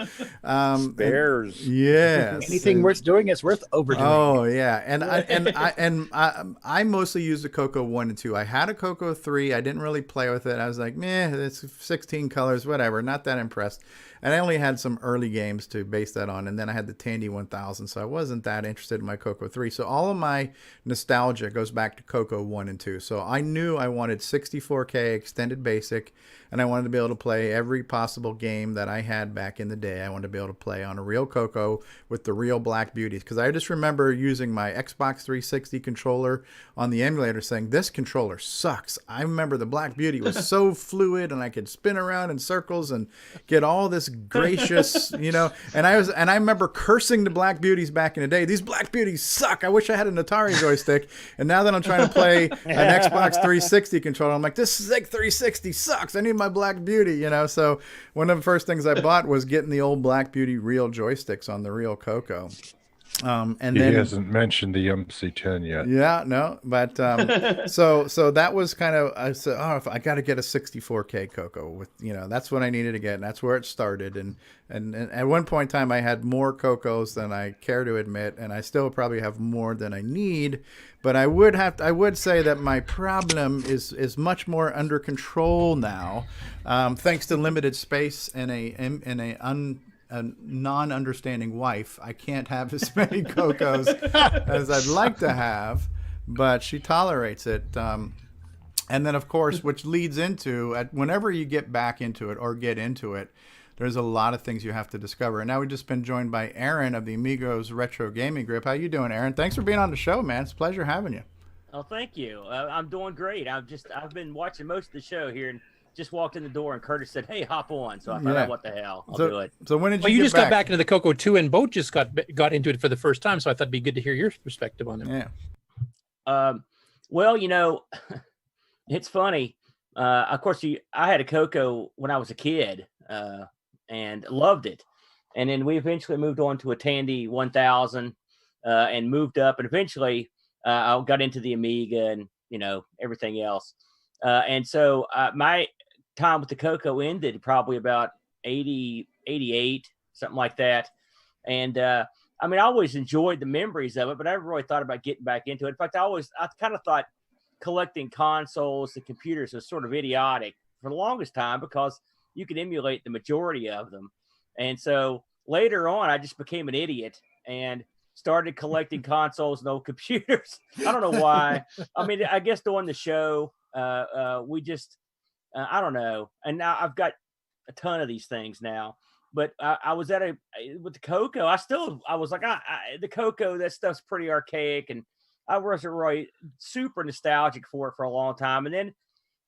Spares. Yes. Anything worth doing is worth overdoing. Oh yeah, and I mostly used the CoCo 1 and 2. I had a CoCo 3. I didn't really play with it. I was like, meh, it's 16 colors, whatever. Not that impressed. And I only had some early games to base that on, and then I had the Tandy 1000, so I wasn't that interested in my CoCo 3. So all of my nostalgia goes back to CoCo 1 and 2. So I knew I wanted 64K extended basic, and I wanted to be able to play every possible game that I had back in the day. I wanted to be able to play on a real CoCo with the real Black Beauties, because I just remember using my Xbox 360 controller on the emulator saying, this controller sucks. I remember the Black Beauty was so fluid, and I could spin around in circles and get all this gracious, and I remember cursing the Black Beauties back in the day. These Black Beauties suck. I wish I had an Atari joystick. And now that I'm trying to play an Xbox 360 controller, I'm like, this Zig 360 sucks. I need my Black Beauty, So one of the first things I bought was getting the old Black Beauty real joysticks on the real CoCo. And then he hasn't mentioned the MC10 yet. Yeah, no, but so that was kind of, I said, if I got to get a 64K CoCo with, that's what I needed to get, and that's where it started. And at one point in time, I had more CoCos than I care to admit, and I still probably have more than I need. But I would say that my problem is much more under control now, thanks to limited space and a non-understanding wife. I can't have as many CoCos as I'd like to have, but she tolerates it. And then, of course, which leads into, whenever you get back into it or get into it, there's a lot of things you have to discover. And now we've just been joined by Aaron of the Amigos Retro Gaming Group. How you doing, Aaron? Thanks for being on the show, man. It's a pleasure having you. Oh, thank you. I'm doing great. I've been watching most of the show here, and just walked in the door and Curtis said, "Hey, hop on." So I thought, "Oh, what the hell? I'll do it." So when did you just got back into the CoCo 2, and Boat just got into it for the first time. So I thought it'd be good to hear your perspective on it. Yeah. Well, it's funny. Of course, I had a CoCo when I was a kid, and loved it. And then we eventually moved on to a Tandy 1000, and moved up, and eventually I got into the Amiga and everything else. And so my time with the CoCo ended probably about 80, 88, something like that. And I always enjoyed the memories of it, but I never really thought about getting back into it. In fact, I kind of thought collecting consoles and computers was sort of idiotic for the longest time because you could emulate the majority of them. And so later on, I just became an idiot and started collecting consoles and old computers. I don't know why. I guess doing the show, we just, I don't know. And now I've got a ton of these things now, but I was with the CoCo. I was like, the CoCo, that stuff's pretty archaic. And I wasn't really super nostalgic for it for a long time. And then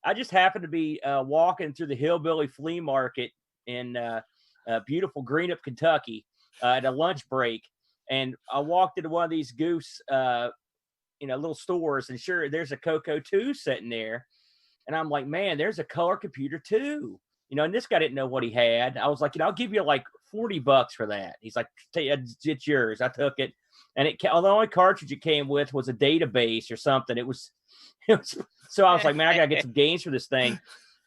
I just happened to be walking through the Hillbilly Flea Market in beautiful Greenup, Kentucky, at a lunch break. And I walked into one of these goose little stores, and sure, there's a CoCo 2 sitting there. And I'm like, man, there's a color computer too. And this guy didn't know what he had. I was like, I'll give you like $40 for that. He's like, it's yours. I took it. And the only cartridge it came with was a database or something. It was so I was like, man, I got to get some games for this thing.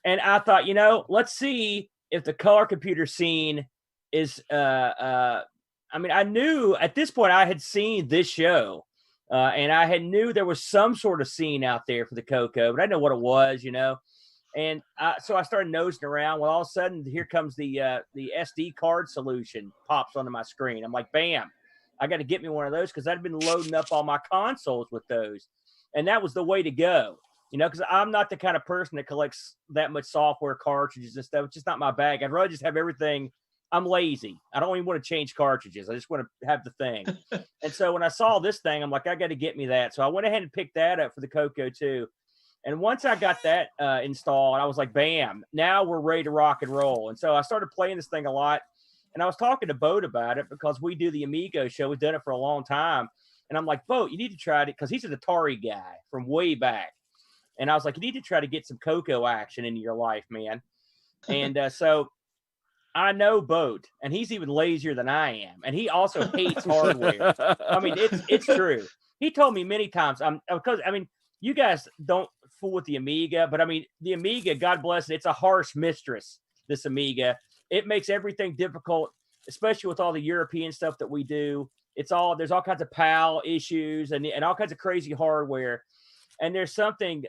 And I thought, let's see if the color computer scene is, I knew at this point I had seen this show. And I knew there was some sort of scene out there for the CoCo, but I didn't know what it was, And so I started nosing around. Well, all of a sudden, here comes the SD card solution pops onto my screen. I'm like, bam, I got to get me one of those because I'd been loading up all my consoles with those. And that was the way to go, because I'm not the kind of person that collects that much software cartridges and stuff. It's just not my bag. I'd rather just have everything. I'm lazy. I don't even want to change cartridges. I just want to have the thing. And so when I saw this thing, I'm like, I got to get me that. So I went ahead and picked that up for the CoCo 2. And once I got that installed, I was like, bam, now we're ready to rock and roll. And so I started playing this thing a lot. And I was talking to Boat about it because we do the Amigo show. We've done it for a long time. And I'm like, Boat, you need to try it because he's an Atari guy from way back. And I was like, you need to try to get some CoCo action into your life, man. And so I know Boat, and he's even lazier than I am, and he also hates hardware. I mean, it's true. He told me many times, you guys don't fool with the Amiga, but the Amiga, God bless it, it's a harsh mistress, this Amiga. It makes everything difficult, especially with all the European stuff that we do. There's all kinds of PAL issues and all kinds of crazy hardware. And there's something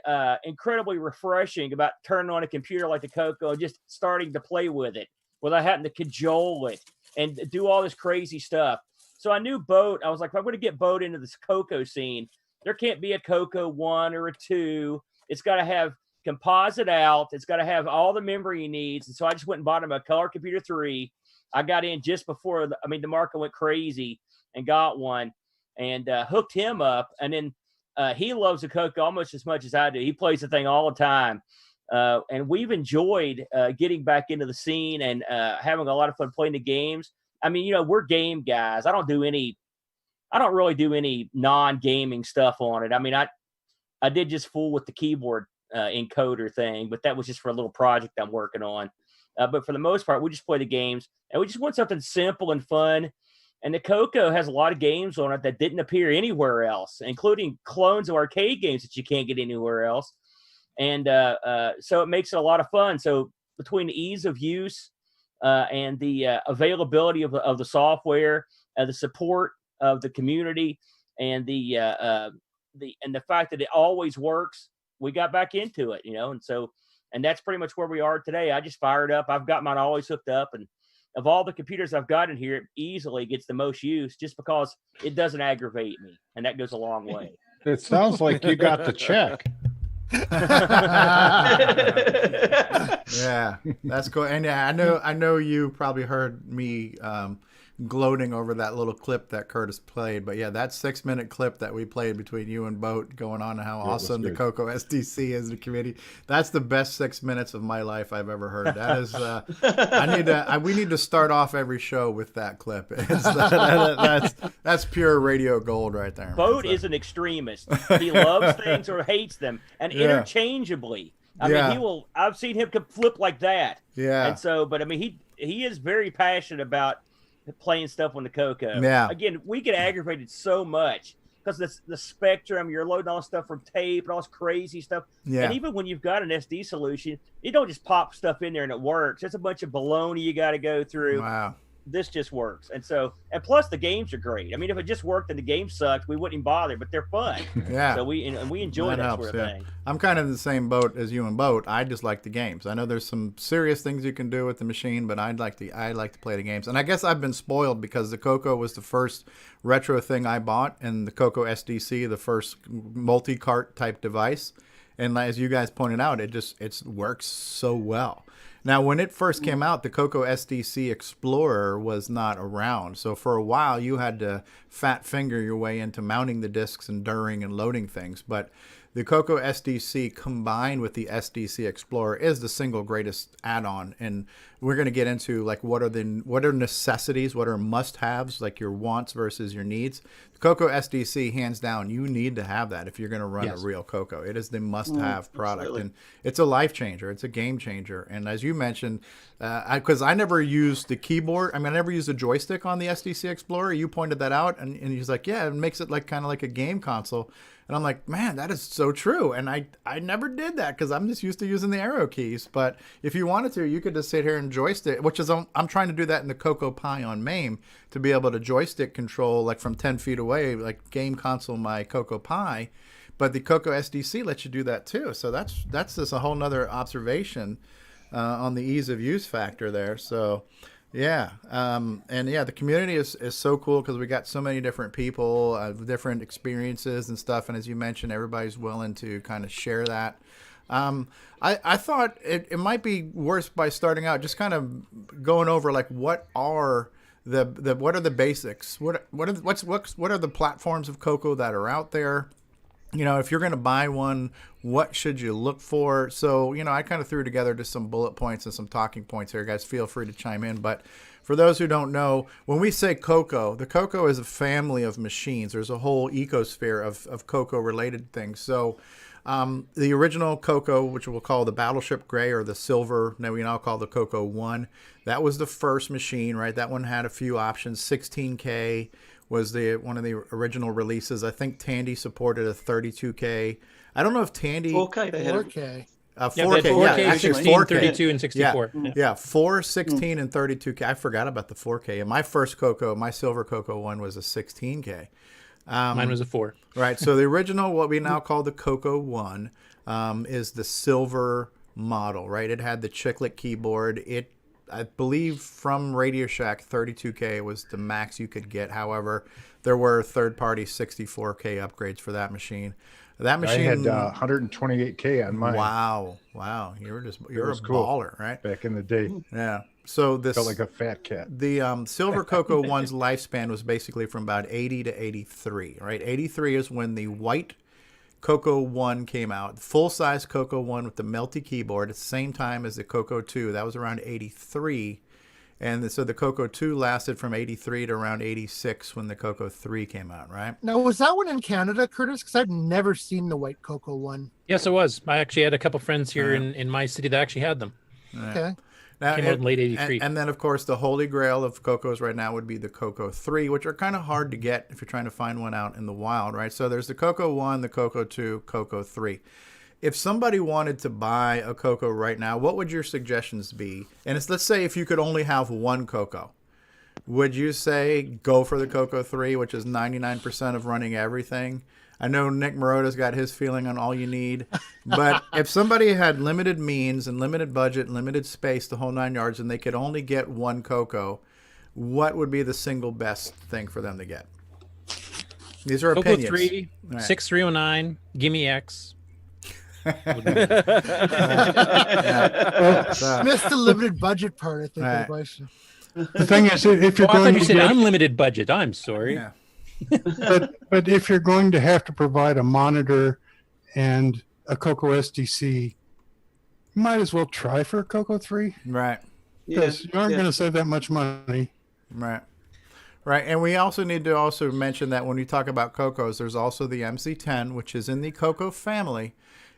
incredibly refreshing about turning on a computer like the CoCo and just starting to play with it without having to cajole it and do all this crazy stuff. So I knew Boat. I was like, if I'm going to get Boat into this CoCo scene, there can't be a CoCo 1 or a 2. It's got to have composite out. It's got to have all the memory he needs. And so I just went and bought him a Color Computer 3. I got in just before, the market went crazy and got one and hooked him up. And then he loves the CoCo almost as much as I do. He plays the thing all the time. And we've enjoyed getting back into the scene and having a lot of fun playing the games. We're game guys. I don't really do any non-gaming stuff on it. I did just fool with the keyboard encoder thing, but that was just for a little project I'm working on. But for the most part, we just play the games, and we just want something simple and fun. And the CoCo has a lot of games on it that didn't appear anywhere else, including clones of arcade games that you can't get anywhere else. And so it makes it a lot of fun. So between the ease of use and the availability of the software, the support of the community, and the fact that it always works, we got back into it, and that's pretty much where we are today. I just fired up. I've got mine always hooked up, and of all the computers I've got in here, it easily gets the most use just because it doesn't aggravate me, and that goes a long way. It sounds like you got the check. Yeah, that's cool. And yeah, I know you probably heard me gloating over that little clip that Curtis played, but yeah, that 6-minute clip that we played between you and Boat going on and how awesome the CoCo SDC is, the community, that's the best 6 minutes of my life I've ever heard. That is we need to start off every show with that clip. That's pure radio gold right there. Boat is an extremist. He loves things or hates them, and interchangeably. I've seen him flip like that. Yeah. And so, but he is very passionate about playing stuff on the CoCo. Yeah. Again, we get aggravated so much because the spectrum, you're loading all this stuff from tape and all this crazy stuff. Yeah. And even when you've got an SD solution, you don't just pop stuff in there and it works. There's a bunch of baloney you got to go through. Wow. This just works. And plus the games are great. If it just worked and the game sucked, we wouldn't even bother, but they're fun. Yeah. So we enjoy that helps, sort of thing. I'm kind of in the same boat as you and Boat. I just like the games. I know there's some serious things you can do with the machine, but I like to play the games. And I guess I've been spoiled because the CoCo was the first retro thing I bought, and the CoCo SDC, the first multi-cart type device. And as you guys pointed out, it works so well. Now, when it first came out, the CoCo SDC Explorer was not around. So for a while, you had to fat finger your way into mounting the discs and during and loading things. But the CoCo SDC combined with the SDC Explorer is the single greatest add-on. And we're going to get into like what are necessities, what are must-haves, like your wants versus your needs. The CoCo SDC, hands down, you need to have that if you're going to run a real CoCo. It is the must-have product, absolutely. and it's a life changer. It's a game changer. And as you mentioned, because I never used the keyboard. I mean, I never used a joystick on the SDC Explorer. You pointed that out, and he's like, yeah, it makes it like kind of like a game console. And I'm like, man, that is so true. And I never did that because I'm just used to using the arrow keys. But if you wanted to, you could just sit here and joystick, which is, I'm trying to do that in the CoCo Pi on MAME to be able to joystick control like from 10 feet away, like game console my CoCo Pi. But the CoCo SDC lets you do that too. So that's just a whole nother observation on the ease of use factor there. So yeah. And yeah, the community is so cool because we got so many different people, different experiences and stuff. And as you mentioned, everybody's willing to kind of share that. I thought it might be worse by starting out, just kind of going over like what are the basics? What are the platforms of CoCo that are out there? You know, if you're going to buy one, what should you look for? So, you know, I kind of threw together just some bullet points and some talking points here. Guys, feel free to chime in. But for those who don't know, when we say CoCo, the CoCo is a family of machines. There's a whole ecosphere of CoCo-related things. So the original CoCo, which we'll call the Battleship Gray or the Silver, now we now call the CoCo 1, that was the first machine, right? That one had a few options. 16K was one of the original releases. I think Tandy supported a 32K. I don't know if Tandy 4K. They had 4K. 4K, yeah, 16, 4K. 32, and 64. Yeah, 4, 16, and 32K. I forgot about the 4K. And my first CoCo, my silver CoCo one was a 16K. Mine was a 4. Right. So the original, what we now call the CoCo 1, is the silver model, right? It had the chiclet keyboard. I believe from Radio Shack, 32K was the max you could get. However, there were third-party 64K upgrades for that machine. That machine I had 128K on mine. Wow. You're a cool. baller, right? Back in the day. Yeah. So this felt like a fat cat. The silver CoCo 1's lifespan was basically from about 80 to 83, right? 83 is when the white CoCo 1 came out, full-size CoCo 1 with the melty keyboard at the same time as the CoCo 2. That was around 83. And so the CoCo 2 lasted from 83 to around 86 when the CoCo 3 came out, right? Now, was that one in Canada, Curtis? Because I've never seen the white CoCo one. Yes, it was. I actually had a couple friends here in my city that actually had them. Okay. Now, Came out in late 83. And then, of course, the holy grail of CoCos right now would be the CoCo 3, which are kind of hard to get if you're trying to find one out in the wild, right? So there's the CoCo 1, the CoCo 2, CoCo 3. If somebody wanted to buy a CoCo right now, what would your suggestions be? And let's say if you could only have one CoCo, would you say go for the CoCo 3, which is 99% of running everything? I know Nick Marota's got his feeling on all you need, but if somebody had limited means and limited budget and limited space, the whole 9 yards, and they could only get one CoCo, what would be the single best thing for them to get? These are CoCo opinions. 3, Right. 6309, Gimme X. Missed the limited budget part, I think, of the question. The thing is, if you're I thought going you to said get, unlimited budget. I'm sorry. Yeah. but if you're going to have to provide a monitor and a CoCo SDC, you might as well try for a CoCo 3. Right. Because you aren't going to save that much money. Right. Right. And we also need to also mention that when we talk about CoCos, there's also the MC10, which is in the CoCo family.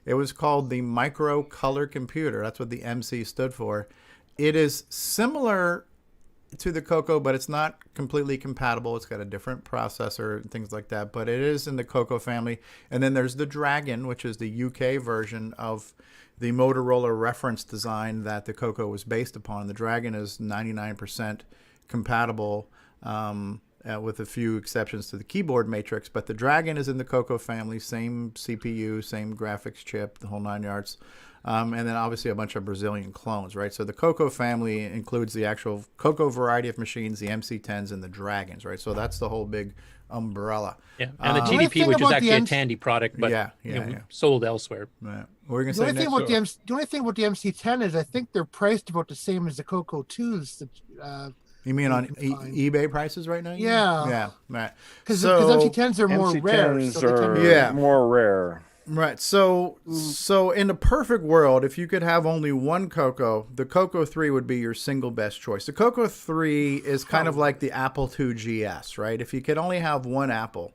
It was called the Micro Color Computer. That's what the MC stood for. It is similar to the CoCo, but it's not completely compatible. It's got a different processor and things like that, but it is in the CoCo family. And then there's the Dragon, which is the UK version of the Motorola reference design that the CoCo was based upon. The Dragon is 99% compatible with a few exceptions to the keyboard matrix, but the Dragon is in the CoCo family, same CPU, same graphics chip, the whole 9 yards. And then obviously a bunch of Brazilian clones, right? So the CoCo family includes the actual CoCo variety of machines, the MC10s and the Dragons, right? So that's the whole big umbrella. Yeah, and the GDP, which is actually a Tandy product, but sold elsewhere. Right. What were you The going only, to thing say about the only thing about the MC10 is I think they're priced about the same as the CoCo 2s. You mean on eBay prices right now? Yeah. Yeah, right. Because MC10s are more rare. MC10s So they are can more rare. Right. So in a perfect world, if you could have only one CoCo, the CoCo 3 would be your single best choice. The CoCo 3 is kind of like the Apple II GS, right? If you could only have one Apple,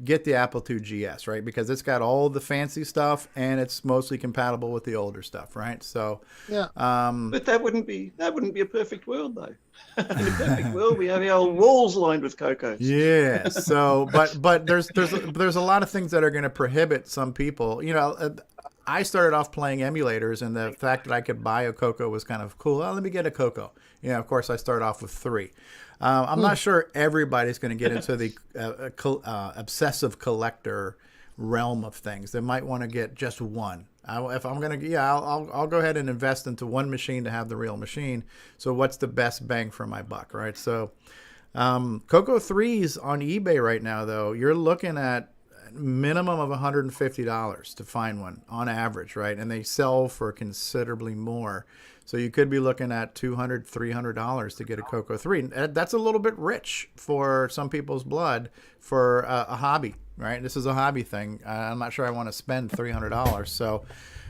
get the Apple II GS, right? Because it's got all the fancy stuff and it's mostly compatible with the older stuff, right? So yeah. But that wouldn't be a perfect world, though. In a perfect world, we have our walls lined with CoCos. Yeah. So, but there's a lot of things that are going to prohibit some people. You know, I started off playing emulators, and the fact that I could buy a CoCo was kind of cool. Well, let me get a CoCo. You know, of course, I started off with 3. I'm not sure everybody's going to get into the obsessive collector realm of things. They might want to get just one. If I'm going to, I'll go ahead and invest into one machine to have the real machine. So what's the best bang for my buck, right? So CoCo 3s on eBay right now, though, you're looking at minimum of $150 to find one on average, right? And they sell for considerably more. So you could be looking at $200, $300 to get a CoCo 3. That's a little bit rich for some people's blood for a hobby, right? This is a hobby thing. I'm not sure I want to spend $300. So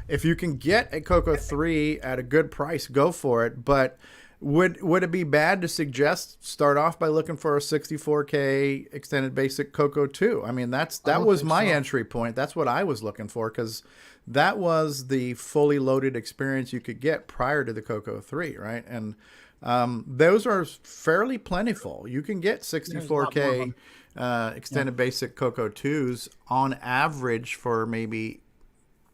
if you can get a CoCo 3 at a good price, go for it. But would it be bad to suggest start off by looking for a 64K extended basic CoCo 2? I mean, that was my entry point. That's what I was looking for, because that was the fully loaded experience you could get prior to the CoCo 3, right? And those are fairly plentiful. You can get 64K extended basic CoCo 2s on average for maybe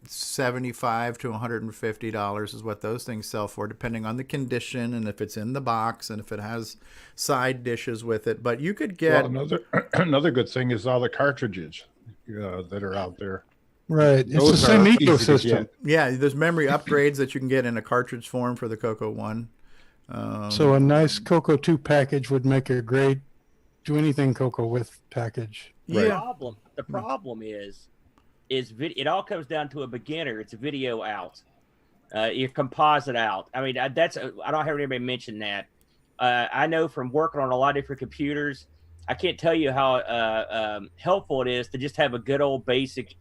$75 to $150 is what those things sell for, depending on the condition and if it's in the box and if it has side dishes with it. But you could get another good thing is all the cartridges that are out there. Right, it's the same ecosystem. Yeah, there's memory upgrades that you can get in a cartridge form for the CoCo 1. So a nice CoCo 2 package would make a great do anything CoCo with package. The problem is it all comes down to a beginner. It's a video out, your composite out. I mean, I don't hear anybody mention that. I know from working on a lot of different computers, I can't tell you how helpful it is to just have a good old basic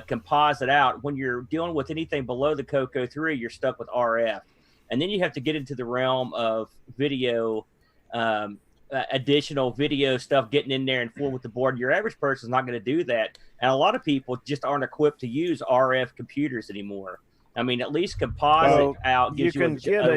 composite out. When you're dealing with anything below the CoCo 3, you're stuck with RF, and then you have to get into the realm of video. Additional video stuff getting in there and full with the board. Your average person is not going to do that, and a lot of people just aren't equipped to use RF computers anymore. I mean, at least composite out gives you a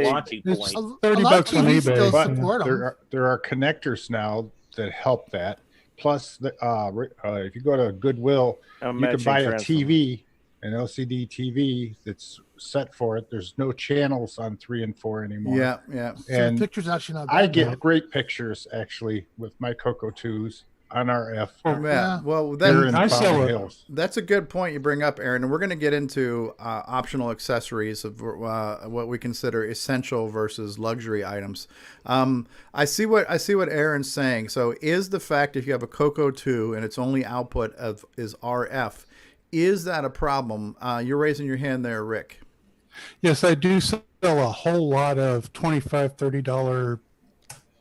launching point. $30 on eBay. There are connectors now that help that. Plus, if you go to Goodwill, you can buy a TV, an LCD TV that's set for it. There's no channels on 3 and 4 anymore. Yeah. And so pictures actually not bad. I get great pictures actually with my CoCo 2s on RF. Oh, yeah. Well, that's a good point you bring up, Aaron. And we're going to get into optional accessories of what we consider essential versus luxury items. I see what Aaron's saying. So, is the fact if you have a CoCo 2 and its only output is RF, is that a problem? You're raising your hand there, Rick. Yes, I do sell a whole lot of $25, $30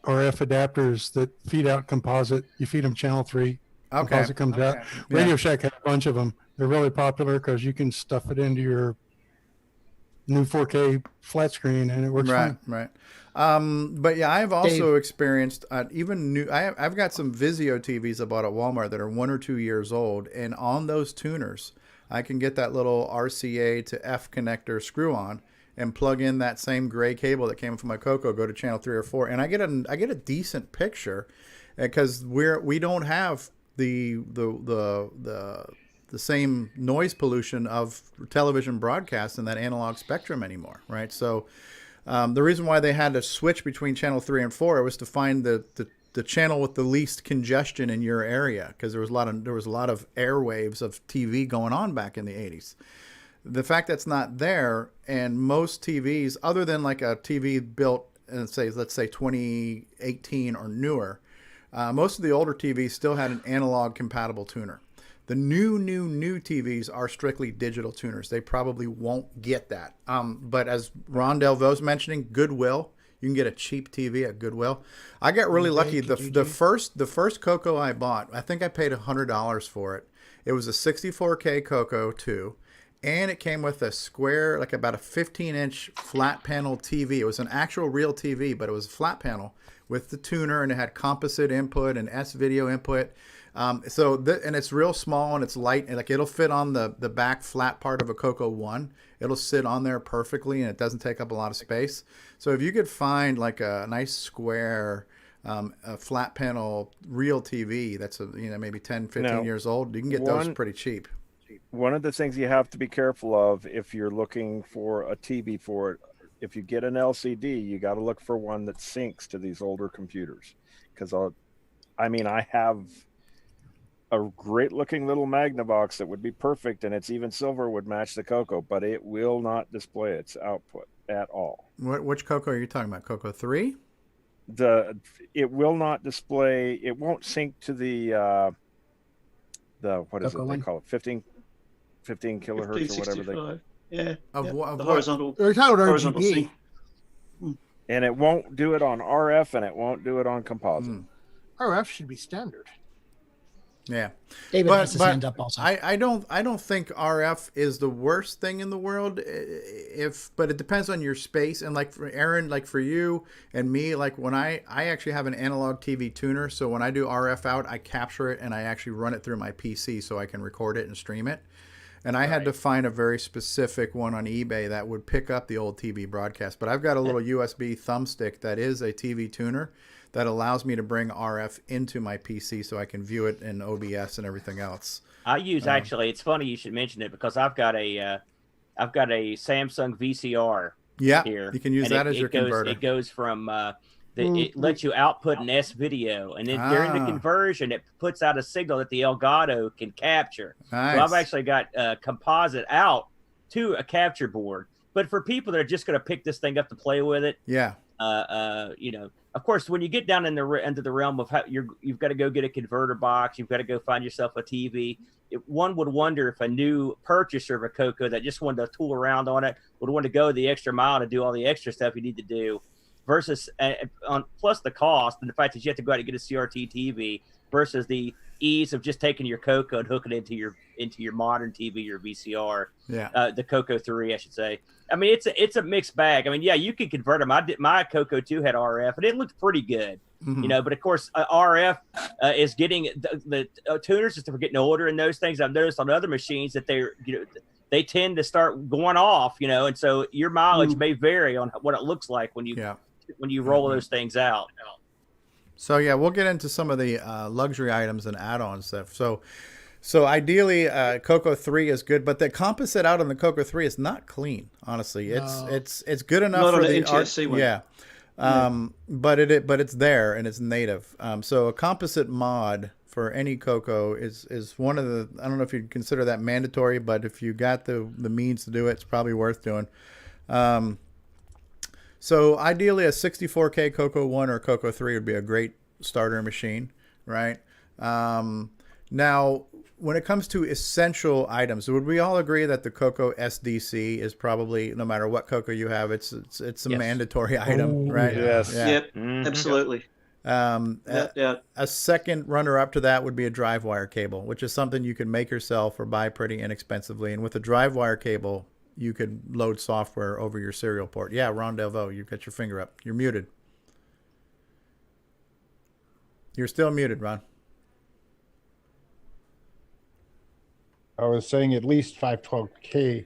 RF adapters that feed out composite. You feed them channel 3. Composite comes out. Radio Shack has a bunch of them. They're really popular because you can stuff it into your new 4K flat screen and it works fine. Right. But yeah, I've also experienced even new. I've got some Vizio TVs I bought at Walmart that are 1 or 2 years old, and on those tuners, I can get that little RCA to F connector screw on and plug in that same gray cable that came from my CoCo, go to channel 3 or 4, and I get a decent picture because we don't have the same noise pollution of television broadcast in that analog spectrum anymore, right? So the reason why they had to switch between channel 3 and 4 was to find the channel with the least congestion in your area, because there was a lot of airwaves of TV going on back in the 80s. The fact that's not there, and most TVs, other than like a TV built in let's say 2018 or newer, most of the older TVs still had an analog compatible tuner. The new TVs are strictly digital tuners. They probably won't get that. But as Ron Delvaux's mentioning, Goodwill, you can get a cheap TV at Goodwill. I got really lucky. The first CoCo I bought, I think I paid $100 for it, It was a 64K CoCo 2, and it came with a square, like about a 15-inch flat panel TV. It was an actual real TV, but it was a flat panel with the tuner, and it had composite input and S-video input. And it's real small and it's light, and like it'll fit on the back flat part of a CoCo 1. It'll sit on there perfectly, and it doesn't take up a lot of space. So if you could find like a nice square a flat panel real TV that's maybe 10, 15 years old, you can get those pretty cheap. One of the things you have to be careful of if you're looking for a TV for it, if you get an LCD, you got to look for one that syncs to these older computers. Because I have a great looking little Magnavox that would be perfect, and it's even silver would match the CoCo, but it will not display its output at all. Which CoCo are you talking about? CoCo 3? It will not display. It won't sync to the what is CoCo it? They call it 15 kilohertz or whatever they call it. Yeah. The horizontal. They're talking about horizontal RGB. sync. And it won't do it on RF, and it won't do it on composite. RF should be standard. Yeah, David has his hand up also. I don't think RF is the worst thing in the world, but it depends on your space. And like for Aaron, like for you and me, like when I actually have an analog TV tuner, so when I do RF out, I capture it and I actually run it through my PC so I can record it and stream it. And I had to find a very specific one on eBay that would pick up the old TV broadcast. But I've got a little USB thumbstick that is a TV tuner that allows me to bring RF into my PC so I can view it in OBS and everything else. I use actually. It's funny you should mention it because I've got a Samsung VCR. Yeah, here, you can use that as your converter. It goes from it lets you output an S video, and then during the conversion, it puts out a signal that the Elgato can capture. Nice. So I've actually got composite out to a capture board. But for people that are just going to pick this thing up to play with it, yeah, of course, when you get down into the realm of how you've got to go get a converter box, you've got to go find yourself a TV. One would wonder if a new purchaser of a CoCo that just wanted to tool around on it would want to go the extra mile to do all the extra stuff you need to do, versus plus the cost and the fact that you have to go out and get a CRT TV versus the ease of just taking your CoCo and hooking it into your modern TV, your VCR. Yeah, the CoCo 3, I should say. I mean, it's a mixed bag. I mean, yeah, you can convert them. My CoCo 2 had RF, and it looked pretty good, But of course, RF is getting the tuners as they're getting older, and those things I've noticed on other machines that they tend to start going off, and so your mileage may vary on what it looks like when you roll those things out. So yeah, we'll get into some of the luxury items and add-on stuff. So ideally, CoCo 3 is good, but the composite out on the CoCo 3 is not clean. Honestly, it's good enough not for on the an NTSC one. Yeah, but it's there and it's native. So a composite mod for any CoCo is one of the, I don't know if you'd consider that mandatory, but if you got the means to do it, it's probably worth doing. So ideally, a 64K CoCo 1 or CoCo 3 would be a great starter machine, right? Now, when it comes to essential items, would we all agree that the CoCo SDC is probably, no matter what CoCo you have, it's a mandatory item, right? Yes. Yeah. Yep. Absolutely. A second runner-up to that would be a drive wire cable, which is something you can make yourself or buy pretty inexpensively. And with a drive wire cable, you could load software over your serial port. Yeah, Ron Delvaux, you've got your finger up. You're muted. You're still muted, Ron. I was saying at least 512K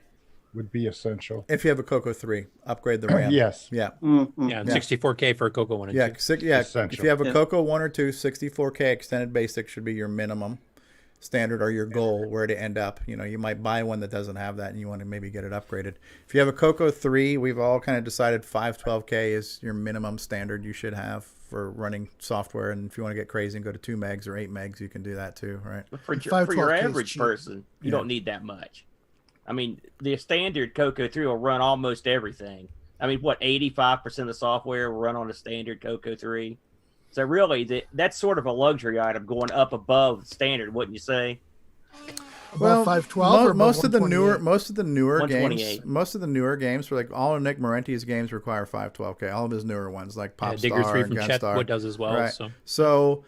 would be essential. If you have a CoCo 3, upgrade the RAM. Yes. Yeah. Yeah, 64K for a CoCo 1 and 2. If you have a CoCo 1 or 2, 64K extended basic should be your minimum standard or your goal where to end up. You might buy one that doesn't have that and you want to maybe get it upgraded. If you have a CoCo 3, we've all kind of decided 512K is your minimum standard you should have for running software. And if you want to get crazy and go to 2 megs or 8 megs, you can do that too, right? For your average person, you don't need that much. I mean, the standard CoCo 3 will run almost everything. I mean, 85% of the software will run on a standard CoCo 3. So really, that's sort of a luxury item going up above standard, wouldn't you say? Well, 512 most of the newer games for like all of Nick Marenti's games require 512K. All of his newer ones like Popstar Digger 3 and from Gunstar Chetwood does as well. Right. So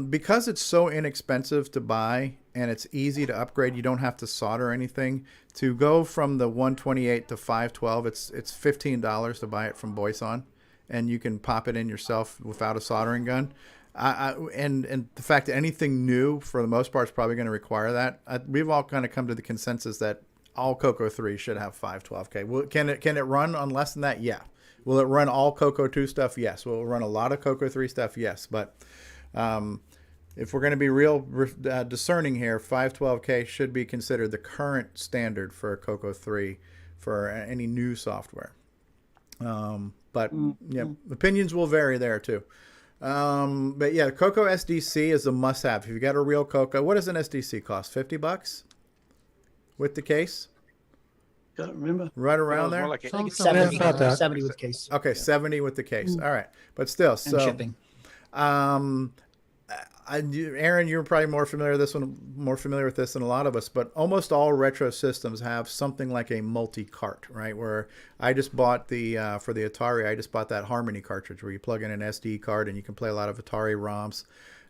because it's so inexpensive to buy and it's easy to upgrade. You don't have to solder anything. To go from the 128 to 512, it's $15 to buy it from Boyson, and you can pop it in yourself without a soldering gun. And the fact that anything new, for the most part, is probably going to require that. We've all kind of come to the consensus that all CoCo 3 should have 512K. Can it run on less than that? Yeah. Will it run all CoCo 2 stuff? Yes. Will it run a lot of CoCo 3 stuff? Yes. But if we're going to be real discerning here, 512K should be considered the current standard for CoCo 3 for any new software. But yeah, opinions will vary there too. But yeah, CoCo SDC is a must-have. If you've got a real CoCo, what does an SDC cost? $50 with the case? Can't remember. Right around there? I think it's 70, 70 with case. Okay, 70 with the case. All right. But still, And so shipping. Aaron, you're probably more familiar with this than a lot of us, but almost all retro systems have something like a multi-cart, right? Where I just bought for the Atari, I just bought that Harmony cartridge where you plug in an SD card and you can play a lot of Atari ROMs.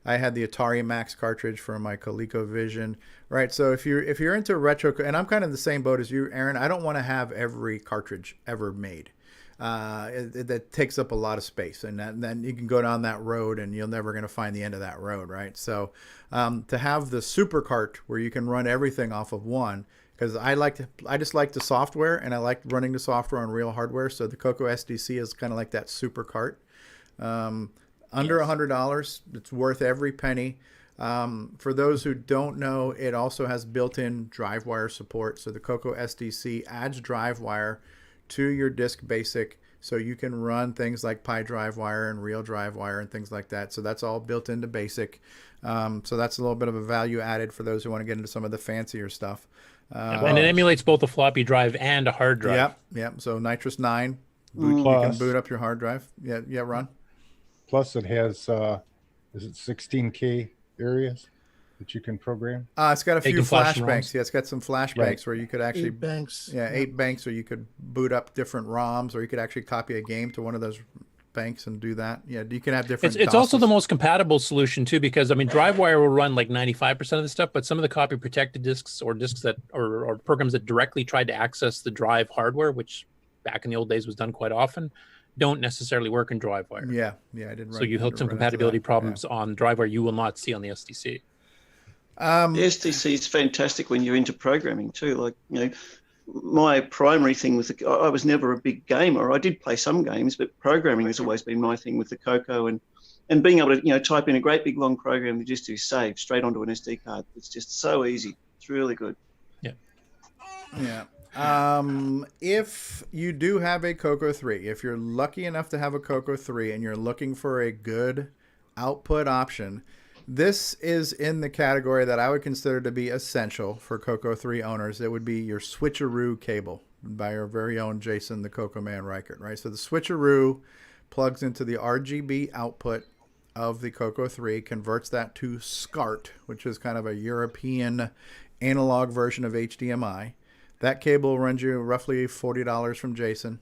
I had the Atari Max cartridge for my ColecoVision, right? So if you're into retro, and I'm kind of in the same boat as you, Aaron, I don't want to have every cartridge ever made. That takes up a lot of space, and then you can go down that road and you're never going to find the end of that road, right? So to have the super cart where you can run everything off of one, because I just like the software, and I like running the software on real hardware. So the CoCo SDC is kind of like that super cart. Under $100, it's worth every penny. For those who don't know, it also has built-in drive wire support. So the CoCo SDC adds drive wire to your disk basic, so you can run things like Pi drive wire and real drive wire and things like that. So that's all built into basic. So that's a little bit of a value added for those who want to get into some of the fancier stuff. And it emulates both a floppy drive and a hard drive. Yep. So Nitrous 9, you can boot up your hard drive. Yeah, Ron. Plus, it has is it 16K areas that you can program? It's got a few flash banks. Yeah, it's got some flash banks where you could actually 8 banks. Yeah, 8 banks, or you could boot up different ROMs, or you could actually copy a game to one of those banks and do that. Yeah, you can have different. It's also the most compatible solution too, because I mean, DriveWire will run like 95% of the stuff, but some of the copy protected disks or disks that or programs that directly tried to access the drive hardware, which back in the old days was done quite often, don't necessarily work in DriveWire. Yeah, I did. So you have some compatibility problems on DriveWire you will not see on the SDC. The SDC is fantastic when you're into programming too. Like, my primary thing with I was never a big gamer. I did play some games, but programming has always been my thing with the CoCo, and being able to type in a great big long program to just do save straight onto an SD card. It's just so easy. It's really good. Yeah. If you do have a CoCo 3, if you're lucky enough to have a CoCo 3 and you're looking for a good output option, this is in the category that I would consider to be essential for CoCo 3 owners. It would be your switcheroo cable by our very own Jason, the CoCo Man Reichert, right? So the switcheroo plugs into the RGB output of the CoCo 3, converts that to SCART, which is kind of a European analog version of HDMI. That cable runs you roughly $40 from Jason.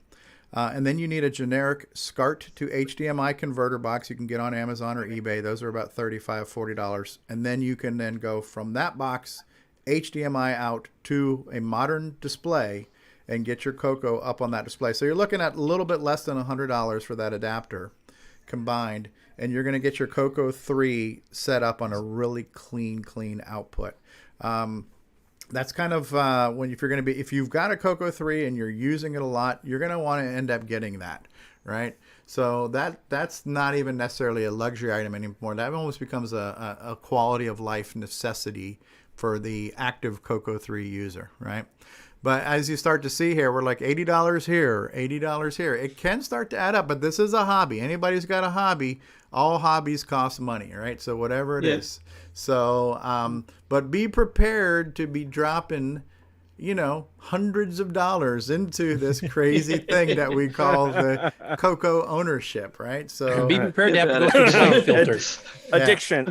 And then you need a generic SCART to HDMI converter box you can get on Amazon or eBay. Those are about $35, $40. And then you can then go from that box, HDMI out to a modern display and get your CoCo up on that display. So you're looking at a little bit less than $100 for that adapter combined. And you're going to get your CoCo 3 set up on a really clean output. That's kind of if you've got a CoCo 3 and you're using it a lot, you're going to want to end up getting that, right? So that's not even necessarily a luxury item anymore. That almost becomes a quality of life necessity for the active CoCo 3 user, right? But as you start to see here, we're like $80 here, $80 here. It can start to add up, but this is a hobby. Anybody who's got a hobby, all hobbies cost money, right? So whatever it is. So, but be prepared to be dropping, hundreds of dollars into this crazy thing that we call the CoCo ownership, right? So be prepared to have to go through the filters. Addiction.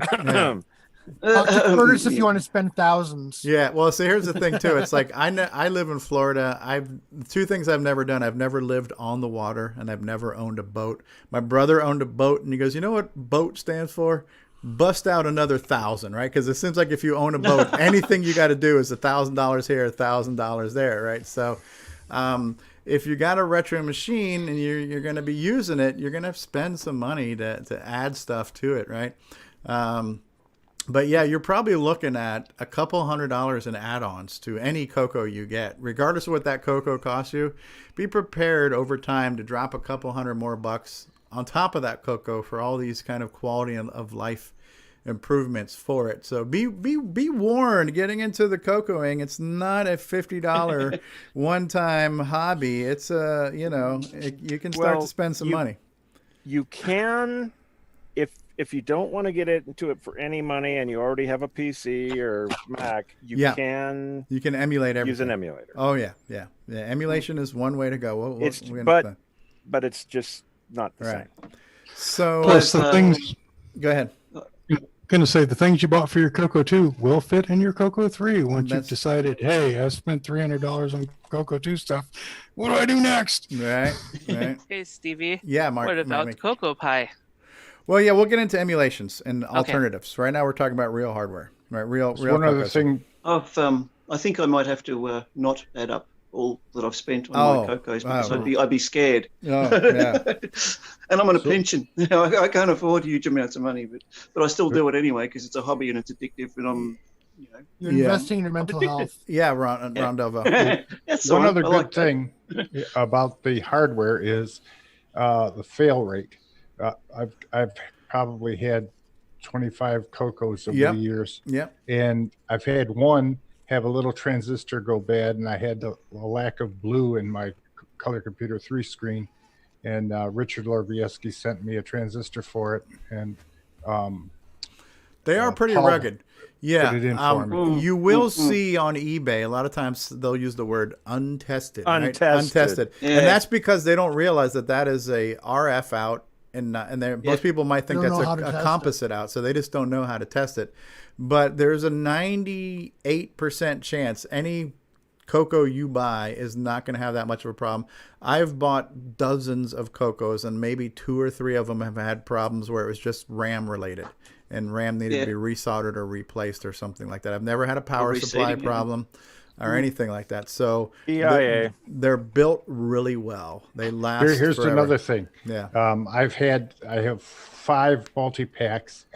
Curtis, if you want to spend thousands. Yeah, well, so here's the thing too. It's like I live in Florida. Two things I've never done. I've never lived on the water, and I've never owned a boat. My brother owned a boat, and he goes, "You know what boat stands for? bust out another 1,000, right? Because it seems like if you own a boat, anything you got to do is $1,000 here, $1,000 there, right? So if you got a retro machine and you're going to be using it, you're going to spend some money to add stuff to it, right? But yeah, you're probably looking at a couple $100 in add-ons to any CoCo you get, regardless of what that CoCo costs you. Be prepared over time to drop a couple $100 more on top of that CoCo for all these kind of quality of life improvements for it. So be warned, getting into the CoCoing, it's not a $50 one-time hobby. It's you can start to spend some money. You can, if you don't want to get into it for any money and you already have a PC or Mac, you can emulate everything. Use an emulator. Oh yeah. Emulation is one way to go. But it's just not the same. So plus the things. Go ahead. Going to say the things you bought for your CoCo 2 will fit in your CoCo 3 once you've decided, hey, I spent $300 on CoCo 2 stuff. What do I do next? Right. Hey, Stevie. Yeah, Mark. What about Cocoa Pie? Well, yeah, we'll get into emulations and alternatives. Right now, we're talking about real hardware, right? Real. One other thing. I think I might have to not add up all that I've spent on my CoCos because I'd be scared. Oh, yeah. And I'm on a pension. I can't afford huge amounts of money, but I still do it anyway because it's a hobby and it's addictive. And I'm, you're investing in your mental health. Yeah, Ron Delvo. That's one other good thing about the hardware is the fail rate. I've probably had 25 CoCos over the years. Yep. And I've had one have a little transistor go bad, and I had a lack of blue in my Color Computer 3 screen. And Richard Lorvieski sent me a transistor for it, and they are pretty Paul rugged. Yeah, put it in for me. You will see on eBay a lot of times they'll use the word untested. Untested, right? Untested, yeah. And that's because they don't realize that is a RF out, and most people might think that's a composite out, so they just don't know how to test it. But there's a 98% chance any CoCo you buy is not going to have that much of a problem. I've bought dozens of CoCos, and maybe 2 or 3 of them have had problems where it was just RAM related, and RAM needed to be resoldered or replaced or something like that. I've never had a power supply problem or anything like that. So they're built really well. They last. Here's forever. another thing. Yeah. I have 5 multi-packs.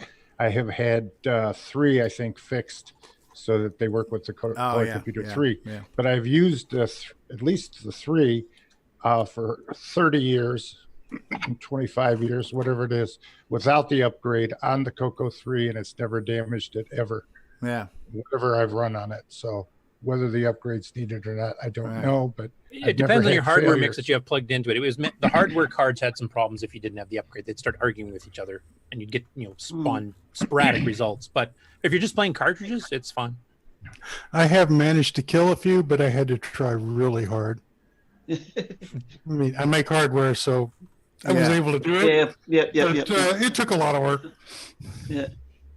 I have had 3, I think, fixed so that they work with the Color Computer 3. Yeah. But I've used at least the 3 for 30 years, 25 years, whatever it is, without the upgrade on the CoCo 3, and it's never damaged it ever. Yeah. Whatever I've run on it. So whether the upgrade's needed or not, I don't know. But it depends on your hardware mix that you have plugged into it. It was the hardware cards had some problems if you didn't have the upgrade. They'd start arguing with each other, and you'd get spawn sporadic results. But if you're just playing cartridges, it's fine. I have managed to kill a few, but I had to try really hard. I mean, I make hardware, so I was able to do it. Yeah. It took a lot of work. Yeah.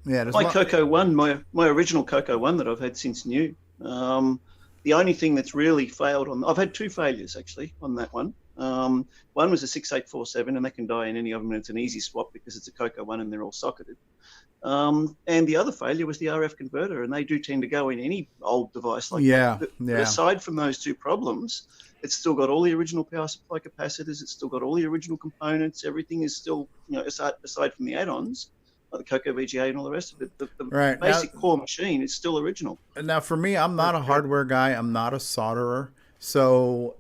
Yeah. My CoCo 1, my original CoCo 1 that I've had since new. The only thing that's really failed I've had 2 failures actually on that one. One was a 6847, and that can die in any of them, and it's an easy swap because it's a CoCo 1 and they're all socketed. And the other failure was the RF converter, and they do tend to go in any old device like that. But aside from those 2 problems, it's still got all the original power supply capacitors, it's still got all the original components, everything is still, aside from the add-ons, like the CoCo VGA and all the rest of it, the basic core machine is still original. Now, for me, I'm not a hardware guy. I'm not a solderer. So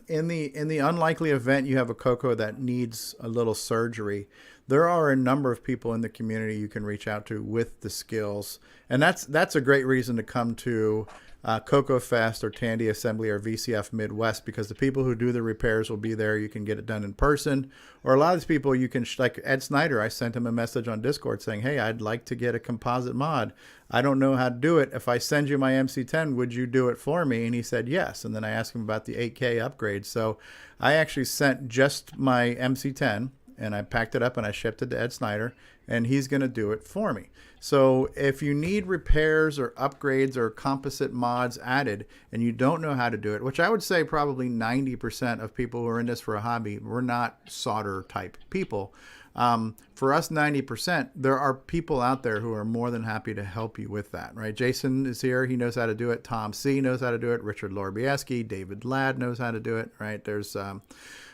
in the unlikely event you have a CoCo that needs a little surgery, there are a number of people in the community you can reach out to with the skills. And that's a great reason to come to CoCo Fest or Tandy Assembly or VCF Midwest, because the people who do the repairs will be there. You can get it done in person, or a lot of these people you can, like Ed Snyder, I sent him a message on Discord saying, hey, I'd like to get a composite mod. I don't know how to do it. If I send you my MC10, would you do it for me? And he said yes. And then I asked him about the 8K upgrade. So I actually sent just my MC10 and I packed it up and I shipped it to Ed Snyder, and he's going to do it for me. So if you need repairs or upgrades or composite mods added and you don't know how to do it, which I would say probably 90% of people who are in this for a hobby, we're not solder type people. For us, 90%, there are people out there who are more than happy to help you with that, right? Jason is here. He knows how to do it. Tom C. knows how to do it. Richard Lorbieski, David Ladd knows how to do it, right? There's Rick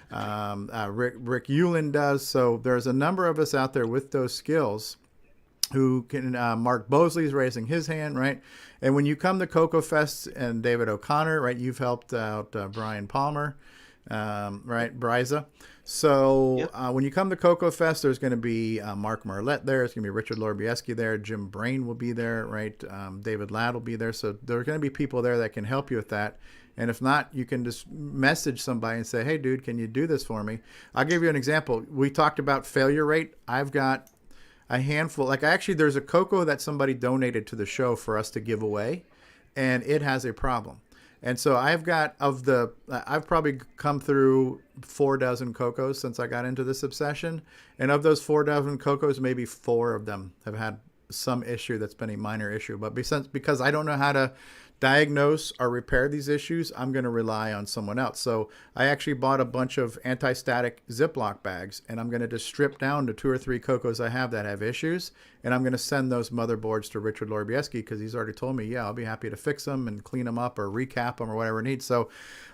Hewlin does. So there's a number of us out there with those skills who can, Mark Bosley's raising his hand, right? And when you come to CoCo Fest and David O'Connor, right, you've helped out Brian Palmer, right, Bryza. So when you come to CoCo Fest, there's going to be Mark Marlette there. It's going to be Richard Lorbieski there. Jim Brain will be there, right? David Ladd will be there. So there are going to be people there that can help you with that. And if not, you can just message somebody and say, hey, dude, can you do this for me? I'll give you an example. We talked about failure rate. I've got a handful. Like, actually, there's a CoCo that somebody donated to the show for us to give away, and it has a problem. And so I've probably come through 4 dozen CoCos since I got into this obsession. And of those 4 dozen CoCos, maybe 4 of them have had some issue that's been a minor issue. But because I don't know how to diagnose or repair these issues, I'm going to rely on someone else. So I actually bought a bunch of anti-static Ziploc bags, and I'm going to just strip down to 2 or 3 CoCos I have that have issues, and I'm going to send those motherboards to Richard Lorbieski because he's already told me, yeah, I'll be happy to fix them and clean them up or recap them or whatever it needs. So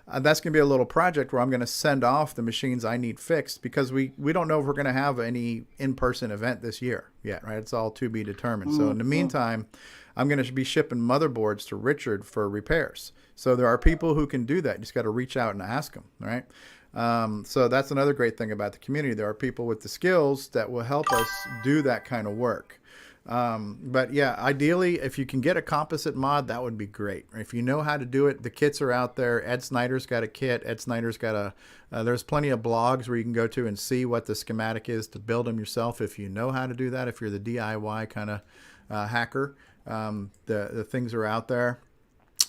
that's going to be a little project where I'm going to send off the machines I need fixed because we don't know if we're going to have any in-person event this year yet, right? It's all to be determined. So in the meantime, I'm going to be shipping motherboards to Richard for repairs. So there are people who can do that. You just got to reach out and ask them, right? So that's another great thing about the community. There are people with the skills that will help us do that kind of work. But yeah, ideally, if you can get a composite mod, that would be great. If you know how to do it, the kits are out there. Ed Snyder's got a kit. Ed Snyder's got there's plenty of blogs where you can go to and see what the schematic is to build them yourself if you know how to do that, if you're the DIY kind of hacker. The things are out there.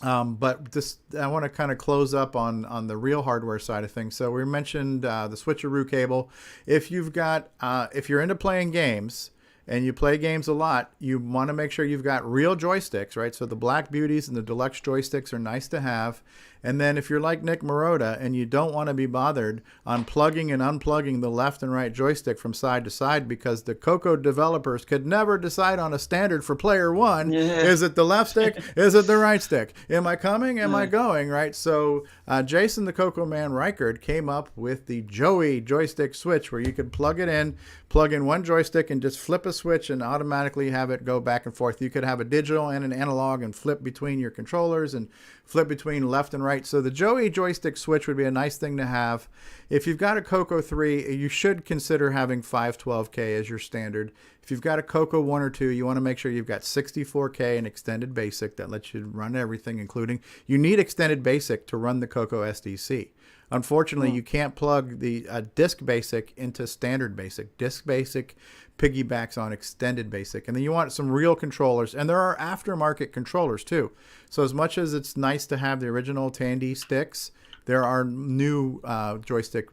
But this, I want to kind of close up on the real hardware side of things. So we mentioned the switcheroo cable. If you're into playing games and you play games a lot, you want to make sure you've got real joysticks, right? So the Black Beauties and the deluxe joysticks are nice to have. And then if you're like Nick Marotta and you don't want to be bothered on plugging and unplugging the left and right joystick from side to side because the CoCo developers could never decide on a standard for player one. Yeah. Is it the left stick? Is it the right stick? Am I coming? Am I going? Right? So Jason, the CoCo man Reichard, came up with the Joey joystick switch where you could plug in one joystick and just flip a switch and automatically have it go back and forth. You could have a digital and an analog and flip between your controllers and flip between left and right. So the Joey joystick switch would be a nice thing to have. If you've got a CoCo 3, you should consider having 512K as your standard. If you've got a CoCo 1 or 2, you want to make sure you've got 64K and extended basic that lets you run everything, including you need extended basic to run the CoCo SDC. Unfortunately, you can't plug the disk basic into standard basic. Disk basic piggybacks on extended basic. And then you want some real controllers. And there are aftermarket controllers too. So as much as it's nice to have the original Tandy sticks, there are new joystick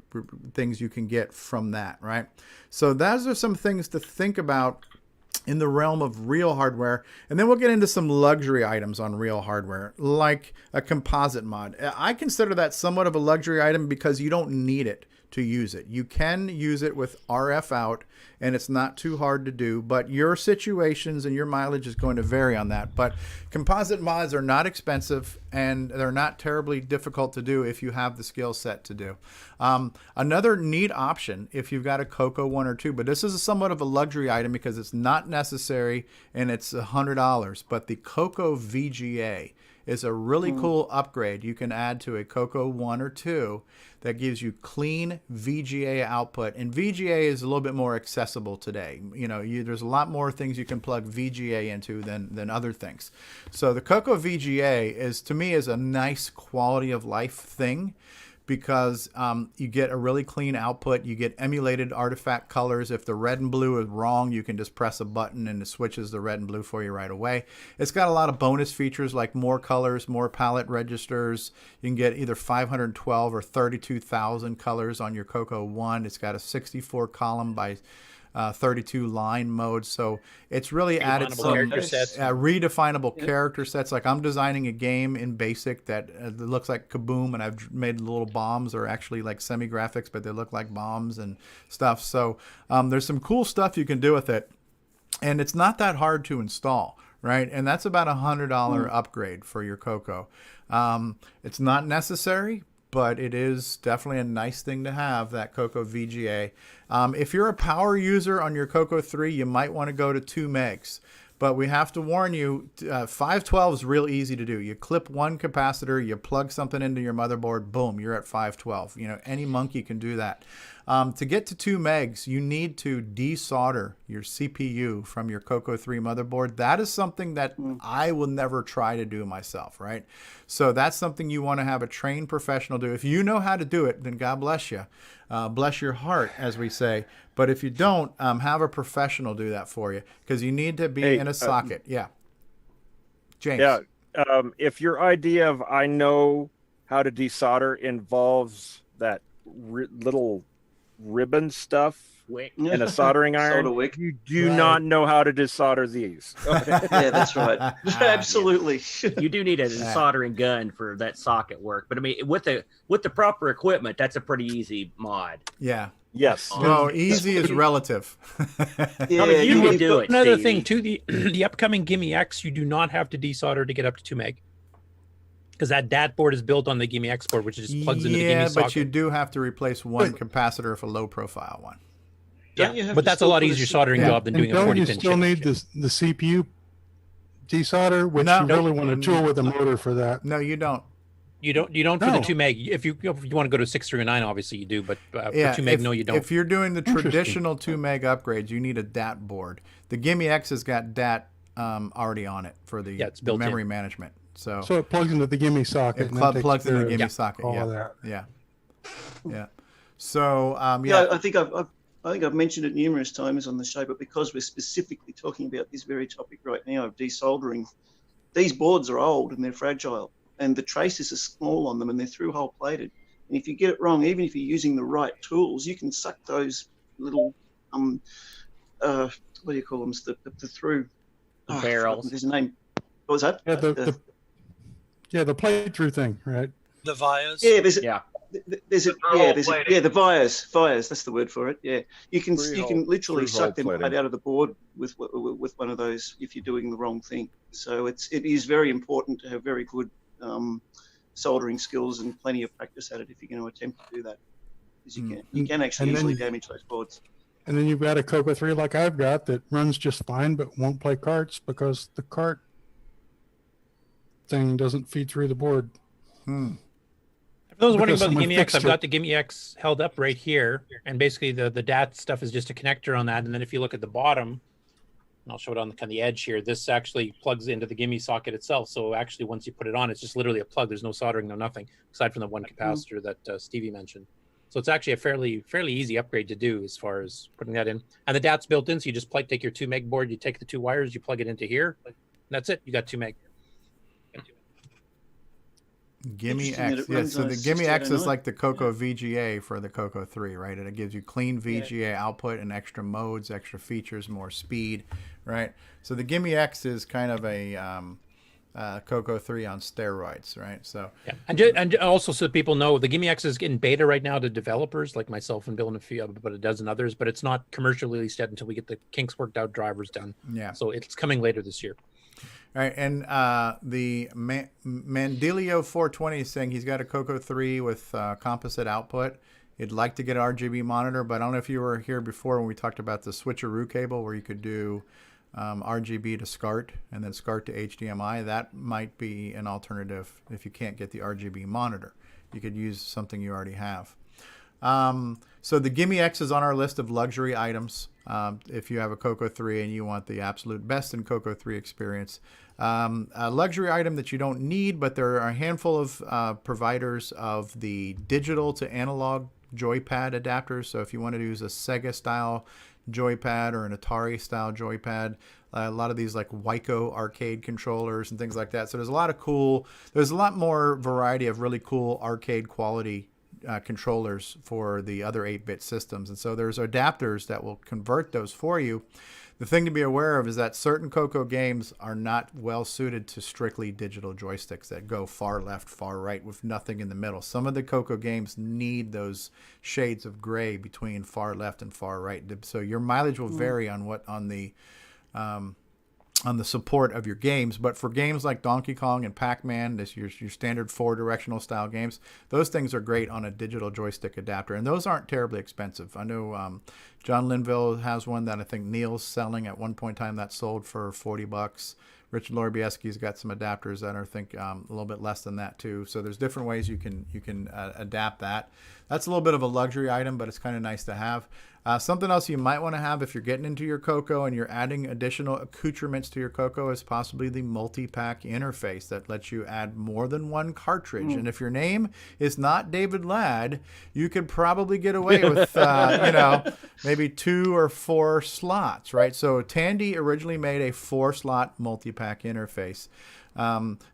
things you can get from that, right? So those are some things to think about in the realm of real hardware. And then we'll get into some luxury items on real hardware, like a composite mod. I consider that somewhat of a luxury item because you don't need it to use it. You can use it with RF out, and it's not too hard to do, but your situations and your mileage is going to vary on that. But composite mods are not expensive, and they're not terribly difficult to do if you have the skill set to do. Another neat option, if you've got a CoCo 1 or 2, but this is somewhat of a luxury item because it's not necessary and it's $100, but the CoCo VGA is a really cool upgrade you can add to a CoCo 1 or 2 that gives you clean VGA output. And VGA is a little bit more accessible today. You know, there's a lot more things you can plug VGA into than other things. So the CoCo VGA is, to me, is a nice quality of life thing, because you get a really clean output. You get emulated artifact colors. If the red and blue is wrong, you can just press a button and it switches the red and blue for you right away. It's got a lot of bonus features like more colors, more palette registers. You can get either 512 or 32,000 colors on your CoCo 1. It's got a 64 column by 32 line mode. So it's really added some character sets. redefinable character sets. Like I'm designing a game in BASIC that looks like Kaboom, and I've made the little bombs are actually like semi-graphics, but they look like bombs and stuff. So there's some cool stuff you can do with it. And it's not that hard to install, right? And that's about $100 upgrade for your CoCo. It's not necessary, but it is definitely a nice thing to have, that CoCo VGA. If you're a power user on your CoCo 3, you might want to go to 2 megs. But we have to warn you, 512 is real easy to do. You clip one capacitor, you plug something into your motherboard, boom, you're at 512. You know, any monkey can do that. To get to 2 megs, you need to desolder your CPU from your CoCo 3 motherboard. That is something that I will never try to do myself, right? So that's something you want to have a trained professional do. If you know how to do it, then God bless you. Bless your heart, as we say. But if you don't, have a professional do that for you, because you need to be in a socket. Yeah. James. Yeah. If your idea of I know how to desolder involves that little ribbon stuff and a soldering iron, you do not know how to desolder these. Yeah, that's right. Absolutely. You do need a soldering gun for that socket work, but I mean, with the proper equipment, that's a pretty easy mod. Yeah. Yes. No, easy is relative. Yeah, I mean, you can do it. Another Steve. thing too, the upcoming Gimme X, you do not have to desolder to get up to 2 meg. Because that DAT board is built on the Gimme X board, which just plugs into the Gimme socket. Yeah, but you do have to replace one capacitor for low profile one. Yeah, but that's a lot easier soldering job than doing a 40-pin chip. You still need the CPU desolder, which you really want a tool with a motor for that. No, you don't. You don't for the 2 meg. If you want to go to 639, obviously you do, but for 2 meg, no, you don't. If you're doing the traditional 2 meg upgrades, you need a DAT board. The Gimme X has got DAT already on it for the it's built memory in. management. So it plugs into the Gimme socket. It plugs into the Gimme socket. All Yeah. of that. Yeah. So I think I've mentioned it numerous times on the show, but because we're specifically talking about this very topic right now of desoldering, these boards are old and they're fragile, and the traces are small on them, and they're through-hole plated. And if you get it wrong, even if you're using the right tools, you can suck those little what do you call them? The through barrels. There's a name. What was that? The plate through thing, right? The vias. Yeah, the vias. That's the word for it. Yeah, you can literally suck them right out of the board with one of those if you're doing the wrong thing. So it is very important to have very good soldering skills and plenty of practice at it if you're going to attempt to do that, because you can actually easily damage those boards. And then you've got a CoCo 3 like I've got that runs just fine, but won't play carts because the cart thing doesn't feed through the board. For those wondering about the Gimme X, I've got the Gimme X held up right here, and basically the DAT stuff is just a connector on that. And then if you look at the bottom, and I'll show it on the edge here, this actually plugs into the Gimme socket itself. So actually, once you put it on, it's just literally a plug. There's no soldering, no nothing, aside from the one capacitor that Stevie mentioned. So it's actually a fairly easy upgrade to do as far as putting that in. And the DAT's built in, so you just take your 2 meg board, you take the 2 wires, you plug it into here, and that's it. You got 2 meg. Gimme X. Yeah, so the Gimme X is like the CoCo VGA for the CoCo 3, right? And it gives you clean VGA output and extra modes, extra features, more speed, right? So the Gimme X is kind of a CoCo 3 on steroids, right? So and also so people know, the Gimme X is in beta right now to developers like myself and Bill and about a dozen others, but it's not commercially released yet until we get the kinks worked out, drivers done. Yeah. So it's coming later this year. All right, and the Mandilio 420 is saying he's got a CoCo 3 with composite output. He'd like to get an RGB monitor, but I don't know if you were here before when we talked about the switcheroo cable where you could do RGB to SCART and then SCART to HDMI. That might be an alternative if you can't get the RGB monitor. You could use something you already have. So the Gimme X is on our list of luxury items. If you have a CoCo 3 and you want the absolute best in CoCo 3 experience. A luxury item that you don't need, but there are a handful of providers of the digital to analog joypad adapters. So if you want to use a Sega style joypad or an Atari style joypad, a lot of these like Wyco arcade controllers and things like that. So there's a lot more variety of really cool arcade quality controllers for the other 8-bit systems. And so there's adapters that will convert those for you. The thing to be aware of is that certain CoCo games are not well suited to strictly digital joysticks that go far left, far right with nothing in the middle. Some of the CoCo games need those shades of gray between far left and far right. So your mileage will vary on the support of your games. But for games like Donkey Kong and Pac-Man, your standard 4-directional style games, those things are great on a digital joystick adapter, and those aren't terribly expensive. I know John Linville has one that I think Neil's selling at one point in time that sold for $40. Richard Lorbieski's got some adapters that are, I think, a little bit less than that too. So there's different ways you can adapt that. That's a little bit of a luxury item, but it's kind of nice to have. Something else you might want to have if you're getting into your CoCo and you're adding additional accoutrements to your CoCo is possibly the multi-pack interface that lets you add more than one cartridge. And if your name is not David Ladd, you could probably get away with, maybe 2 or 4 slots, right? So Tandy originally made a 4-slot multi-pack interface.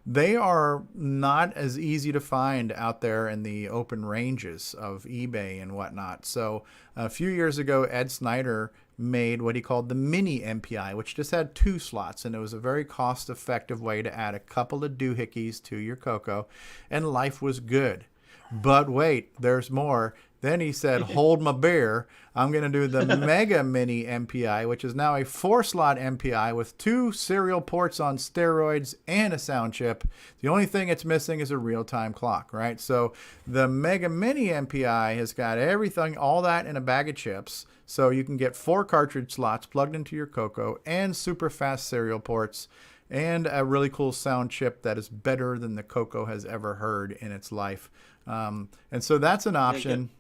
They are not as easy to find out there in the open ranges of eBay and whatnot. So a few years ago, Ed Snyder made what he called the mini MPI, which just had 2 slots, and it was a very cost-effective way to add a couple of doohickeys to your CoCo, and life was good. But wait, there's more. Then he said, hold my beer. I'm going to do the Mega Mini MPI, which is now a 4-slot MPI with 2 serial ports on steroids and a sound chip. The only thing it's missing is a real-time clock, right? So the Mega Mini MPI has got everything, all that in a bag of chips. So you can get 4 cartridge slots plugged into your CoCo and super fast serial ports and a really cool sound chip that is better than the CoCo has ever heard in its life. And so that's an option.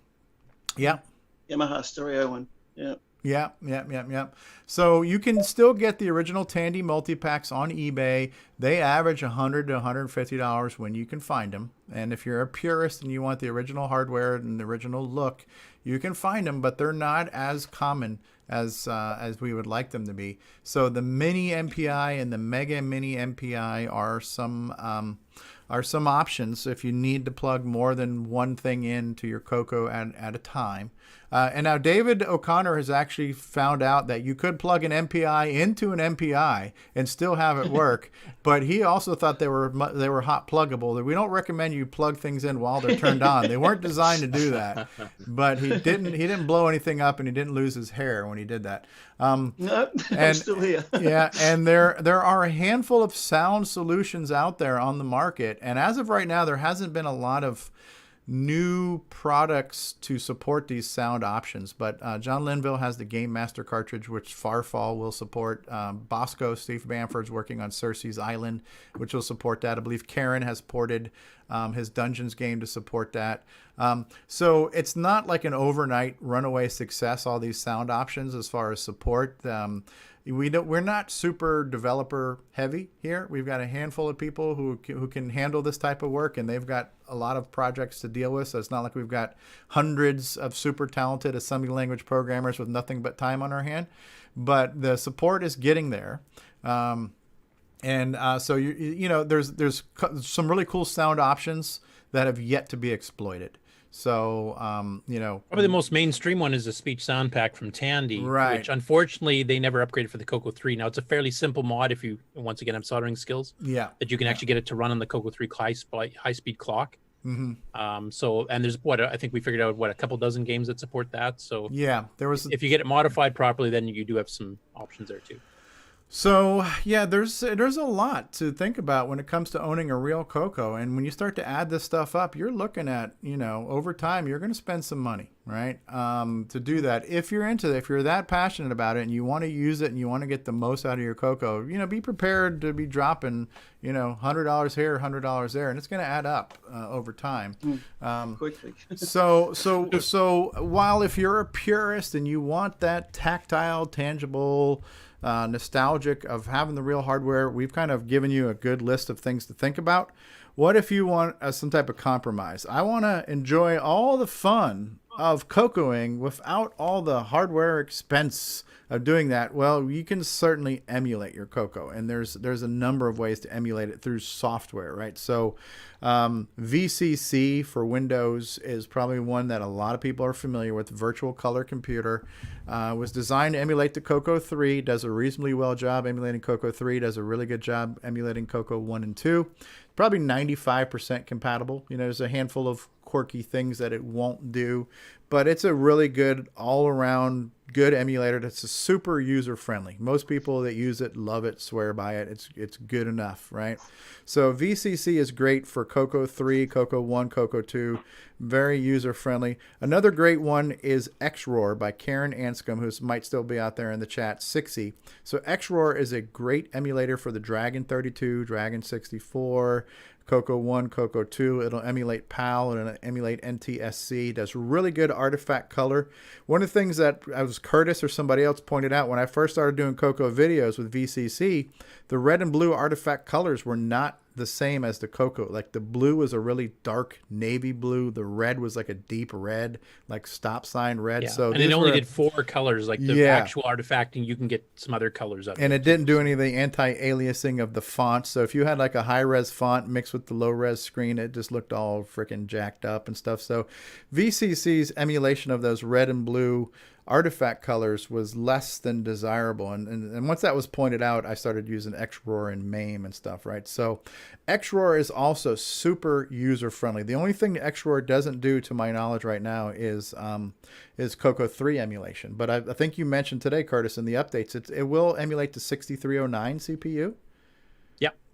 Yeah. Yamaha stereo one. Yeah. Yeah. So you can still get the original Tandy multi-packs on eBay. They average $100 to $150 when you can find them. And if you're a purist and you want the original hardware and the original look, you can find them, but they're not as common as we would like them to be. So the Mini MPI and the Mega Mini MPI are some options if you need to plug more than one thing into your CoCo at a time. And now David O'Connor has actually found out that you could plug an MPI into an MPI and still have it work, but he also thought they were hot pluggable. We don't recommend you plug things in while they're turned on. They weren't designed to do that. But he didn't blow anything up, and he didn't lose his hair when he did that. No, I'm still here. Yeah, and there are a handful of sound solutions out there on the market, and as of right now, there hasn't been a lot of new products to support these sound options. But John Linville has the Game Master cartridge, which Farfall will support. Bosco, Steve Bamford's working on Cersei's Island, which will support that. I believe Karen has ported his Dungeons game to support that. So it's not like an overnight runaway success, all these sound options as far as support. We're not super developer heavy here. We've got a handful of people who can handle this type of work, and they've got a lot of projects to deal with. So it's not like we've got hundreds of super talented assembly language programmers with nothing but time on our hand. But the support is getting there. So there's some really cool sound options that have yet to be exploited. So, probably the most mainstream one is the speech sound pack from Tandy, right? Which unfortunately they never upgraded for the CoCo 3. Now it's a fairly simple mod if you once again have soldering skills. Yeah, that you can actually get it to run on the CoCo 3 high speed clock. Mm-hmm. And there's I think we figured out a couple dozen games that support that. So yeah, if you get it modified properly, then you do have some options there too. So yeah, there's a lot to think about when it comes to owning a real CoCo, and when you start to add this stuff up, you're looking at, over time you're going to spend some money, right? To do that, if you're into it, if you're that passionate about it and you want to use it and you want to get the most out of your CoCo, be prepared to be dropping, $100 here, $100 there, and it's going to add up over time. Quickly. So while if you're a purist and you want that tactile, tangible, nostalgic of having the real hardware, we've kind of given you a good list of things to think about. What if you want some type of compromise? I want to enjoy all the fun of CoCoing without all the hardware expense of doing that? Well, you can certainly emulate your CoCo, and there's a number of ways to emulate it through software, right? So VCC for Windows is probably one that a lot of people are familiar with. Virtual Color Computer was designed to emulate the CoCo 3, does a reasonably well job emulating CoCo 3, does a really good job emulating CoCo 1 and 2. Probably 95% compatible. You know, there's a handful of quirky things that it won't do, but it's a really good all-around good emulator that's a super user-friendly. Most people that use it love it, swear by it. It's good enough, right? So VCC is great for CoCo 3, CoCo 1, CoCo 2. Very user-friendly. Another great one is XRoar by Karen Anscombe, who might still be out there in the chat, 6E. So XRoar is a great emulator for the Dragon 32, Dragon 64, CoCo 1, CoCo 2. It'll emulate PAL, it'll emulate NTSC. Does really good artifact color. One of the things that as Curtis or somebody else pointed out when I first started doing CoCo videos with VCC, the red and blue artifact colors were not the same as the CoCo. Like the blue was a really dark navy blue. The red was like a deep red, like stop sign red. Yeah. So and it only did 4 colors. Like the actual artifacting, you can get some other colors of it. And it didn't do any of the anti-aliasing of the font. So if you had like a high-res font mixed with the low-res screen, it just looked all freaking jacked up and stuff. So VCC's emulation of those red and blue artifact colors was less than desirable, and once that was pointed out, I started using XRoar and MAME and stuff, right? So XRoar is also super user friendly. The only thing XRoar doesn't do, to my knowledge right now, is CoCo 3 emulation. But I think you mentioned today, Curtis, in the updates, it will emulate the 6309 CPU.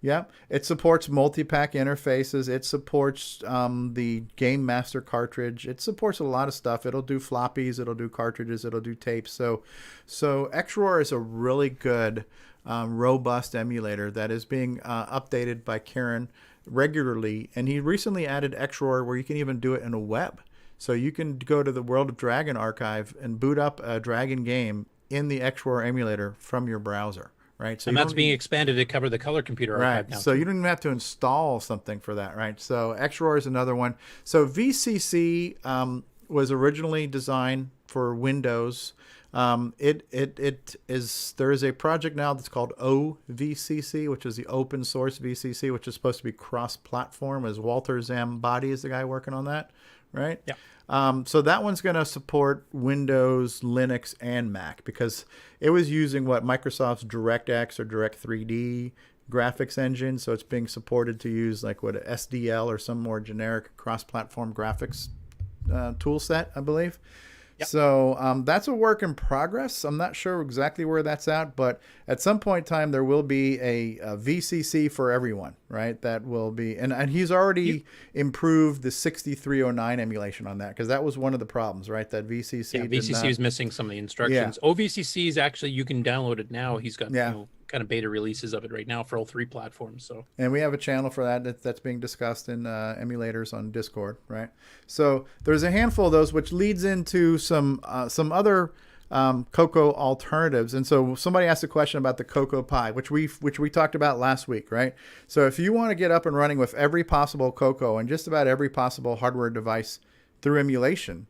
Yeah, it supports multi-pack interfaces. It supports the Game Master cartridge. It supports a lot of stuff. It'll do floppies. It'll do cartridges. It'll do tapes. So XRoar is a really good, robust emulator that is being updated by Karen regularly. And he recently added XRoar where you can even do it in a web. So you can go to the World of Dragon archive and boot up a Dragon game in the XRoar emulator from your browser. Right. So and that's being expanded to cover the color computer archive now. So you don't even have to install something for that, right? So XRoar is another one. So VCC was originally designed for Windows. There is a project now that's called OVCC, which is the open source VCC, which is supposed to be cross-platform, as Walter Zambati is the guy working on that, right? Yeah. So that one's going to support Windows, Linux, and Mac because it was using Microsoft's DirectX or Direct3D graphics engine. So it's being supported to use like what SDL or some more generic cross-platform graphics tool set, I believe. Yep. So that's a work in progress. I'm not sure exactly where that's at, but at some point in time, there will be a VCC for everyone, right? That will be, and he's already improved the 6309 emulation on that because that was one of the problems, right? That VCC. Yeah, VCC is missing some of the instructions. Yeah. OVCC is actually, you can download it now. He's got kind of beta releases of it right now for all 3 platforms. So, and we have a channel for that's being discussed in emulators on Discord, right? So there's a handful of those, which leads into some other CoCo alternatives. And so somebody asked a question about the CoCo Pi, which we talked about last week, right? So if you want to get up and running with every possible CoCo and just about every possible hardware device through emulation,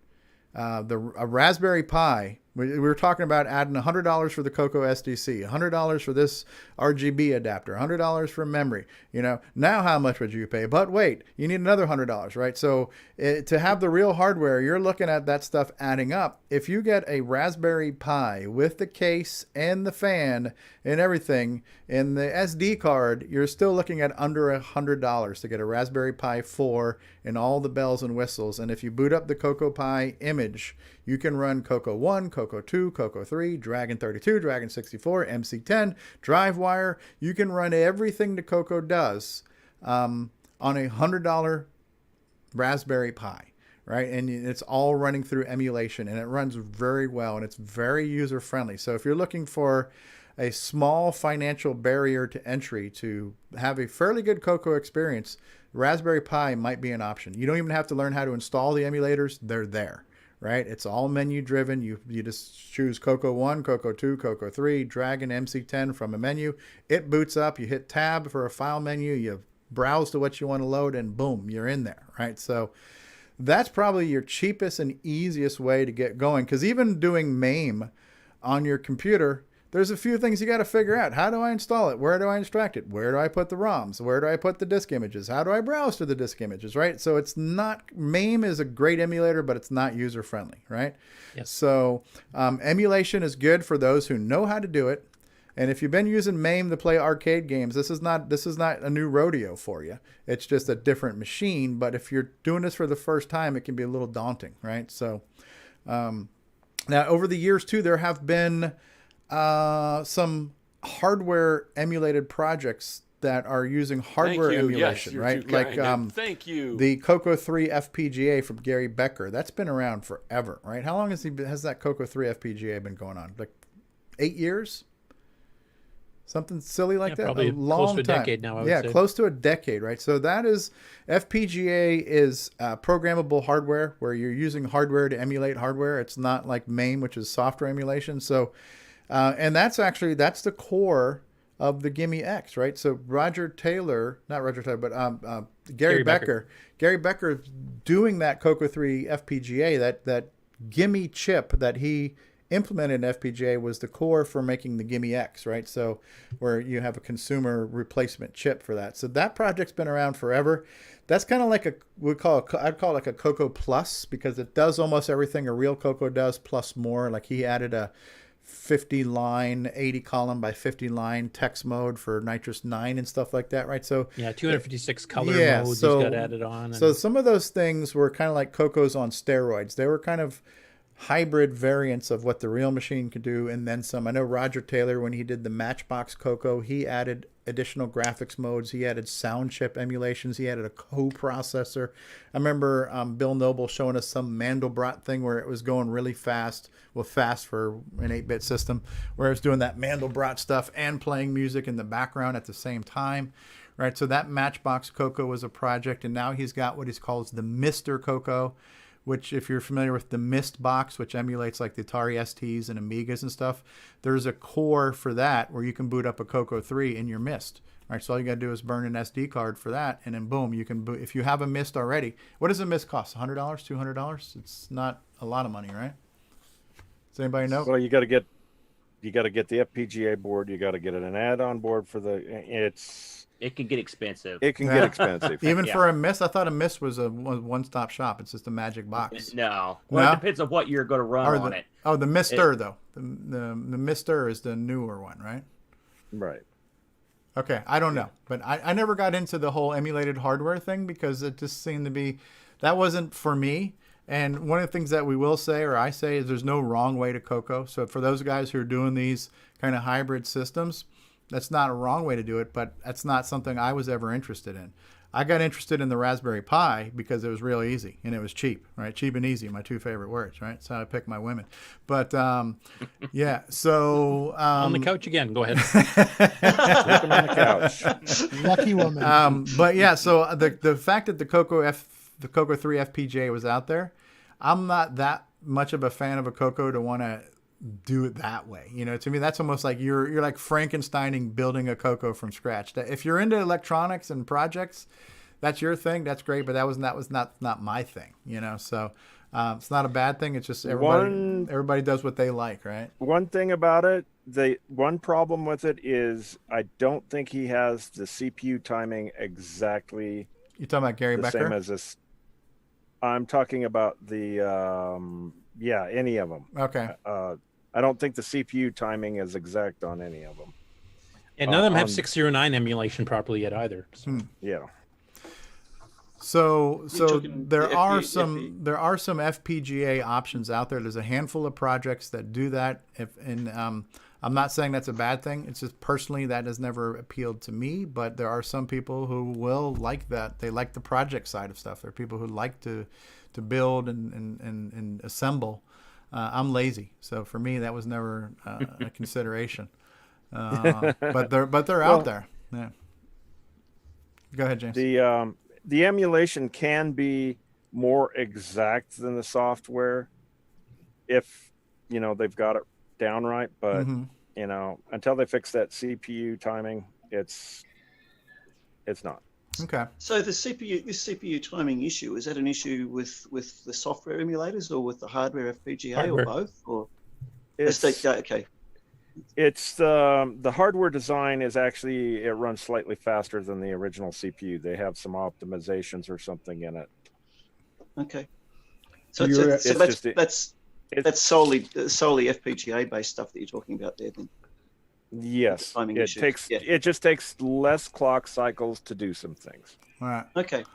a Raspberry Pi. We were talking about adding $100 for the CoCo SDC, $100 for this RGB adapter, $100 for memory. Now how much would you pay? But wait, you need another $100, right? So to have the real hardware, you're looking at that stuff adding up. If you get a Raspberry Pi with the case and the fan and everything and the SD card, you're still looking at under $100 to get a Raspberry Pi 4 and all the bells and whistles. And if you boot up the CoCo Pi image, you can run CoCo 1, CoCo 2, CoCo 3, Dragon 32, Dragon 64, MC10, DriveWire. You can run everything the CoCo does on a $100 Raspberry Pi, right? And it's all running through emulation, and it runs very well, and it's very user-friendly. So if you're looking for a small financial barrier to entry to have a fairly good CoCo experience, Raspberry Pi might be an option. You don't even have to learn how to install the emulators. They're there. Right? It's all menu driven. You just choose CoCo 1, CoCo 2, CoCo 3, Dragon MC10 from a menu. It boots up. You hit tab for a file menu. You browse to what you want to load and boom, you're in there. Right? So that's probably your cheapest and easiest way to get going. Because even doing MAME on your computer, there's a few things you got to figure out. How do I install it? Where do I extract it? Where do I put the ROMs? Where do I put the disk images? How do I browse to the disk images, right? So it's not, MAME is a great emulator, but it's not user-friendly, right? Yes. So emulation is good for those who know how to do it. And if you've been using MAME to play arcade games, this is not a new rodeo for you. It's just a different machine. But if you're doing this for the first time, it can be a little daunting, right? So now over the years too, there have been some hardware emulated projects that are using hardware emulation, right? Like thank you. The CoCo 3 FPGA from Gary Becker. That's been around forever, right? How long has that CoCo 3 FPGA been going on? Like 8 years? Something silly like that. Probably a long close to a time. decade now. I would say. Close to a decade, right? So that is FPGA is programmable hardware where you're using hardware to emulate hardware. It's not like MAME, which is software emulation. So, and that's the core of the Gimme X, right? So Gary Becker. Gary Becker doing that CoCo 3 FPGA, that Gimme chip that he implemented in FPGA was the core for making the Gimme X, right? So where you have a consumer replacement chip for that. So that project's been around forever. That's kind of like I'd call it like a CoCo Plus, because it does almost everything a real CoCo does plus more. Like he added a 50 line, 80 column by 50 line text mode for Nitrous 9 and stuff like that, right? So 256 color modes he's got added on. So some of those things were kind of like CoCo's on steroids. They were kind of hybrid variants of what the real machine could do, and then some. I know Roger Taylor, when he did the Matchbox CoCo, he added additional graphics modes. He added sound chip emulations. He added a coprocessor. I remember Bill Noble showing us some Mandelbrot thing where it was going really fast, fast for an 8-bit system, where it was doing that Mandelbrot stuff and playing music in the background at the same time. Right, so that Matchbox CoCo was a project, and now he's got what he calls the Mr. CoCo, which, if you're familiar with the Mist box, which emulates like the Atari STs and Amigas and stuff, there's a core for that where you can boot up a CoCo 3 in your Mist. All right, so all you got to do is burn an SD card for that, and then boom, you can boot. If you have a Mist already, what does a Mist cost? $100, $200? It's not a lot of money, right? Does anybody know? Well, you got to get the FPGA board. You got to get an add-on board for It can get expensive. It can get expensive. Even for a Mist? I thought a Mist was a one-stop shop. It's just a magic box. No. Well, it depends on what you're going to run on it. Oh, the Mister, though. The Mister is the newer one, right? Right. Okay, I don't know. But I never got into the whole emulated hardware thing because it just seemed to be... That wasn't for me. And one of the things that we will say, or I say, is there's no wrong way to CoCo. So for those guys who are doing these kind of hybrid systems... That's not a wrong way to do it, but that's not something I was ever interested in. I got interested in the Raspberry Pi because it was real easy and it was cheap, right? Cheap and easy, my two favorite words, right? That's how I pick my women. But yeah, so on the couch again. Go ahead. Sleeping on the couch. Lucky woman. But yeah, so the fact that the CoCo 3 FPGA was out there, I'm not that much of a fan of a CoCo to want to do it that way. You know, to me, that's almost like you're like Frankensteining building a CoCo from scratch. If you're into electronics and projects, that's your thing. That's great. But that was not my thing, you know? So it's not a bad thing. It's just everybody does what they like, right? One thing about it, one problem with it is I don't think he has the CPU timing exactly. You talking about Gary Becker? Same as this. I'm talking about the any of them. Okay. I don't think the CPU timing is exact on any of them. And none of them have 609 emulation properly yet either. So. Yeah. So there are some FPGA options out there. There's a handful of projects that do that. I'm not saying that's a bad thing. It's just personally that has never appealed to me. But there are some people who will like that. They like the project side of stuff. There are people who like to build and assemble. I'm lazy, so for me that was never a consideration. But they're out there. Yeah. Go ahead, James. The emulation can be more exact than the software if they've got it down right. But until they fix that CPU timing, it's not. Okay. So this CPU timing issue, is that an issue with the software emulators or with the hardware FPGA Hardware. or both? Or It's okay. It's the hardware design is actually, it runs slightly faster than the original CPU. They have some optimizations or something in it. Okay. So that's solely FPGA based stuff that you're talking about there then. Yes, timing it issues. takes Yeah. it just takes less clock cycles to do some things. All right. Okay.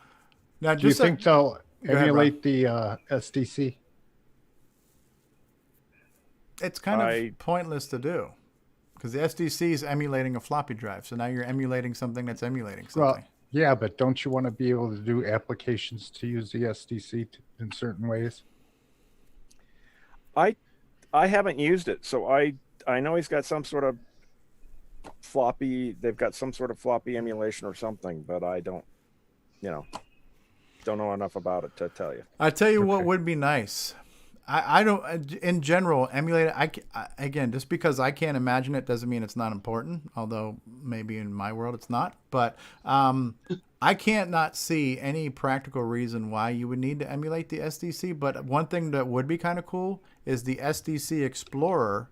Now, Do you think they'll Go ahead, emulate the SDC? It's kind of pointless to do because the SDC is emulating a floppy drive. So now you're emulating something that's emulating something. Well, yeah, but don't you want to be able to do applications to use the SDC in certain ways? I haven't used it, so I know he's got some sort of floppy. They've got some sort of floppy emulation or something, but I don't know enough about it to tell you. I tell you what would be nice. I don't, in general, emulate. Again, just because I can't imagine it doesn't mean it's not important. Although maybe in my world it's not. But I can't not see any practical reason why you would need to emulate the SDC. But one thing that would be kind of cool is the SDC Explorer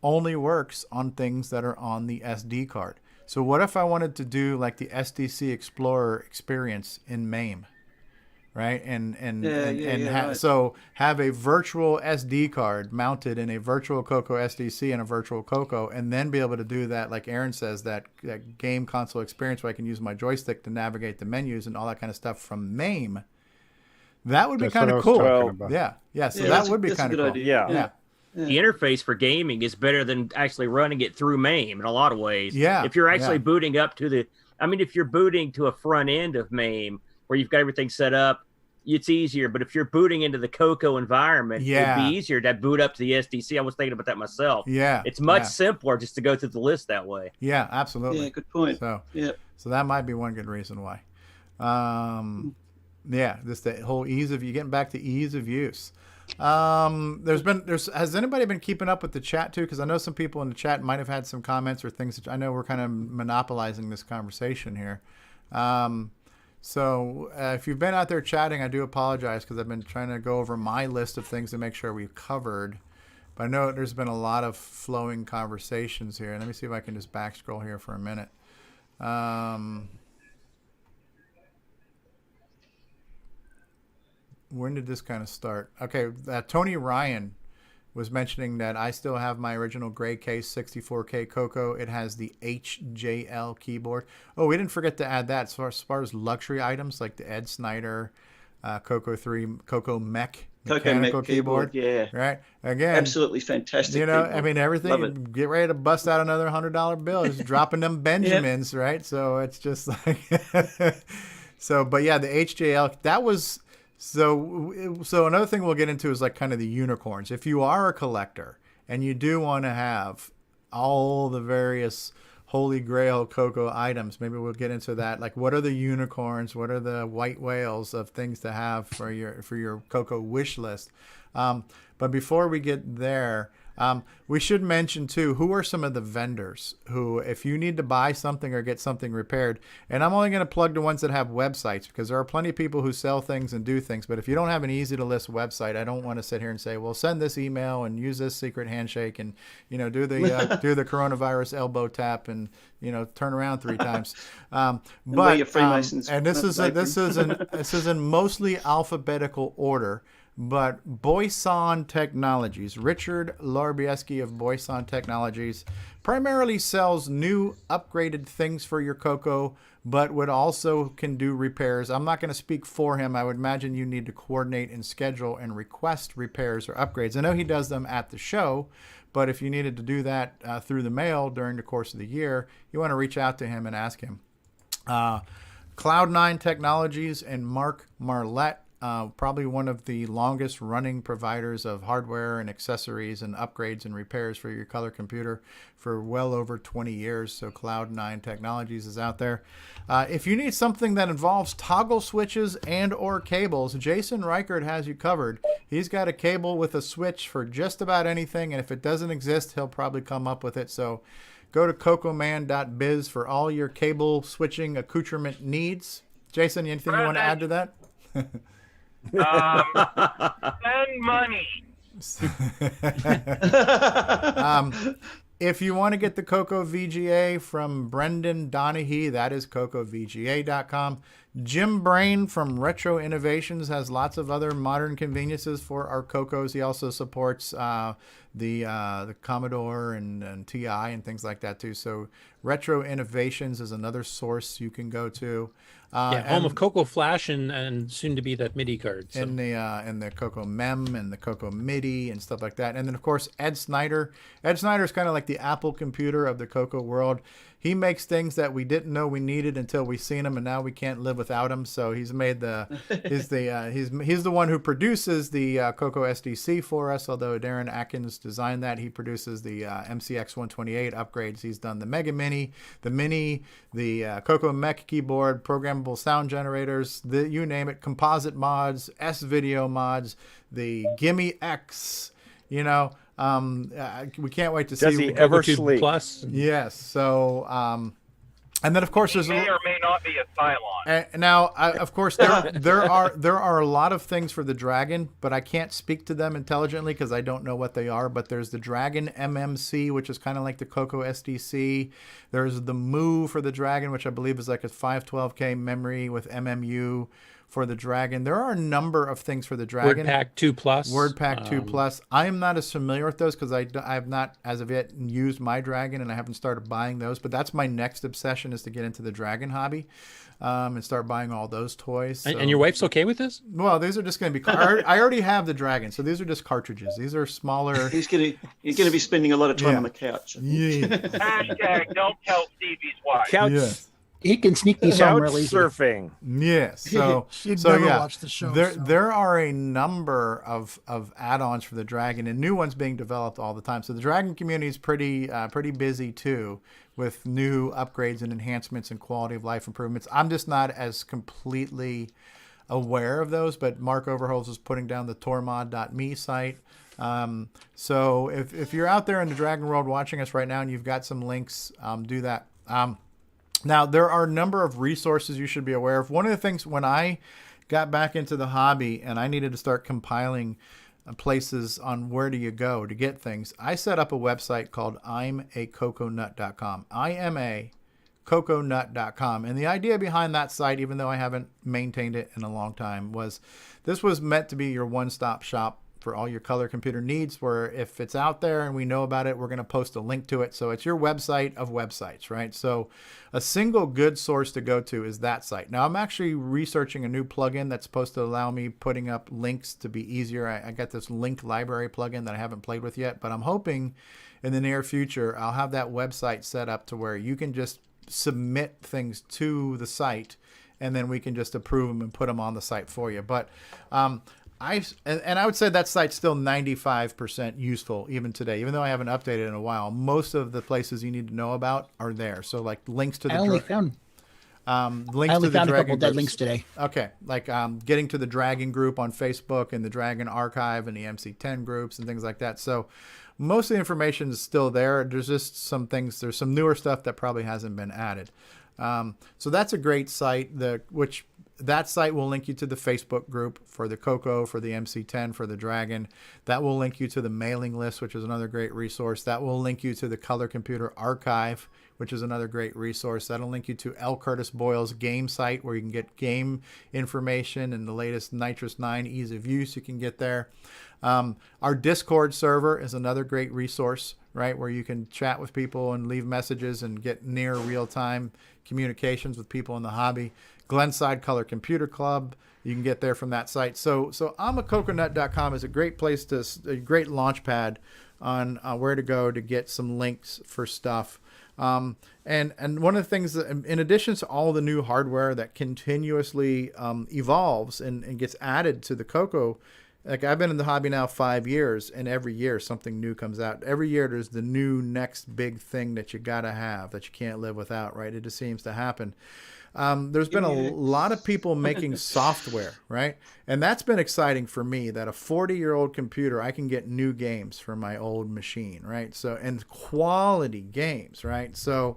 only works on things that are on the SD card. So what if I wanted to do like the SDC Explorer experience in MAME? Right, so have a virtual SD card mounted in a virtual CoCo SDC and a virtual CoCo, and then be able to do that, like Aaron says, that game console experience where I can use my joystick to navigate the menus and all that kind of stuff from MAME. That would be kind of cool. Yeah. So that would be kind of cool. Yeah. The interface for gaming is better than actually running it through MAME in a lot of ways. Yeah. If you're actually booting up to if you're booting to a front end of MAME where you've got everything set up, it's easier. But if you're booting into the CoCo environment, it'd be easier to boot up to the SDC. I was thinking about that myself. Yeah. It's much simpler just to go through the list that way. Yeah, absolutely. Yeah, good point. So, yeah. So that might be one good reason why. Yeah, just the whole getting back to ease of use. Has anybody been keeping up with the chat too? Because I know some people in the chat might have had some comments or things that I know we're kind of monopolizing this conversation here. So if you've been out there chatting, I do apologize because I've been trying to go over my list of things to make sure we've covered. But I know there's been a lot of flowing conversations here. Let me see if I can just back scroll here for a minute. When did this kind of start? Okay, Tony Ryan was mentioning that I still have my original gray case 64K CoCo. It has the HJL keyboard. Oh, we didn't forget to add that as far as luxury items like the Ed Snyder CoCo 3 CoCo Mech mechanical keyboard. Yeah. Right. Again, absolutely fantastic. Keyboard. I mean, everything. Get ready to bust out another $100 bill. Just dropping them Benjamins, right? So it's just like but yeah, the HJL, that was. So another thing we'll get into is like kind of the unicorns. If you are a collector and you do want to have all the various holy grail CoCo items, maybe we'll get into that. Like, what are the unicorns? What are the white whales of things to have for your CoCo wish list? But before we get there, we should mention too, who are some of the vendors who, if you need to buy something or get something repaired, and I'm only going to plug the ones that have websites because there are plenty of people who sell things and do things. But if you don't have an easy to list website, I don't want to sit here and say, well, send this email and use this secret handshake and, do the coronavirus elbow tap and, turn around 3 times. But and this is in mostly alphabetical order. But Boyson Technologies, Richard Larbieski of Boyson Technologies, primarily sells new upgraded things for your CoCo, but can do repairs. I'm not going to speak for him. I would imagine you need to coordinate and schedule and request repairs or upgrades. I know he does them at the show, but if you needed to do that through the mail during the course of the year, you want to reach out to him and ask him. Cloud9 Technologies and Mark Marlette. Probably one of the longest running providers of hardware and accessories and upgrades and repairs for your color computer for well over 20 years. So Cloud9 Technologies is out there. If you need something that involves toggle switches and or cables, Jason Reichert has you covered. He's got a cable with a switch for just about anything. And if it doesn't exist, he'll probably come up with it. So Go to cocoman.biz for all your cable switching accoutrement needs. Jason, anything you want to add to that? Send money. If you want to get the CoCo VGA from Brendan Donaghy, that is CoCoVGA.com. Jim Brain from Retro Innovations has lots of other modern conveniences for our CoCos. He also supports the Commodore and TI and things like that too. So Retro Innovations is another source you can go to. Home of CoCo Flash and soon to be that MIDI card. So. In the CoCo Mem and the CoCo MIDI and stuff like that. And then of course Ed Snyder. Ed Snyder is kind of like the Apple computer of the CoCo world. He makes things that we didn't know we needed until we seen them, and now we can't live without him. So he's made he's the one who produces the CoCo SDC for us. Although Darren Atkins designed that, he produces the MCX 128 upgrades. He's done the Mega Mini, the CoCo Mech keyboard, programmable sound generators, you name it, composite mods, S-video mods, the Gimme X, we can't wait to see. Does he ever sleep? Plus. Yes. So, and then of course there's may or may not be a Cylon. and now, of course, there are a lot of things for the Dragon, but I can't speak to them intelligently because I don't know what they are. But there's the Dragon MMC, which is kind of like the CoCo SDC. There's the Moo for the Dragon, which I believe is like a 512K memory with MMU for the Dragon. There are a number of things for the Dragon. WordPack 2 Plus. WordPack 2 Plus. I am not as familiar with those because I have not, as of yet, used my Dragon, and I haven't started buying those. But that's my next obsession, is to get into the Dragon hobby and start buying all those toys. So. And your wife's okay with this? Well, these are just going to be... I already have the Dragon, so these are just cartridges. These are smaller... You're going to be spending a lot of time on the couch. Yeah. Hashtag don't tell Stevie's wife. Couch. Yes. He can sneak these home really easy. Surfing. Yes. So She'd so never yeah, watch the show. there are a number of add-ons for the Dragon, and new ones being developed all the time. So the Dragon community is pretty busy too, with new upgrades and enhancements and quality of life improvements. I'm just not as completely aware of those, but Mark Overholz is putting down the tormod.me site. So if you're out there in the Dragon world watching us right now and you've got some links, do that. Now, there are a number of resources you should be aware of. One of the things, when I got back into the hobby and I needed to start compiling places on where do you go to get things, I set up a website called I'mACoCoNut.com. I'mACoCoNut.com. And the idea behind that site, even though I haven't maintained it in a long time, was this was meant to be your one-stop shop for all your color computer needs, where if it's out there and we know about it, we're going to post a link to it. So it's your website of websites, right? So a single good source to go to is that site. Now, I'm actually researching a new plugin that's supposed to allow me putting up links to be easier. I got this link library plugin that I haven't played with yet, but I'm hoping in the near future, I'll have that website set up to where you can just submit things to the site and then we can just approve them and put them on the site for you. But, I would say that site's still 95% useful even today, even though I haven't updated in a while. Most of the places you need to know about are there. So like links to the... I only found a couple dead links today. Okay, like getting to the Dragon group on Facebook and the Dragon Archive and the MC10 groups and things like that. So most of the information is still there. There's just some things, there's some newer stuff that probably hasn't been added. So that's a great site, that site will link you to the Facebook group for the CoCo, for the MC10, for the Dragon. That will link you to the mailing list, which is another great resource. That will link you to the Color Computer Archive, which is another great resource. That'll link you to L. Curtis Boyle's game site, where you can get game information and the latest Nitrous 9 ease of use you can get there. Our Discord server is another great resource, right, where you can chat with people and leave messages and get near real-time communications with people in the hobby. Glenside Color Computer Club, you can get there from that site. So I'mACoCoNut.com is a great place a great launch pad on where to go to get some links for stuff. And one of the things that, in addition to all the new hardware that continuously evolves and gets added to the CoCo Like I've been in the hobby now 5 years, and every year something new comes out. Every year there's the new next big thing that you gotta have that you can't live without, right? It just seems to happen. There's been a lot of people making software, right? And that's been exciting for me that a 40-year-old computer, I can get new games from my old machine, right? So, and quality games, right? So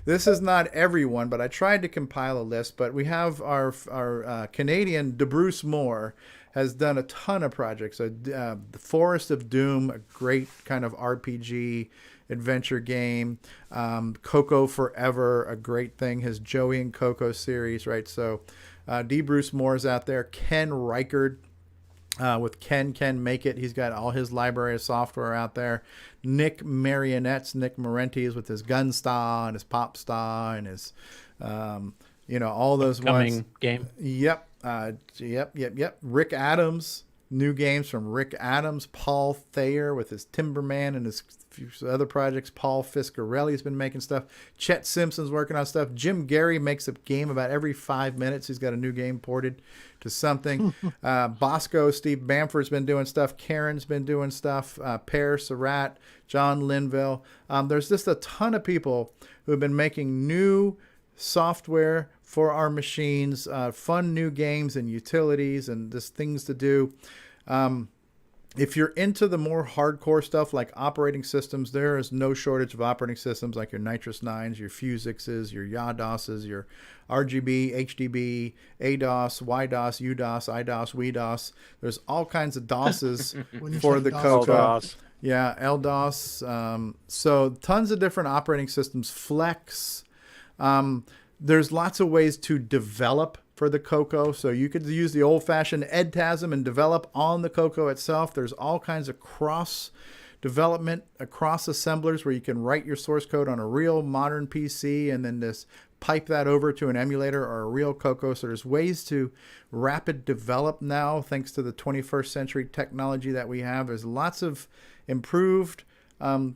this is not everyone, but I tried to compile a list, but we have our Canadian DeBruce Moore has done a ton of projects. So the Forest of Doom, a great kind of RPG adventure game. CoCo Forever, a great thing. His Joey and CoCo series, right? So D. Bruce Moore's out there. Ken Reichard with Ken Make It. He's got all his library of software out there. Nick Marionettes, Nick Marentes with his Gunstar and his Popstar and his, all those Upcoming ones. game. Yep. Yep. Rick Adams, new games from Rick Adams. Paul Thayer with his Timberman and his few other projects. Paul Fiscarelli's been making stuff. Chet Simpson's working on stuff. Jim Gary makes a game about every 5 minutes. He's got a new game ported to something. Bosco, Steve Bamford's been doing stuff. Karen's been doing stuff. Per Surratt, John Linville. There's just a ton of people who have been making new software for our machines, fun new games and utilities and just things to do. If you're into the more hardcore stuff like operating systems, there is no shortage of operating systems like your Nitrous 9s, your Fusixes, your YaDOSes, your RGB, HDB, ADOS, YDOS, UDOS, IDOS, WeDOS. There's all kinds of DOSes for the CoCo. Yeah, LDOS. So tons of different operating systems. Flex. There's lots of ways to develop for the CoCo. So you could use the old-fashioned EdTASM and develop on the CoCo itself. There's all kinds of cross development across assemblers where you can write your source code on a real modern PC and then just pipe that over to an emulator or a real CoCo. So there's ways to rapid develop now thanks to the 21st century technology that we have. There's lots of improved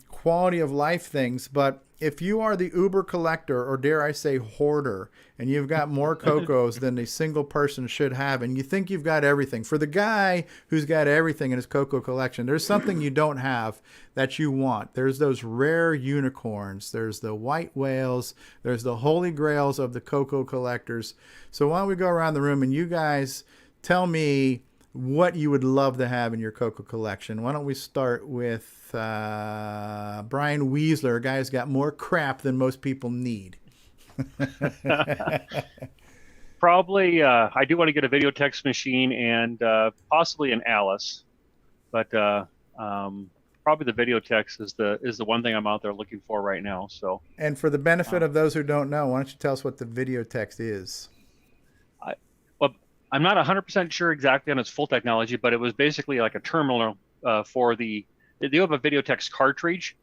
quality of life things, but if you are the Uber collector, or dare I say hoarder, and you've got more CoCos than a single person should have, and you think you've got everything, for the guy who's got everything in his CoCo collection, there's something you don't have that you want. There's those rare unicorns. There's the white whales. There's the holy grails of the CoCo collectors. So why don't we go around the room and you guys tell me what you would love to have in your CoCo collection. Why don't we start with Brian Weasler, a guy who's got more crap than most people need. Probably, I do want to get a video text machine and possibly an Alice, but probably the video text is the one thing I'm out there looking for right now. So, and for the benefit of those who don't know, why don't you tell us what the video text is? I'm not 100% sure exactly on its full technology, but it was basically like a terminal for they do have a video text cartridge,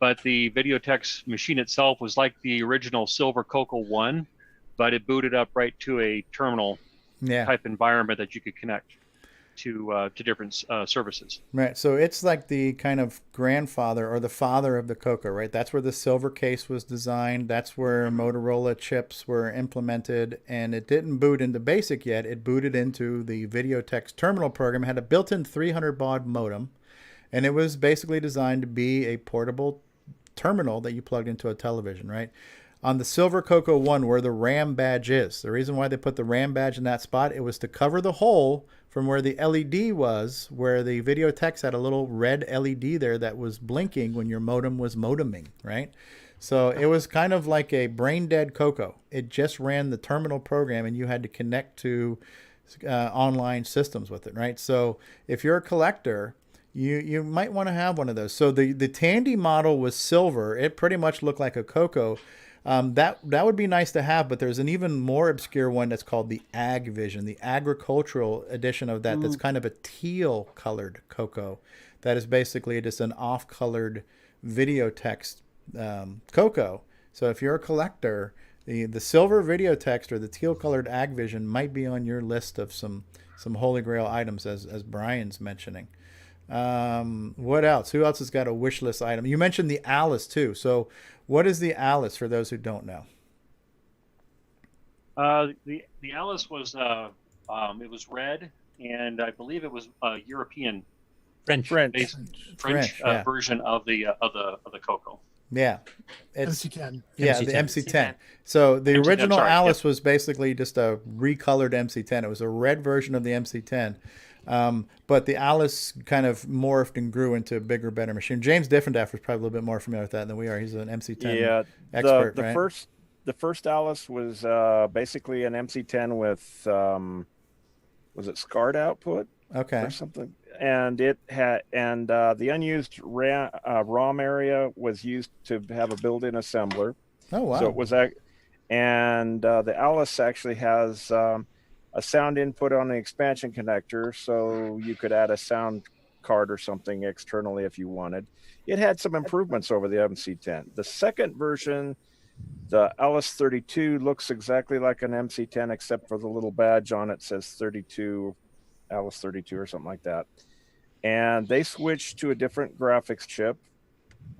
but the video text machine itself was like the original silver CoCo 1, but it booted up right to a terminal type environment that you could connect to different services. Right. So it's like the kind of grandfather or the father of the CoCo, right? That's where the silver case was designed. That's where Motorola chips were implemented, and it didn't boot into BASIC yet. It booted into the video text terminal program. It had a built-in 300 baud modem, and it was basically designed to be a portable terminal that you plugged into a television, right? On the silver CoCo 1, where the RAM badge is, the reason why they put the RAM badge in that spot, it was to cover the hole from where the LED was, where the video text had a little red LED there that was blinking when your modem was modeming, right? So it was kind of like a brain-dead CoCo. It just ran the terminal program, and you had to connect to online systems with it, right? So if you're a collector, you might want to have one of those. So the Tandy model was silver. It pretty much looked like a CoCo. That would be nice to have, but there's an even more obscure one that's called the Ag Vision, the agricultural edition of that. That's kind of a teal colored CoCo. That is basically just an off-colored video text CoCo. So if you're a collector, the silver video text or the teal colored Ag Vision might be on your list of some holy grail items, as Brian's mentioning. What else? Who else has got a wish list item? You mentioned the Alice too. So what is the Alice for those who don't know? The Alice was it was red and I believe it was a European French yeah. version of the CoCo. Yeah, it's MC10. Yeah, the MC10. So the MC10, original sorry, Alice yep. was basically just a recolored MC10. It was a red version of the MC10. But the Alice kind of morphed and grew into a bigger, better machine. James Diffendaff is probably a little bit more familiar with that than we are. He's an MC10 expert, the right? the first Alice was basically an MC10 with was it SCART output? Okay. Or something, and it had the unused ROM area was used to have a built-in assembler. Oh wow! So it was and the Alice actually has a sound input on the expansion connector, so you could add a sound card or something externally if you wanted. It had some improvements over the MC10. The second version, the Alice 32, looks exactly like an MC10 except for the little badge on it says 32. Alice 32 or something like that, and they switched to a different graphics chip,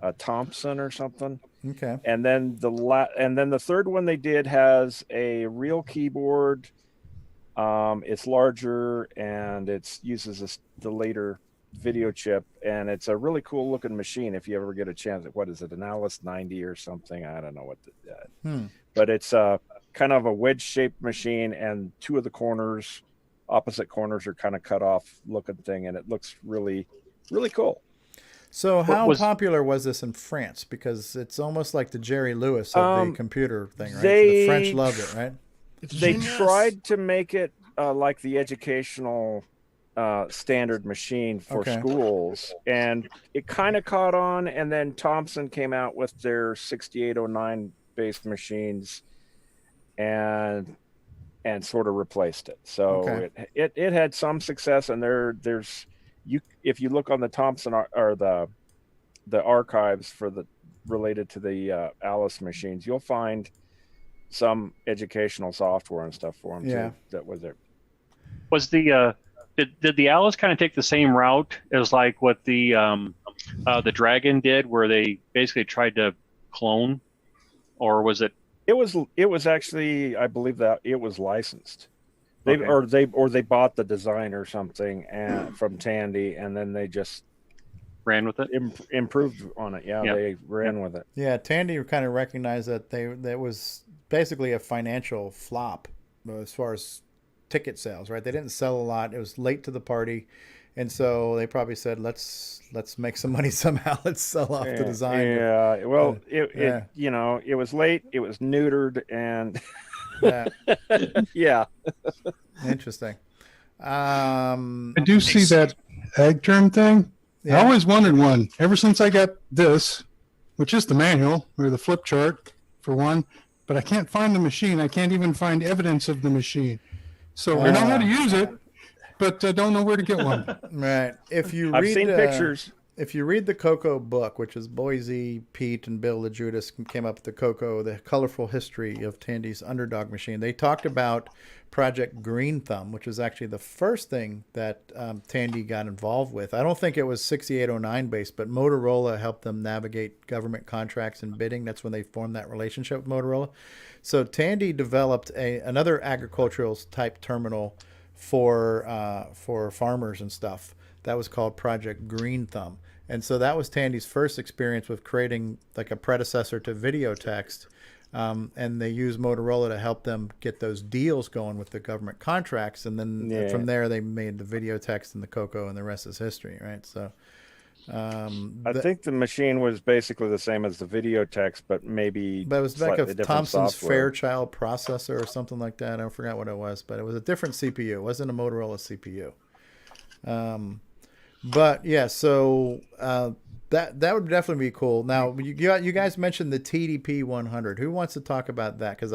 a Thompson or something. Okay. And then the third one they did has a real keyboard. It's larger and it uses the later video chip, and it's a really cool looking machine. If you ever get a chance, what is it, an Alice 90 or something? I don't know what but it's kind of a wedge shaped machine, and two of the opposite corners are kind of cut off looking thing, and it looks really, really cool. So how popular was this in France? Because it's almost like the Jerry Lewis of the computer thing, right? The French loved it, right? They tried to make it like the educational standard machine for schools, and it kind of caught on, and then Thomson came out with their 6809 based machines and sort of replaced it. So it had some success, and there's if you look on the Thomson or the archives related to the Alice machines, you'll find some educational software and stuff for them too that was there. Was the did the Alice kind of take the same route as like what the Dragon did, where they basically tried to clone, or was it? It was actually, I believe that it was licensed. They bought the design or something from Tandy, and then they just ran with it, improved on it. Yeah, they ran with it. Yeah, Tandy kind of recognized that that was basically a financial flop as far as ticket sales, right? They didn't sell a lot. It was late to the party, and so they probably said, let's make some money somehow. Let's sell off the design. Yeah, well, it was late. It was neutered, and yeah. Interesting. I do see that egg term thing. I always wanted one ever since I got this, which is the manual or the flip chart for one, but I can't find the machine. I can't even find evidence of the machine. So I know how to use it, but I don't know where to get one. Right. If you I've seen pictures. If you read the CoCo book, which is Boise, Pete, and Bill LaJudas came up with the CoCo, the colorful history of Tandy's underdog machine, they talked about Project Green Thumb, which was actually the first thing that Tandy got involved with. I don't think it was 6809 based, but Motorola helped them navigate government contracts and bidding. That's when they formed that relationship with Motorola. So Tandy developed another agricultural type terminal for farmers and stuff. That was called Project Green Thumb. And so that was Tandy's first experience with creating like a predecessor to video text. And they used Motorola to help them get those deals going with the government contracts. And then from there, they made the video text and the CoCo, and the rest is history, right? So I think the machine was basically the same as the video text, but maybe it was like a Thomson's software. Fairchild processor or something like that. I forgot what it was, but it was a different CPU. It wasn't a Motorola CPU. But yeah, so that would definitely be cool. Now you guys mentioned the TDP 100. Who wants to talk about that? Because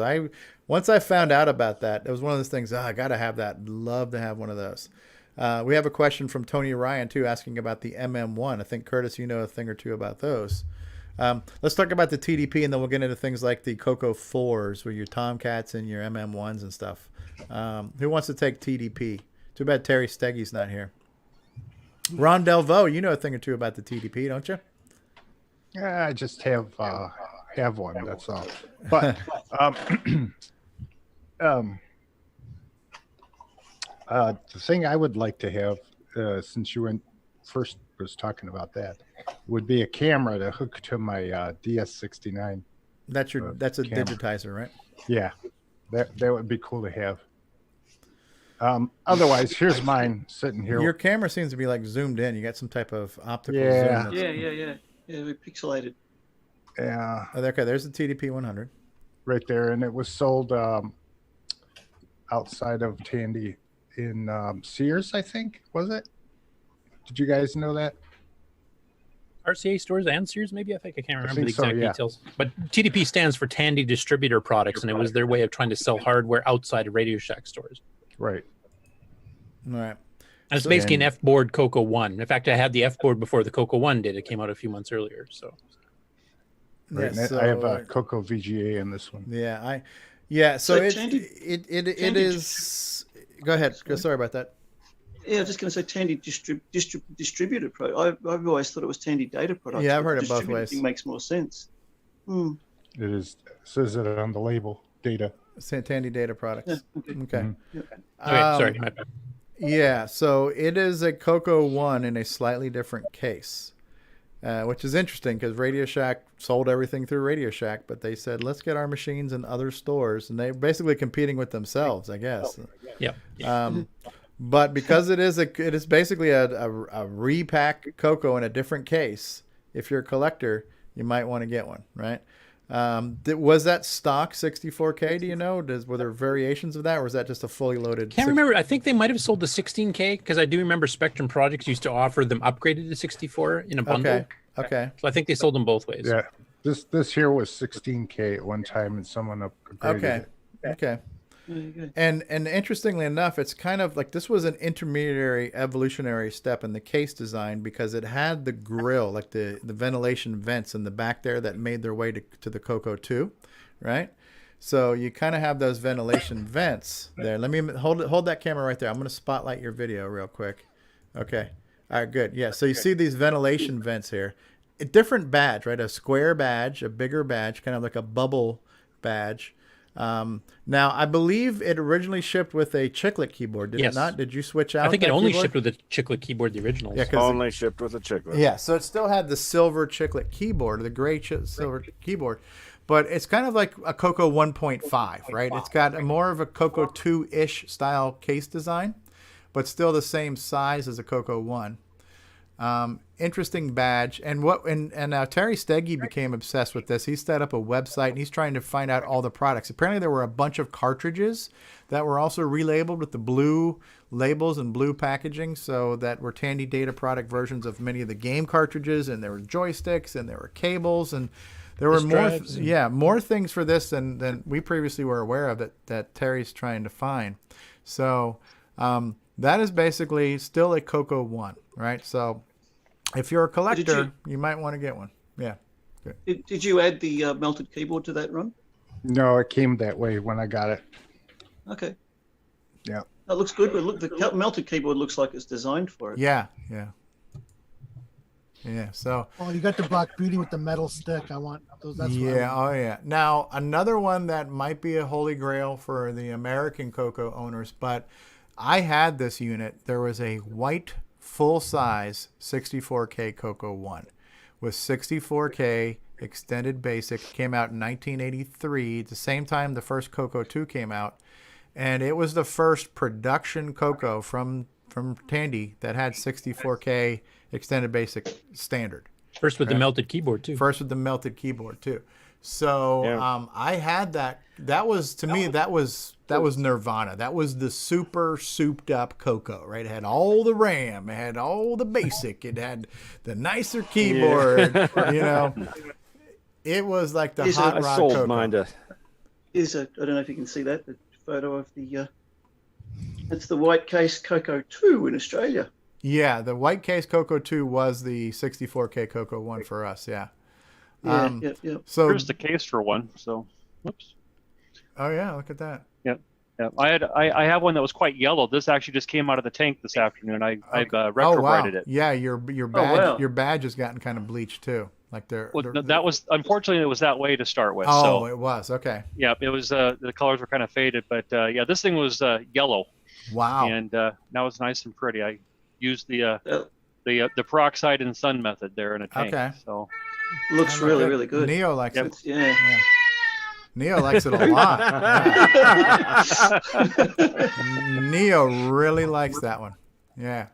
once I found out about that, it was one of those things. I got to have that. Love to have one of those. We have a question from Tony Ryan too, asking about the MM1. I think Curtis, you know a thing or two about those. Let's talk about the TDP, and then we'll get into things like the CoCo 4s with your Tomcats and your MM1s and stuff. Who wants to take TDP? Too bad Terry Steggy's not here. Ron Delvaux, you know a thing or two about the TDP, don't you? Yeah, I just have one. That's all. But The thing I would like to have, since you first was talking about that, would be a camera to hook to my DS69. That's a camera. digitizer, right? Yeah, that would be cool to have. Otherwise, here's mine sitting here. Your camera seems to be like zoomed in. You got some type of optical Yeah. zoom. Yeah, we're pixelated. Yeah. Oh, okay, there's the TDP 100. Right there, and it was sold outside of Tandy in Sears, I think, was it? Did you guys know that? RCA stores and Sears, maybe? I think I can't remember the think so, exact yeah. details. But TDP stands for Tandy Distributor Products, and it was their way of trying to sell hardware outside of Radio Shack stores. Right. All right. And it's basically an F-board CoCo 1. In fact, I had the F-board before the CoCo 1 did. It came out a few months earlier. So, Right. Yeah, And I have a CoCo VGA in this one. Yeah, so it Tandy is. Go ahead. Sorry about that. Yeah, I was just going to say Tandy distributed product. I've always thought it was Tandy data products. Yeah, I've but heard it both distributed ways. thing makes more sense. It is. Says it on the label. Data. Tandy Data Products. Yeah, Okay. sorry. My bad. Yeah, so it is a CoCo 1 in a slightly different case, which is interesting because Radio Shack sold everything through Radio Shack, but they said, let's get our machines in other stores. And they're basically competing with themselves, I guess. Yeah. But because it is basically a repack CoCo in a different case, if you're a collector, you might want to get one, right? Was that stock 64K? Do you know? Were there variations of that, or was that just a fully loaded? Can't remember. I think they might have sold the 16K because I do remember Spectrum Projects used to offer them upgraded to 64 in a bundle. Okay. So I think they sold them both ways. Yeah. This here was 16K at one time, and someone upgraded it. Okay. And interestingly enough, it's kind of like this was an intermediary evolutionary step in the case design because it had the grill, like the ventilation vents in the back there that made their way to the CoCo 2, right? So you kind of have those ventilation vents there. Let me hold that camera right there. I'm going to spotlight your video real quick. Okay. All right, good. Yeah, so you see these ventilation vents here. A different badge, right? A square badge, a bigger badge, kind of like a bubble badge. Now, I believe it originally shipped with a chiclet keyboard. Did it not? Did you switch out? I think it that only keyboard? shipped with a chiclet keyboard, the originals. Yeah, Only shipped with a chiclet. Yeah, so it still had the silver chiclet keyboard, the gray silver keyboard, but it's kind of like a CoCo 1.5, right? It's got more of a CoCo 2-ish style case design, but still the same size as a CoCo 1. Interesting badge. And now Terry Steggy became obsessed with this. He set up a website and he's trying to find out all the products. Apparently there were a bunch of cartridges that were also relabeled with the blue labels and blue packaging, so that were Tandy Data product versions of many of the game cartridges, and there were joysticks and there were cables and there were more things for this than we previously were aware of that Terry's trying to find. So that is basically still a CoCo 1, right? So if you're a collector, you might want to get one. Yeah. Good. Did you add the melted keyboard to that run? No, it came that way when I got it. Okay. Yeah. That looks good, but look, the melted keyboard looks like it's designed for it. Yeah. So. Oh, you got the Black Beauty with the metal stick. I want those. That's what I want. Oh yeah. Now another one that might be a holy grail for the American CoCo owners, but I had this unit. There was a white full-size 64K CoCo 1 with 64K extended basic. Came out in 1983, at the same time the first CoCo 2 came out, and it was the first production CoCo from Tandy that had 64K extended basic standard. First with the melted keyboard too. So I had that. That was, to me, that was nirvana. That was the super souped up CoCo, right? It had all the RAM, it had all the basic, it had the nicer keyboard, you know. It was like the hot rod CoCo. Mine to... I don't know if you can see that, the photo of the that's the white case CoCo 2 in Australia. Yeah, the white case CoCo 2 was the 64K CoCo 1 for us, yeah. Yeah. So here's the case for one. So, whoops. Oh yeah, look at that. Yeah. I have one that was quite yellow. This actually just came out of the tank this afternoon. I've retrobrited it. Yeah, your badge has gotten kind of bleached too. Like that was, unfortunately, it was that way to start with. Oh, so, it was okay. Yeah, it was. The colors were kind of faded, but yeah, this thing was yellow. Wow. And now it's nice and pretty. I used the peroxide and sun method there in a tank. Okay. So looks really, really good. Neo likes it. Yeah. Neo likes it a lot. Yeah. Neo really likes that one. Yeah.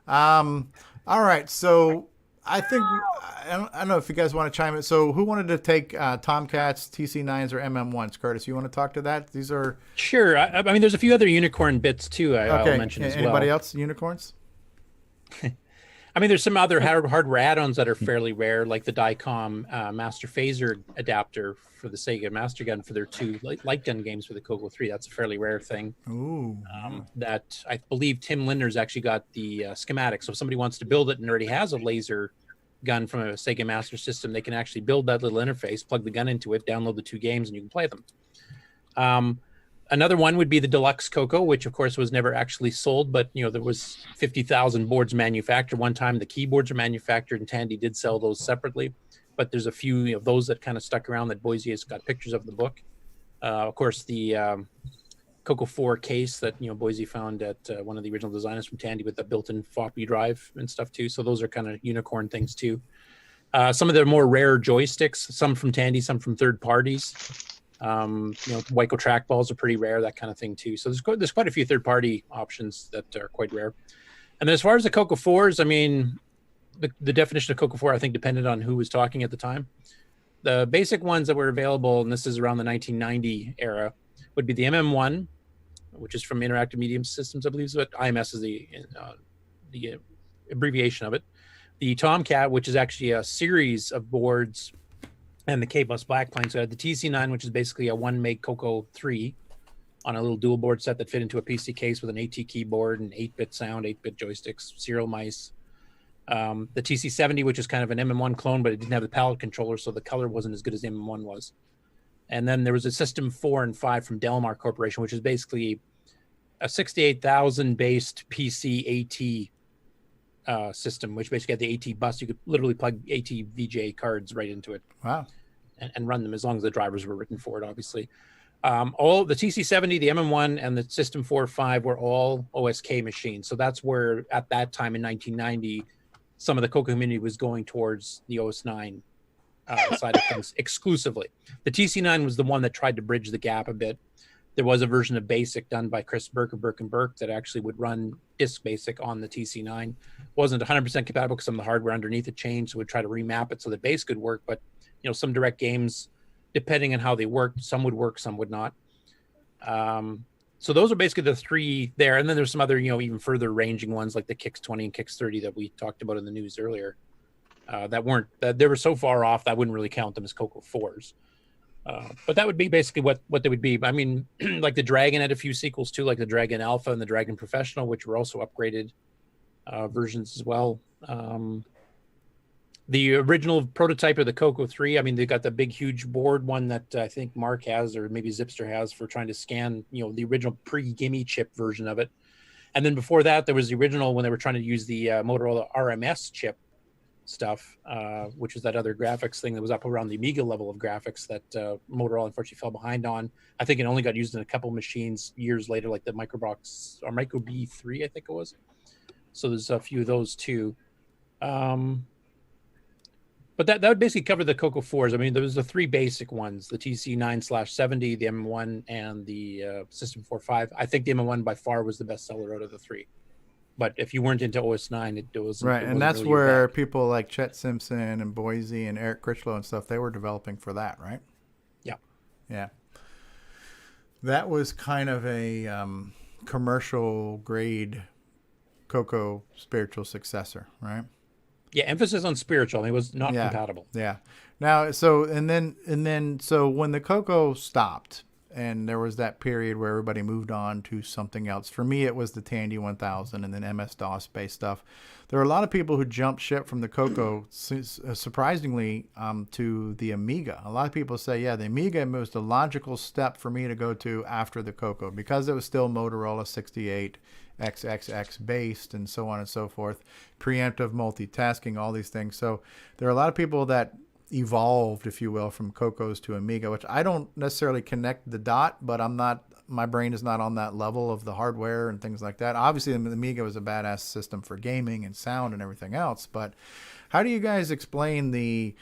All right. So I think I don't know if you guys want to chime in. So who wanted to take Tomcats, TC9s, or MM1s? Curtis, you want to talk to that? These are Sure. I mean, there's a few other unicorn bits too. I'll mention as well. Anybody else unicorns? I mean, there's some other hardware add-ons that are fairly rare, like the Dicom Master Phaser adapter for the Sega Master Gun for their 2 light gun games for the CoCo 3. That's a fairly rare thing. Ooh. That I believe Tim Linder's actually got the schematic. So if somebody wants to build it and already has a laser gun from a Sega Master System, they can actually build that little interface, plug the gun into it, download the 2 games, and you can play them. Another one would be the Deluxe CoCo, which of course was never actually sold, but there was 50,000 boards manufactured one time. The keyboards are manufactured, and Tandy did sell those separately. But there's a few of those that kind of stuck around that Boise has got pictures of in the book. Of course, the CoCo 4 case that Boise found at one of the original designers from Tandy with the built-in floppy drive and stuff too. So those are kind of unicorn things too. Some of the more rare joysticks, some from Tandy, some from third parties. Wyco trackballs are pretty rare, that kind of thing too. So there's quite a few third-party options that are quite rare. And then as far as the CoCo 4s, I mean, the definition of CoCo 4 I think depended on who was talking at the time. The basic ones that were available, and this is around the 1990 era, would be the MM1, which is from Interactive Medium Systems, I believe is what IMS is the abbreviation of it. The Tomcat, which is actually a series of boards, and the K-Bus backplane. So I had the TC9, which is basically a 1 meg CoCo 3 on a little dual board set that fit into a PC case with an AT keyboard and 8-bit sound, 8-bit joysticks, serial mice. The TC70, which is kind of an MM1 clone, but it didn't have the palette controller, so the color wasn't as good as the MM1 was. And then there was a System 4 and 5 from Delmar Corporation, which is basically a 68,000 based PC AT system, which basically had the AT bus. You could literally plug AT VGA cards right into it. Wow. And run them as long as the drivers were written for it, obviously. All the TC70, the MM1, and the System 4-5 were all OSK machines. So that's where, at that time in 1990, some of the CoCo community was going towards the OS9 side of things exclusively. The TC9 was the one that tried to bridge the gap a bit. There was a version of BASIC done by Chris Burke of Burke & Burke that actually would run disk BASIC on the TC9. Wasn't 100% compatible because some of the hardware underneath it changed, so we'd try to remap it so that BASIC could work. But some direct games, depending on how they worked, some would work, some would not. So those are basically the 3 there. And then there's some other, even further ranging ones like the Kix 20 and Kix 30 that we talked about in the news earlier. They were so far off that I wouldn't really count them as CoCo 4s. But that would be basically what they would be. I mean, like the Dragon had a few sequels too, like the Dragon Alpha and the Dragon Professional, which were also upgraded versions as well. The original prototype of the CoCo 3, I mean, they got the big, huge board one that I think Mark has, or maybe Zipster has, for trying to scan, the original pre-Gimme chip version of it. And then before that, there was the original when they were trying to use the Motorola RMS chip stuff, which is that other graphics thing that was up around the Amiga level of graphics that Motorola unfortunately fell behind on. I think it only got used in a couple machines years later, like the Microbox or Micro B3, I think it was. So there's a few of those too. But that would basically cover the CoCo 4s. I mean, there was the 3 basic ones, the TC9/70, the M1, and the System 4-5. I think the M1 by far was the best seller out of the 3. But if you weren't into OS9, it was right. And that's really where people like Chet Simpson and Boise and Eric Critchlow and stuff, they were developing for that, right? Yeah. Yeah. That was kind of a commercial grade CoCo spiritual successor, right? Yeah, emphasis on spiritual. It was not compatible. Yeah. Now, so and then so when the CoCo stopped, and there was that period where everybody moved on to something else. For me, it was the Tandy 1000 and then MS-DOS based stuff. There were a lot of people who jumped ship from the CoCo, surprisingly, to the Amiga. A lot of people say, yeah, the Amiga was the logical step for me to go to after the CoCo because it was still Motorola 68 XXX based and so on and so forth, preemptive multitasking, all these things. So there are a lot of people that evolved, if you will, from CoCos to Amiga, which I don't necessarily connect the dot, but my brain is not on that level of the hardware and things like that. Obviously, the Amiga was a badass system for gaming and sound and everything else, but how do you guys explain the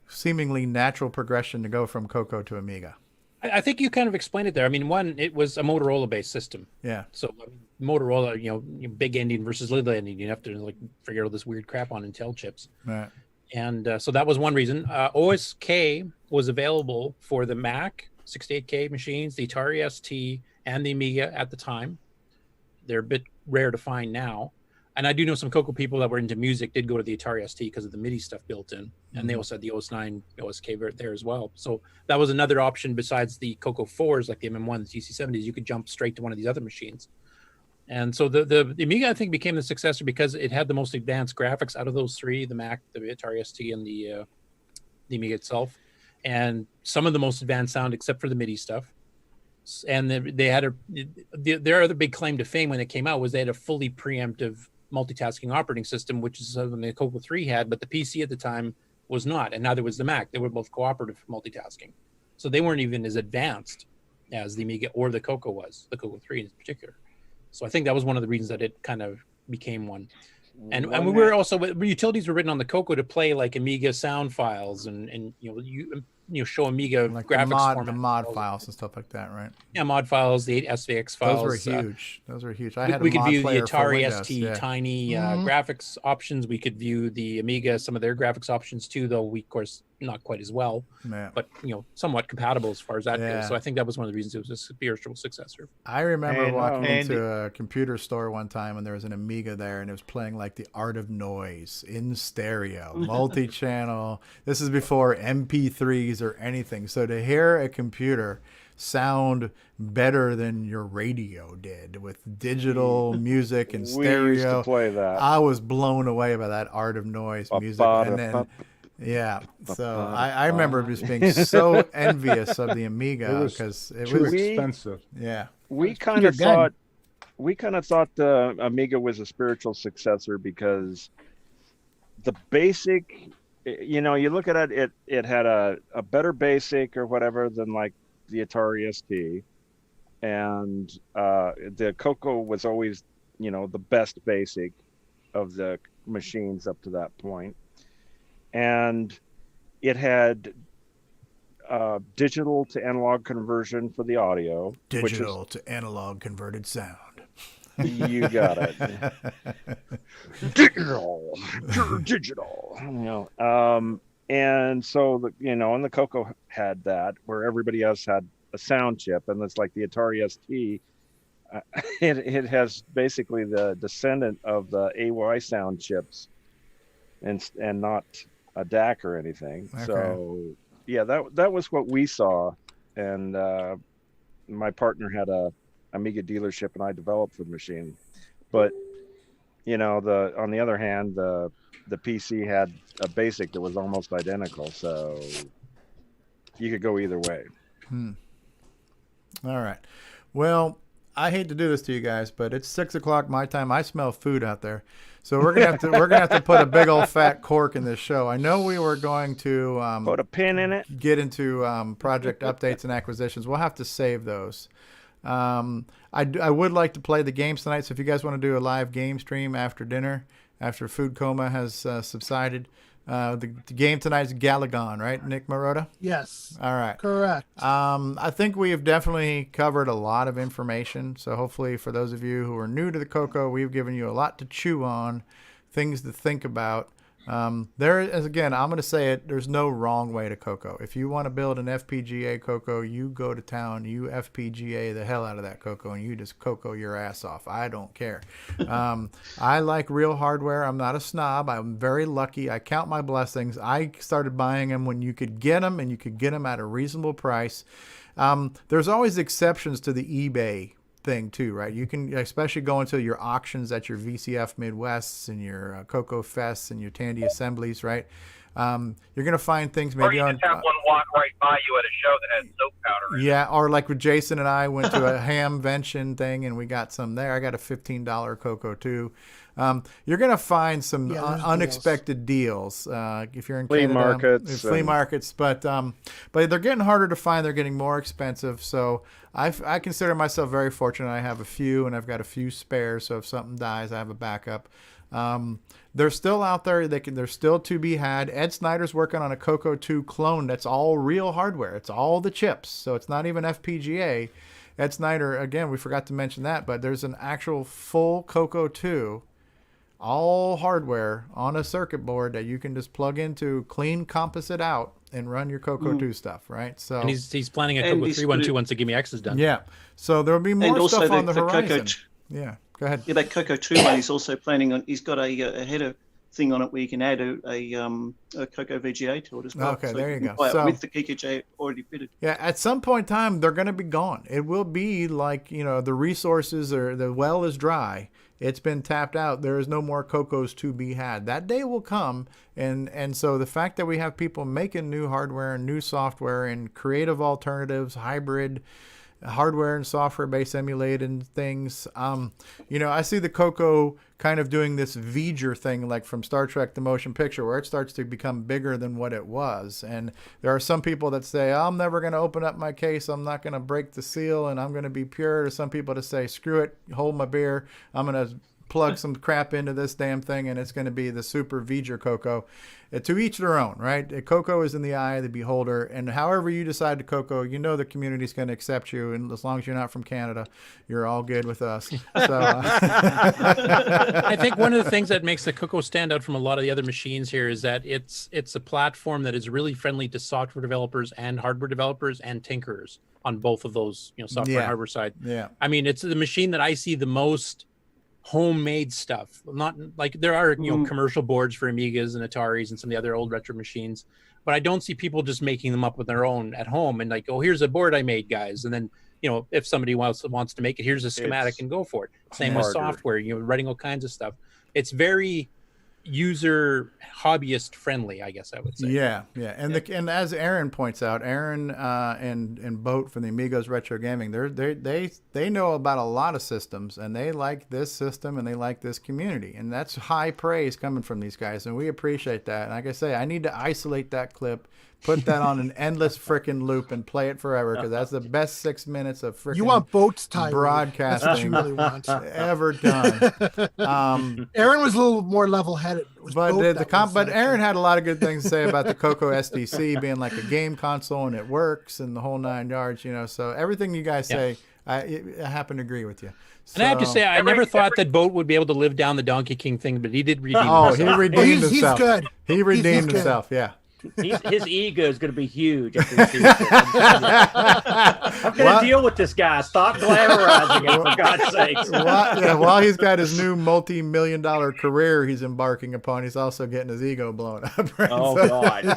seemingly natural progression to go from CoCo to Amiga? I think you kind of explained it there. I mean, one, it was a Motorola-based system. Yeah. So I mean, Motorola, big ending versus little ending. You have to like figure out all this weird crap on Intel chips. Right. And so that was one reason. OSK was available for the Mac 68K machines, the Atari ST, and the Amiga at the time. They're a bit rare to find now. And I do know some CoCo people that were into music did go to the Atari ST because of the MIDI stuff built in. And they also had the OS9 OSK there as well. So that was another option besides the CoCo 4s, like the MM1s, TC70s. You could jump straight to one of these other machines. And so the Amiga, I think, became the successor because it had the most advanced graphics out of those three, the Mac, the Atari ST, and the Amiga itself. And some of the most advanced sound, except for the MIDI stuff. And they had their other big claim to fame when it came out was they had a fully preemptive multitasking operating system, which is something the CoCo 3 had, but the PC at the time was not, and neither was the Mac. They were both cooperative multitasking. So they weren't even as advanced as the Amiga or the CoCo was, the CoCo 3 in particular. So I think that was one of the reasons that it kind of became one. And we were also, utilities were written on the CoCo to play like Amiga sound files and show Amiga like graphics the mod files and stuff like that, right? Yeah, mod files, the SVX files. Those were huge. Those were huge. We could view the Atari ST tiny graphics options. We could view the Amiga, some of their graphics options too, though we, of course, not quite as well, but somewhat compatible as far as that goes. So I think that was one of the reasons it was a spiritual successor. I remember walking into a computer store one time and there was an Amiga there and it was playing like The Art of Noise in stereo, multi-channel. This is before MP3s or anything. So to hear a computer sound better than your radio did with digital music and stereo, we used to play that. I was blown away by that Art of Noise music. And then so I remember just being so envious of the Amiga because it was expensive. Yeah, we kind of thought the Amiga was a spiritual successor because the basic, you look at it, it had a better basic or whatever than like the Atari ST, and the CoCo was always the best basic of the machines up to that point. And it had digital to analog conversion for the audio. Digital to analog converted sound. You got it. Digital. And so, and the CoCo had that, where everybody else had a sound chip. And it's like the Atari ST. It has basically the descendant of the AY sound chips and not a DAC or anything. Okay. So yeah, that was what we saw, and my partner had a Amiga dealership and I developed the machine. But on the other hand, the PC had a basic that was almost identical, so you could go either way. All right, well, I hate to do this to you guys, but it's 6 o'clock my time. I smell food out there. So we're gonna have to put a big old fat cork in this show. I know we were going to put a pin in it. Get into project updates and acquisitions. We'll have to save those. I would like to play the games tonight. So if you guys want to do a live game stream after dinner, after food coma has subsided, the game tonight is Galagon, right, Nick Marotta? Yes. All right. Correct. I think we have definitely covered a lot of information. So hopefully for those of you who are new to the CoCo, we've given you a lot to chew on, things to think about. There is, again, I'm going to say it, there's no wrong way to CoCo. If you want to build an FPGA CoCo, you go to town, you FPGA the hell out of that CoCo, and you just CoCo your ass off. I don't care. I like real hardware. I'm not a snob. I'm very lucky. I count my blessings. I started buying them when you could get them, and you could get them at a reasonable price. There's always exceptions to the eBay thing too, right? You can especially go into your auctions at your VCF Midwests and your CoCo Fests and your Tandy Assemblies, right? You're going to find things Or maybe you on. just have one walk right by you at a show that has soap powder. Yeah, or like with Jason and I went to a hamvention thing and we got some there. I got a $15 CoCo too. You're going to find some unexpected deals if you're in Flea Canada, markets, flea markets, but they're getting harder to find. They're getting more expensive. So I consider myself very fortunate. I have a few, and I've got a few spares. So if something dies, I have a backup. They're still out there. They're still to be had. Ed Snyder's working on a CoCo 2 clone that's all real hardware. It's all the chips, so it's not even FPGA. Ed Snyder, again, we forgot to mention that, but there's an actual full CoCo 2, all hardware on a circuit board that you can just plug into, clean compass it out, and run your CoCo 2 stuff, right? So and he's planning a CoCo 312 once the Gimme X is done. Yeah, so there'll be more stuff on the horizon. Yeah, go ahead. Yeah, that CoCo 2 one, he's also planning on. He's got a header thing on it where you can add a CoCo VGA to it as well. Okay, so there you go. Buy it So, with the VGA already fitted. yeah, at some point in time, they're going to be gone. It will be like, the resources or the well is dry. It's been tapped out. There is no more CoCos to be had. That day will come. And so the fact that we have people making new hardware and new software and creative alternatives, hybrid hardware and software based emulated things. I see the CoCo kind of doing this V'ger thing, like from Star Trek The Motion Picture, where it starts to become bigger than what it was. And there are some people that say, I'm never going to open up my case. I'm not going to break the seal and I'm going to be pure. There's some people that say, screw it, hold my beer. I'm going to plug some crap into this damn thing and it's going to be the super V'ger CoCo. To each their own, right? CoCo is in the eye of the beholder, and however you decide to CoCo, the community's going to accept you, and as long as you're not from Canada, you're all good with us. So, I think one of the things that makes the CoCo stand out from a lot of the other machines here is that it's a platform that is really friendly to software developers and hardware developers and tinkerers on both of those, software and hardware side. Yeah. I mean, it's the machine that I see the most homemade stuff. Not like there are commercial boards for Amigas and Ataris and some of the other old retro machines, but I don't see people just making them up with their own at home and like, oh, here's a board I made, guys, and then if somebody wants to make it, here's a schematic and go for it. Same with software, writing all kinds of stuff. It's very user hobbyist friendly, I guess I would say. Yeah. And as Aaron points out, Aaron and Boat from the Amigos Retro Gaming, they know about a lot of systems, and they like this system and they like this community, and that's high praise coming from these guys, and we appreciate that. And like I say, I need to isolate that clip, put that on an endless freaking loop, and play it forever, because that's the best 6 minutes of freaking You want Boat's time broadcasting That's what you really want. ever done. Aaron was a little more level-headed. But Aaron had a lot of good things to say about the CoCo SDC being like a game console and it works and the whole 9 yards. So everything you guys say, I happen to agree with you. And I have to say, I never thought that Boat would be able to live down the Donkey King thing, but he did redeem himself. He redeemed himself. He's good. He redeemed himself, yeah. His ego is going to be huge after this season. I'm going to deal with this guy. Stop glamorizing him, for God's sakes. While he's got his new multi-million-dollar career he's embarking upon, he's also getting his ego blown up. Right? Oh, God.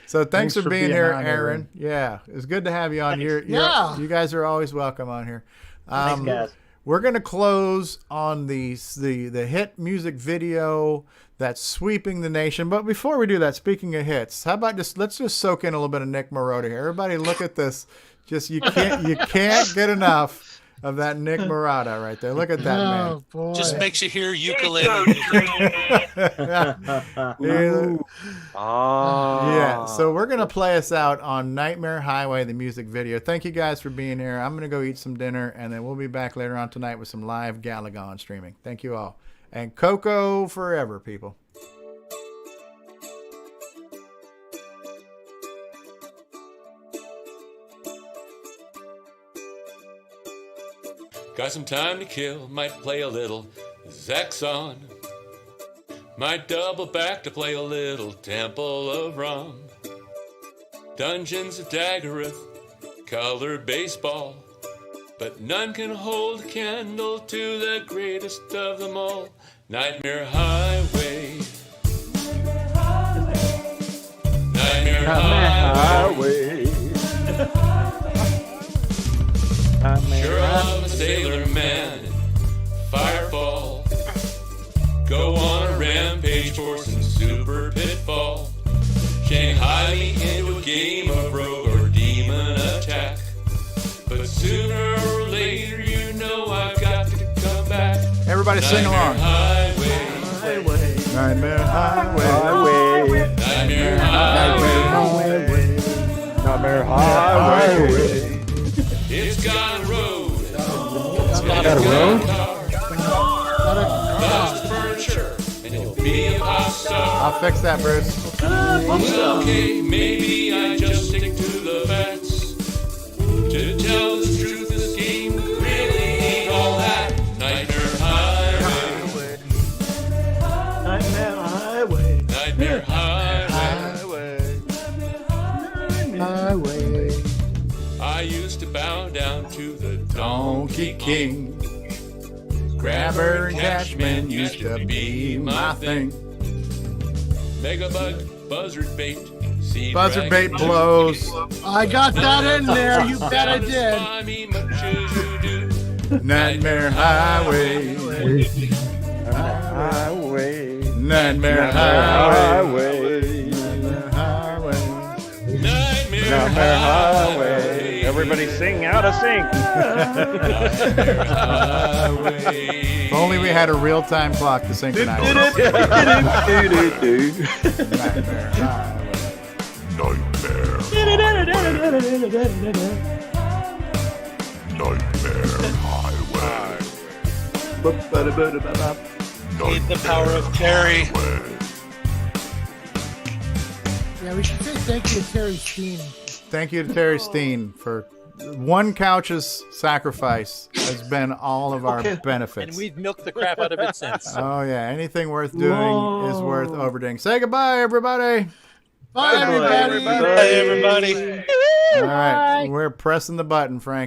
So thanks for being here, Aaron. Yeah, it's good to have you on here. You guys are always welcome on here. Thanks, guys. We're going to close on the hit music video that's sweeping the nation. But before we do that, speaking of hits, how about let's just soak in a little bit of Nick Marotta here. Everybody look at this. You can't get enough of that Nick Marotta right there. Look at that man. Boy. Just makes you hear ukulele. Yeah, so we're going to play us out on Nightmare Highway, the music video. Thank you guys for being here. I'm going to go eat some dinner, and then we'll be back later on tonight with some live Galagon streaming. Thank you all. And CoCo forever, people. Got some time to kill, might play a little Zaxxon. Might double back to play a little Temple of Rum. Dungeons of Daggeroth, colored baseball. But none can hold a candle to the greatest of them all, Nightmare Highway. Nightmare Highway. Sure, I'm a sailor man in Firefall. Go on a rampage for some soup. Everybody sing along. Nightmare Highway. Nightmare Highway. Nightmare Highway. It's got a road. It's got a road? Lots of furniture. And it'll be a pasta. I'll fix that, Bruce. Okay, maybe I just stick to the facts. To tell the truth, this game really ain't all that. Nightmare Highway. Nightmare Highway. Nightmare Highway. Highway. I used to bow down to the Donkey King. Grabber and Cashman used to be my thing. Megabug, buzzard bait. Sea Buzzard bait dragon, blows. I got that in there. You bet I did. slimy much as you do. Nightmare Highway. Highway. Nightmare Highway. Nightmare Highway. Everybody sing out of sync. If only we had a real-time clock to synchronize. Nightmare Highway. Need the power of Terry. Yeah, we should say thank you to Terry Steen. Thank you to Terry Steen for one couch's sacrifice has been all of our benefits. And we've milked the crap out of it since. Oh yeah, anything worth doing is worth overdoing. Say goodbye, everybody. Bye, everybody. Bye, everybody. All right, we're pressing the button, Frank.